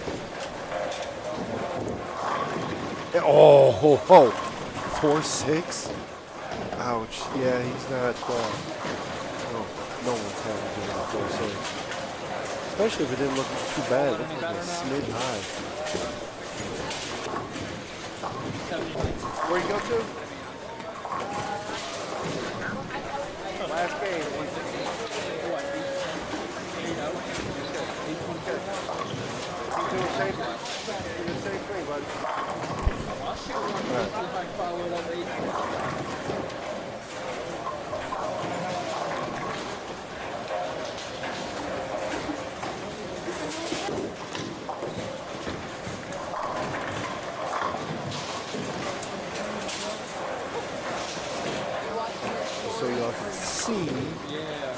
Oh, 4-6. Ouch. Yeah, he's not, no one's having good on 4-6. Especially if it didn't look too bad. It looked like a smidge high. Where'd you go to? Last game, 116. He's doing the same thing, buddy. I'll shoot one if I can follow it up 18. just so y'all can see. Yeah.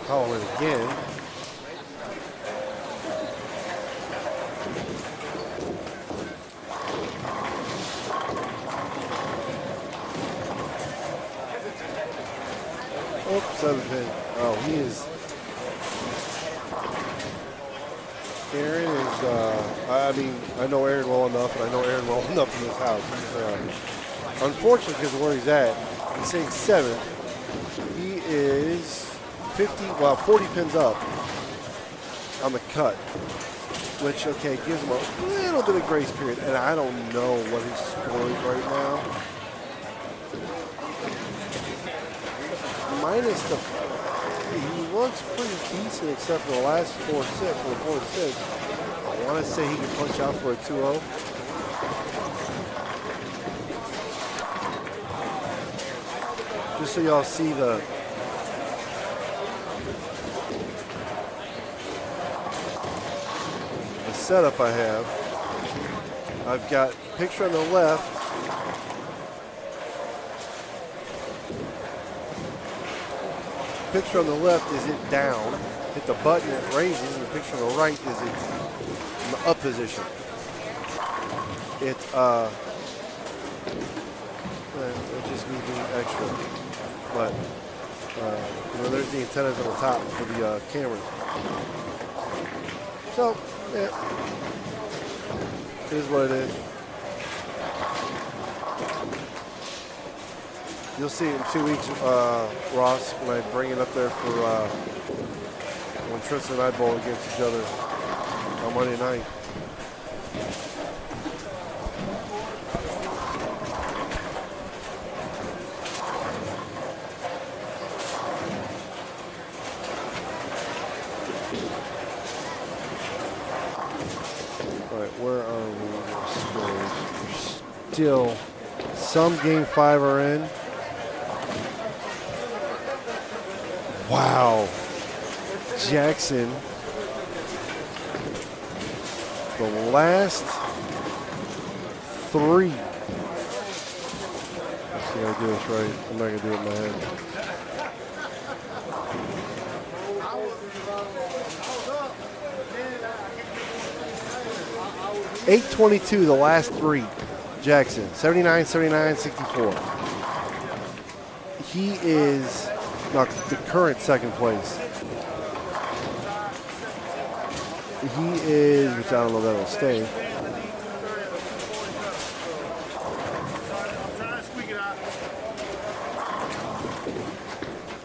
Call it again. Oops, 7 pin. Oh, he is. Aaron is, I mean, I know Aaron well enough, and I know Aaron well enough in this house. He's, unfortunately, because of where he's at, he's saying 7th. He is 40 pins up on the cut, which, okay, gives him a little bit of grace period, and I don't know what his score is right now. Minus the, he looks pretty decent except for the last 4 sets, or 4 6. I want to say he can punch out for a 2-0. Just so y'all see the setup I have. I've got picture on the left. Picture on the left is it down. Hit the button, it raises, and the picture on the right is it in the up position. It just needs to be extra. But you know, there's the antennas on the top for the cameras. So, yeah, it is what it is. You'll see it in 2 weeks, Ross, when I bring it up there for when Tristan and I bowl against each other on Monday night. All right, where are we? Scores. Still, some game 5 are in. Wow. Jackson. The last 3. Let's see how I do this right. I'm not going to do it in my head. 822, the last 3. Jackson, 79, 79, 64. He is not the current second place. He is, which I don't know if that'll stay.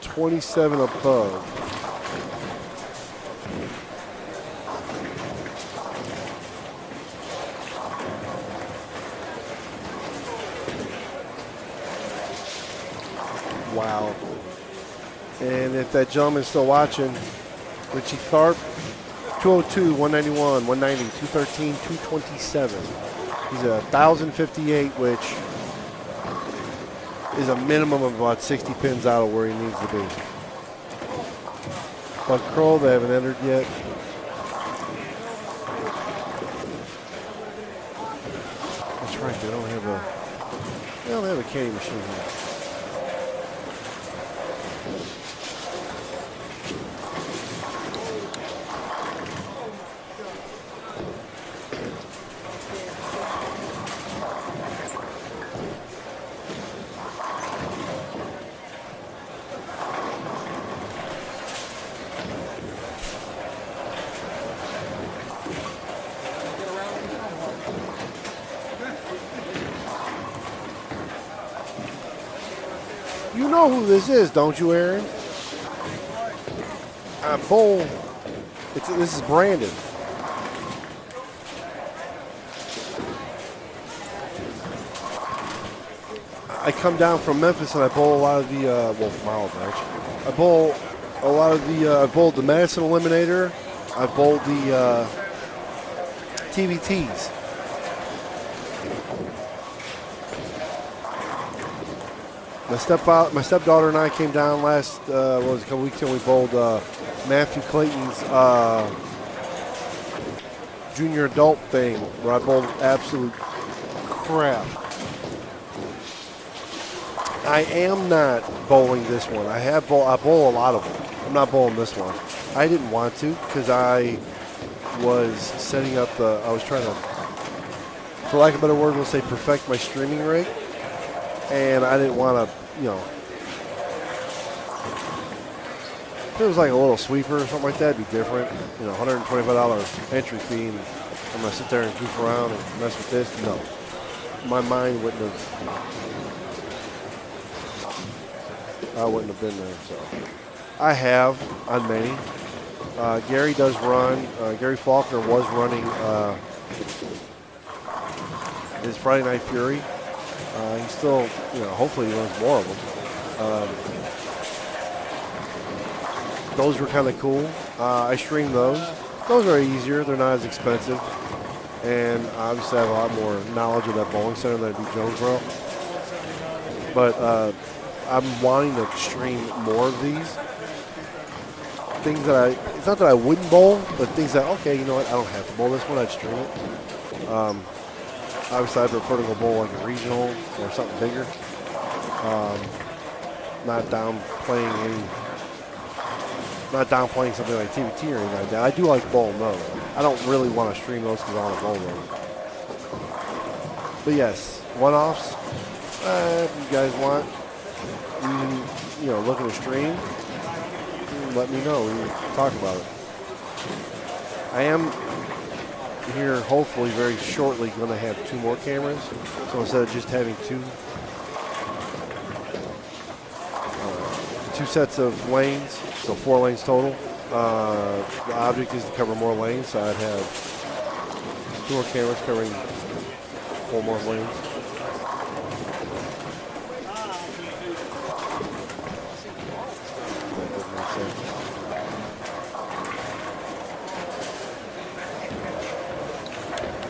$27 above. Wow. And if that gentleman's still watching, Richie Tharp, 202, 191, 190, 213, 227. He's a 1,058, which is a minimum of about 60 pins out of where he needs to be. But Kroll, they haven't entered yet. That's right, they don't have a candy machine here. You know who this is, don't you, Aaron? Bowl. This is Brandon. I come down from Memphis and I bowl a lot of the, well, from Oliver, actually. I bowl a lot of the, I bowled the Madison Eliminator. I bowled the TBTs. My stepdaughter and I came down last, a couple weeks ago. We bowled Matthew Clayton's junior adult thing, where I bowled absolute crap. I am not bowling this one. I bowl a lot of them. I'm not bowling this one. I didn't want to because I was setting up I was trying to, for lack of a better word, we'll say perfect my streaming rig. And I didn't want to, if it was like a little sweeper or something like that, it'd be different. $125 entry fee, and I'm going to sit there and goof around and mess with this. No. My mind wouldn't have, I wouldn't have been there. So I have on many. Gary does run, Gary Faulkner was running his Friday Night Fury. He still, hopefully he runs more of them. Those were kind of cool. I streamed those. Those are easier. They're not as expensive. And obviously I have a lot more knowledge of that bowling center than I do Jonesboro. But I'm wanting to stream more of these. Things that it's not that I wouldn't bowl, but things that, okay, you know what, I don't have to bowl this one, I'd stream it. Obviously, I prefer to go bowl like a regional or something bigger. Not downplaying something like TBT or anything like that. I do like bowling those. I don't really want to stream those because I want to bowl those. But yes, one-offs. If you guys want, looking to stream, let me know. We can talk about it. I am here hopefully very shortly going to have 2 more cameras, so instead of just having 2, 2 sets of lanes, so 4 lanes total. The object is to cover more lanes, so I'd have 2 more cameras covering 4 more lanes. That doesn't make sense.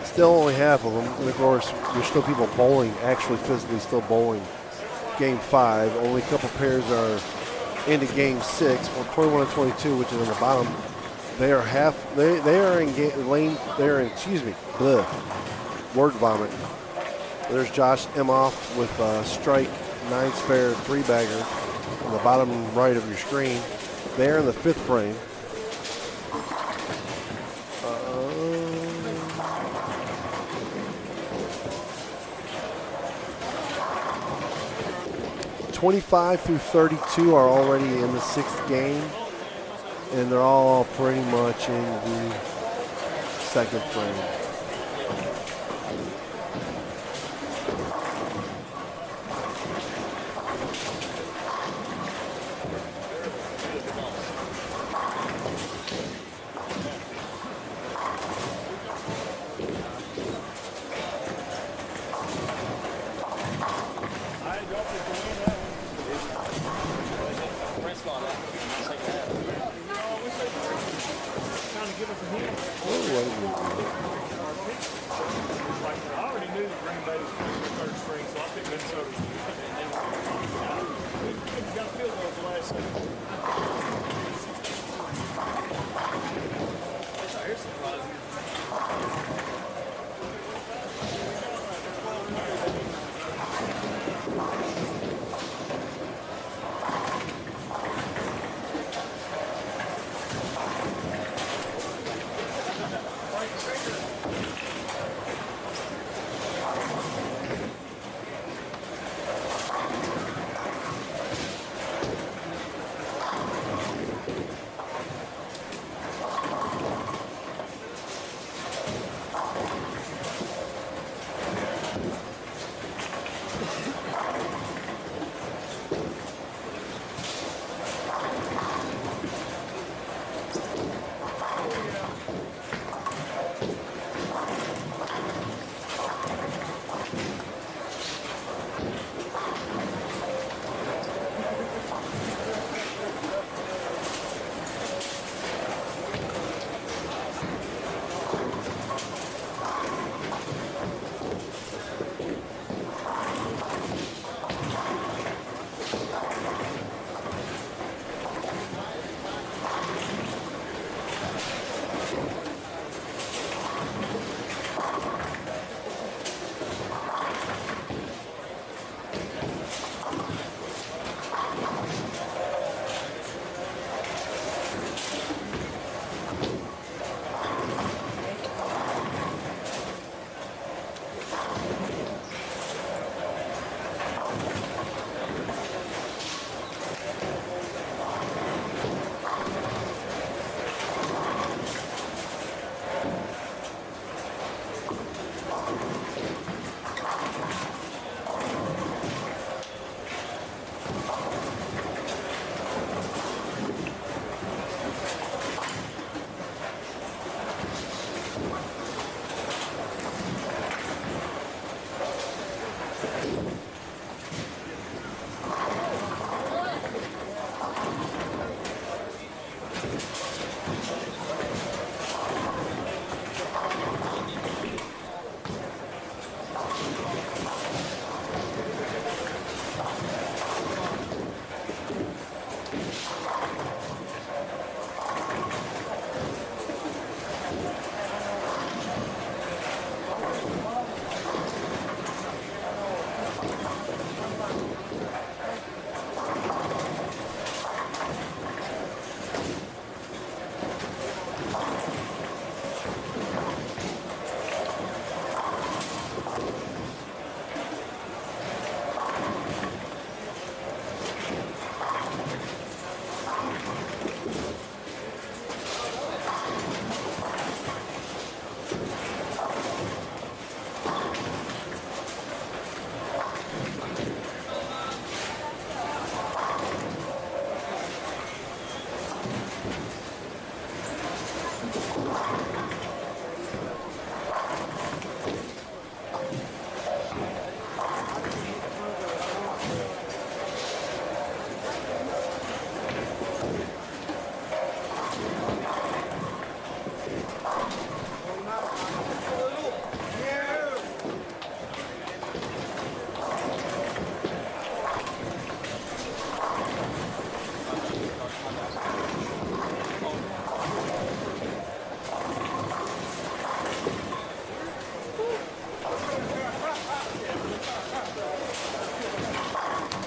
Still only half of them, and of course, there's still people bowling, actually physically still bowling. Game 5, only a couple pairs are into Game 6. Well, 21 and 22, which is on the bottom, they are They are in lane. They are in. Excuse me. Bleh. Word vomit. There's Josh Emhoff with strike 9 spare 3-bagger on the bottom right of your screen. They're in the 5th frame. 25 through 32 are already in the 6th game, and they're all pretty much in the 2nd frame.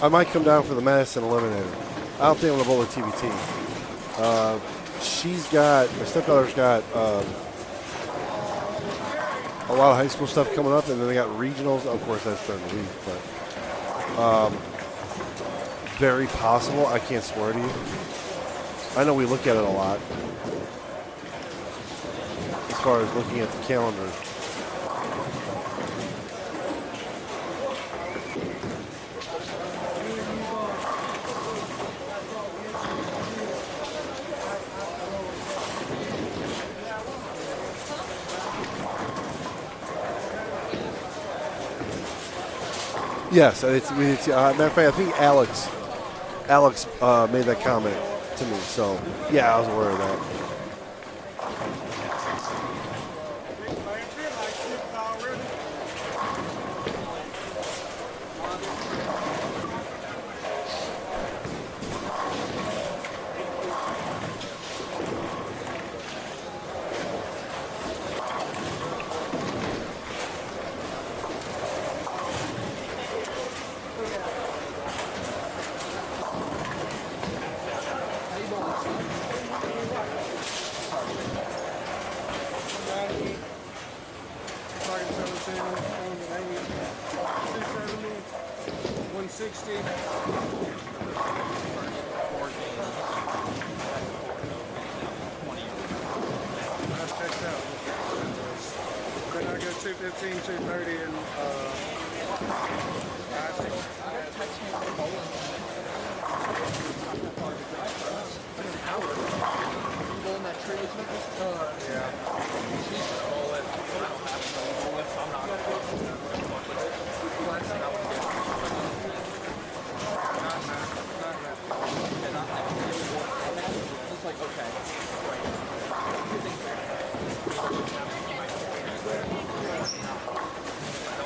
I might come down for the Madison Eliminator. I don't think I'm going to bowl with TBT. My stepdaughter's got a lot of high school stuff coming up, and then they got regionals. Of course, that's during the week, but very possible. I can't swear to you. I know we look at it a lot as far as looking at the calendar. Yes, matter of fact, I think Alex made that comment to me. So, yeah, I was aware of that.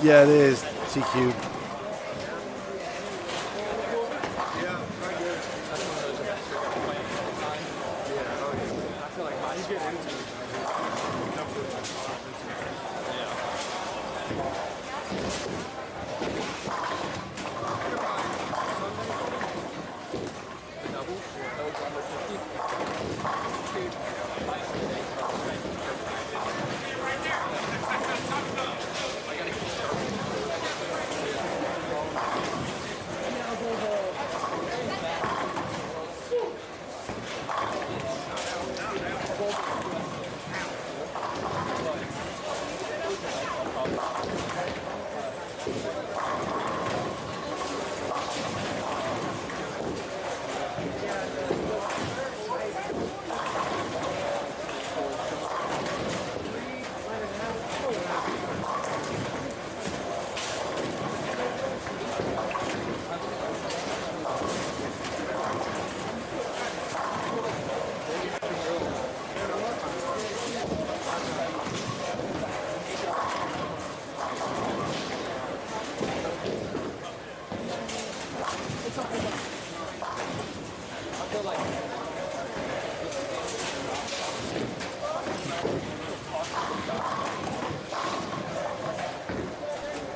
Yeah, it is, TQ.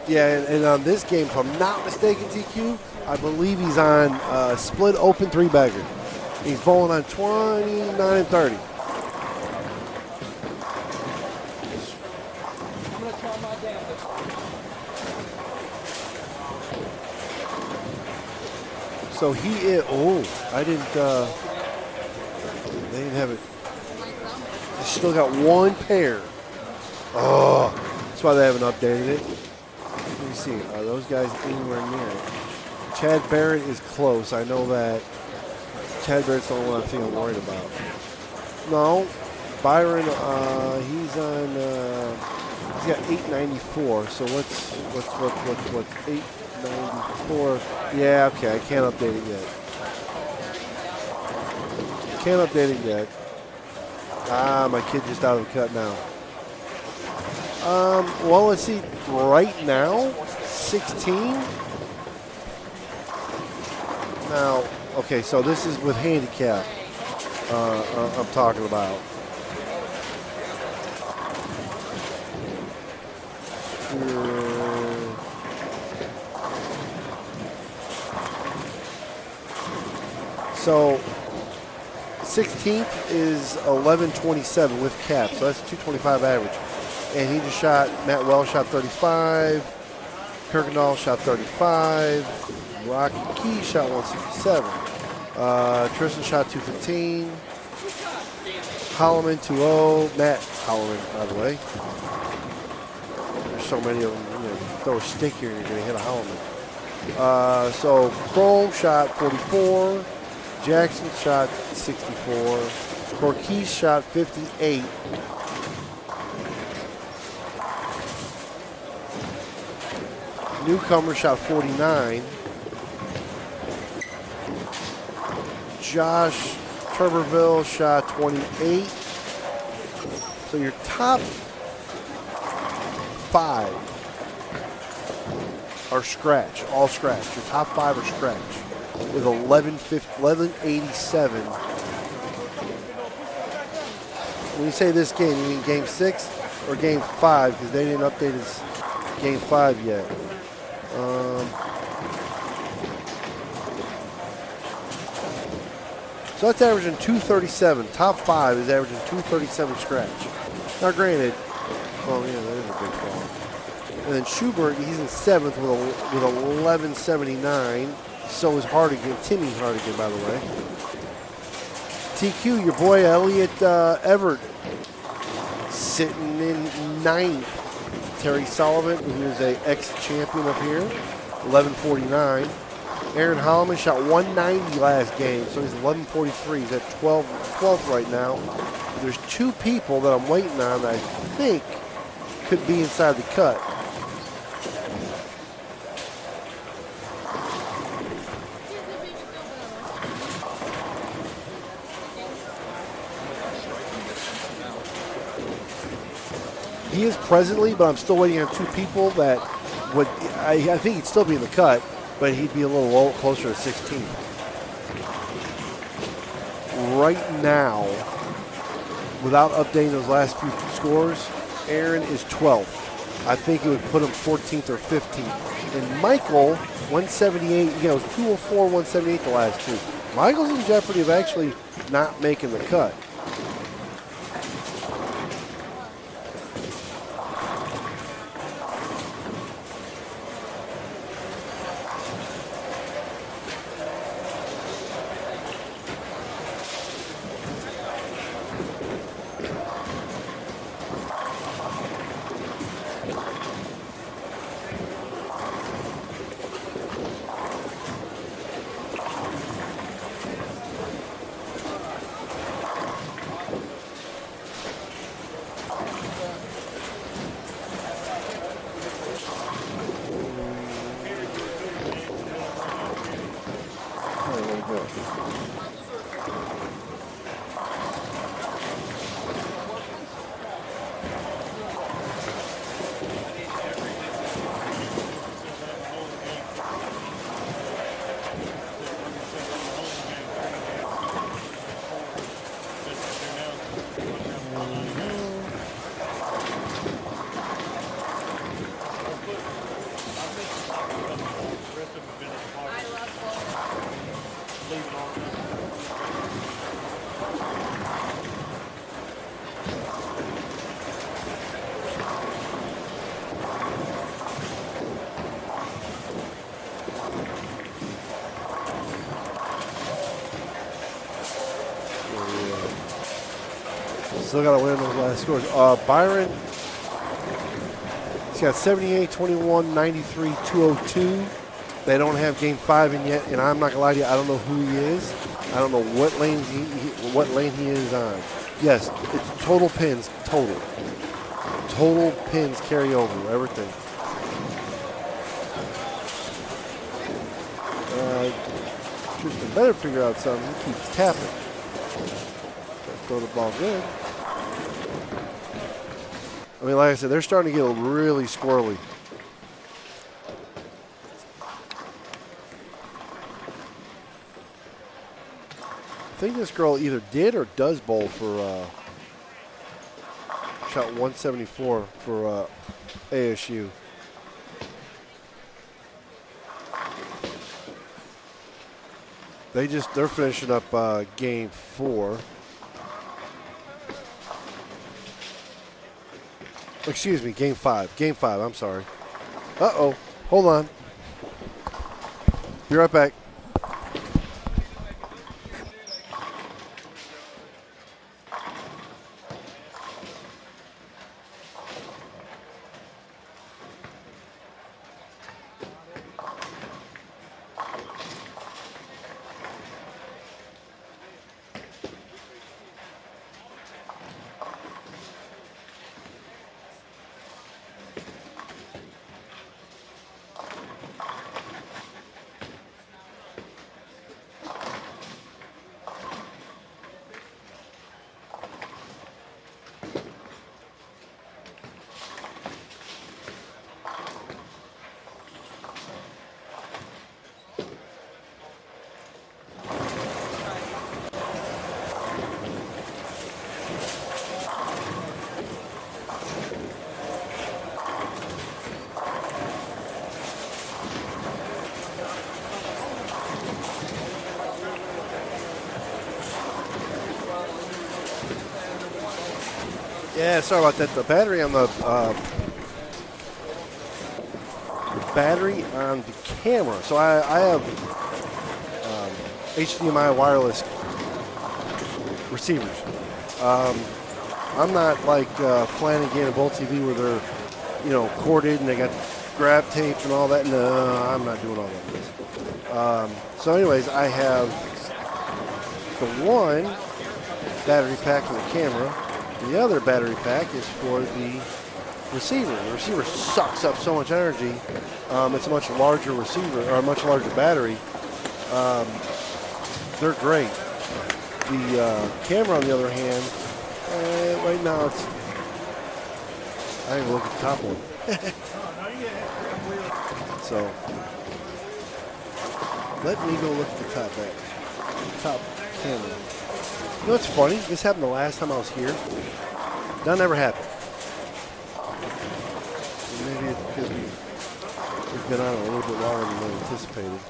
Yeah, and on this game, if I'm not mistaken, TQ, I believe he's on split open three-bagger. He's bowling on 29 and 30. So he is, I didn't, they didn't have it. They still got one pair. Oh, that's why they haven't updated it. Let me see, are those guys anywhere near it? Chad Barrett is close, I know that. Chad Barrett's the only one I think I'm worried about. No, Byron, he's on, he's got 894, so what's 894? Yeah, okay, I can't update it yet. Can't update it yet. Ah, my kid just out of the cut now. Well, let's see. Right now, 16. Now, okay, so this is with handicap. I'm talking about. So 16th is 1127 with cap, so that's 225 average. And he just shot, Matt Wells shot 35, Kirkendall shot 35, Rocky Key shot 167, Tristan shot 215, Holloman 2-0, Matt Holloman, by the way. There's so many of them, you know, throw a stick here and you're going to hit a Holloman. So Chrome shot 44, Jackson shot 64, Corkey shot 58. Newcomer shot 49. Josh Turberville shot 28. So your top 5 are scratch, all scratch. Your top 5 are scratch with 1187. When you say this game, you mean game 6 or game 5? Because they didn't update his game 5 yet. So that's averaging 237. Top 5 is averaging 237 scratch. Now, granted, well, yeah, that is a big fall. And then Schubert, he's in 7th with 1179. So is Hardigan, Timmy Hardigan, by the way. TQ, your boy Elliot Everett, sitting in 9th. Terry Sullivan, who is a ex-champion up here, 1149. Aaron Holloman shot 190 last game, so he's 1143. He's at 12th right now. There's 2 people that I'm waiting on that I think could be inside the cut. He is presently, but I'm still waiting on 2 people that would, I think he'd still be in the cut, but he'd be a little low, closer to 16. Right now, without updating those last few scores, Aaron is 12th. I think it would put him 14th or 15th. And Michael, 178, you know, 204, 178 the last 2. Michael's in jeopardy of actually not making the cut. Still got to win those last scores. Byron, he's got 78, 21, 93, 202. They don't have game 5 in yet, and I'm not gonna lie to you, I don't know who he is. I don't know what lane what lane he is on. Yes, it's total pins, total pins carry over, everything. Tristan better figure out something. He keeps tapping. Throw the ball good. I mean, like I said, they're starting to get really squirrely. I think this girl either did or does bowl for shot 174 for ASU. They're finishing up game 4. Excuse me, game 5. Game 5, I'm sorry. Uh-oh. Hold on. Be right back. Yeah, sorry about that. The battery on the camera. So I have HDMI wireless receivers. I'm not like Flanagan and Bolt TV where they're, corded and they got grab tape and all that. No, I'm not doing all that. So anyways, I have the one battery pack for the camera. The other battery pack is for the receiver. The receiver sucks up so much energy. It's a much larger receiver, or a much larger battery. They're great. The camera, on the other hand, right now it's... I didn't even look at the top one. So, let me go look at the top camera. You know what's funny? This happened the last time I was here. That never happened. Maybe it's because we've been on it a little bit longer than we anticipated.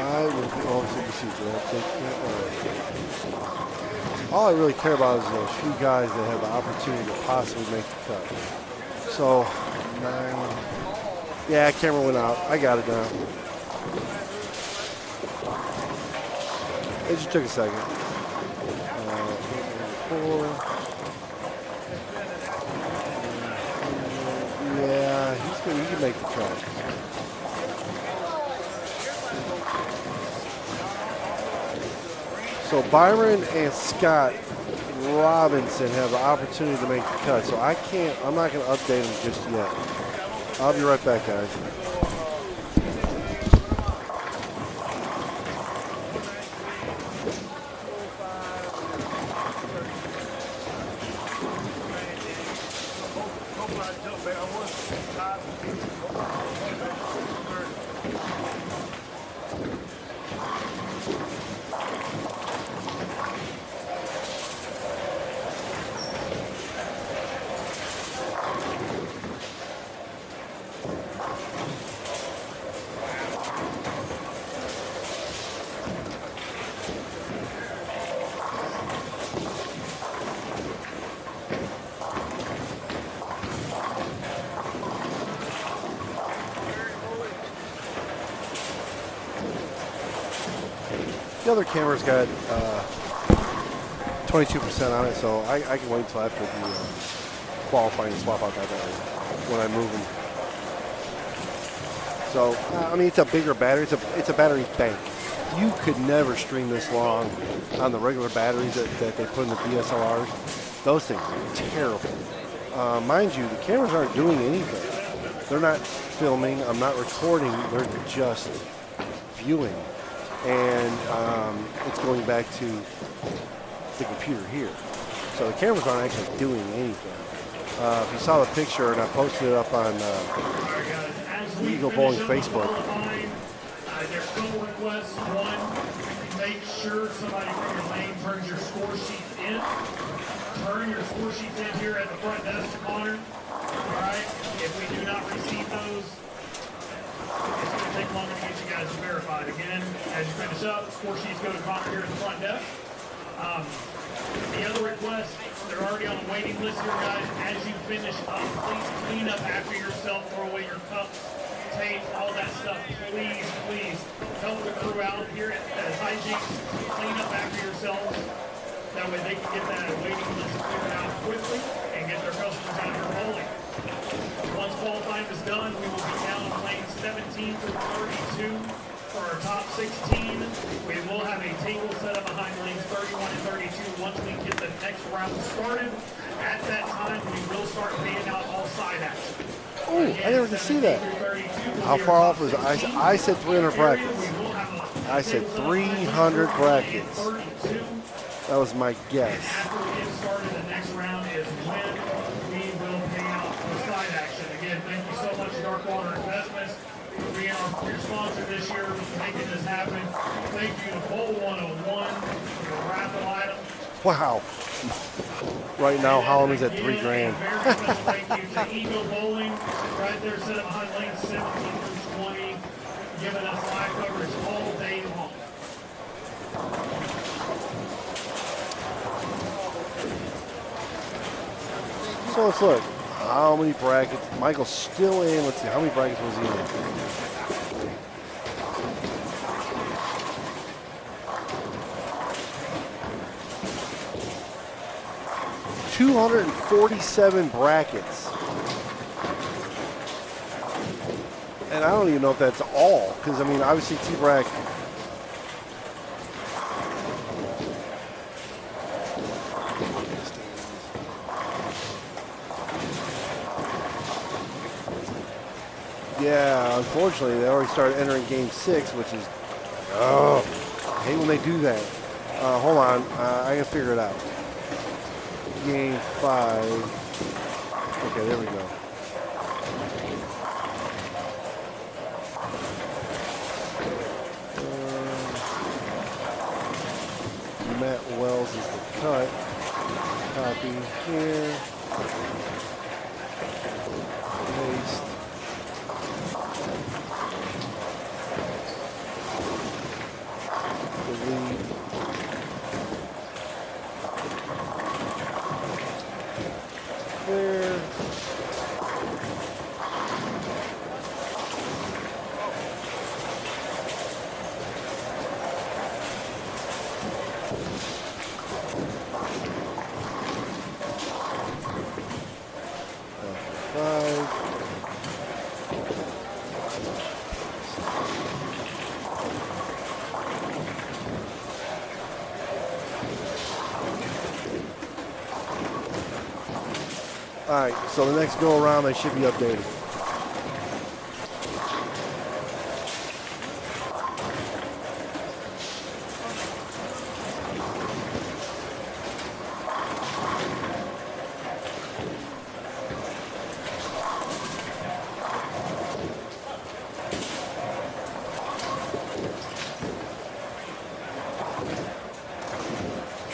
I will be all I really care about is those few guys that have the opportunity to possibly make the cut. So, 9. Yeah, camera went out. I got it now. It just took a second. 4. Yeah, he can make the cut. So Byron and Scott Robinson have the opportunity to make the cut. So I'm not going to update them just yet. I'll be right back, guys. The other camera's got 22% on it, so I can wait until after the qualifying and swap out that battery when I move them. So, I mean, it's a bigger battery. It's a battery bank. You could never stream this long on the regular batteries that they put in the DSLRs. Those things are terrible. Mind you, the cameras aren't doing anything. They're not filming. I'm not recording. They're just viewing. And it's going back to the computer here. So the cameras aren't actually doing anything. If you saw the picture, and I posted it up on Eagle Bowling Facebook, There's a couple requests. One, make sure somebody from your lane turns your score sheets in. Turn your score sheets in here at the front desk, Connor. All right. If we do not receive those, it's going to take longer to get you guys verified. Again, as you finish up, score sheets go to Connor here at the front desk. The other requests, they're already on the waiting list here, guys. As you finish up, please clean up after yourself, throw away your cups, tape, all that stuff. Please, please help the crew out here at Hijinx. Clean up after yourselves. That way they can get that waiting list cleared out quickly and get their customers out here rolling. Once qualifying is done, we will be down on lanes 17 through 32 for our top 16. We will have a table set up behind lanes 31 and 32 once we get the next round started. At that time, we will start paying out all side action. Oh, I never could see that. How far off was I? I said 300 brackets. I said 300 brackets. That was my guess. After we get started, the next round is when we will pay out the side action. Again, thank you so much, Darkwater Investments, for being your sponsor this year, for making this happen. Thank you to Bowl 101 for the raffle item. Wow. Right now, Holland is at $3 grand. Very special thank you to Eagle Bowling, right there set up behind lanes 17 through 20, giving us live coverage all day long. So let's look. How many brackets? Michael's still in. Let's see. How many brackets was he in? $247 brackets. And I don't even know if that's all. Because, I mean, obviously T-Brack. Yeah, unfortunately, they already started entering Game 6, which is, oh, I hate when they do that. Hold on, I can figure it out. Game 5. Okay, there we go. Matt Wells is the cut. Copy here. Paste. Clear. All right, so the next go around, they should be updated.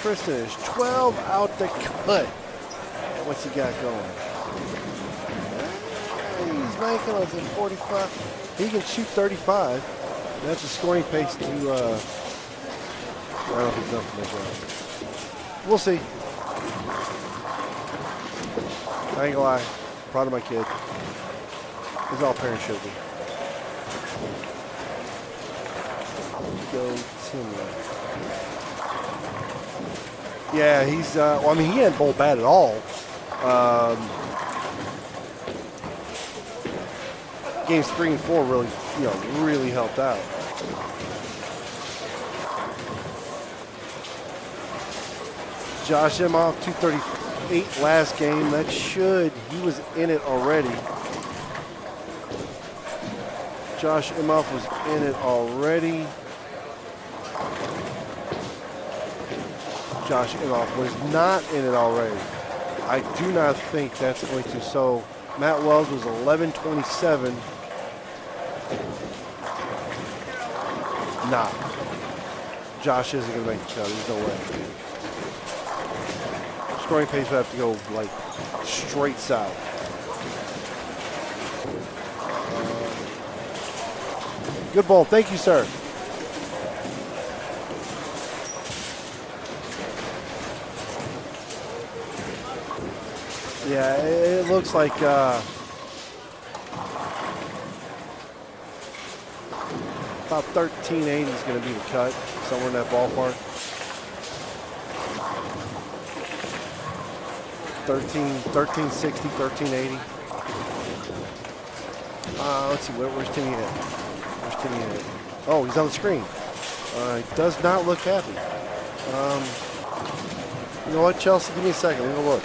Tristan is 12 out the cut. What's he got going? He's making us at 45. He can shoot 35. That's a scoring pace to, I don't know if he's done for that job. We'll see. I ain't gonna lie. Proud of my kid. He's all parents should be. Go Timmy. Yeah, he's, well, I mean, he hadn't bowled bad at all. Games 3 and 4 really, really helped out. Josh Imhoff, 238 last game. That should, he was in it already. Josh Imhoff was in it already. Josh Imhoff was not in it already. I do not think that's going to. So Matt Wells was 11-27. Nah. Josh isn't going to make the cut. There's no way. Scoring pace would have to go like straight south. Good ball. Thank you, sir. Yeah, it looks like about 1380 is going to be the cut, somewhere in that ballpark. 1360, 1380. Let's see, where's Timmy at? Where's Timmy at? Oh, he's on the screen. He does not look happy. You know what, Chelsea? Give me a second. Let me go look.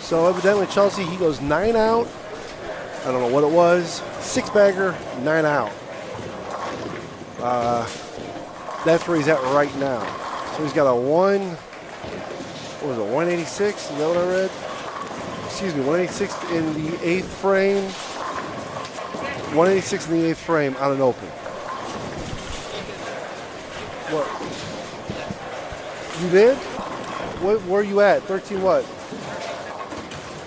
So evidently Chelsea, he goes 9 out. I don't know what it was. 6-bagger, 9 out. That's where he's at right now. So he's got a 186? Is that what I read? Excuse me, 186 in the 8th frame. 186 in the 8th frame on an open. What? You did? Where are you at? 13 what?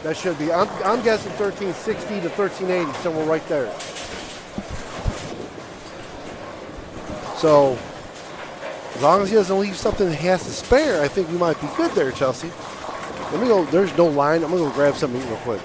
That should be. I'm guessing 1360 to 1380, somewhere right there. So, as long as he doesn't leave something he has to spare, I think we might be good there, Chelsea. Let me go. There's no line. I'm going to go grab something to eat real quick.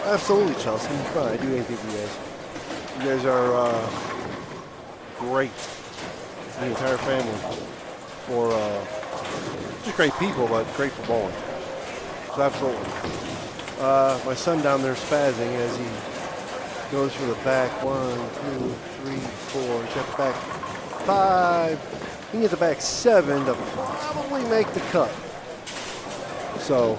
Absolutely, Chelsea. It's fun. I do anything for you guys. You guys are great. The entire family. For just great people, but great for bowling. So absolutely. My son down there spazzing as he goes for the back. 1, 2, 3, 4. He's got the back 5. He can get the back 7 to probably make the cut. So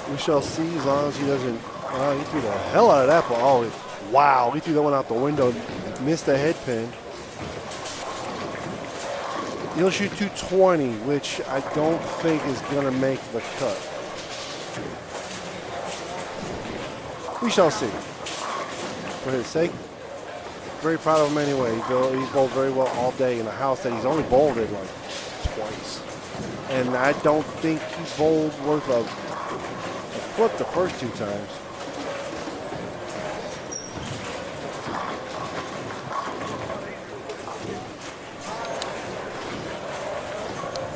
we shall see as long as he doesn't. He threw the hell out of that ball. Oh, wow. He threw that one out the window. Missed the head pin. He'll shoot 220, which I don't think is going to make the cut. We shall see. For his sake, very proud of him anyway. He's bowled very well all day in a house that he's only bowled in like twice. And I don't think he bowled worth a flip the first 2 times.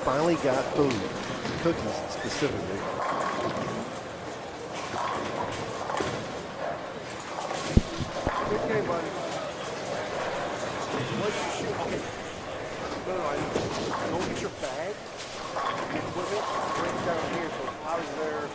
Finally got food, cookies specifically. Okay, buddy. What did you shoot? Okay. No, don't get your bag. Put it right down here so it's out of there.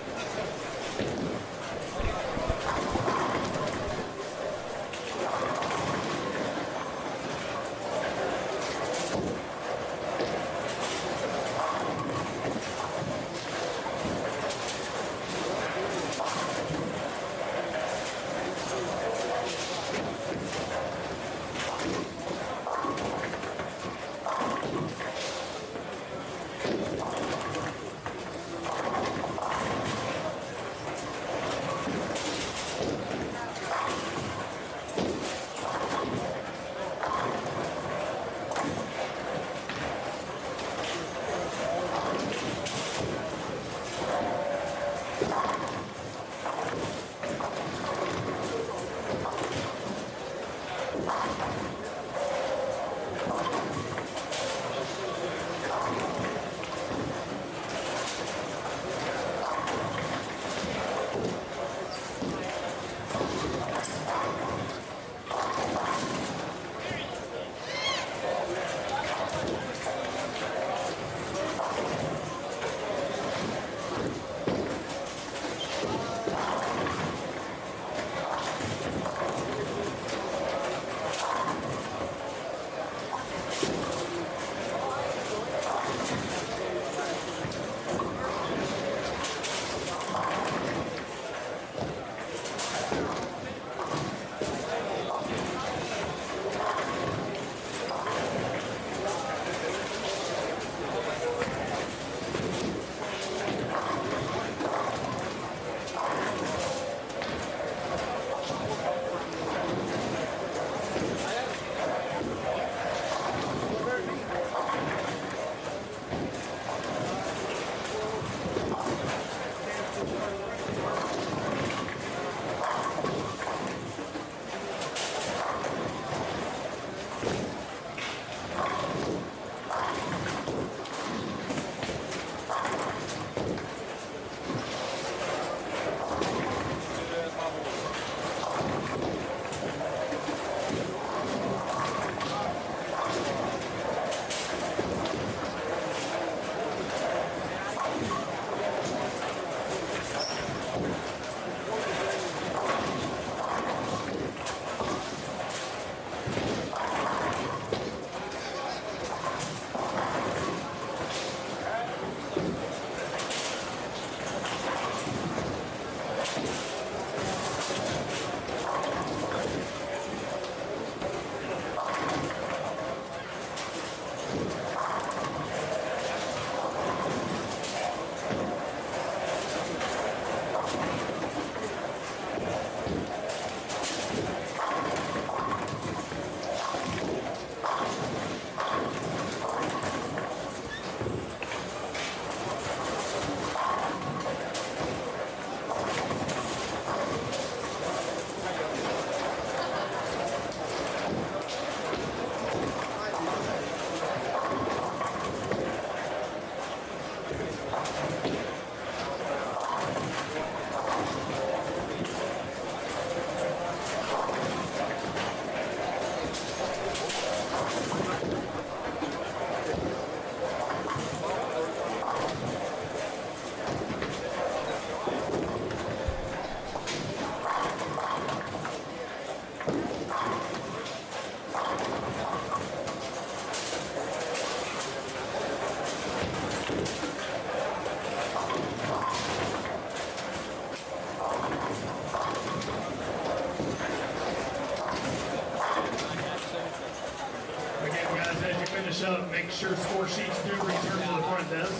make sure score sheets do return to the front desk.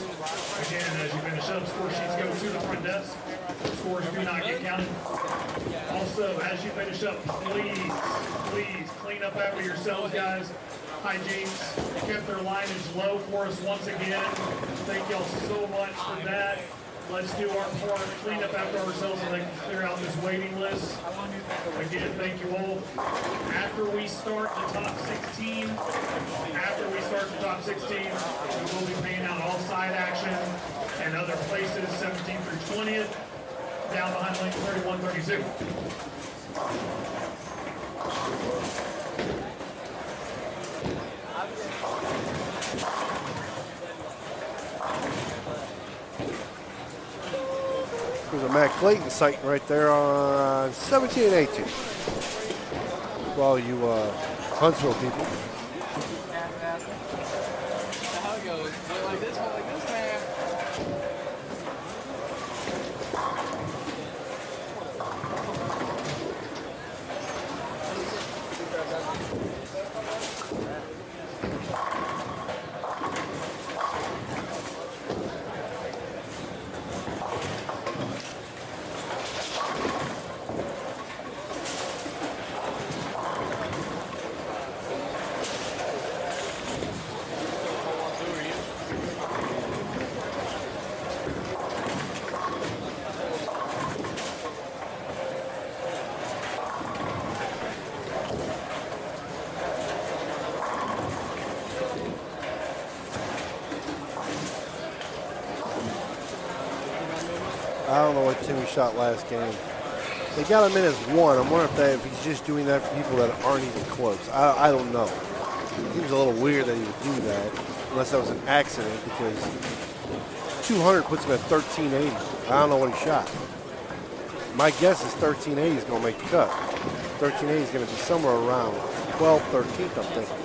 Again, as you finish up, score sheets go to the front desk. Scores do not get counted. Also, as you finish up, please clean up after yourselves, guys. Hijinx kept their lineage low for us once again. Thank y'all so much for that. Let's do our part, clean up after ourselves, and then clear out this waiting list. Again, thank you all. After we start the top 16, we will be paying out all side action and other places, 17th through 20th, down behind lane 3132. There's a Matt Clayton sighting right there on 17 and 18. For all you Huntsville people. How it goes. Went like this, man. I don't know what Timmy shot last game. They got him in as 1. I'm wondering if he's just doing that for people that aren't even close. I don't know. It seems a little weird that he would do that, unless that was an accident, because 200 puts him at 1380. I don't know what he shot. My guess is 1380 is going to make the cut. 1380 is going to be somewhere around 12th, 13th, I'm thinking.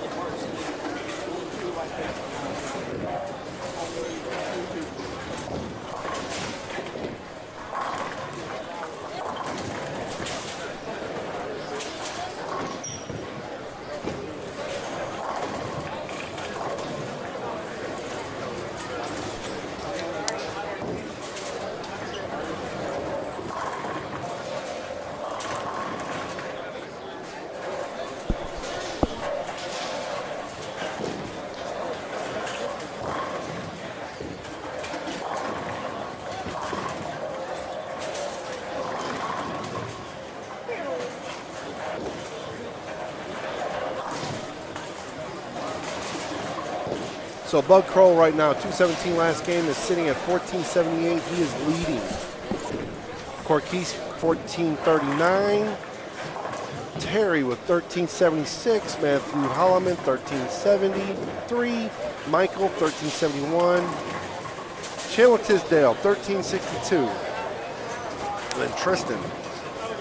So Bug Kroll right now, 217 last game, is sitting at 1478. He is leading. Corquise 1439. Terry with 1376. Matthew Holloman 1373. Michael 1371. Chandler Tisdale 1362. And then Tristan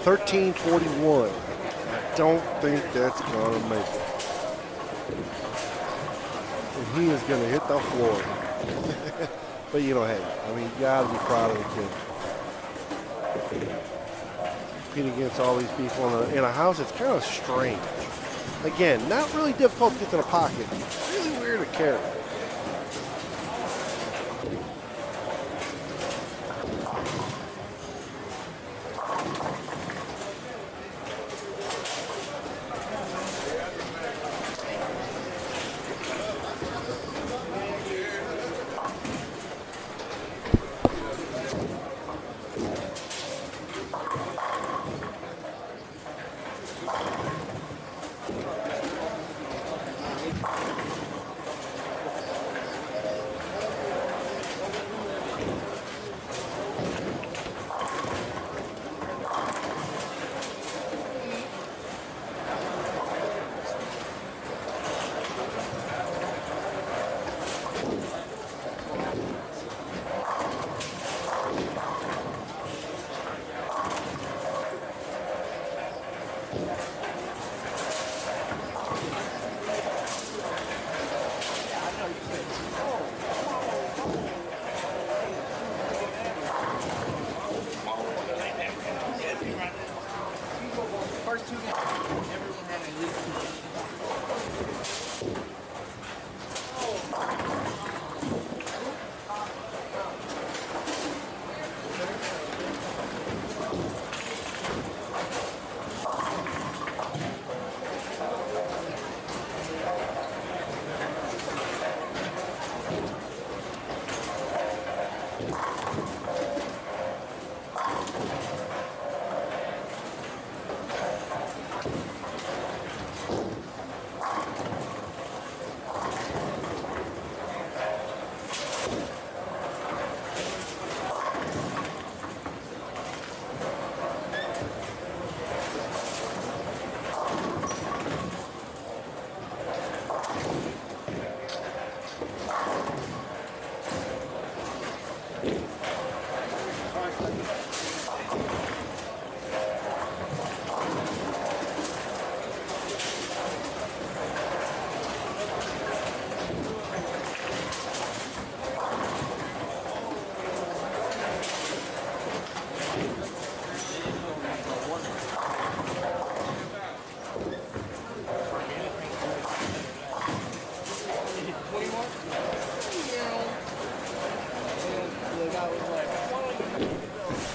1341. I don't think that's gonna make it. He is going to hit the floor. But, you know, hey, I mean, you got to be proud of the kid. Competing against all these people in a house, it's kind of strange. Again, not really difficult to get to the pocket. Really weird to carry.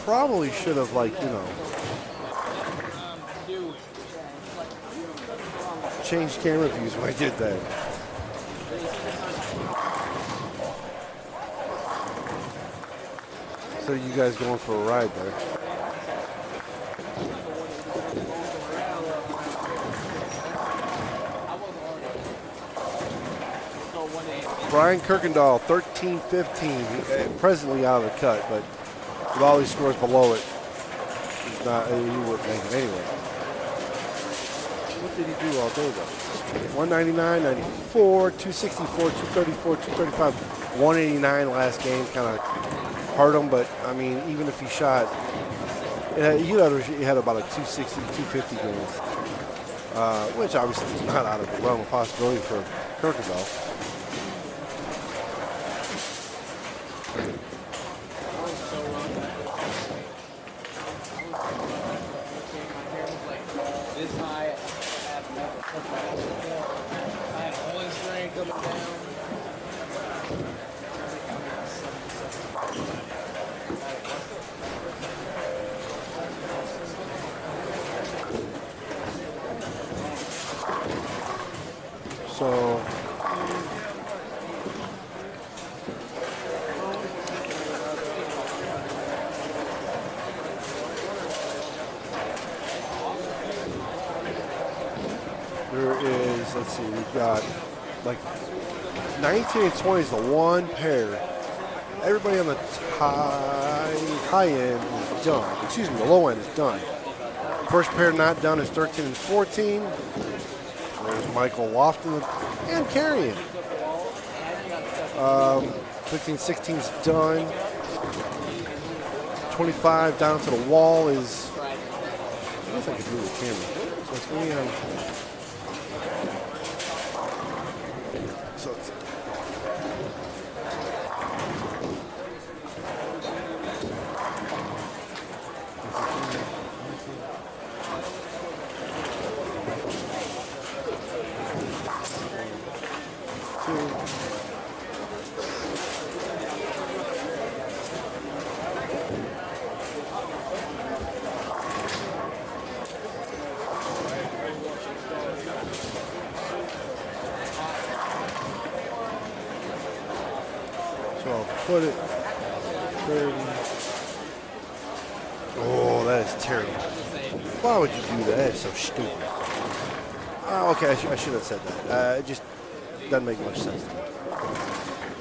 Probably should have, like, you know, changed camera views when I did that. So you guys going for a ride there? Brian Kirkendall, 13-15, presently out of the cut, but with all these scores below it, he wouldn't make it anyway. What did he do all day, though? 199, 94, 264, 234, 235, 189 last game. Kind of hurt him, but, I mean, even if he shot, he had about a 260, 250 game, which obviously is not out of the realm of possibility for Kirkendall. So there is, let's see, we've got like 19 and 20 is the one pair. Everybody on the high end is done. Excuse me, the low end is done. First pair not done is 13 and 14. There's Michael Lofton and Carrion. 15, 16 is done. 25 down to the wall is, I guess I could do the camera. So it's going to be on. So it's, put it 30. Oh, that is terrible. Why would you do that? That is so stupid. Oh, okay, I should have said that. It just doesn't make much sense to me.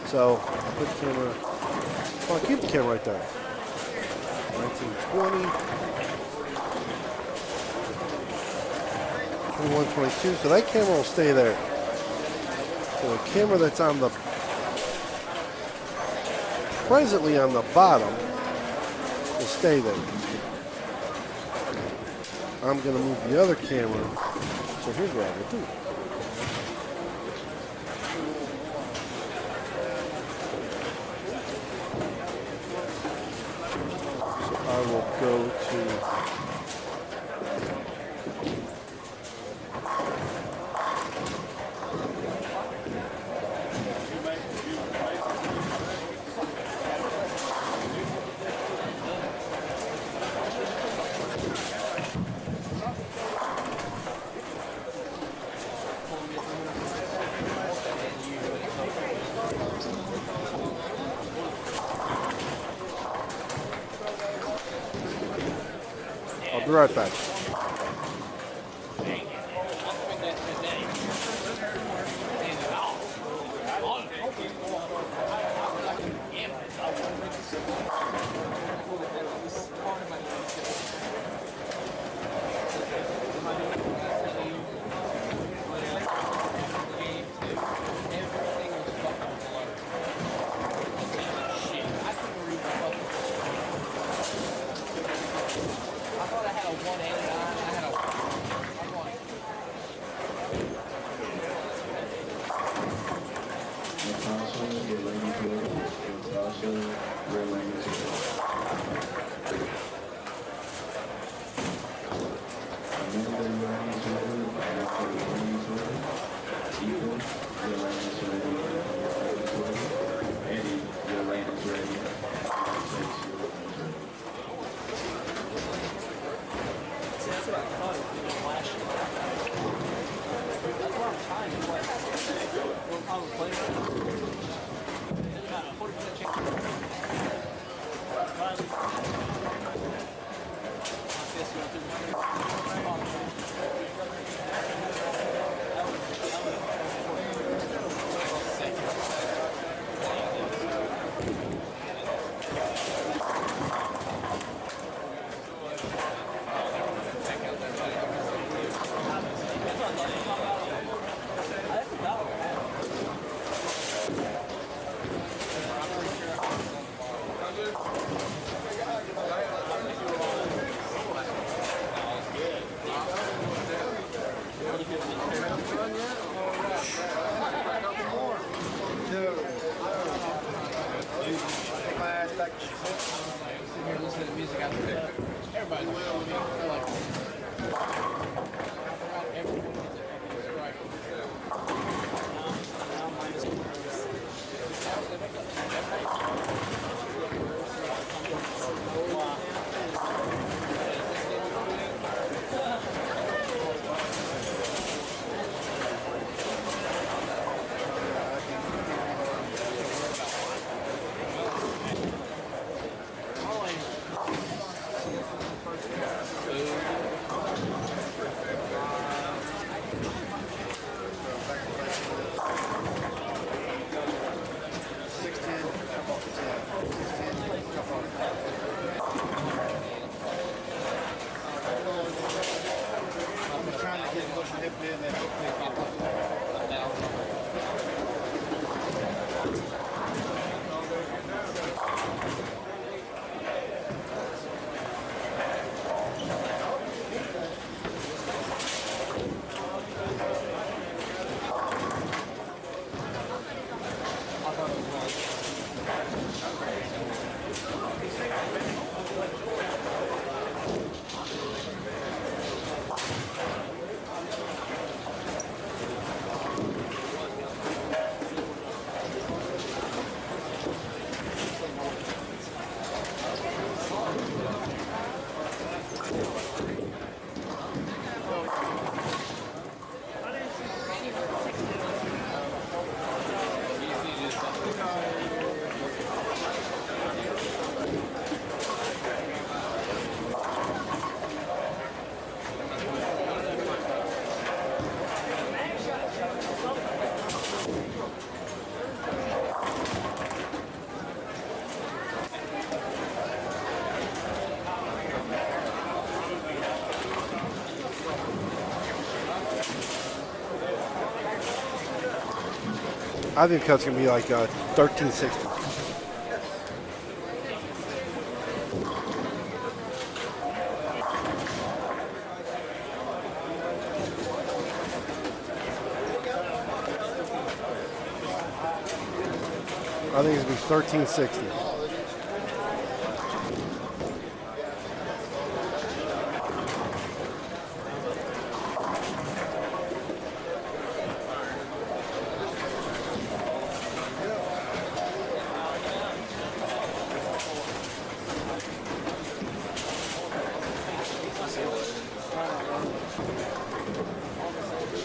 So, put the camera. Oh, keep the camera right there. 1920. 21, 22. So that camera will stay there. So the camera that's on the presently on the bottom will stay there. I'm going to move the other camera. So here's what I will do. So I will go to I'll be right back. had a 189. I had a 120. Natasha, your ladies ready. Natasha, your ladies ready. Amanda, your ladies ready. After your ladies ready. Ethan, your ladies ready. Eddie, your ladies ready. That's what I thought it was last year. That's what I'm trying to play. We'll probably play it. There's about a 40% chance. Here listening to music out there. Everybody's showing me. They're like, everyone gets a fucking strike. Now mine is I think that's going to be like 1360. I think it's going to be 1360.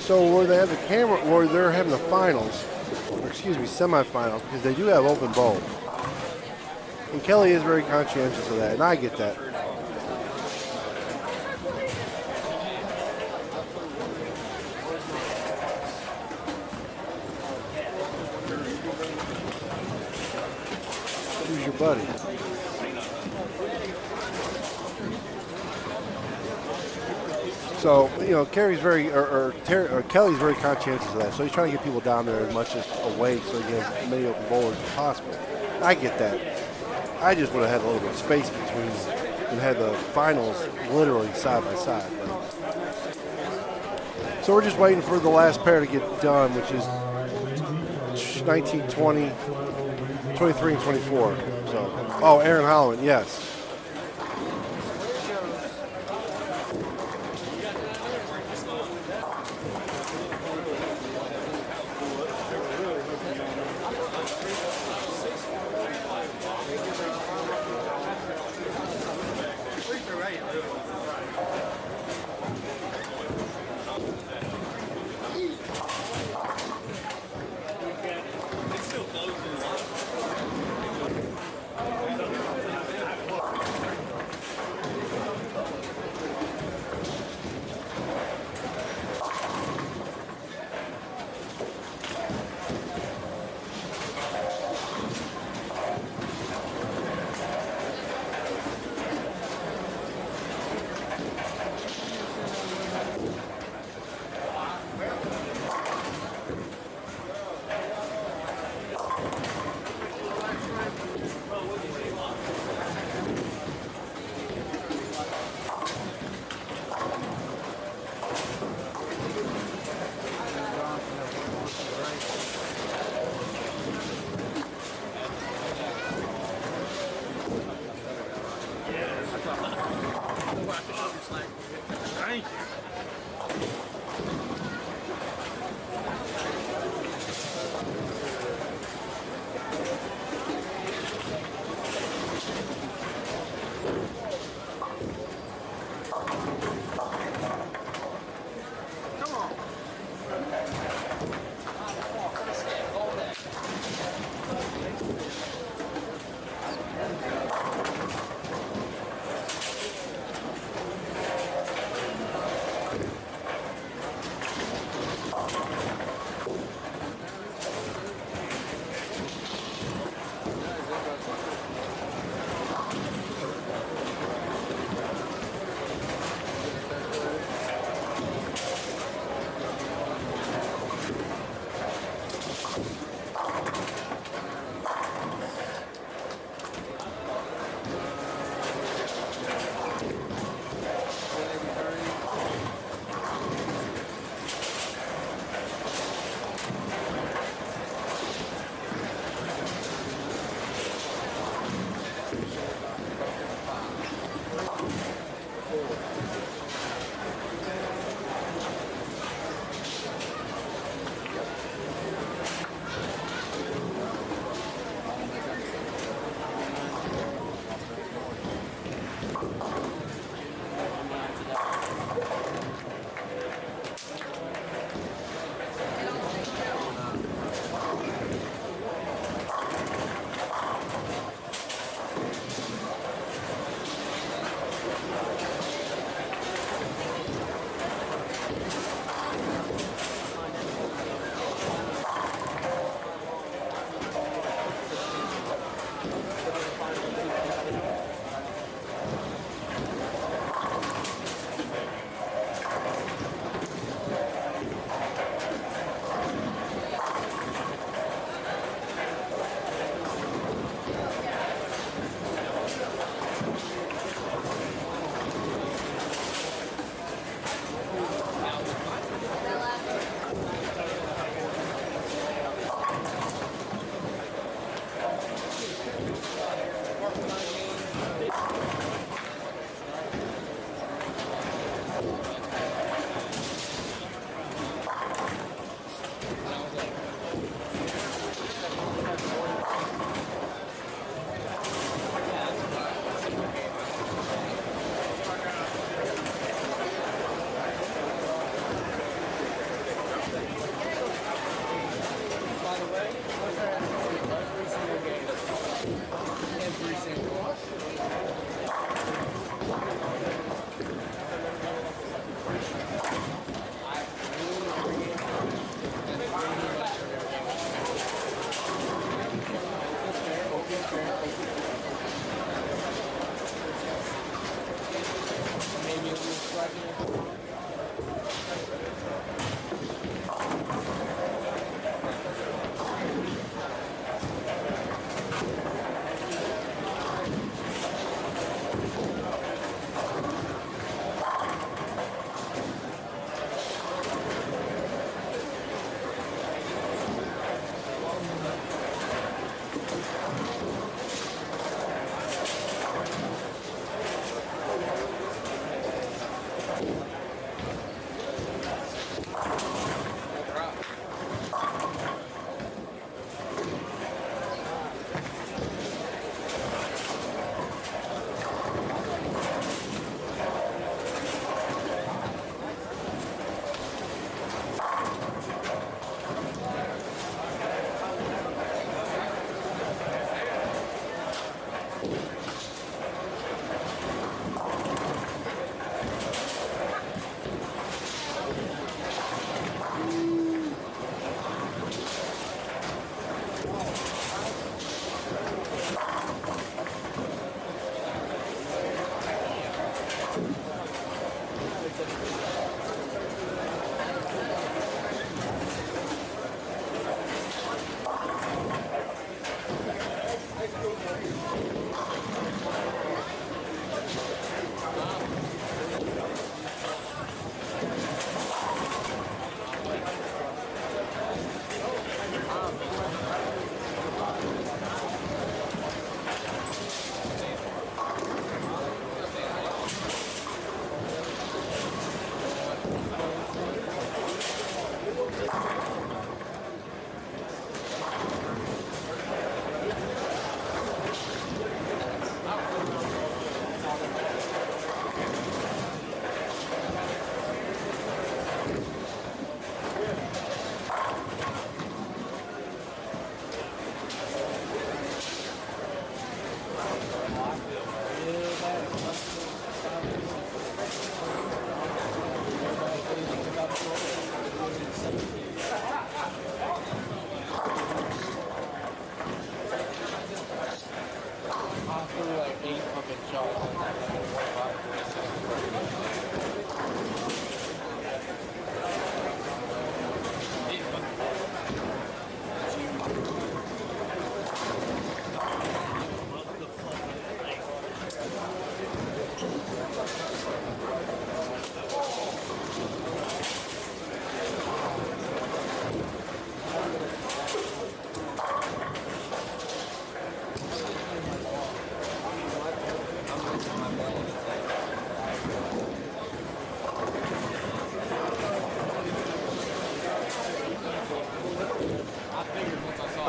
So where they have the camera, where they're having the finals, or excuse me, semifinals, because they do have open bowl. And Kelly is very conscientious of that, and I get that. Who's your buddy? So, you know, Kelly's very conscientious of that. So he's trying to get people down there as much as away so he can have as many open bowlers as possible. I get that. I just would have had a little bit of space between them. and had the finals literally side by side. So we're just waiting for the last pair to get done, which is 19, 20, 23, and 24. So, oh, Aaron Holland, yes.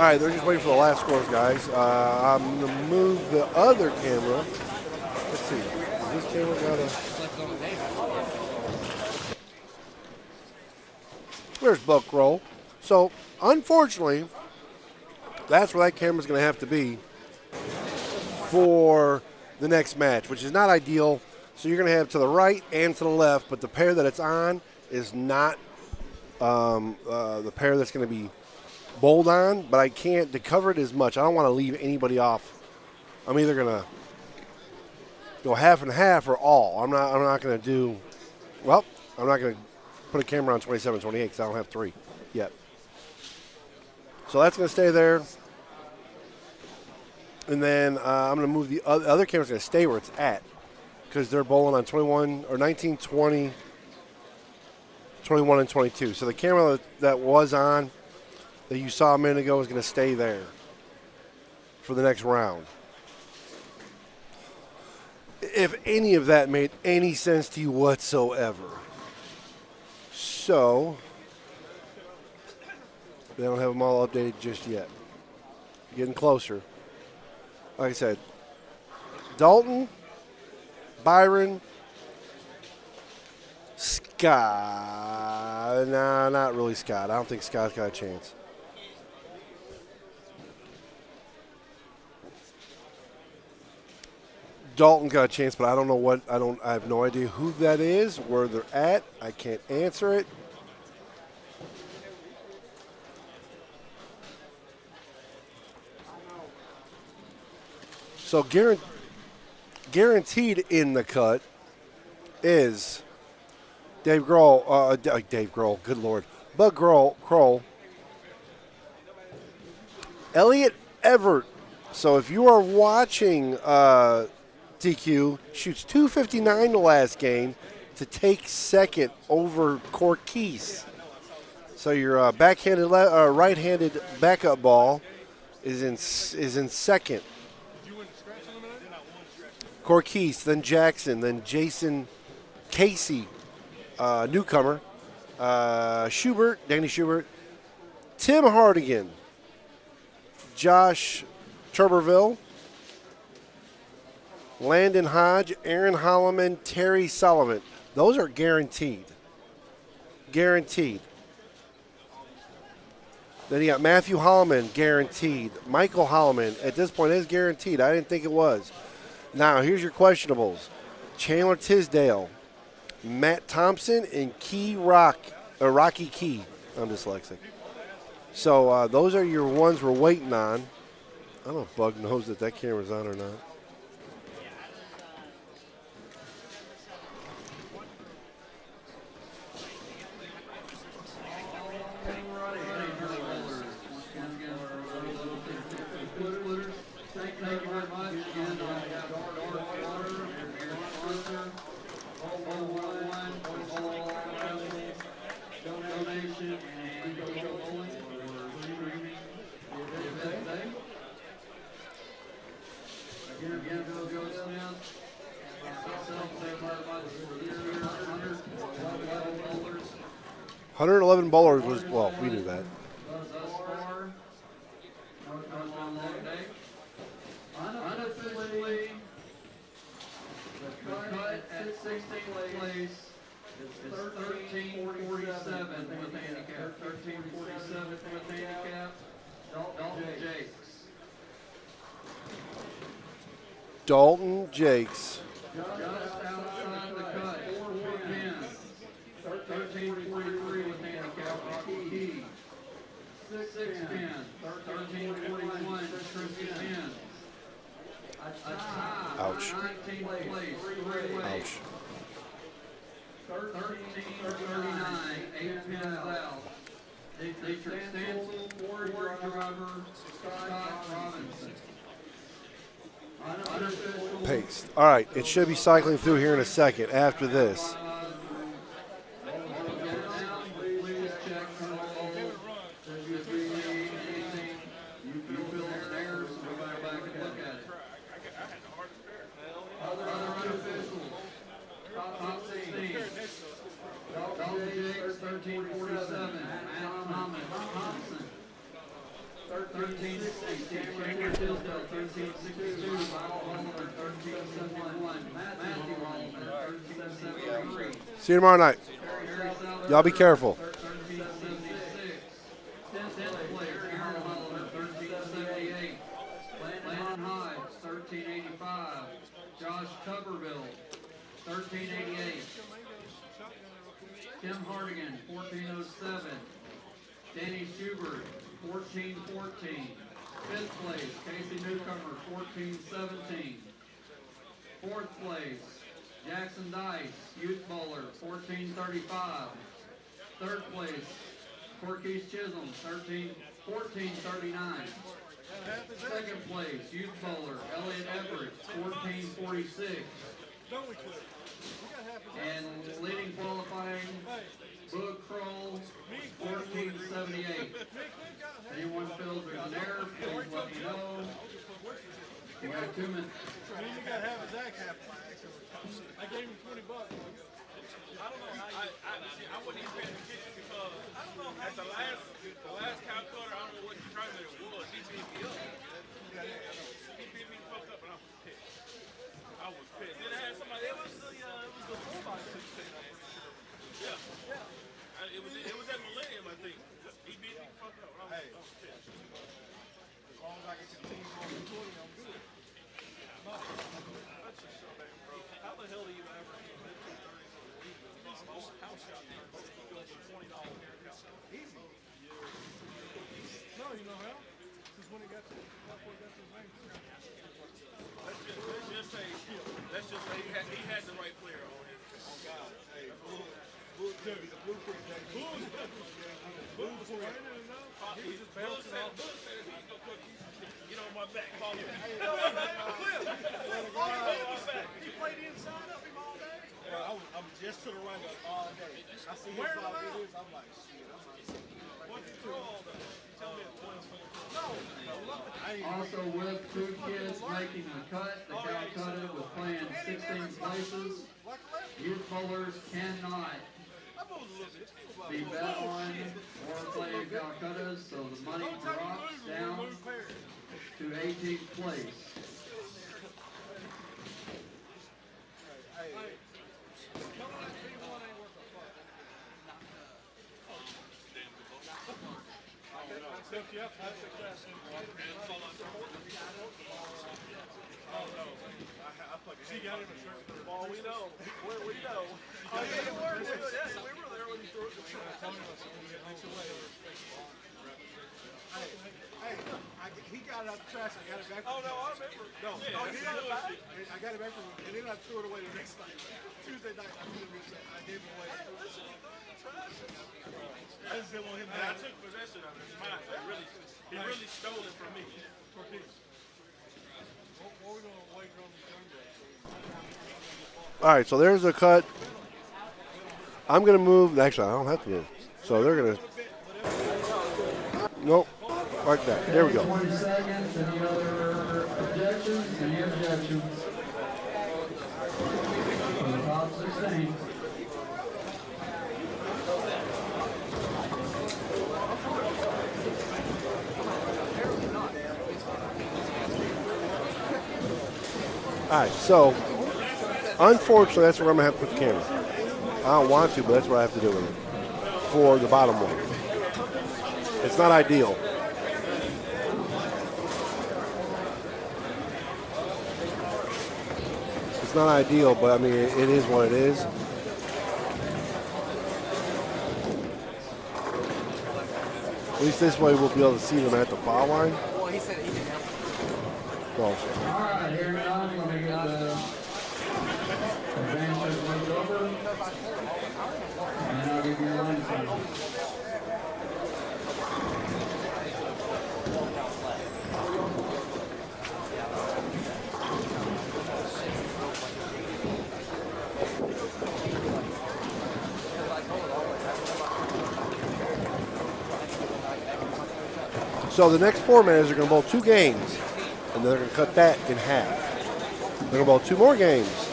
All right, they're just waiting for the last scores, guys. I'm going to move the other camera. Let's see. Does this camera got a... There's Buck Roll. So, unfortunately, that's where that camera's going to have to be for the next match, which is not ideal. So you're going to have to the right and to the left, but the pair that it's on is not the pair that's going to be bowled on, but I can't, to cover it as much, I don't want to leave anybody off. I'm either going to go half and half or all. I'm not going to do, well, I'm not going to put a camera on 27, 28 because I don't have 3 yet. So that's going to stay there. And then I'm going to move the other camera's going to stay where it's at because they're bowling on 21 or 19, 20, 21, and 22. So the camera that was on that you saw a minute ago is going to stay there for the next round. If any of that made any sense to you whatsoever. So, they don't have them all updated just yet. Getting closer. Like I said, Dalton, Byron, Scott. Nah, not really Scott. I don't think Scott's got a chance. Dalton's got a chance, but I don't know what. I have no idea who that is, where they're at. I can't answer it. So guaranteed in the cut is Dave Grohl, good Lord, Bug Kroll, Elliot Everett. So if you are watching TQ, shoots .259 the last game to take second over Corkeese. So your backhanded, right-handed backup ball is in second. Corkeese, then Jackson, then Jason Casey newcomer, Schubert, Danny Schubert, Tim Hardigan, Josh Turberville, Landon Hodge, Aaron Holloman, Terry Sullivan. Those are guaranteed. Guaranteed. Then you got Matthew Holloman, guaranteed. Michael Holloman, at this point, is guaranteed. I didn't think it was. Now, here's your questionables. Chandler Tisdale, Matt Thompson, and Rocky Key. I'm dyslexic. So those are your ones we're waiting on. I don't know if Bug knows that that camera's on or not. Thank you very much. Again, I have Darkwater, your sponsor, donation, and bowling for streaming the event today. Again, Bill Joe Smith, myself, for years, 111 bowlers. 111 bowlers was, well, we knew that. Thus far, no long day. Unofficially, the cut at 16th place is 1347 with handicap. 1347 with handicap. Dalton Jakes. Dalton Jakes. Just outside the cut, 4 pins. 1343 with handicap. Rocky Key. 6 pins. 1341 Tristan Pins. Ouch. 19th place, 3 away. Ouch. 1339, 8 pins out. Dietrich Stansel, Ford driver, Scott Robinson. Unofficial. Paste. All right, it should be cycling through here in a second after this. Please check control. If you need anything, you fill in there, so we go back and look at it. Other unofficials. Top 16. Dalton Jakes, 1347. Matt Thompson. 1360. Chandler Tisdale, 1362. Michael Holliland, 1371. Matthew Holliland, 1373. See you tomorrow night. Y'all be careful. 1376. 10th place, Aaron Holliland, 1378. Landon Hodge, 1385. Josh Tuberville, 1388. Tim Hardigan, 1407. Danny Schubert, 1414. 5th place, Casey Newcomer, 1417. 4th place, Jackson Dice, Youth Bowler, 1435. 3rd place, Corkeys Chisholm, 1439. 2nd place, Youth Bowler, Elliot Everett, 1446. And leading qualifying, Boog Kroll, 1478. Anyone feels there's an error, please let me know. You got 2 minutes. You gotta have a Zach happen. I gave him $20. I don't know how I wouldn't even pay attention because I don't know at the last count cutter, I don't know what the tournament it was. He beat me up. He beat me the fuck up and I was pissed. I was pissed. Then I had somebody, it was the 4x16, I'm pretty sure. Yeah. It was at Millennium, I think. He beat me the fuck up. I was pissed. As long as I get your team on the 20, I'm good. That's just so bad, bro. How the hell do you ever get 15-30 house shot there? You go for $20 haircut. Easy. No, you know how? Because when he got to his name. Let's just say he had the right player on him. Oh, God. Hey, Bull Derby, the blueprint that he was. Bull was running and enough. He was just bouncing off. Bull said he was going to put, get on my back, call him. He played inside of him all day. I'm just to the right all day. I see him all day. I'm like, shit, I'm not. What's the draw, though? Tell me it's 1-4. No. Also with 2 kids making a cut, the Calcutta was playing 16 places. Youth bowlers cannot The bet on or playing Kolkata, so the money drops down to 18th place. She got him a shirt for the ball. We know. We know. Oh, yeah, you were. Yeah, we were there when you threw it. Hey, he got it out the trash. I got it back. Oh, no, I remember. No, he got it back. I got it back from him, and then I threw it away the next night. Tuesday night, I gave it away. I just didn't want him to. I took possession of it. It's mine. He really stole it from me. What are we going to wait on the All right, so there's a cut. I'm going to move. Actually, I don't have to move. So they're going to. Nope. Like that. There we go. 20 seconds. Any other objections? Any objections? For the top 16. All right, so unfortunately, that's where I'm going to have to put the camera. I don't want to, but that's what I have to do with it for the bottom one. It's not ideal. It's not ideal, but I mean, it is what it is. At least this way we'll be able to see them at the foul line. Well, he said he didn't have So, All right, here now, let me get the advances moved over. And I'll give you your line signal. So the next format is they're going to bowl 2 games, and they're going to cut that in half. They're going to bowl 2 more games.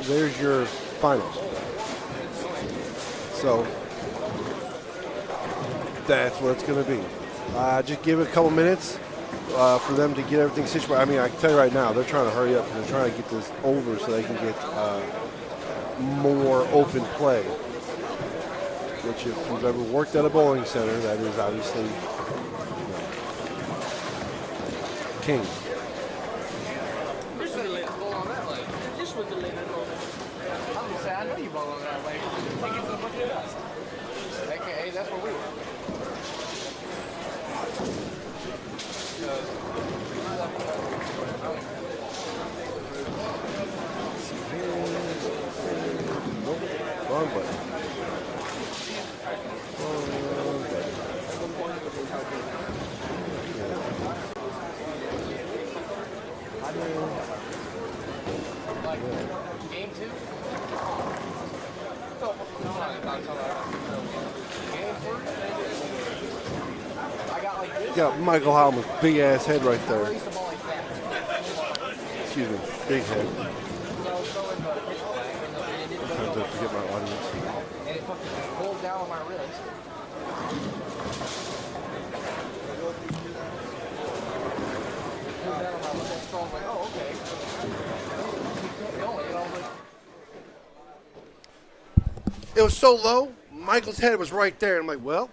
There's your finals. So that's what it's going to be. Just give it a couple minutes for them to get everything situated. I mean, I can tell you right now, they're trying to hurry up and they're trying to get this over so they can get more open play. Which, if you've ever worked at a bowling center, that is obviously king. This was the ball on that leg. This was the leg. I'm gonna say I know you ball on that leg. Take it to the bucket of dust. AKA, that's where we were. Wrong button. Game 2? I got like this. Got Michael Howman's big ass head right I there. used to ball like that. Excuse me, big head. So I was throwing the pitch flag and it didn't Sometimes go I forget my audience. and it fucking pulled down on my wrist. Pulled down on my wrist, so I was like, oh, okay. Keep going, you know, I was like, It was so low, Michael's head was right there. I'm like, well.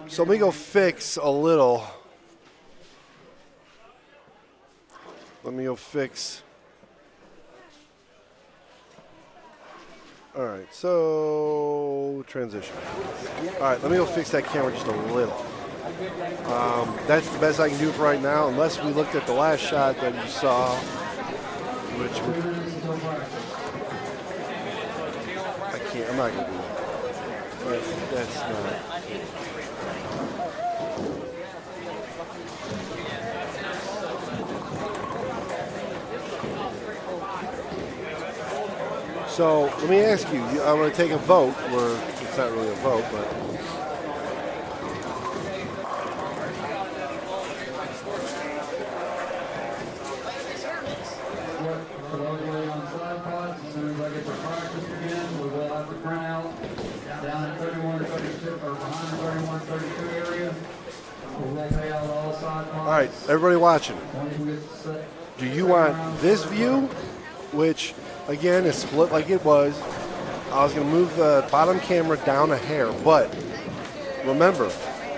So let me go fix a little. Let me go fix. All right, so transition. All right, let me go fix that camera just a little. That's the best I can do for right now, unless we looked at the last shot that you saw, which I can't. I'm not gonna do that. That's not. So let me ask you, I'm going to take a vote, where it's not really a vote, but For those of you on side pods, as soon as I get to practice again, we will have to print out down at 31 or 32, or behind the 31, 32 area. We will pay out all side pods. all right, everybody watching, Once we get set. do you want this view, which again is split like it was? I was going to move the bottom camera down a hair, but remember,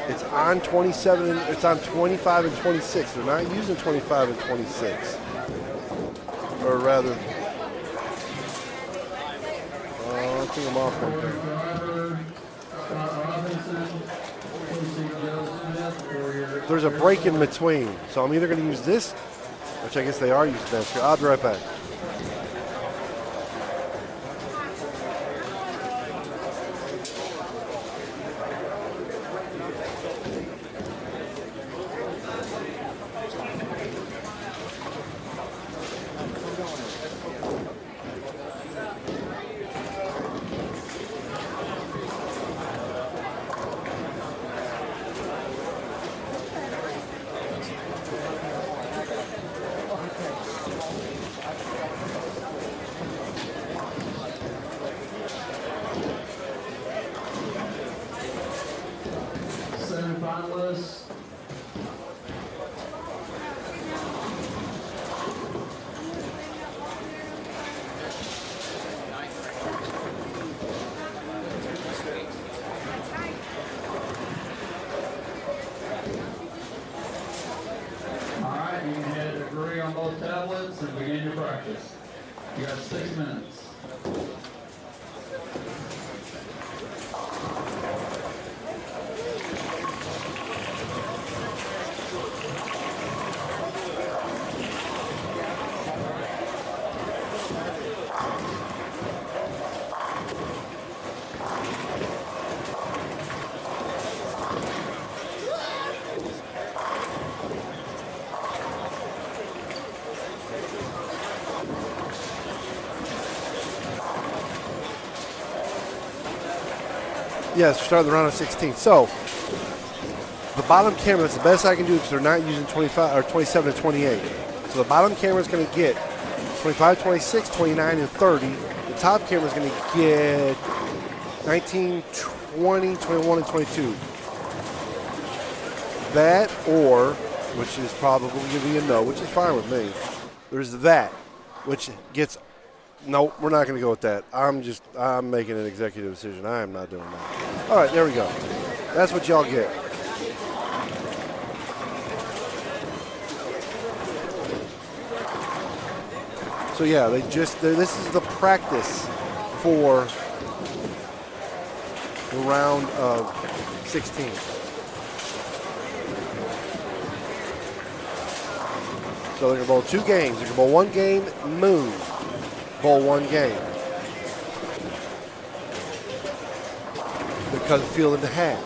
it's on 27, it's on 25 and 26. They're not using 25 and 26. Or rather, I think I'm off right there. There's a break in between, so I'm either going to use this, which I guess they are using that. I'll be right back. Semifinalists. All right, you can hit agree on both tablets and begin your practice. You got 6 minutes. Yes, we're starting the round of 16. So the bottom camera, that's the best I can do because they're not using 25 or 27 and 28. So the bottom camera is going to get 25, 26, 29, and 30. The top camera is going to get 19, 20, 21, and 22. That or, which is probably going to be a no, which is fine with me. There's that, which gets, no, we're not going to go with that. I'm making an executive decision. I am not doing that. All right, there we go. That's what y'all get. So yeah, this is the practice for the round of 16. So they're going to bowl 2 games. They're going to bowl 1 game, move. Bowl 1 game. Because field in the half.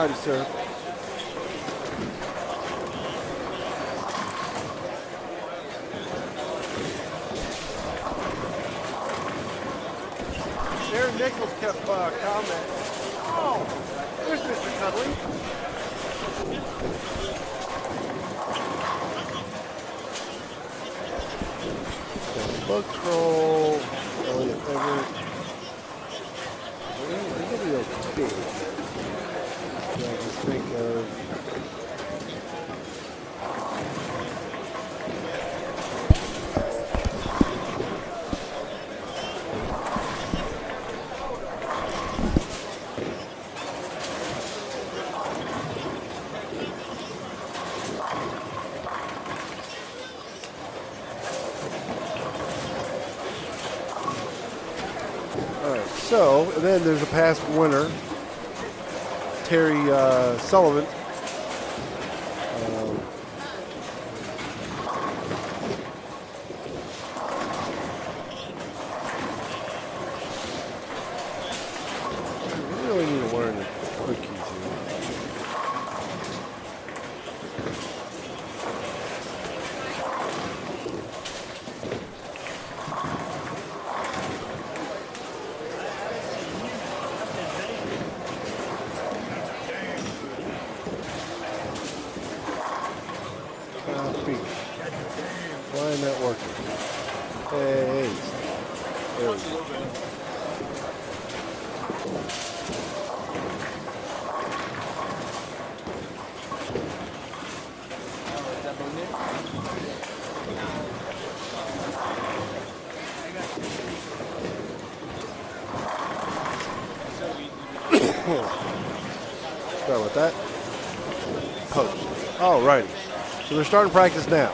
Alrighty, sir. Aaron Nichols kept commenting. Oh, there's Mr. Cuddly. Bug Troll, Elliot Everett. They're going to be okay. So I can think of. So, and then there's a past winner, Terry Sullivan. We really need to learn the cookies here. Why isn't that working? Hey, there we go. Sorry about that. Post. Alrighty. So they're starting practice now.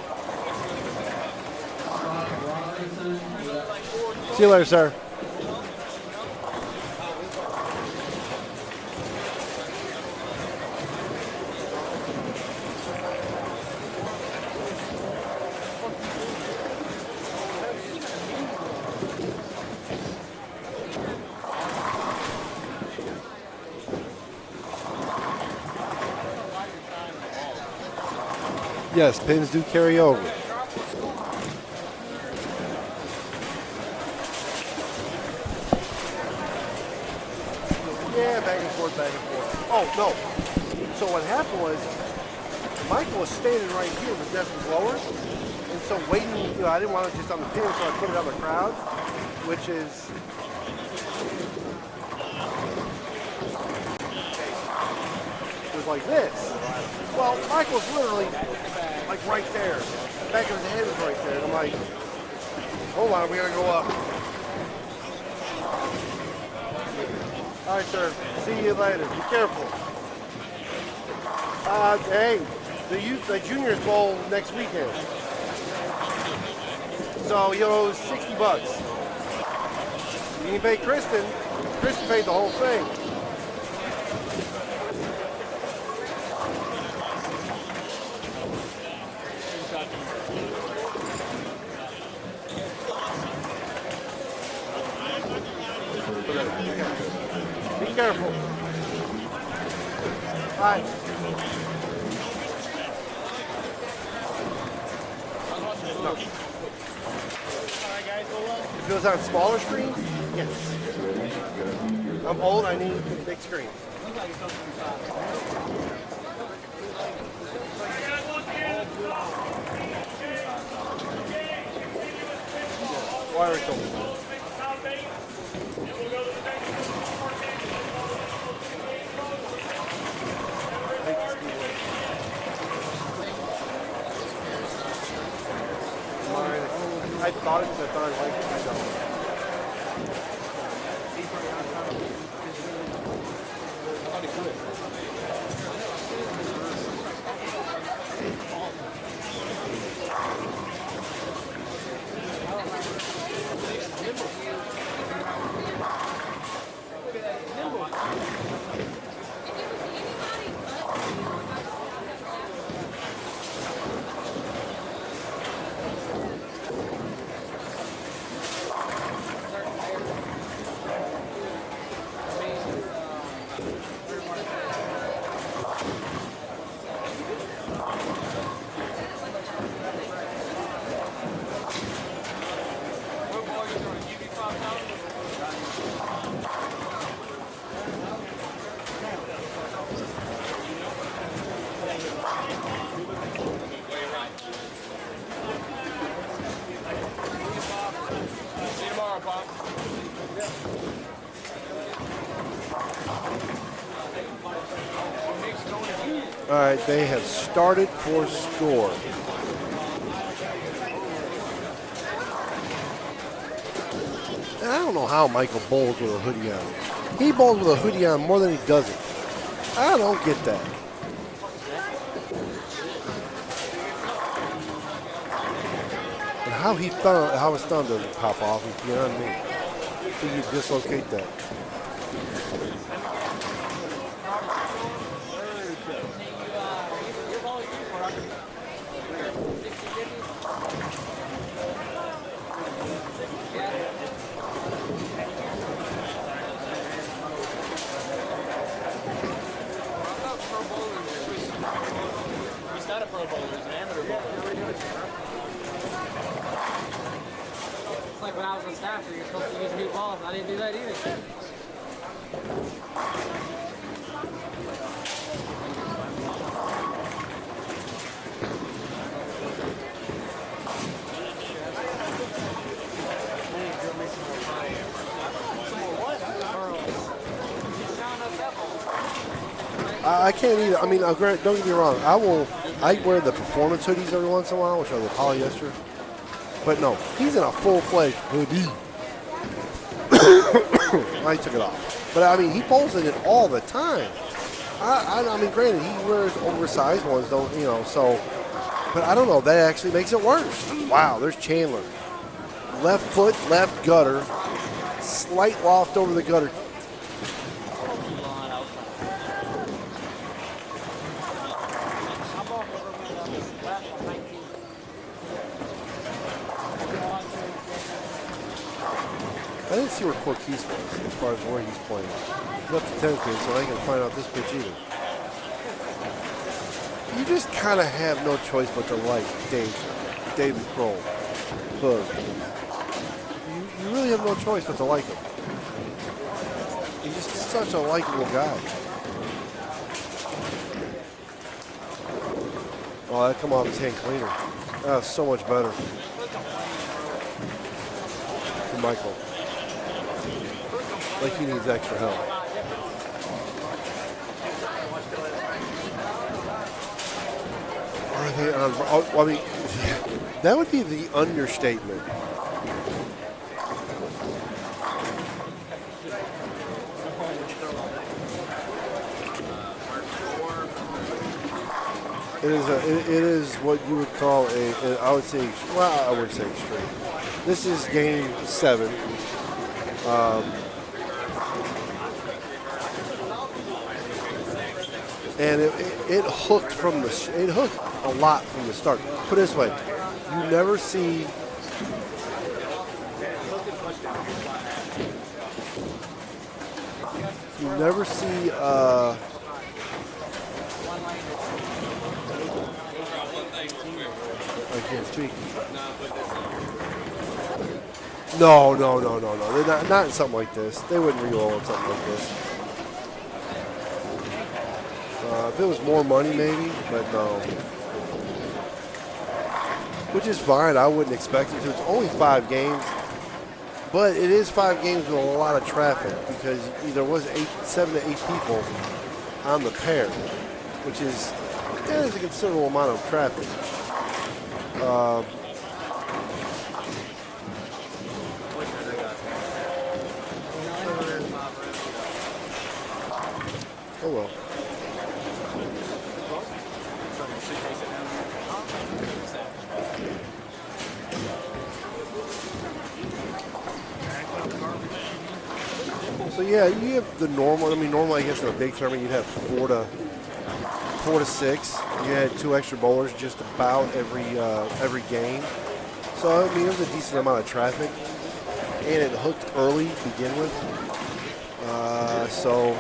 See you later, sir. Yes, pins do carry over. Yeah, back and forth, back and forth. Oh, no. So what happened was, Michael was standing right here, the desk was lower. And so waiting, I didn't want it just on the pin, so I put it on the crowd, which is... It was like this. Well, Michael's literally, like right there. The back of his head was right there. And I'm like, hold on, we gotta go up. All right, sir. See you later. Be careful. Hey, the Juniors Bowl next weekend. So you owe $60. You can pay Kristen. Kristen paid the whole thing. Be careful. All right. No. If it was on smaller screens, yes. I'm old, I need big screens. Wire told me. I thought it was a third like I don't. right, they have started for score. And I don't know how Michael bowls with a hoodie on. He bowls with a hoodie on more than he doesn't. I don't get that. And how his thumb doesn't pop off is beyond me. So you dislocate that. He's not a pro bowler, he's an amateur bowler. It's like when I was on staff, you're supposed to use new balls. I didn't do that either. I can't either. I mean, don't get me wrong. I wear the performance hoodies every once in a while, which are the polyester. But no, he's in a full-fledged hoodie. I took it off. But I mean, he bowls in it all the time. I mean, granted, he wears oversized ones, don't you know? So, but I don't know. That actually makes it worse. Wow, there's Chandler. Left foot, left gutter. Slight loft over the gutter. I didn't see where Cortez was as far as where he's playing. He's up to 10 pins, so I can find out this pitch either. You just kind of have no choice but to like David Kroll. But you really have no choice but to like him. He's just such a likable guy. Oh, that come off his hand cleaner. That's so much better. For Michael. Like he needs extra help. Are they on? I mean, that would be the understatement. It is what you would call I would say, well, I wouldn't say extreme. This is game 7. And it hooked it hooked a lot from the start. Put it this way, you never see I can't speak. No. They're not in something like this. They wouldn't re-roll in something like this. If it was more money, maybe, but no. Which is fine. I wouldn't expect it to. It's only 5 games, but it is 5 games with a lot of traffic because there was 7 to 8 people on the pair, which is a considerable amount of traffic. Oh well. So yeah, you have the normal. I mean, normally I guess in a big tournament you'd have 4 to 6. You had 2 extra bowlers just about every game. So I mean, it was a decent amount of traffic, and it hooked early to begin with. So.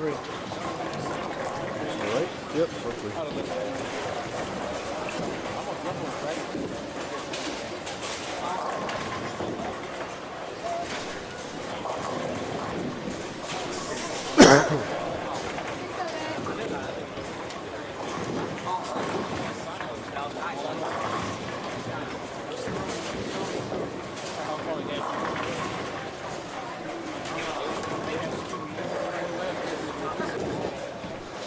3. All right? Yep, 1-3.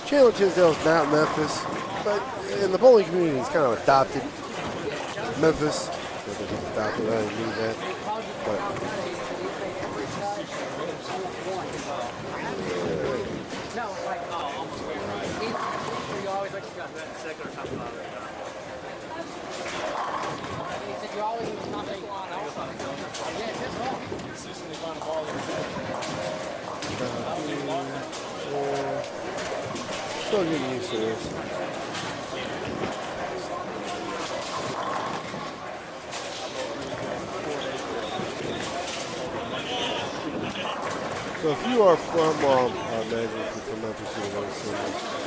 Chandler Tisdale's not Memphis, but in the bowling community, he's kind of adopted Memphis. I think he's adopted, I didn't mean that. But No, like, almost where. You always like you got that second or top of it. He said you always use top eight on outside. Yeah, it's his fault. Consistently find a ball still getting used to this. So if you are from, I imagine if you're from Memphis, you're going to see this.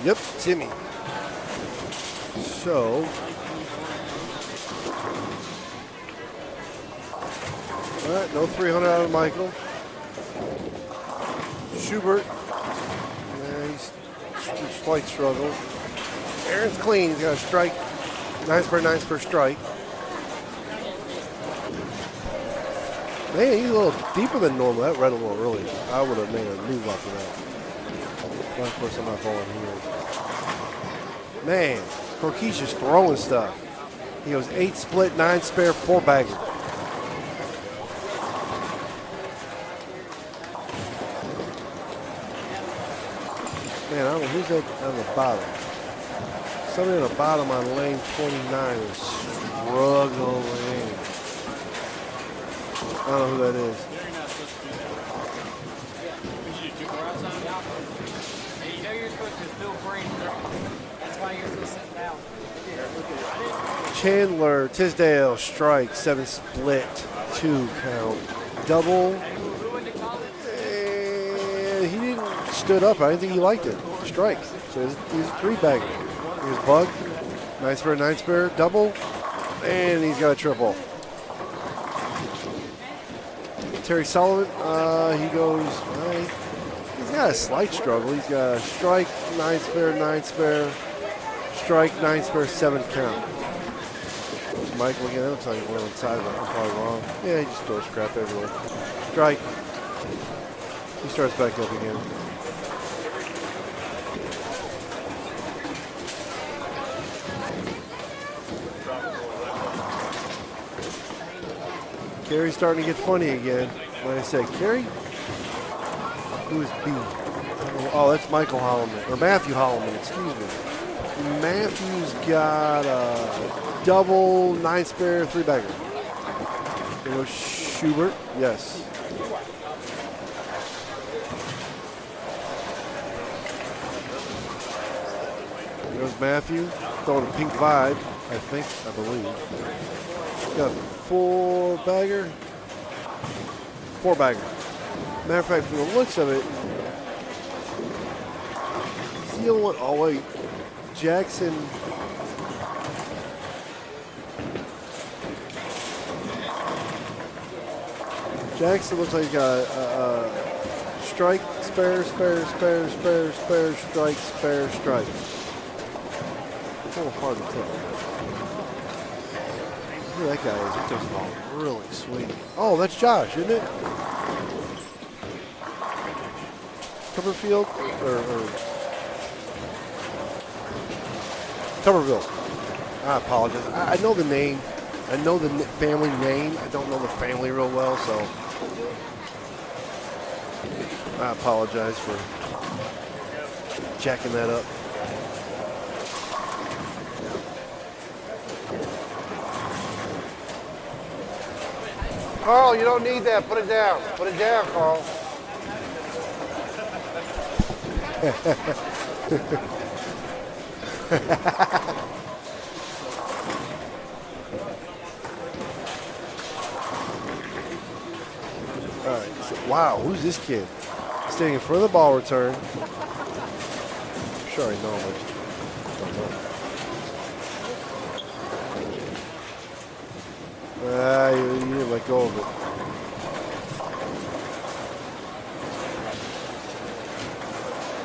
Yep, Timmy. So, all right, no 300 out of Michael. Schubert, yeah, he's slight struggle. Aaron's clean, he's got a strike, 9 per strike. Man, he's a little deeper than normal. That read a little early. I would have made a move off of that. Of course, I'm not bowling here. Man, Corky's just throwing stuff. He goes 8 split, 9 spare, 4 bagger. Man, I don't know who's that on the bottom. Somebody on the bottom on lane 29 is struggling. I don't know who that is. Chandler Tisdale strike, 7 split, 2 count, double. And he didn't stood up. I didn't think he liked it. Strike. So he's a 3 bagger. Here's Bug, 9 spare, double, and he's got a triple. Terry Sullivan, he goes, he's got a slight struggle. He's got a strike, 9 spare, strike, 9 spare, 7 count. Michael again, that looks like he's one on the side, but I'm probably wrong. Yeah, he just throws crap everywhere. Strike. He starts back up again. Kerry's starting to get funny again. Like I said, Kerry, who is B? Oh, that's Michael Holloman, or Matthew Holloman, excuse me. Matthew's got a double, 9 spare, 3 bagger. There goes Schubert, yes. There goes Matthew, throwing a pink vibe, I believe. He's got 4 bagger. 4 bagger. Matter of fact, from the looks of it, he's the only one. Oh, wait. Jackson. Jackson looks like he's got a strike, spare, strike, spare, strike. It's a little hard to tell. Who that guy is, he does it all really sweet. Oh, that's Josh, isn't it? Tuberfield or Tuberville. I apologize. I know the name. I know the family name. I don't know the family real well, so I apologize for jacking that up. Carl, you don't need that. Put it down. Put it down, Carl. All right. So, wow, who's this kid? Standing in front of the ball return. I'm sure I know him. I just don't know. You didn't let go of it.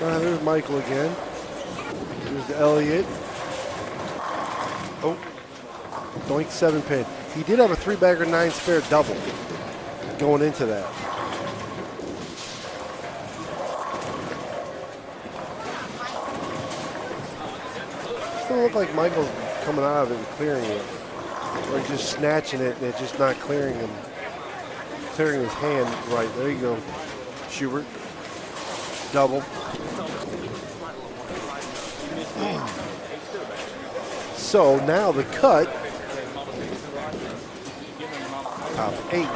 There's Michael again. Here's the Elliott. Oh, doink 7-pin. He did have a 3-bagger 9 spare double going into that. Still look like Michael's coming out of it and clearing it. Or he's just snatching it and it's just not clearing him. Clearing his hand right. There you go. Schubert. Double. So now the cut. Top 8.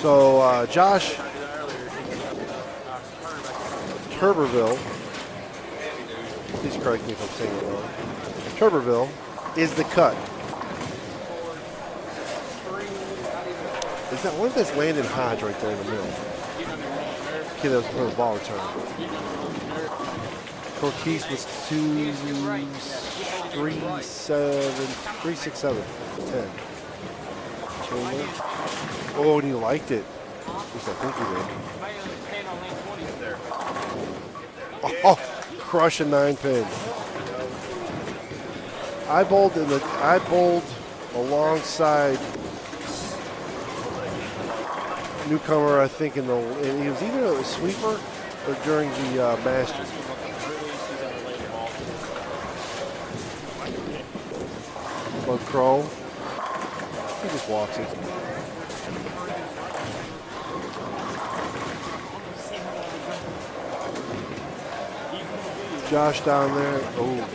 So Josh Tuberville. Please correct me if I'm saying it wrong. Tuberville is the cut. Is that one that's Landon Hodge right there in the middle? Kid that was for the ball return. Corquise was 2, 3, 7, 3, 6, 7, 10. Oh, and he liked it. At least I think he did. Oh, crush a 9-pin. I bowled alongside newcomer, I think, and he was either a sweeper or during the Masters. Bug Crow. He just walks it. Josh down there. Oh,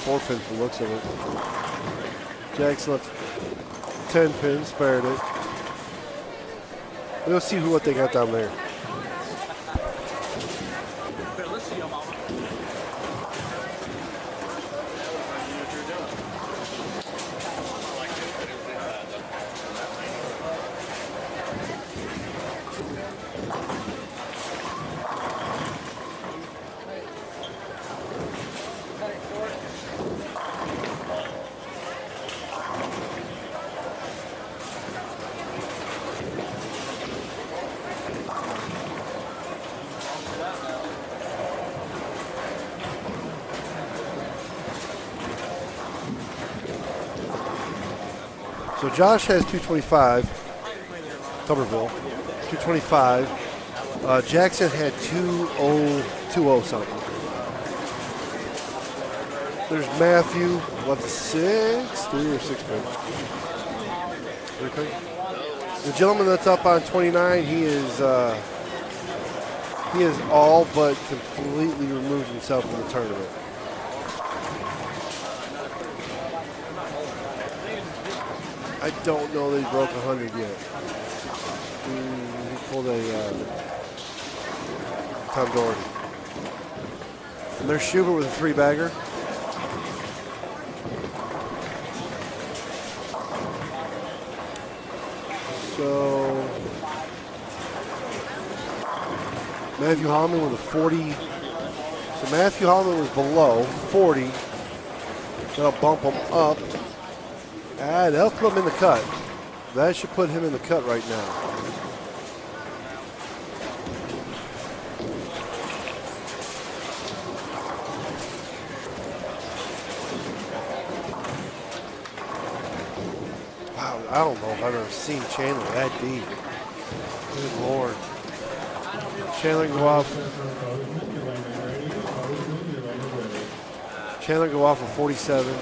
4-pin from the looks of it. Jackson left 10-pin, spared it. We'll see what they got down there. So Josh has 225, Tuberville, 225. Jackson had 20 something. There's Matthew, left a 6, 3 or 6 pin. The gentleman that's up on 29, he is all but completely removed himself from the tournament. I don't know that he broke 100 yet. He pulled a Tom Doherty. And there's Schubert with a 3-bagger. So Matthew Holloman with a 40. So Matthew Holloman was below 40. That'll bump him up. That'll put him in the cut. That should put him in the cut right now. Wow, I don't know if I've ever seen Chandler that deep. Good Lord. Chandler go off. Chandler go off with 47.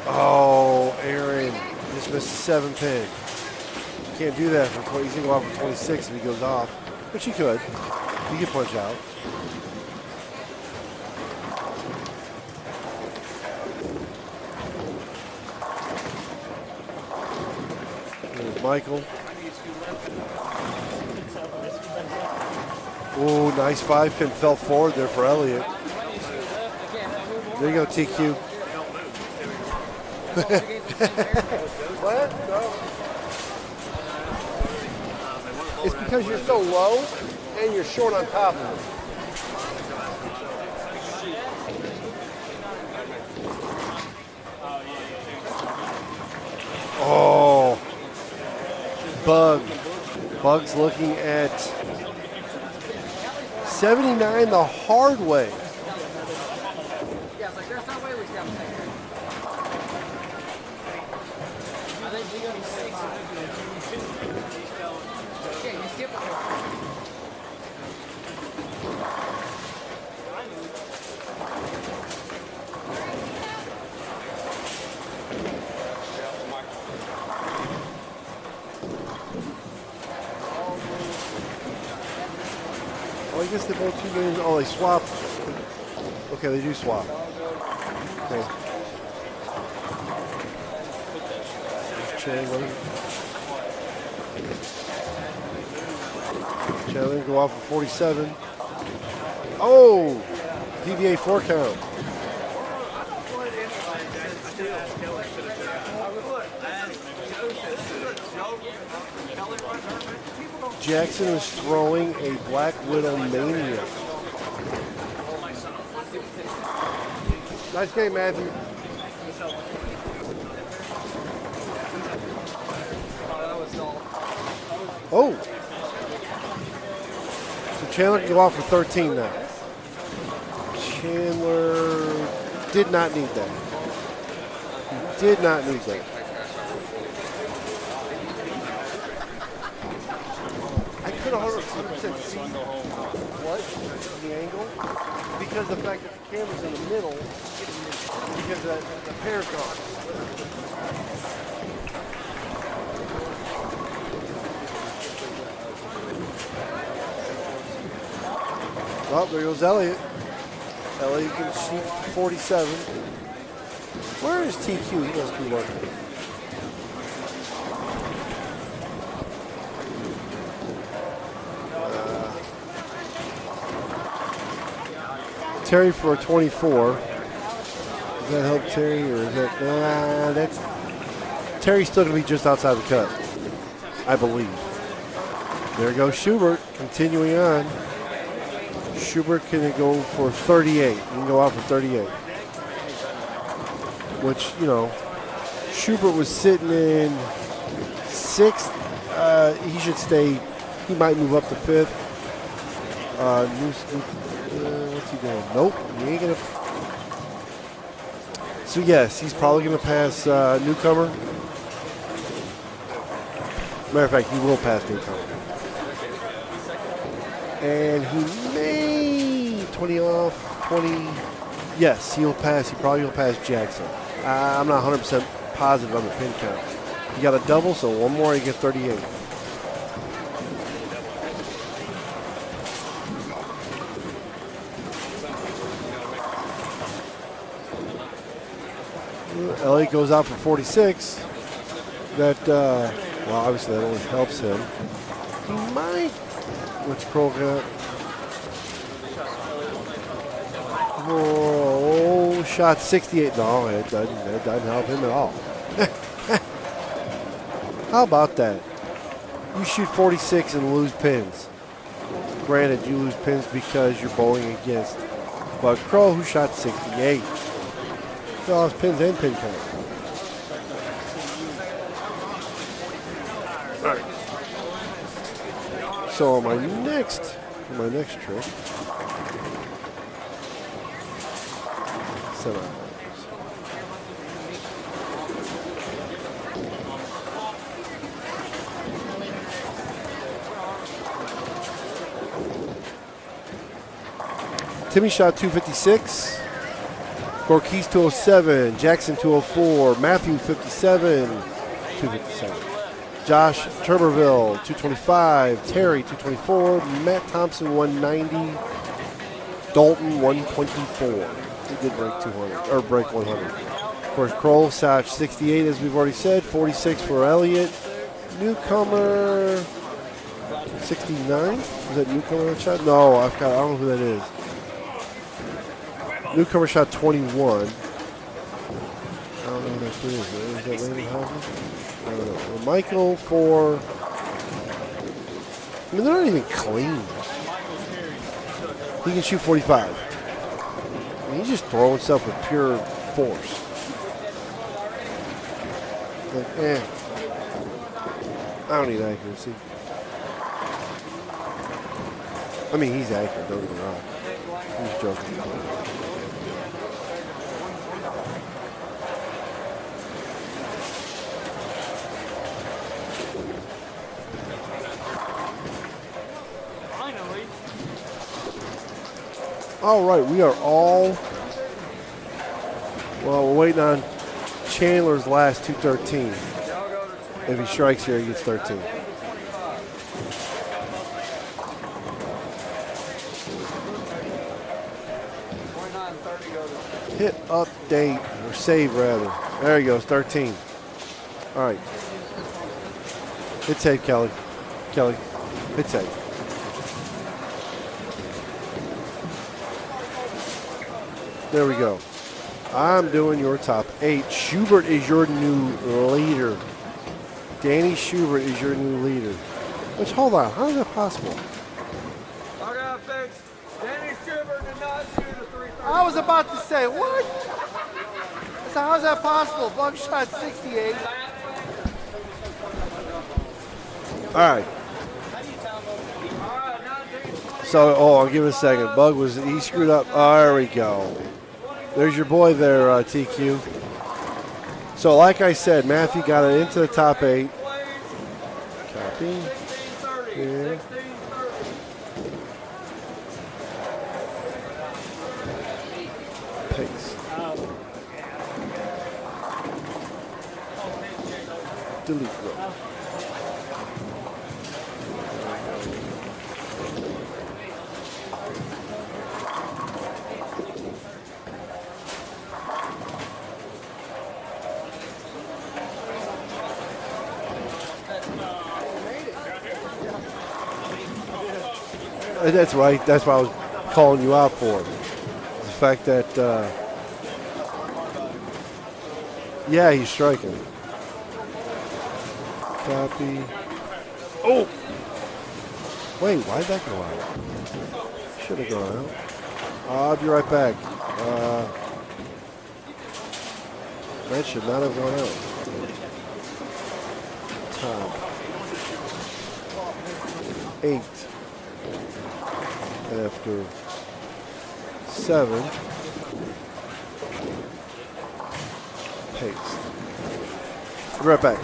Oh, Aaron just missed a 7 pin. Can't do that for 20. He's gonna go off with 26 if he goes off, which he could. He could punch out. There's Michael. Oh, nice 5 pin fell forward there for Elliott. There you go, TQ. What? No. It's because you're so low and you're short on top of it. Oh, Bug's looking at 79 the hard way. Yeah, it's like there's no way we can take it. I think we're going to be 6. Okay, you skip it. Oh, I guess they both 2 games. Oh, they swap. Okay, they do swap. Okay. Chandler. Chandler go off for 47. Oh! PBA 4 count. Jackson is throwing a Black Widow Mania. Nice game, Matthew. Oh! So Chandler can go off for 13 now. Chandler did not need that. He did not need that. I could 100% see what the angle because the fact that the camera's in the middle because the pair's gone. Oh, there goes Elliott. Elliott can shoot 47. Where is TQ? He must be working. Terry for a 24. Does that help Terry, or is that? That's Terry's still gonna be just outside the cut, I believe. There goes Schubert, continuing on. Schubert can go for 38. He can go out for 38. Which, you know, Schubert was sitting in 6th. He should stay. He might move up to 5th. What's he doing? Nope, he ain't gonna. So yes, he's probably gonna pass Newcomer. Matter of fact, he will pass Newcomer. And he may 20 off, 20. Yes, he'll pass. He probably will pass Jackson. I'm not 100% positive on the pin count. You got a double, so one more, you get 38. LA goes out for 46. That, well, obviously that only helps him. He might. What's Kolkata? Oh, shot 68. No, it doesn't help him at all. How about that? You shoot 46 and lose pins. Granted, you lose pins because you're bowling against Bug Crow, who shot 68. He lost pins and pin count. All right. So my next trick, semi. Timmy shot 256. Gorkeys 207. Jackson 204. Matthew 57. 257. Josh Turberville 225. Terry 224. Matt Thompson 190. Dalton 124. He did break 200 or break 100. Of course, Kroll shot 68, as we've already said. 46 for Elliott. Newcomer 69. Is that newcomer that shot? No, I don't know who that is. Newcomer shot 21. I don't know who that is. Is that Landon Housen? I don't know. Well, Michael for. I mean, they're not even clean. He can shoot 45. I mean, he's just throwing stuff with pure force. Like, I don't need accuracy. I mean, he's accurate, don't get me wrong. He's joking. Finally. All right, we are all. Well, we're waiting on Chandler's last 213. If he strikes here, he gets 13. Hit update, or save rather. There he goes, 13. All right. Hit save, Kelly. Kelly, hit save. There we go. I'm doing your top 8. Schubert is your new leader. Danny Schubert is your new leader. Which, hold on, how is that possible? I got fixed. Danny Schubert did not shoot a 330. I was about to say, what? So how's that possible? Bug shot 68. All right. So, I'll give it a second. Bug he screwed up. Oh, there we go. There's your boy there, TQ. So, like I said, Matthew got it into the top 8. Copy. Here. Paste. Delete row. That's right. That's what I was calling you out for. The fact that, yeah, he's striking. Copy. Oh! Wait, why did that go out? Should have gone out. I'll be right back. That should not have gone out. Top 8. After 7, paste. Be right back.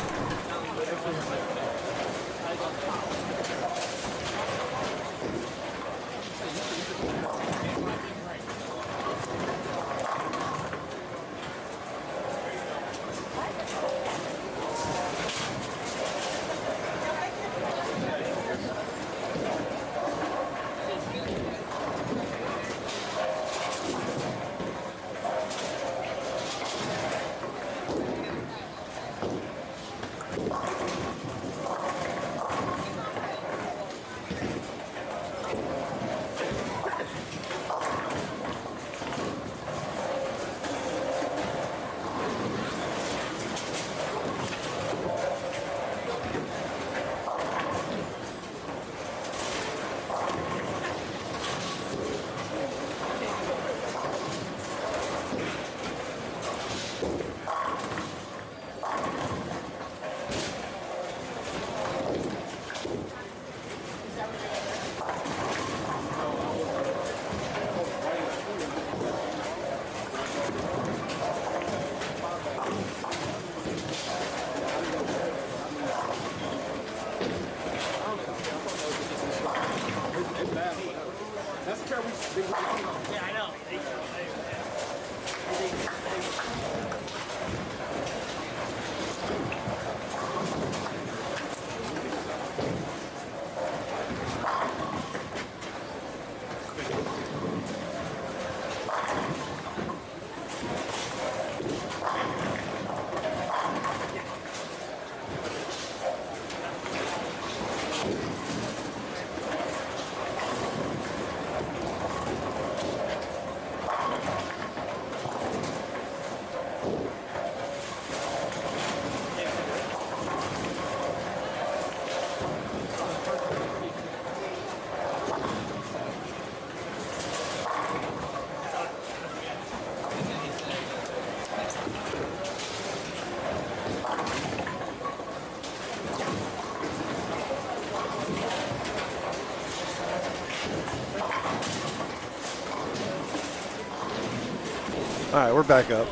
All right, we're back up.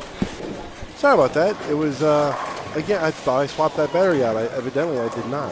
Sorry about that. It was, again, I thought I swapped that battery out. Evidently, I did not.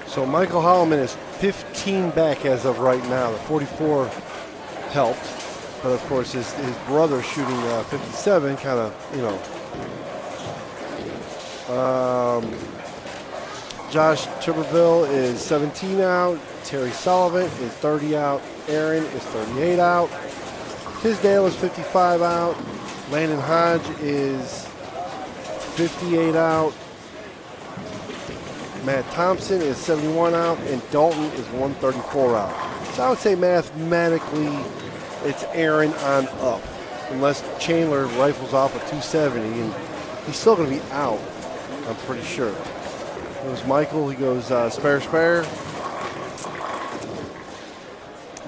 So Michael Holloman is 15 back as of right now. The 44 helped, but of course his brother shooting 57 kind of, you know. Josh Tuberville is 17 out. Terry Sullivan is 30 out. Aaron is 38 out. Tisdale is 55 out. Landon Hodge is 58 out. Matt Thompson is 71 out, and Dalton is 134 out. So I would say mathematically it's Aaron on up, unless Chandler rifles off at 270, and he's still going to be out, I'm pretty sure. Goes Michael, he goes spare.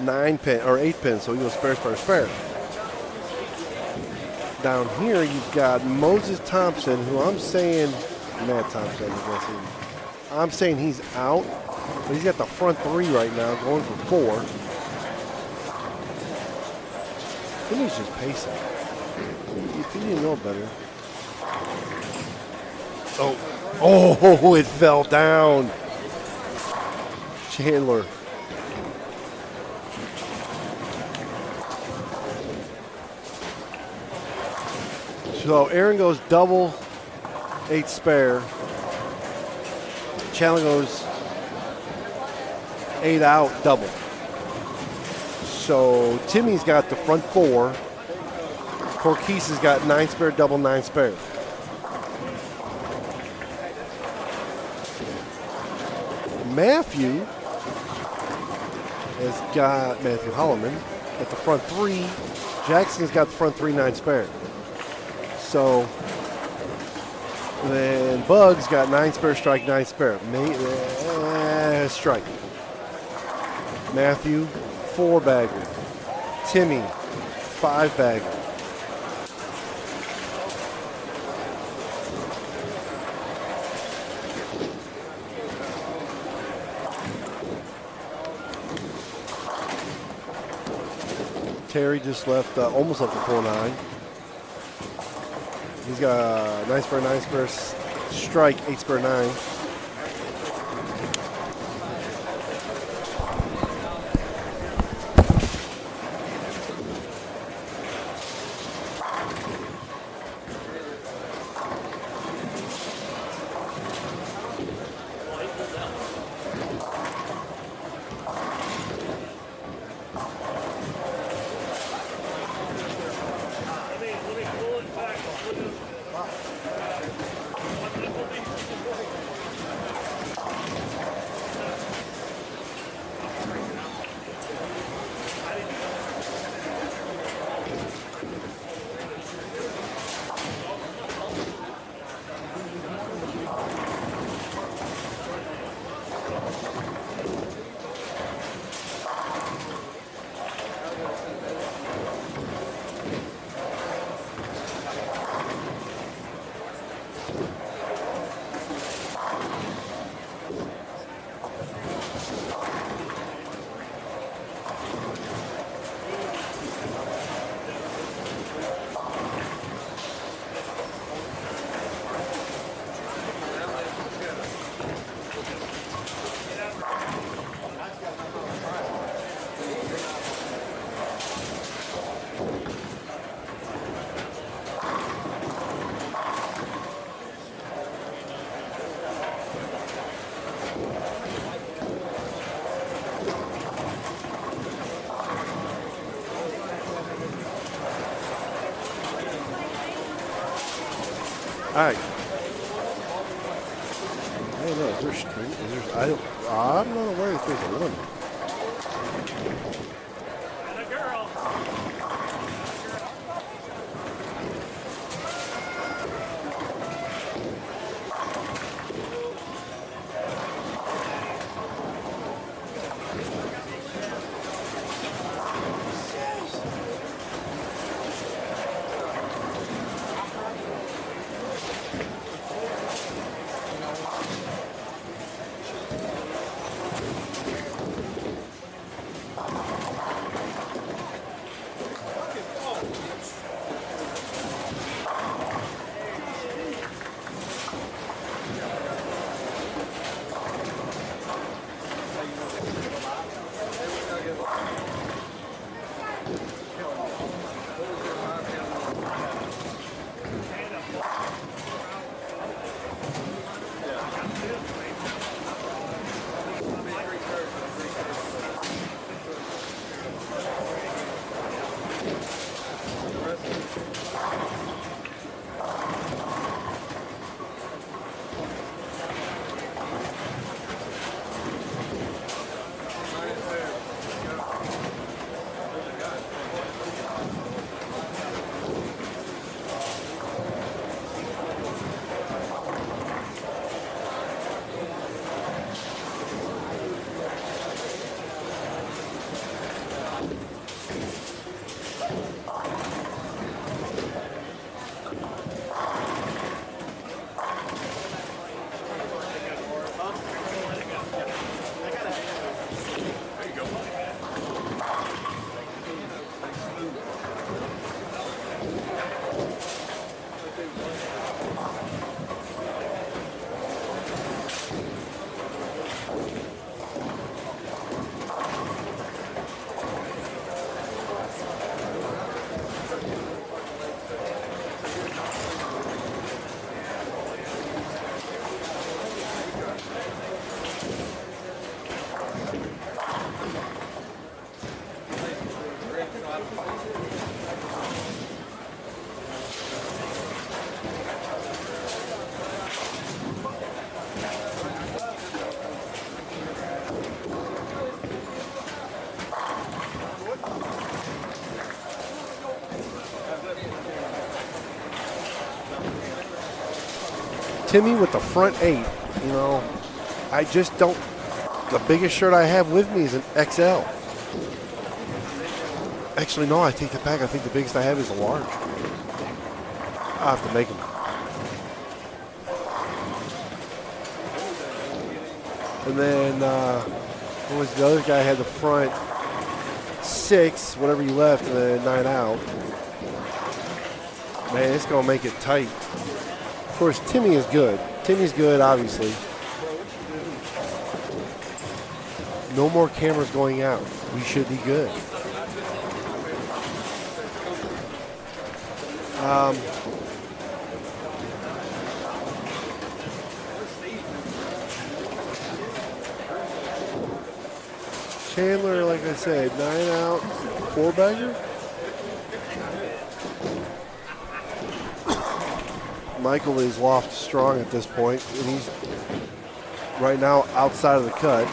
9 pin, or 8 pins, so he goes spare. Down here you've got Moses Thompson, who I'm saying, Matt Thompson, I guess I'm saying he's out, but he's got the front 3 right now, going for 4. I think he's just pacing. If he didn't know better. Oh, it fell down. Chandler. So Aaron goes double, 8 spare. Chandler goes 8 out, double. So Timmy's got the front 4. Corquise has got 9 spare, double, 9 spare. Matthew has got Matthew Holloman at the front 3. Jackson's got the front 3, 9 spare. So then Bugs got 9 spare, strike, 9 spare. Strike. Matthew, 4 bagger. Timmy, 5 bagger. Terry just left, almost left the 4-9. He's got a 9 spare, strike, 8 spare, 9. All right. I don't know. Is there string? Is there? I'm not aware that there's a limit. And a girl. Timmy with the front 8. You know, I just don't. The biggest shirt I have with me is an XL. Actually, no, I take the back. I think the biggest I have is a large. I'll have to make them. And then, what was the other guy had the front 6, whatever you left, and then 9 out. Man, it's going to make it tight. Of course, Timmy is good. Timmy's good, obviously. No more cameras going out. We should be good. Chandler, like I said, 9 out, 4-bagger. Michael is loft strong at this point, and he's right now outside of the cut.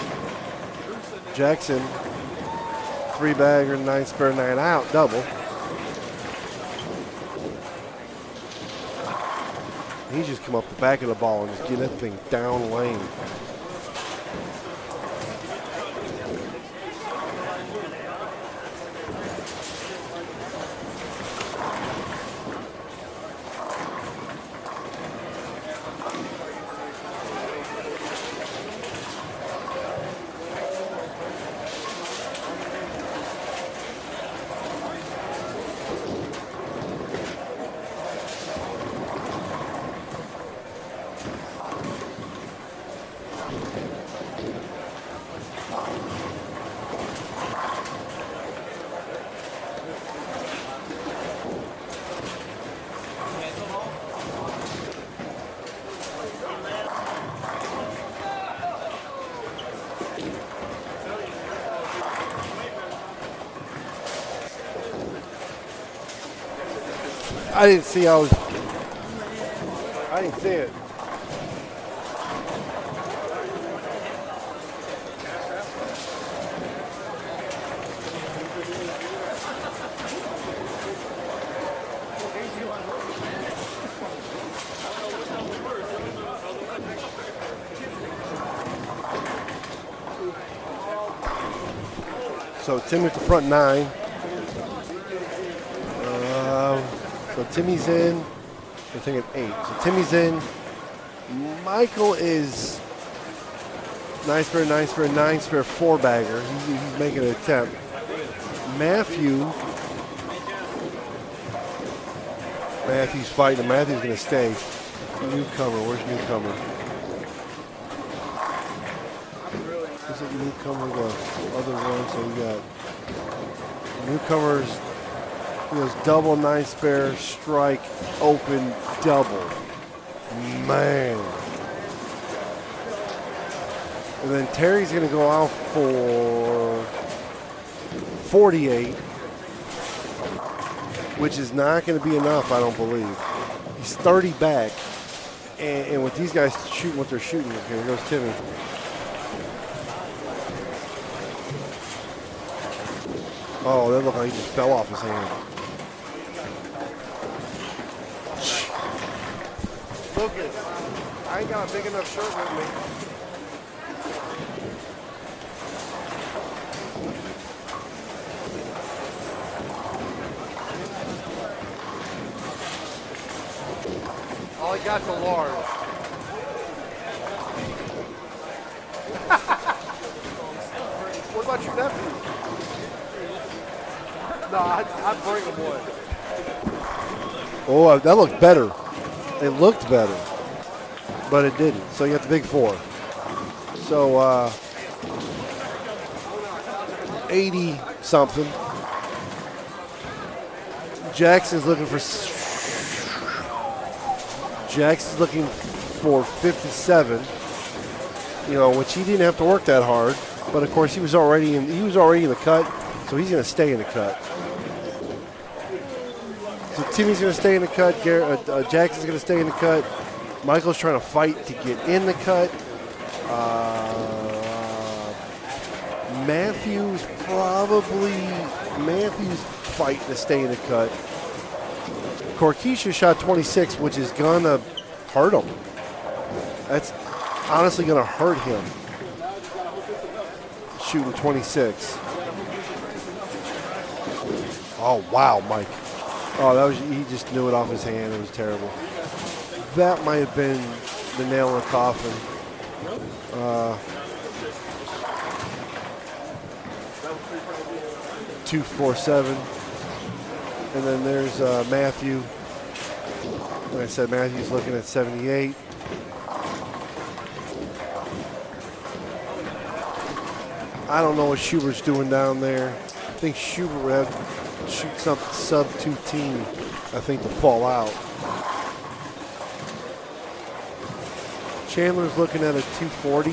Jackson, 3-bagger, 9 spare, 9 out, double. He's just come up the back of the ball and just get that thing down lane. I didn't I didn't see it. So Tim at the front 9. So Timmy's in. We're thinking 8. So Timmy's in. Michael is 9 spare, 9 spare, 9 spare, 4-bagger. He's making an attempt. Matthew's fighting. Matthew's going to stay. Newcomer. Where's Newcomer? Is it Newcomer, the other one? So we got Newcomers. He goes double, 9 spare, strike, open, double. Man. And then Terry's going to go out for 48, which is not going to be enough, I don't believe. He's 30 back. And with these guys shooting what they're shooting, okay, here goes Timmy. Oh, that looked like he just fell off his hand. Lucas, I ain't got a big enough shirt with me. All I got's a large. What about your nephew? No, I'd bring him one. Oh, that looked better. It looked better, but it didn't. So you got the big 4. So 80 something. Jackson's looking for 57. You know, which he didn't have to work that hard, but of course he was already in the cut, so he's going to stay in the cut. So Timmy's going to stay in the cut. Jackson's going to stay in the cut. Michael's trying to fight to get in the cut. Matthew's fighting to stay in the cut. Korkisha shot 26, which is going to hurt him. That's honestly going to hurt him. Shooting 26. Oh, wow, Mike. Oh, he just knew it off his hand. It was terrible. That might have been the nail in the coffin. 247. And then there's Matthew. Like I said, Matthew's looking at 78. I don't know what Schubert's doing down there. I think Schubert would have to shoot something sub 210, I think, to fall out. Chandler's looking at a 240.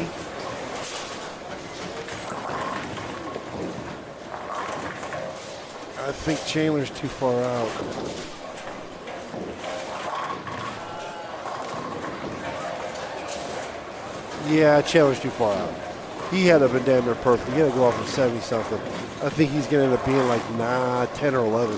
I think Chandler's too far out. Yeah, Chandler's too far out. He had to have been damn near perfect. He had to go off for 70 something. I think he's going to end up being like 10 or 11.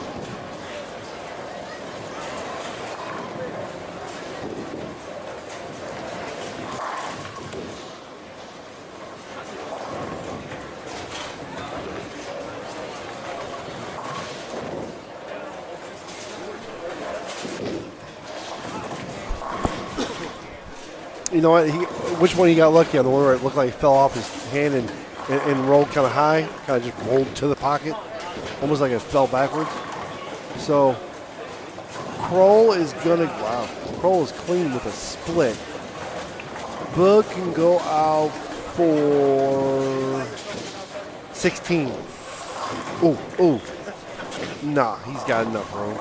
You know what? Which one he got lucky on? The one where it looked like he fell off his hand and rolled kind of high, kind of just rolled to the pocket, almost like it fell backwards. So Kroll is gonna, wow, Kroll is clean with a split. Bug can go out for 16. Ooh. Nah, he's got enough room.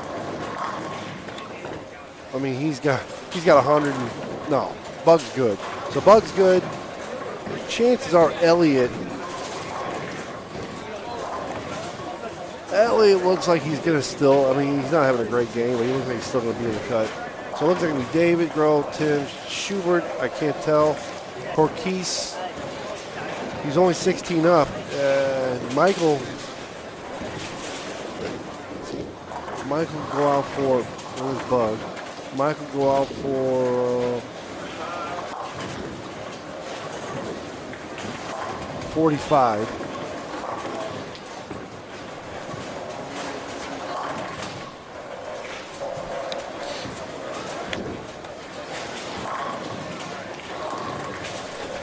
I mean, he's got 100 and, no. Bug's good. So Bug's good. Chances are Elliott looks like he's going to still, I mean, he's not having a great game, but he looks like he's still going to be in the cut. So it looks like it'll be David, Grohl, Tim, Schubert. I can't tell. Corquise. He's only 16 up. Michael. Michael will go out for. Where's Bug? Michael will go out for 45.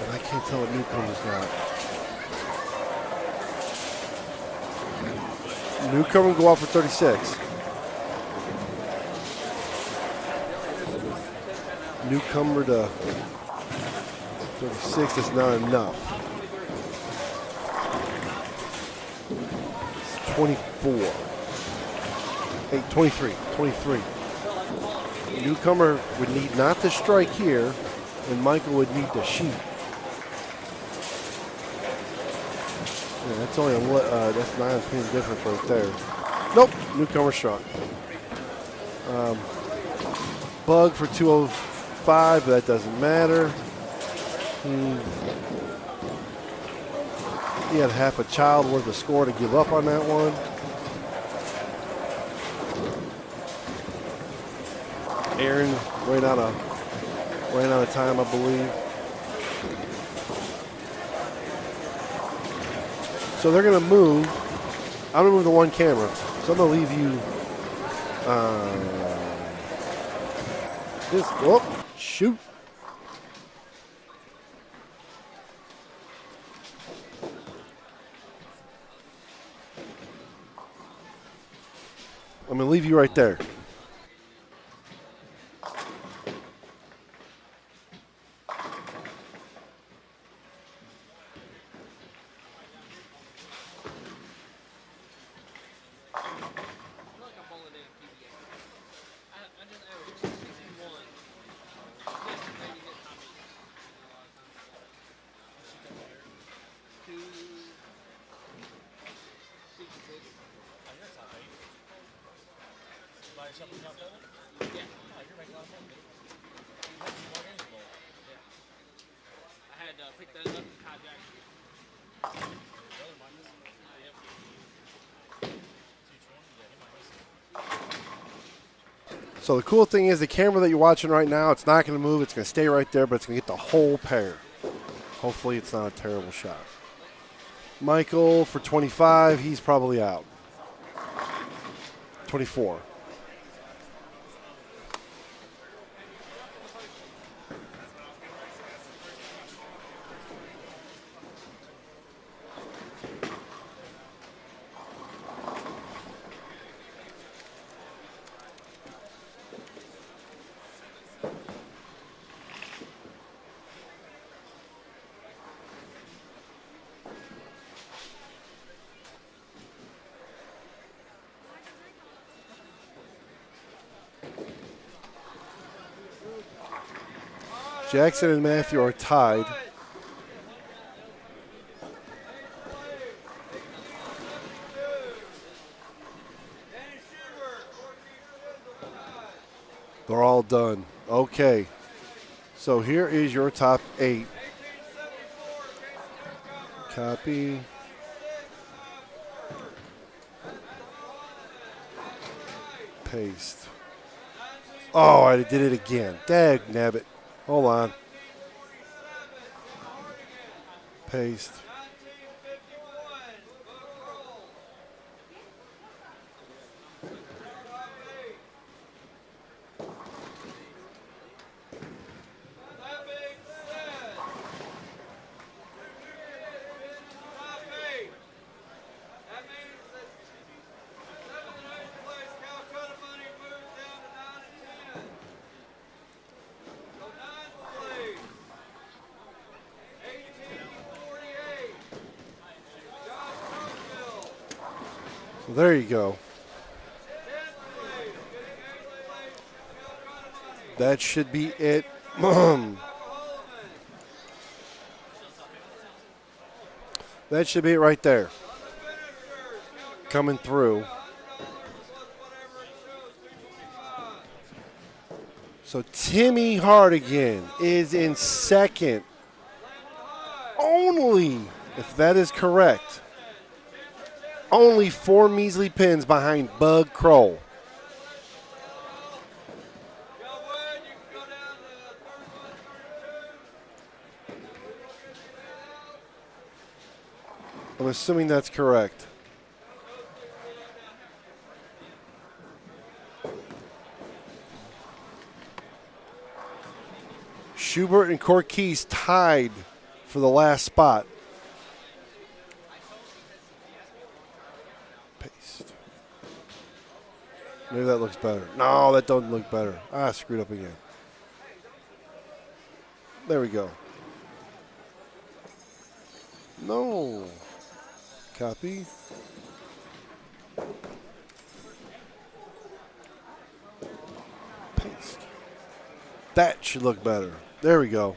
And I can't tell what Newcomer's got. Newcomer will go out for 36. Newcomer to 36 is not enough. 24. Hey, 23. Newcomer would need not to strike here, and Michael would need to shoot. Yeah, that's only that's 9 pins difference right there. Nope, Newcomer struck. Bug for 205, but that doesn't matter. He had half a child worth of score to give up on that one. Aaron ran out of time, I believe. So they're gonna move. I'm gonna move the one camera. So I'm gonna leave you this. Oh, shoot. I'm gonna leave you right there. So the cool thing is the camera that you're watching right now, it's not going to move. It's going to stay right there, but it's going to get the whole pair. Hopefully it's not a terrible shot. Michael for 25, he's probably out. 24. Jackson and Matthew are tied. They're all done. Okay. So here is your top 8. Copy. Paste. Oh, I did it again. Dag nabbit. Hold on. Paste. There you go. That should be it. That should be it right there. Coming through. So Timmy Hardigan is in second. Only, if that is correct, only 4 measly pins behind Bug Kroll. I'm assuming that's correct. Schubert and Corkese tied for the last spot. Paste. Maybe that looks better. No, that doesn't look better. Ah, screwed up again. There we go. No. Copy. Paste. That should look better. There we go.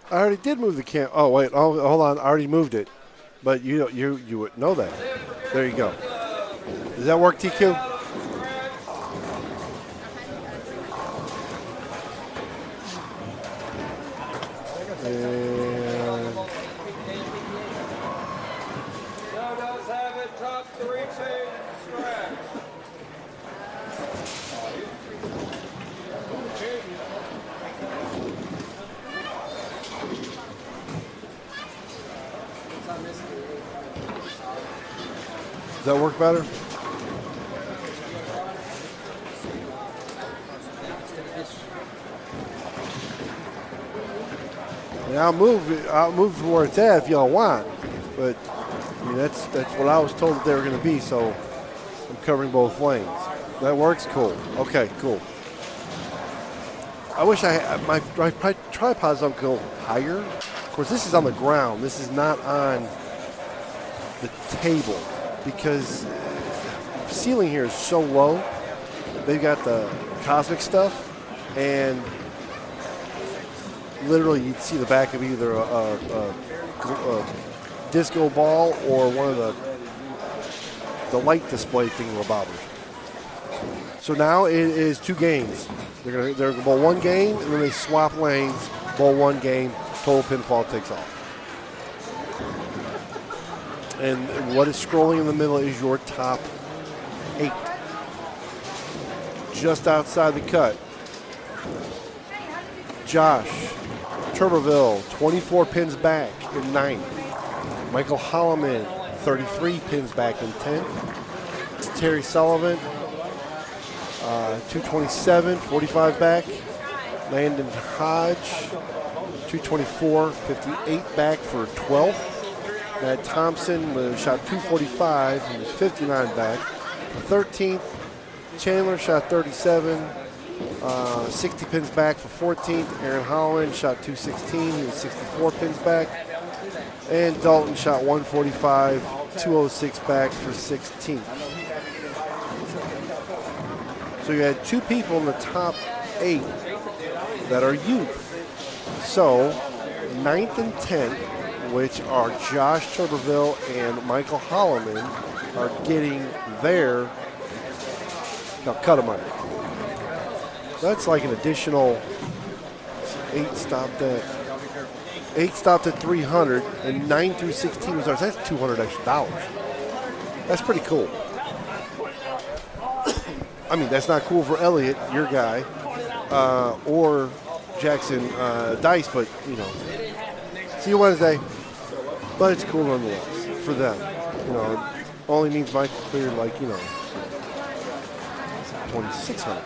I already did move the cam. Oh wait, oh, hold on. I already moved it, but you would know that. There you go. Does that work, TQ? And does have it top 3 page scratch. Does that work better? And I'll move to where it's at if y'all want, but I mean that's what I was told that they were going to be. So I'm covering both lanes. That works. Cool. Okay. Cool. I wish my tripods don't go higher. Of course, this is on the ground. This is not on the table because the ceiling here is so low. They've got the cosmic stuff, and literally you'd see the back of either a disco ball or one of the light display thingamabobbers. So now it is 2 games. They're gonna bowl 1 game, and then they swap lanes, bowl 1 game, total pinfall takes off. And what is scrolling in the middle is your top 8. Just outside the cut. Josh Turbeville, 24 pins back in 9th. Michael Holloman, 33 pins back in 10th. Terry Sullivan, 227, 45 back. Landon Hodge, 224, 58 back for 12th. Matt Thompson shot 245, he was 59 back. 13th, Chandler shot 37, 60 pins back for 14th. Aaron Holland shot 216, he was 64 pins back. And Dalton shot 145, 206 back for 16th. So you had 2 people in the top 8 that are youth. So 9th and 10th which are Josh Tuberville and Michael Holloman, are getting their Kolkata money. That's like an additional 8 stopped at 300, and 9 through 16 results. That's $200 extra dollars. That's pretty cool. I mean, that's not cool for Elliot, your guy, or Jackson Dice, but you know, see you Wednesday. But it's cool nonetheless for them. You know, it only means Michael cleared like, you know, 2,600.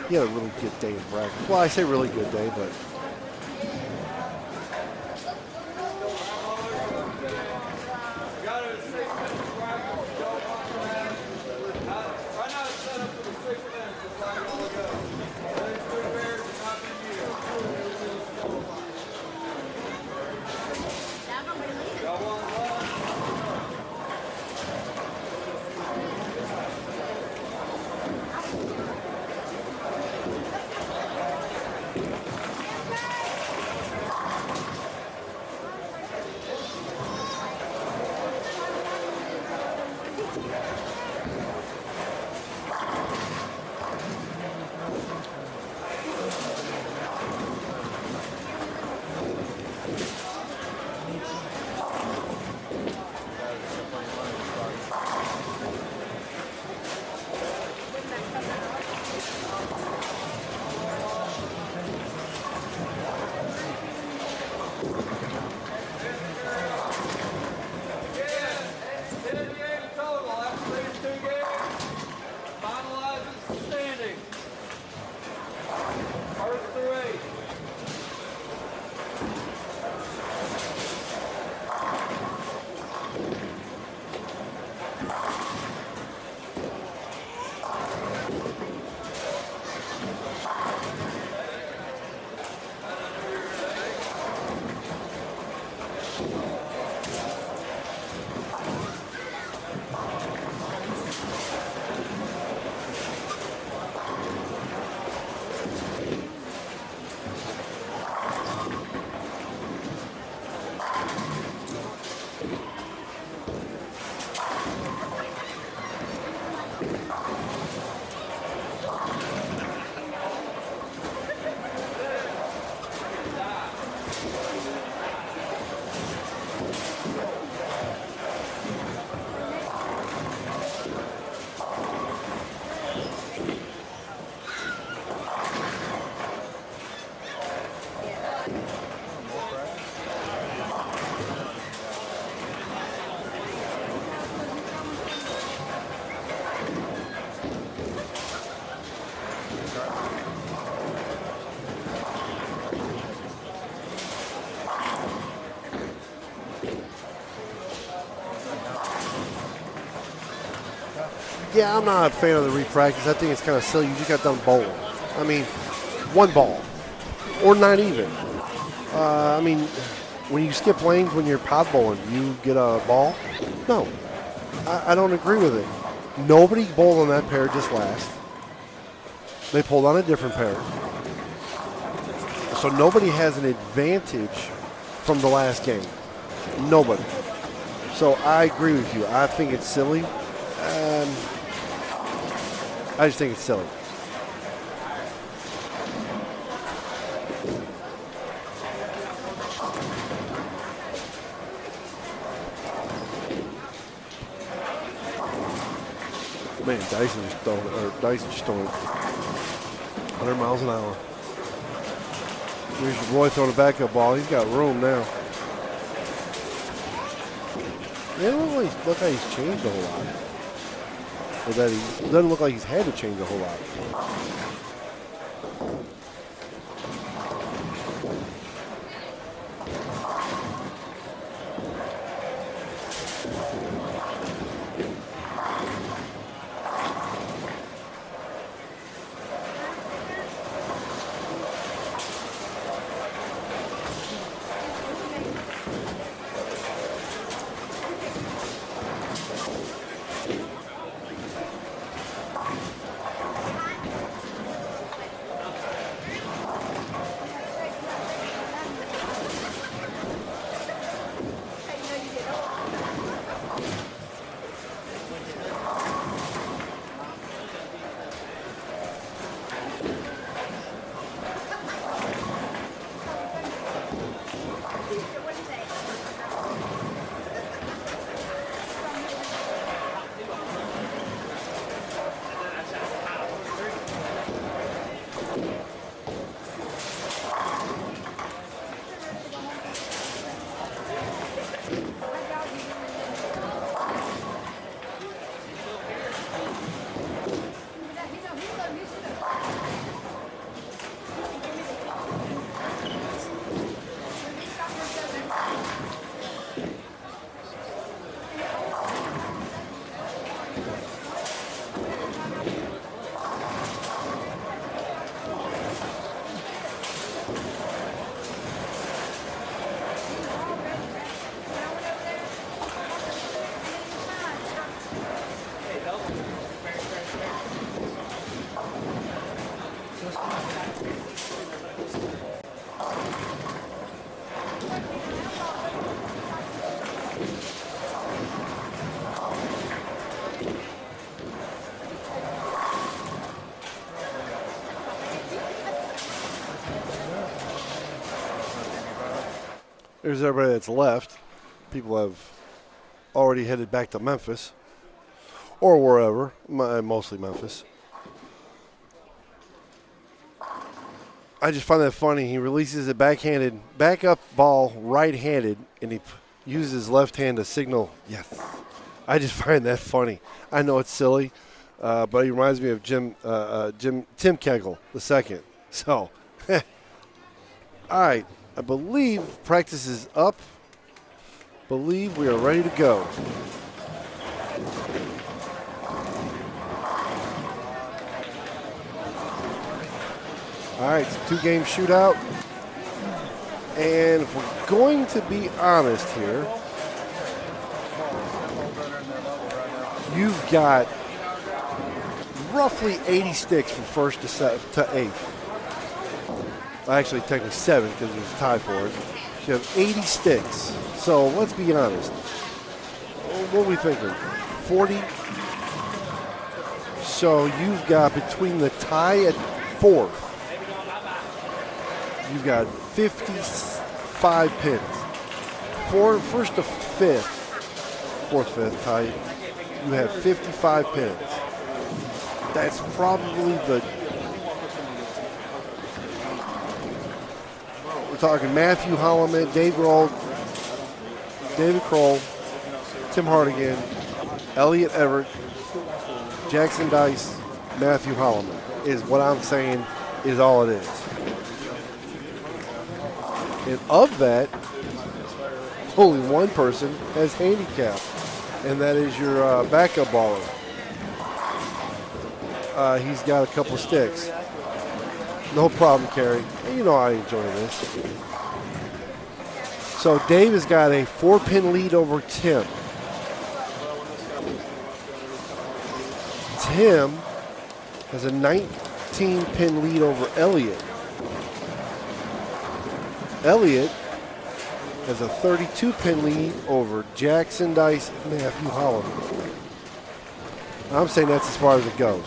He had a really good day in bracket. Well, I say really good day, but yeah, I'm not a fan of the repractice. I think it's kind of silly. You just got done bowling. I mean, one ball, or not even. I mean, when you skip lanes when you're pod bowling, you get a ball? No, I don't agree with it. Nobody bowled on that pair just last. They pulled on a different pair. So nobody has an advantage from the last game. Nobody. So I agree with you. I think it's silly. I just think it's silly. Man, Dyson just throwing 100 miles an hour. Here's your boy throwing a backup ball. He's got room now. It doesn't look like he's changed a whole lot. Or that he doesn't look like he's had to change a whole lot. There's everybody that's left. People have already headed back to Memphis or wherever, mostly Memphis. I just find that funny. He releases a backhanded, backup ball right-handed, and he uses his left hand to signal yes. I just find that funny. I know it's silly, but he reminds me of Tim Kegel II. So, all right. I believe practice is up. Believe we are ready to go. All right, it's a two-game shootout. And if we're going to be honest here, you've got roughly 80 sticks from first to eighth. Actually, technically 7 because there's a tie for it. You have 80 sticks. So let's be honest. What are we thinking? 40? So you've got between the tie at 4th, you've got 55 pins. First to 5th, 4th, 5th tie, you have 55 pins. That's probably the... We're talking Matthew Holloman, Dave Grohl, David Kroll, Tim Hardigan, Elliot Everett, Jackson Dice, Matthew Holloman is what I'm saying is all it is. And of that, only one person has handicap, and that is your backup baller. He's got a couple of sticks. No problem, Kerry. You know I enjoy this. So Dave has got a 4-pin lead over Tim. Tim has a 19-pin lead over Elliot. Elliot has a 32-pin lead over Jackson Dice and Matthew Holloman. I'm saying that's as far as it goes.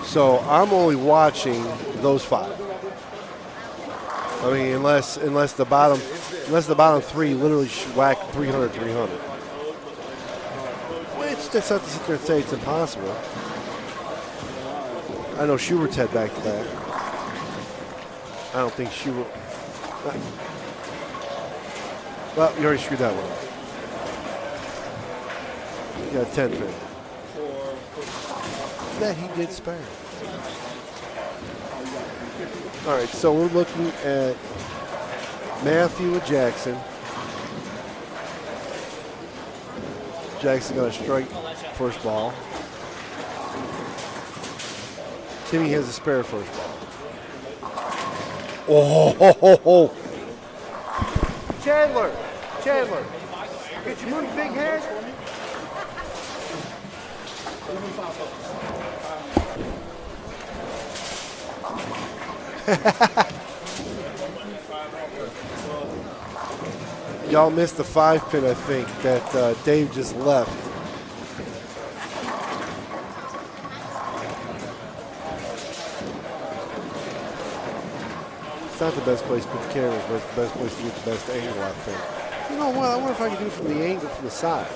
So I'm only watching those 5. I mean, unless the bottom 3 literally whack 300. Which that's not to sit there and say it's impossible. I know Schubert's had back-to-back. I don't think Schubert. Well, you already screwed that one up. You got a 10 pin. That he did spare. All right, so we're looking at Matthew and Jackson. Jackson got a strike first ball. Timmy has a spare first ball. Oh! Chandler, could you move big head? Y'all missed the 5-pin, I think, that Dave just left. It's not the best place to put the cameras, but it's the best place to get the best angle, I think. You know what? I wonder if I can do it from the angle from the side.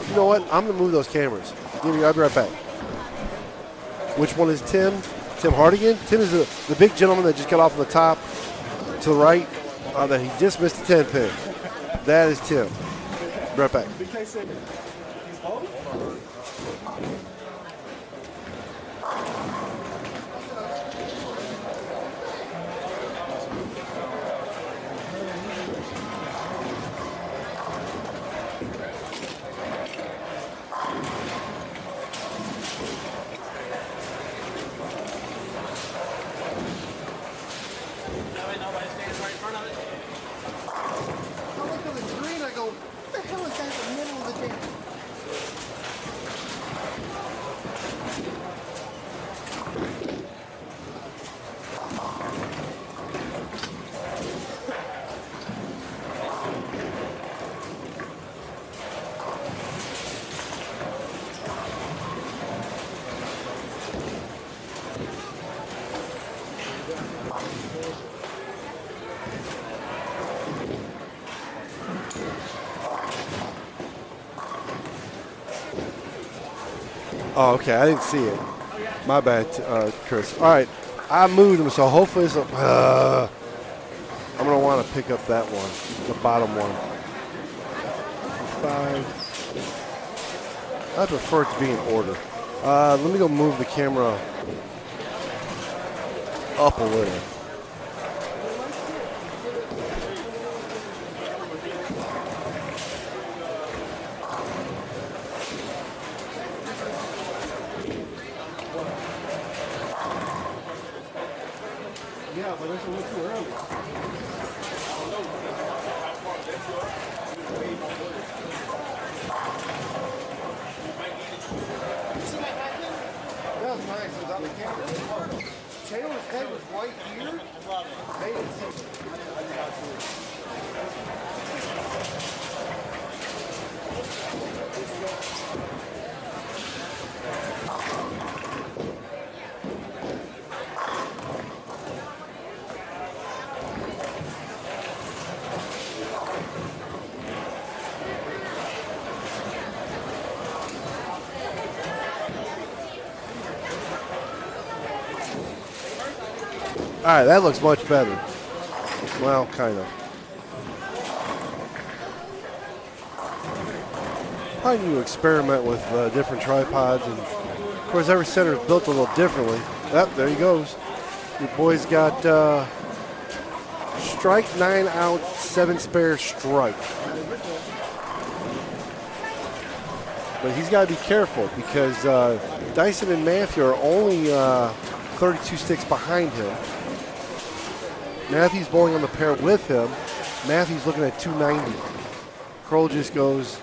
You know what? I'm going to move those cameras. I'll be right back. Which one is Tim? Tim Hardigan? Tim is the big gentleman that just got off on the top to the right. That he just missed the 10 pin. That is Tim. Right back. Oh, okay. I didn't see it. My bad, Chris. All right. I moved him, so hopefully it's I'm going to want to pick up that one, the bottom one. 5. I prefer it to be in order. Let me go move the camera up a little. Yeah, but that's a little too early. That was nice. It was on the camera. Taylor's head was right here. Made it seem. All right, that looks much better. Well, kind of. I need to experiment with different tripods, and of course, every center is built a little differently. Yep, there he goes. Your boy's got strike 9 out, 7 spare strike. But he's got to be careful because Dyson and Matthew are only 32 sticks behind him. Matthew's bowling on the pair with him. Matthew's looking at 290. Kroll just goes.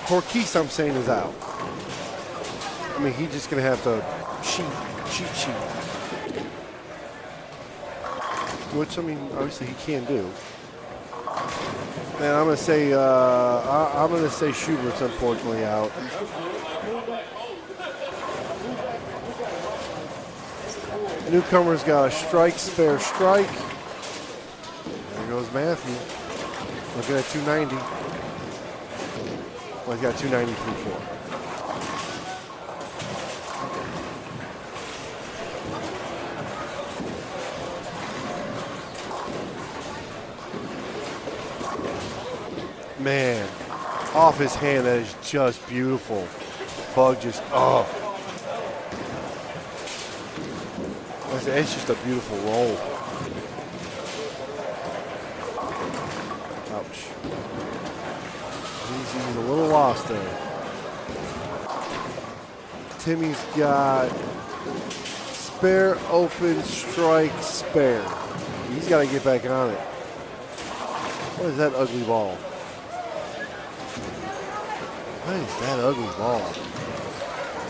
Corquise, I'm saying, is out. I mean, he's just going to have to cheat. Which, I mean, obviously he can do. And I'm going to say, Schubert's unfortunately out. Newcomer's got a strike, spare strike. There goes Matthew. Looking at 290. Well, he's got 293.4. Man, off his hand, that is just beautiful. Bug just, oh. It's just a beautiful roll. Ouch. He's a little lost there. Timmy's got spare, open, strike, spare. He's got to get back on it. What is that ugly ball? What is that ugly ball?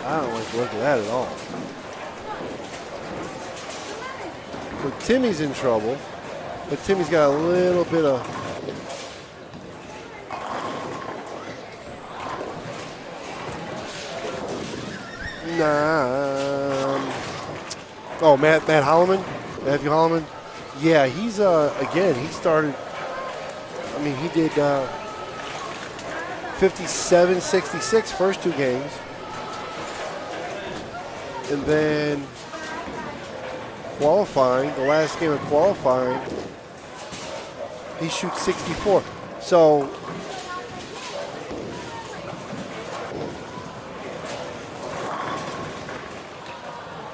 I don't like to look at that at all. So Timmy's in trouble, but Timmy's got a little bit of oh, Matthew Holliman. Yeah, he's again, he started, I mean, he did 57-66 first 2 games. And then qualifying, the last game of qualifying, he shoots 64. So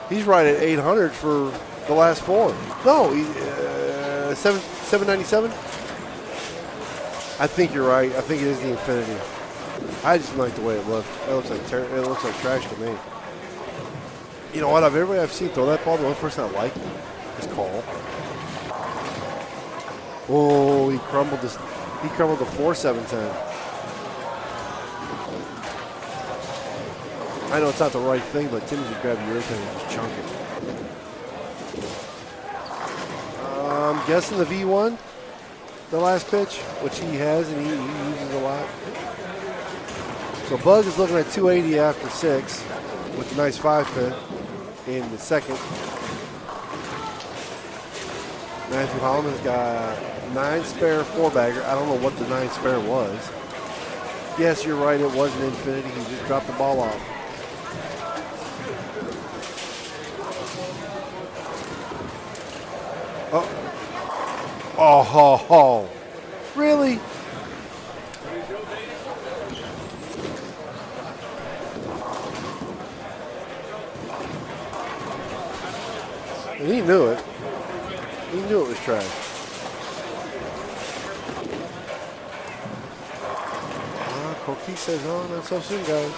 he's right at 800 for the last 4. No, he's 797. I think you're right. I think it is the Infinity. I just like the way it looked. It looks like trash to me. You know what? Everybody I've seen throw that ball, the only person I like is Cole. Oh, he crumbled this. He crumbled the 4-7-10. I know it's not the right thing, but Timmy just grab your thing and just chunk it. I'm guessing the V1, the last pitch, which he has and he uses a lot. So Bug is looking at 280 after 6 with a nice 5 pin in the second. Matthew Holloman's got 9 spare 4-bagger. I don't know what the 9 spare was. Yes, you're right. It was an infinity. He just dropped the ball off. Oh, ho, ho. Really? And he knew it. He knew it was trash. Koki says, oh, not so soon, guys.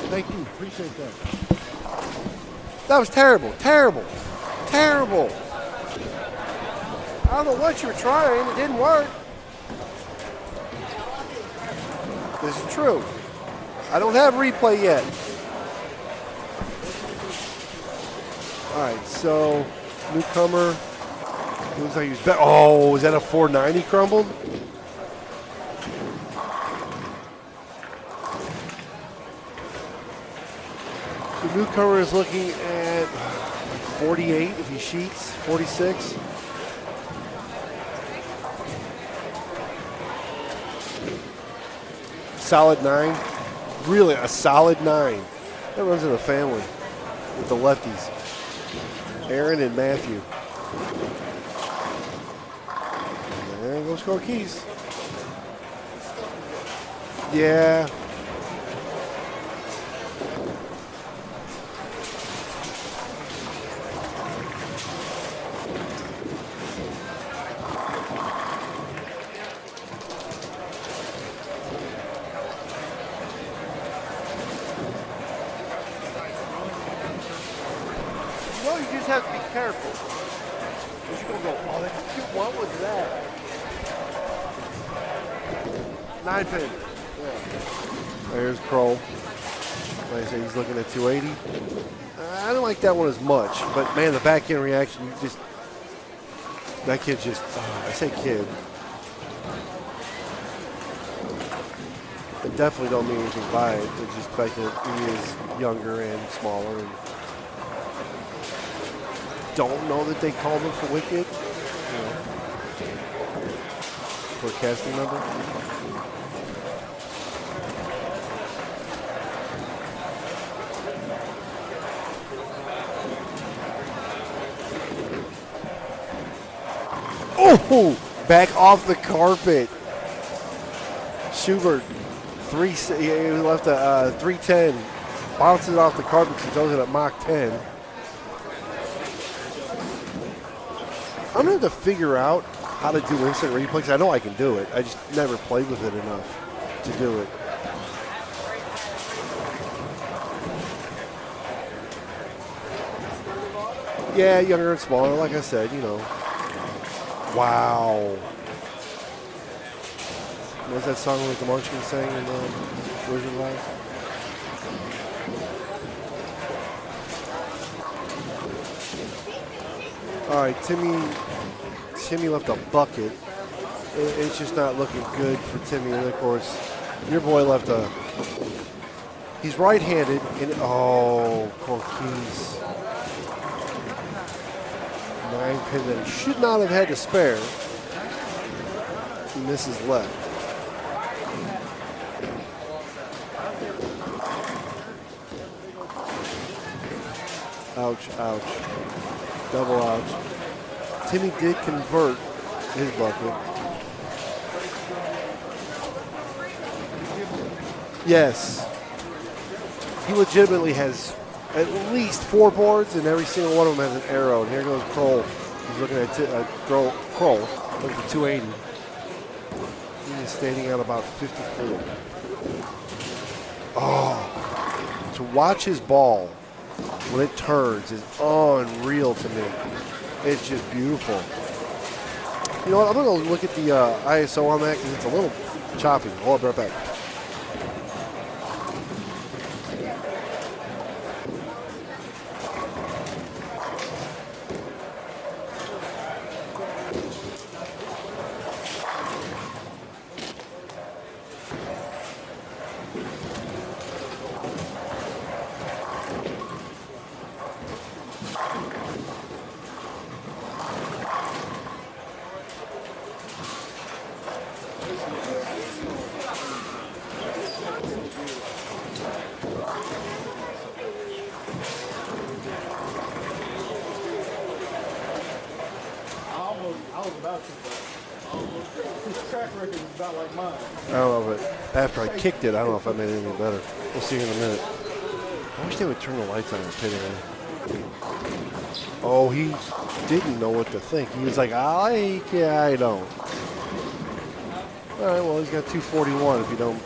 Thank you. Appreciate that. That was terrible. Terrible. Terrible. I don't know what you were trying. It didn't work. This is true. I don't have replay yet. All right, so newcomer. Looks like he was better. Oh, was that a 490 crumbled? The newcomer is looking at 48 if he sheets, 46. Solid 9. Really, a solid 9. That runs in the family with the lefties. Aaron and Matthew. There goes Score Keys. Yeah. Well, you just have to be careful. Because you're going to go, oh, that's cute. What was that? 9 pin. Yeah. There's Kroll. Like I said, he's looking at 280. I don't like that one as much, but man, the back end reaction, you just, that kid just, I say kid. I definitely don't mean anything by it. It's just the fact that he is younger and smaller. And don't know that they called him for wicked. You know, for a casting number. Oh, back off the carpet. Schubert, he left a 310. Bounces it off the carpet because he throws it at Mach 10. I'm going to have to figure out how to do instant replays. I know I can do it. I just never played with it enough to do it. Yeah, younger and smaller, like I said, you know. Wow. What's that song with the Munchkin sang in the Wizard Live? All right, Timmy left a bucket. It's just not looking good for Timmy. And of course, your boy left a. He's right-handed, and oh, poor Keys. 9 pin that he should not have had to spare. He misses left. Ouch, ouch. Double ouch. Timmy did convert his bucket. Yes. He legitimately has at least 4 boards, and every single one of them has an arrow. And here goes Kroll. He's looking at Kroll, looking for 280. He's standing at about 54. Oh, to watch his ball when it turns is unreal to me. It's just beautiful. You know what? I'm going to look at the ISO on that because it's a little choppy. Hold up, right back. track record is about like mine. I don't know, but after I kicked it, I don't know if I made it any better. We'll see in a minute. I wish they would turn the lights on in the pit area. Oh, he didn't know what to think. He was like, I don't. All right, well, he's got 241 if you don't.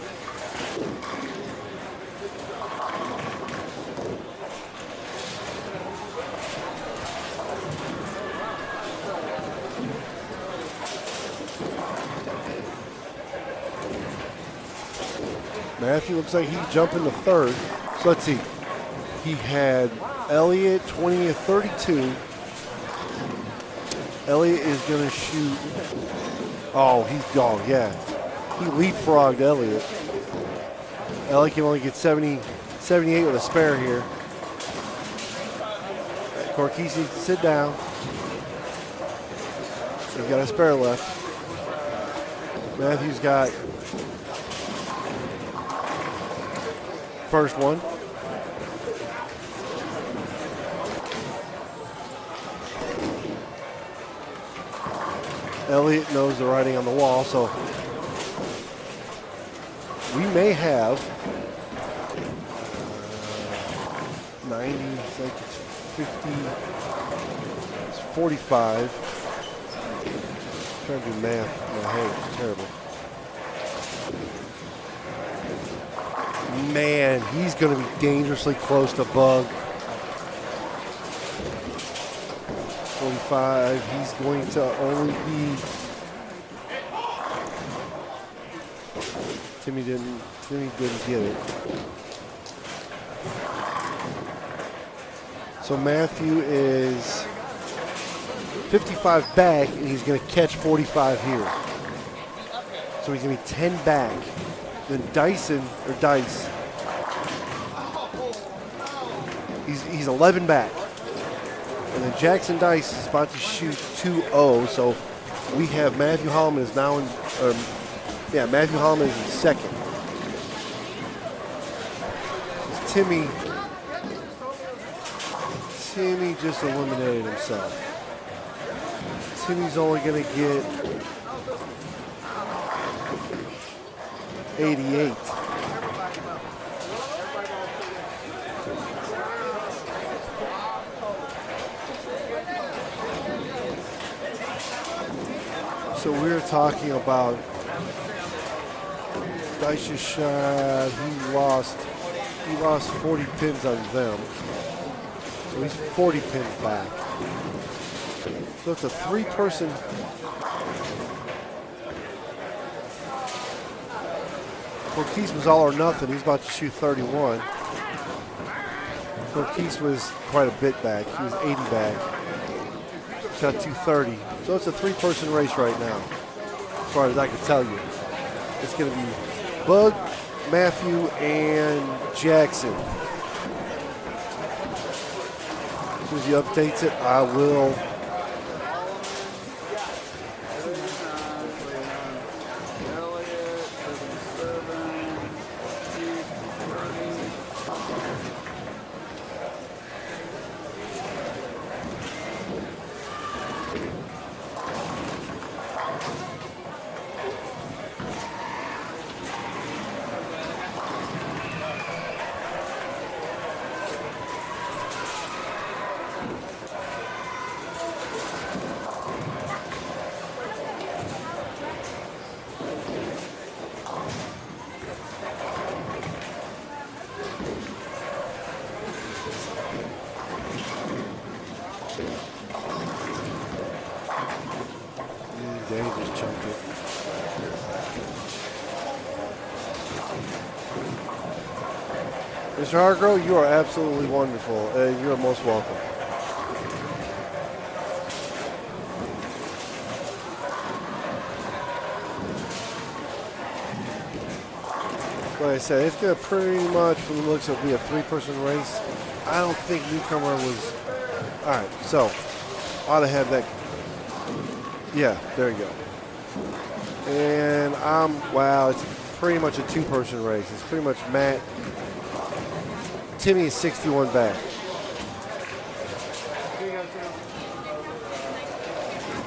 Matthew looks like he's jumping to third. So let's see. He had Elliott 20 of 32. Elliott is going to shoot. Oh, he's gone, yeah. He leapfrogged Elliott. Elliott can only get 78 with a spare here. Corkis needs to sit down. He's got a spare left. Matthew's got first one. Elliott knows the writing on the wall, so we may have 90, I think it's 50, it's 45. I'm trying to do math in my head, it's terrible. Man, he's going to be dangerously close to Bug. 45, he's going to only be. Timmy didn't get it. So Matthew is 55 back, and he's going to catch 45 here. So he's going to be 10 back. Then Dice, he's 11 back. And then Jackson Dice is about to shoot 2-0, so we have Matthew Holloman is now in, Matthew Holloman is in second. Timmy just eliminated himself. Timmy's only going to get 88. So we're talking about Dice's shot. He lost 40 pins on them. So he's 40 pins back. So it's a three-person. Corkis was all or nothing. He's about to shoot 31. Corkis was quite a bit back. He was 80 back. Shot 230. So it's a three-person race right now, as far as I can tell you. It's going to be Bug, Matthew, and Jackson. As soon as he updates it, I will. Mr. Hargrove, you are absolutely wonderful. You're most welcome. Like I said, it's going to pretty much, from the looks of it, be a three-person race. I don't think Newcomer was. All right, so ought to have that. Yeah, there you go. And wow, it's pretty much a two-person race. It's pretty much Matt. Timmy is 61 back.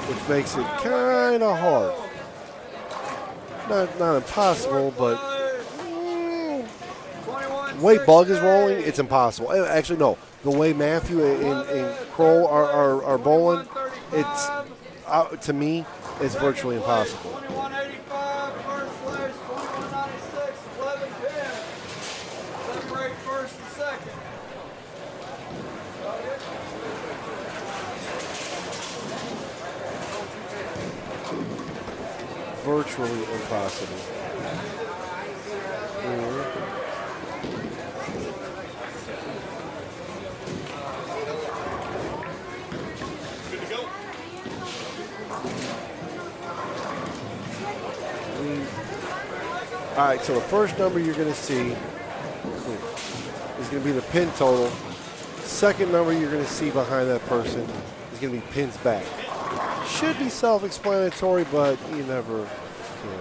Which makes it kind of hard. not impossible, but the 21, way Bug is rolling, it's impossible. Actually, no. The way Matthew and Kroll are bowling, it's to me, it's virtually impossible. 2185, first place, 2196, 11 pins. Separate first and second. Virtually impossible. All right, so the first number you're going to see is going to be the pin total. Second number you're going to see behind that person is going to be pins back. Should be self-explanatory, but you never can.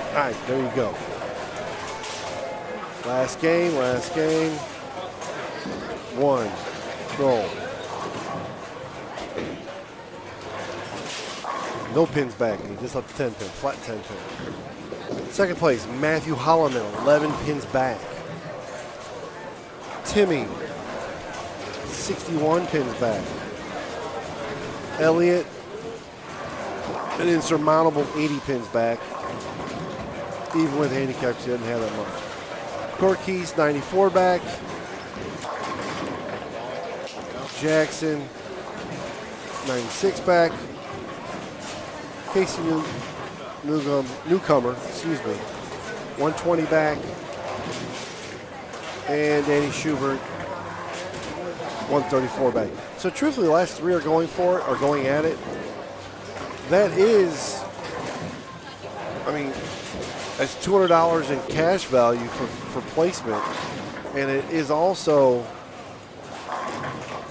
All right, there you go. Last game. One. Roll. No pins back. He just left 10 pin. Flat 10 pin. Second place, Matthew Hollyland, 11 pins back. Timmy, 61 pins back. Elliot, an insurmountable 80 pins back. Even with handicap, he didn't have that much. Corkeys, 94 back. Jackson, 96 back. Casey Newcomer, 120 back. And Danny Schubert, 134 back. So truthfully, the last three are going at it. That is, I mean, that's $200 in cash value for placement. And it is also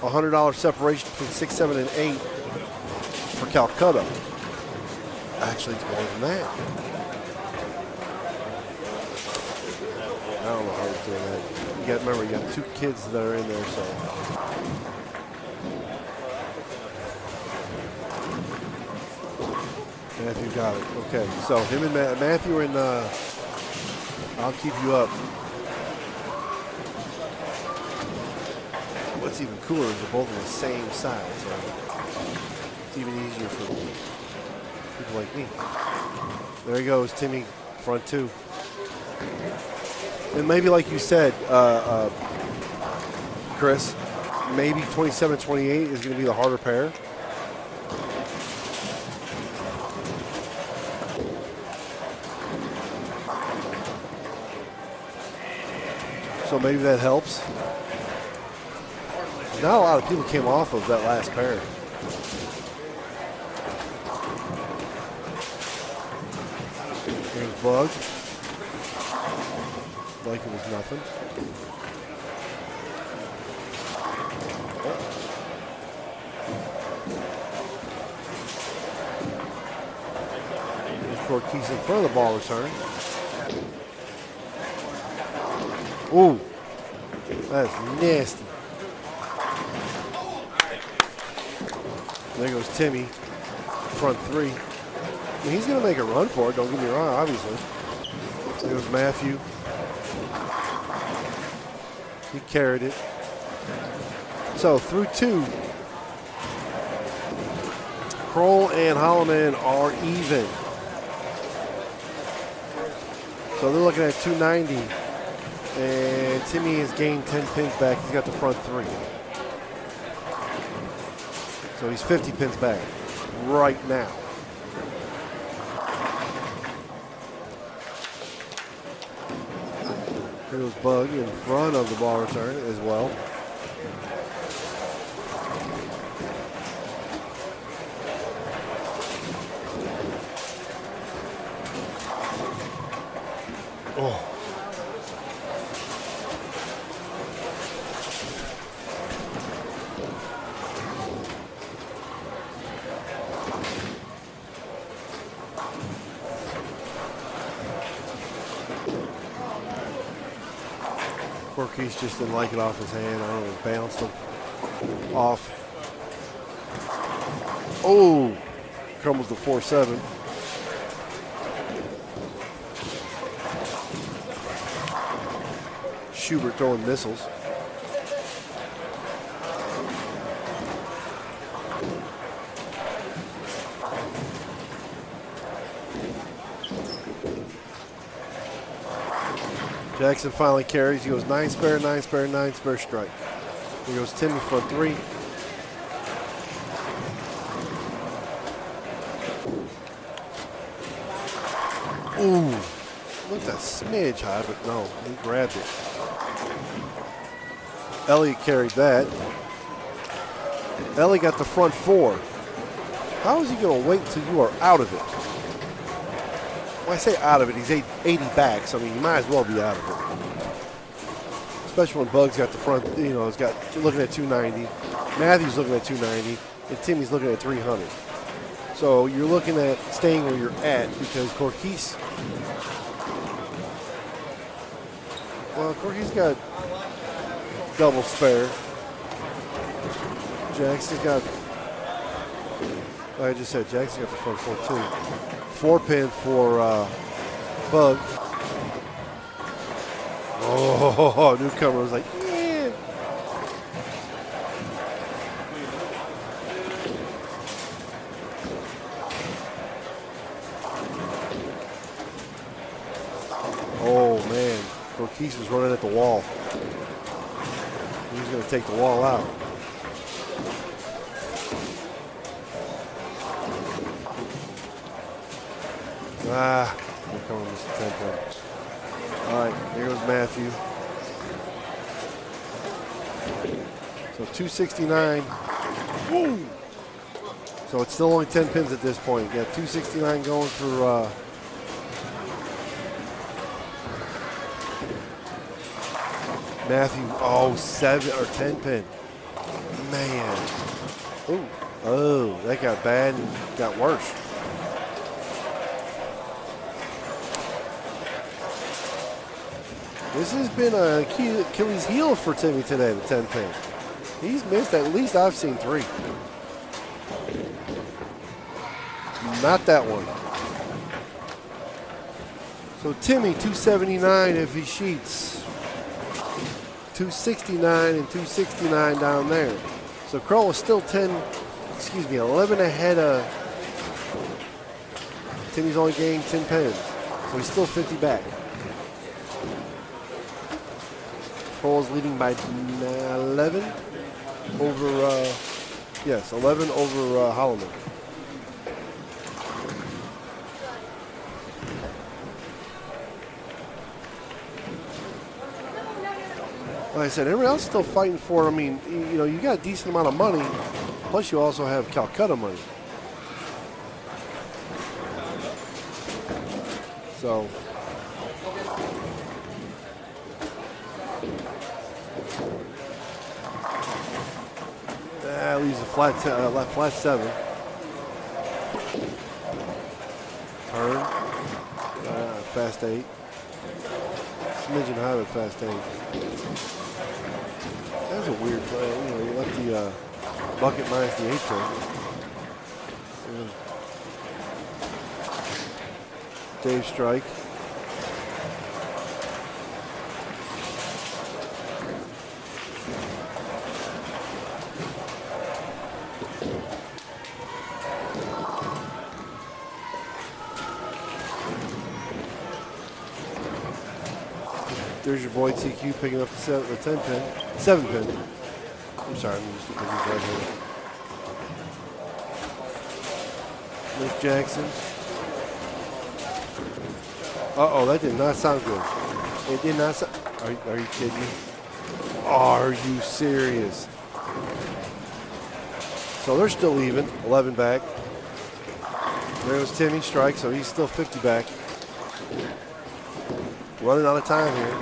$100 separation between 6, 7, and 8 for Kolkata. Actually, it's more than that. I don't know how he's doing that. Remember, you got two kids that are in there, so. Matthew got it. Okay, so him and Matthew and I'll keep you up. What's even cooler is they're both on the same side, so it's even easier for people like me. There he goes, Timmy, front two. And maybe like you said, Chris, maybe 27-28 is going to be the harder pair. So maybe that helps. Not a lot of people came off of that last pair. Here's Bug. Like it was nothing. There's Corkeys in front of the ball return. Ooh, that's nasty. There goes Timmy, front three. I mean, he's going to make a run for it, don't get me wrong, obviously. There goes Matthew. He carried it. So through two, Kroll and Holloman are even. So they're looking at 290. And Timmy has gained 10 pins back. He's got the front three. So he's 50 pins back right now. Here goes Bug in front of the ball return as well. Oh. Corkey's just didn't like it off his hand. I don't know, it bounced him off. Oh, crumbles the 4-7. Schubert throwing missiles. Jackson finally carries. He goes 9 spare, 9 spare, 9 spare strike. He goes Timmy for 3. Ooh, looked a smidge high, but no, he grabbed it. Elliott carried that. Elliott got the front 4. How is he going to wait till you are out of it? When I say out of it, he's 80 back, so I mean, you might as well be out of it. Especially when Bug's got the front, you know, he's got looking at 290. Matthew's looking at 290, and Timmy's looking at 300. So you're looking at staying where you're at because Corkey's, well, Corkey's got double spare. Jackson's got, like I just said, Jackson got the front 4 too. 4-pin for Bug. Oh, newcomer was like, yeah. Oh, man. Corkey's was running at the wall. He was going to take the wall out. Ah, here comes Mr. 10-pin. All right, here goes Matthew. So 269. Woo! So it's still only 10 pins at this point. You got 269 going for Matthew. Oh, 7 or 10 pin. Man. Ooh. Oh, that got bad and got worse. This has been a Achilles heel for Timmy today, the 10 pin. He's missed at least I've seen 3. Not that one. So Timmy, 279 if he sheets. 269 and 269 down there. So Kroll is still 11 ahead of Timmy's only gained 10 pins. So he's still 50 back. Kroll is leading by 11 over, 11 over Hollyland. Like I said, everyone else is still fighting for, I mean, you know, you got a decent amount of money, plus you also have Calcutta money. So, that leaves a flat 7. Turn. Fast 8. Smidgen high with fast 8. That was a weird play. You know, you left the bucket minus the 8 turn. Dave strike. There's your boy TQ picking up the 10 pin. 7 pin. I'm sorry, I'm just because he's right here. Miss Jackson. Uh-oh, that did not sound good. It did not sound. Are you kidding me? Are you serious? So they're still even. 11 back. There goes Timmy strike, so he's still 50 back. Running out of time here.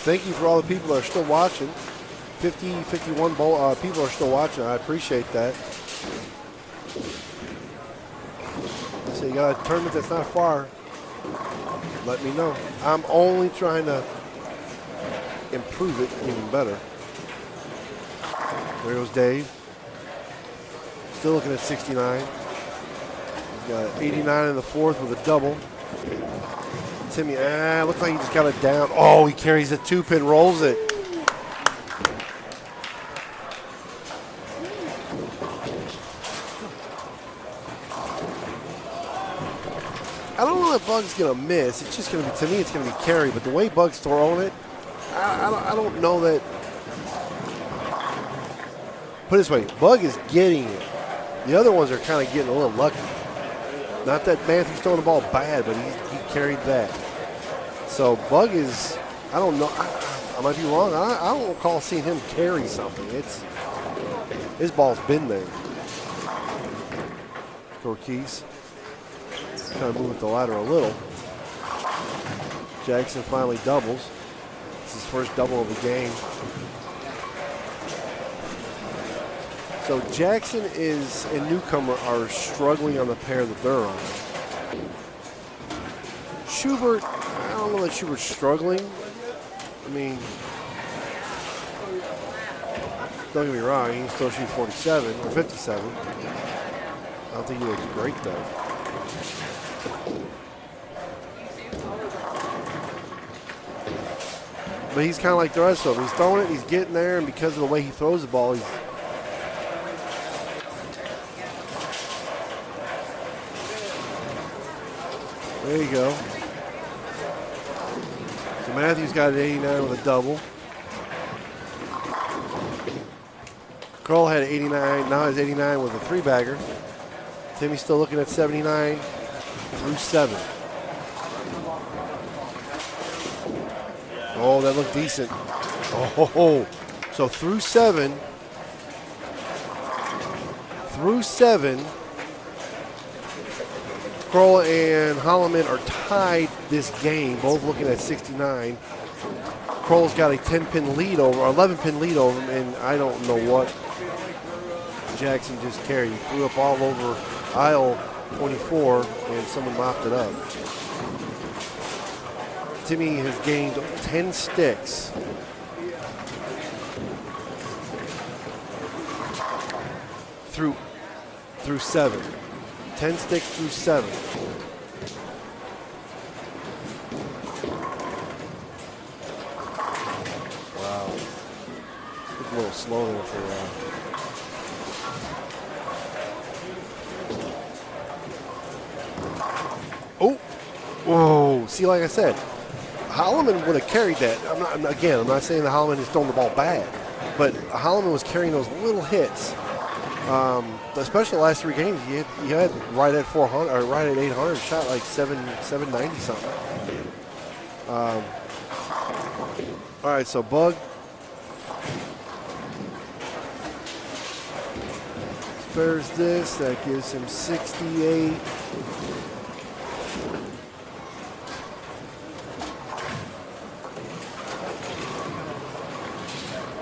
thank you for all the people that are still watching. 50, 51 people are still watching. I appreciate that. So you got a tournament that's not far, let me know. I'm only trying to improve it even better. There goes Dave. Still looking at 69. He's got 89 in the fourth with a double. Timmy, looks like he just got it down. Oh, he carries the 2-pin, rolls it. I don't know if Bug's going to miss. It's just going to be, to me, it's going to be carry. But the way Bug's throwing it, I don't know that. Put it this way, Bug is getting it. The other ones are kind of getting a little lucky. Not that Matthew's throwing the ball bad, but he carried that. So Bug is, I don't know, I might be wrong. I don't recall seeing him carry something. His ball's been there. Corkeys. Kind of move the ladder a little. Jackson finally doubles. It's his first double of the game. So Jackson and Newcomer are struggling on the pair that they're on. Schubert, I don't know that Schubert's struggling. I mean, don't get me wrong, he can still shoot 47 or 57. I don't think he looks great though. But he's kind of like the rest of them. He's throwing it, he's getting there, and because of the way he throws the ball, he's. There you go. So Matthews got an 89 with a double. Kroll had 89, now has 89 with a 3-bagger. Timmy's still looking at 79 through 7. Oh, that looked decent. Oh, so through 7. Kroll and Holloman are tied this game, both looking at 69. Kroll's got a 10-pin lead over, or 11-pin lead over him, and I don't know what Jackson just carried. He threw up all over aisle 24, and someone mopped it up. Timmy has gained 10 sticks. Through 7. 10 sticks through 7. Wow. It's a little slow there for a while. Oh, whoa. See, like I said, Holloman would have carried that. I'm not saying that Holloman is throwing the ball bad, but Holloman was carrying those little hits. Especially the last 3 games, he had right at 400 or right at 800, shot like 790 something. All right, so Bug. Spares this, that gives him 68.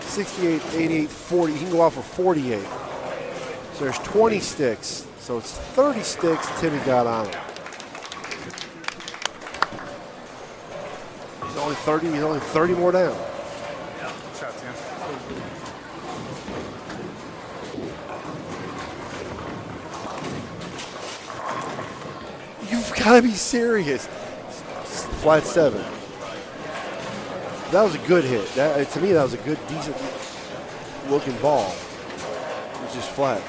$68, $88, $40. He can go out for 48. So there's 20 sticks. So it's 30 sticks Timmy got on it. He's only 30 more down. Yeah, shot 10. You've got to be serious. Flat 7. That was a good hit. To me, that was a good, decent looking ball. It was just flat.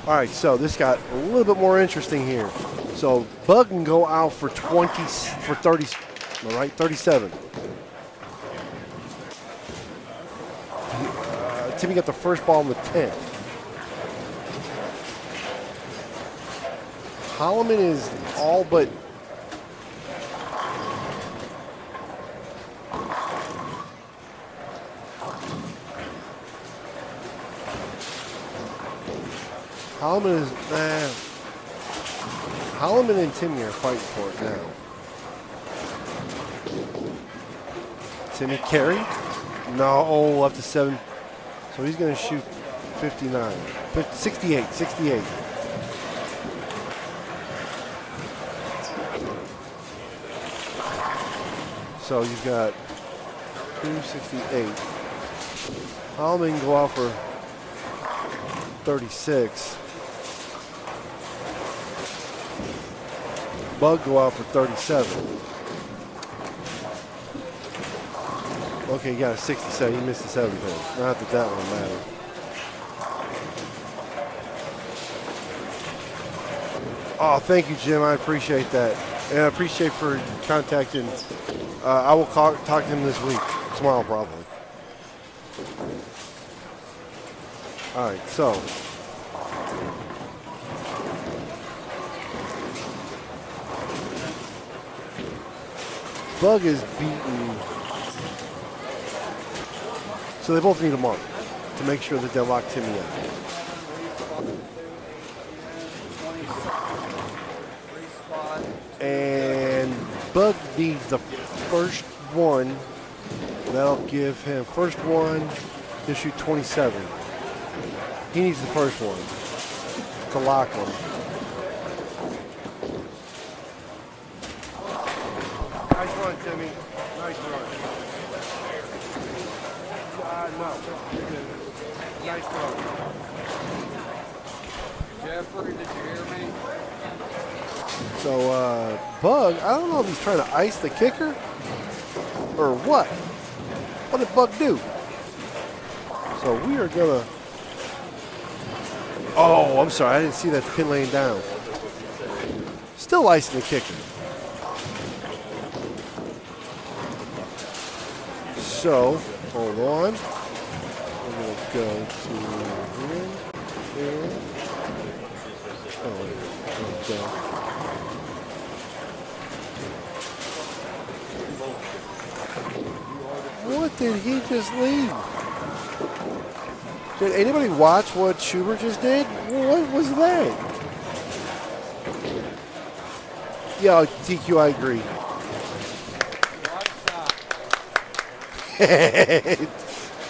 All right, so this got a little bit more interesting here. So Bug can go out for 30, all right, 37. Timmy got the first ball in the 10th. Holloman is all but Holloman and Timmy are fighting for it now. Timmy carry? No, up to 7. So he's going to shoot 59. 68. So you've got 268. Holloman can go out for 36. Bug go out for 37. Okay, he got a 67. He missed the 7 pin. Not that that one mattered. Oh, thank you, Jim. I appreciate that. And I appreciate for contacting. I will talk to him this week. Tomorrow, probably. All right, so. Bug is beaten. So they both need a mark to make sure that they lock Timmy out. And Bug needs the first one. That'll give him first one. He'll shoot 27. He needs the first one to lock him. Nice run, Timmy. Nice run. No. Nice run. Jeffrey, did you hear me? So, Bug, I don't know if he's trying to ice the kicker or what. What did Bug do? So we are gonna. Oh, I'm sorry. I didn't see that pin laying down. Still icing the kicker. So, hold on. We're going to go to here. Oh, wait. What did he just leave? Did anybody watch what Schubert just did? What was that? Yeah, TQ, I agree.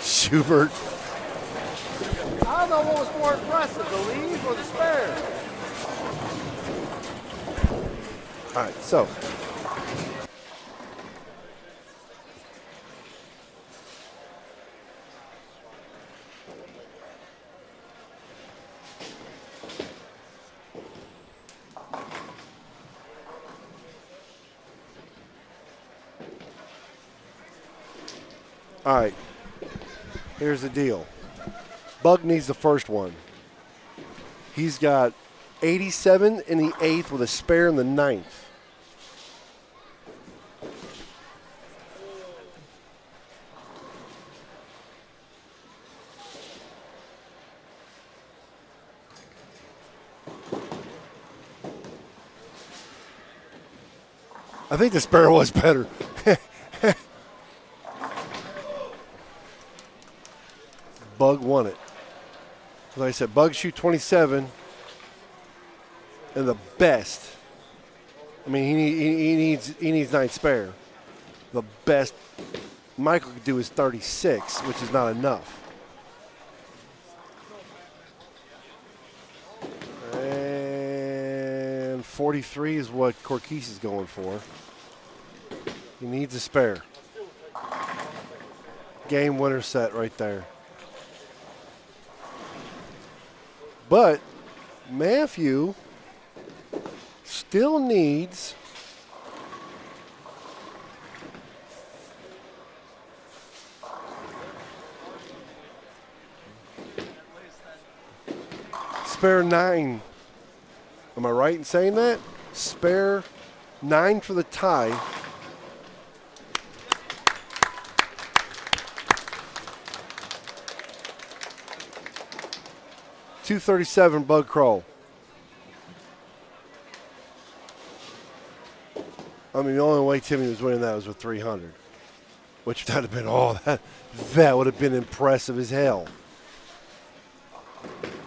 Schubert. I don't know what was more impressive, the leave or the spare. All right, so. All right, here's the deal. Bug needs the first one. He's got 87 in the 8th with a spare in the 9th. I think the spare was better. Bug won it. Like I said, Bug shoot 27, and the best. I mean, he needs 9 spare. The best Michael could do is 36, which is not enough. And 43 is what Corquise is going for. He needs a spare. Game winner set right there. But Matthew still needs spare 9. Am I right in saying that? Spare 9 for the tie. $237 Bug Crawl. I mean, the only way Timmy was winning that was with 300, which would have been, that would have been impressive as hell.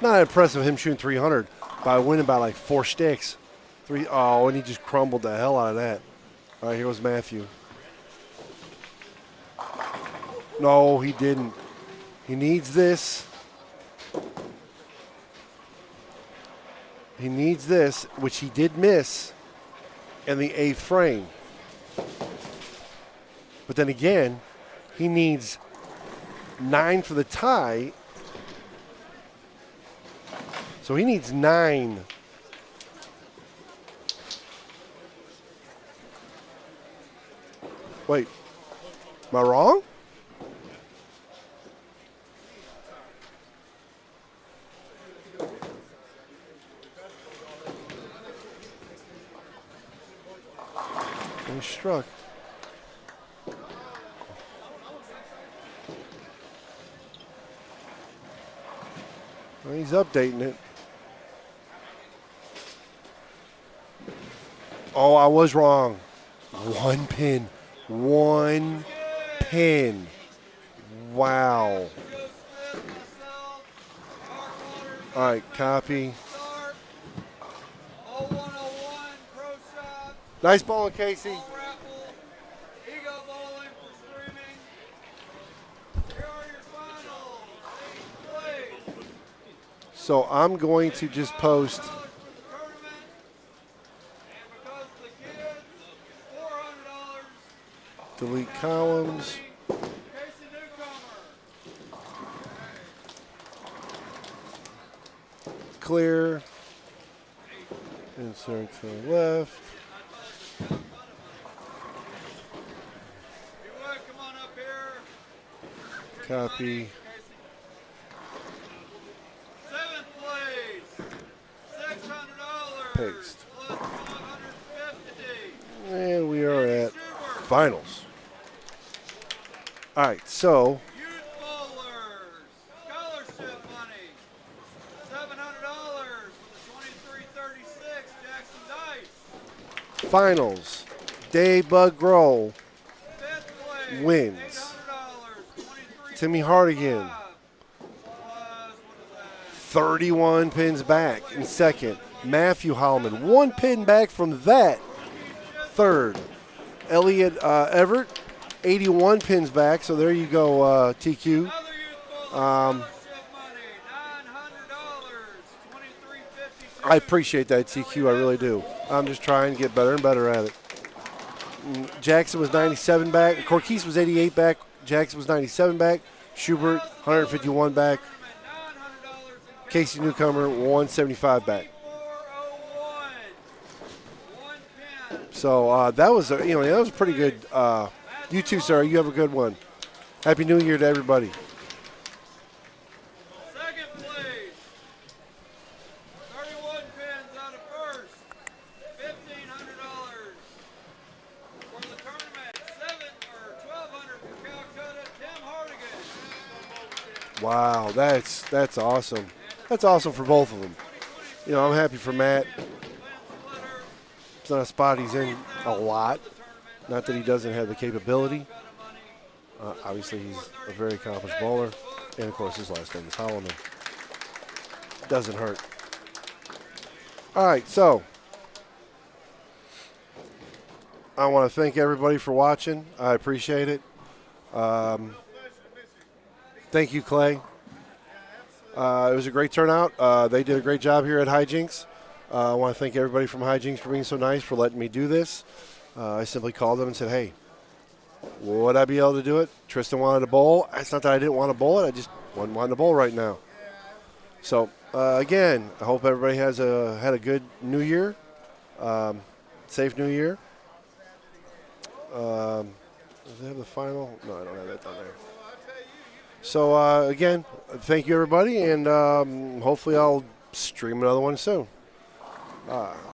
Not impressive him shooting 300 by winning by like 4 sticks. And he just crumbled the hell out of that. All right, here was Matthew. No, he didn't. He needs this. He needs this, which he did miss in the 8th frame. But then again, he needs 9 for the tie. So he needs 9. Wait, am I wrong? He struck. Well, he's updating it. Oh, I was wrong. 1 pin. 1 pin. Wow. All right, copy. Nice bowling, Casey. So I'm going to just post delete columns. Clear. Insert to the left. Copy. 7th place, $600. Paste. And we are at finals. All right, so Youth bowlers, scholarship money, $700 for the 2336 Jackson Dice. finals. Dave Bug Grohl 5th place, wins. $800, Timmy Hardigan, 31 pins back in second. Matthew Holloman, 1 pin back from that. Third. Elliot Everett, 81 pins back. So there you go, TQ. I appreciate that, TQ. I really do. I'm just trying to get better and better at it. Jackson was 97 back. Corquise was 88 back. Jackson was 97 back. Schubert, 151 back. Casey Newcomer, 175 back. So that was that was pretty good. You too, sir. You have a good one. Happy New Year to everybody. Second place, 31 pins out of first, $1,500 for the tournament. $1,200 for Kolkata, Tim Hardigan. Wow, that's awesome. That's awesome for both of them. I'm happy for Matt. It's not a spot he's in a lot. Not that he doesn't have the capability. Obviously, he's a very accomplished bowler. And, of course, his last name is Holloman. Doesn't hurt. All right, so I want to thank everybody for watching. I appreciate it. Thank you, Clay. It was a great turnout. They did a great job here at Hijinx. I want to thank everybody from Hijinx for being so nice, for letting me do this. I simply called them and said, hey, would I be able to do it? Tristan wanted to bowl. It's not that I didn't want to bowl it. I just wasn't wanting to bowl right now. So, again, I hope everybody had a good New Year. Safe New Year. Does it have the final? No, I don't have that down there. So, again, thank you, everybody, and hopefully I'll stream another one soon.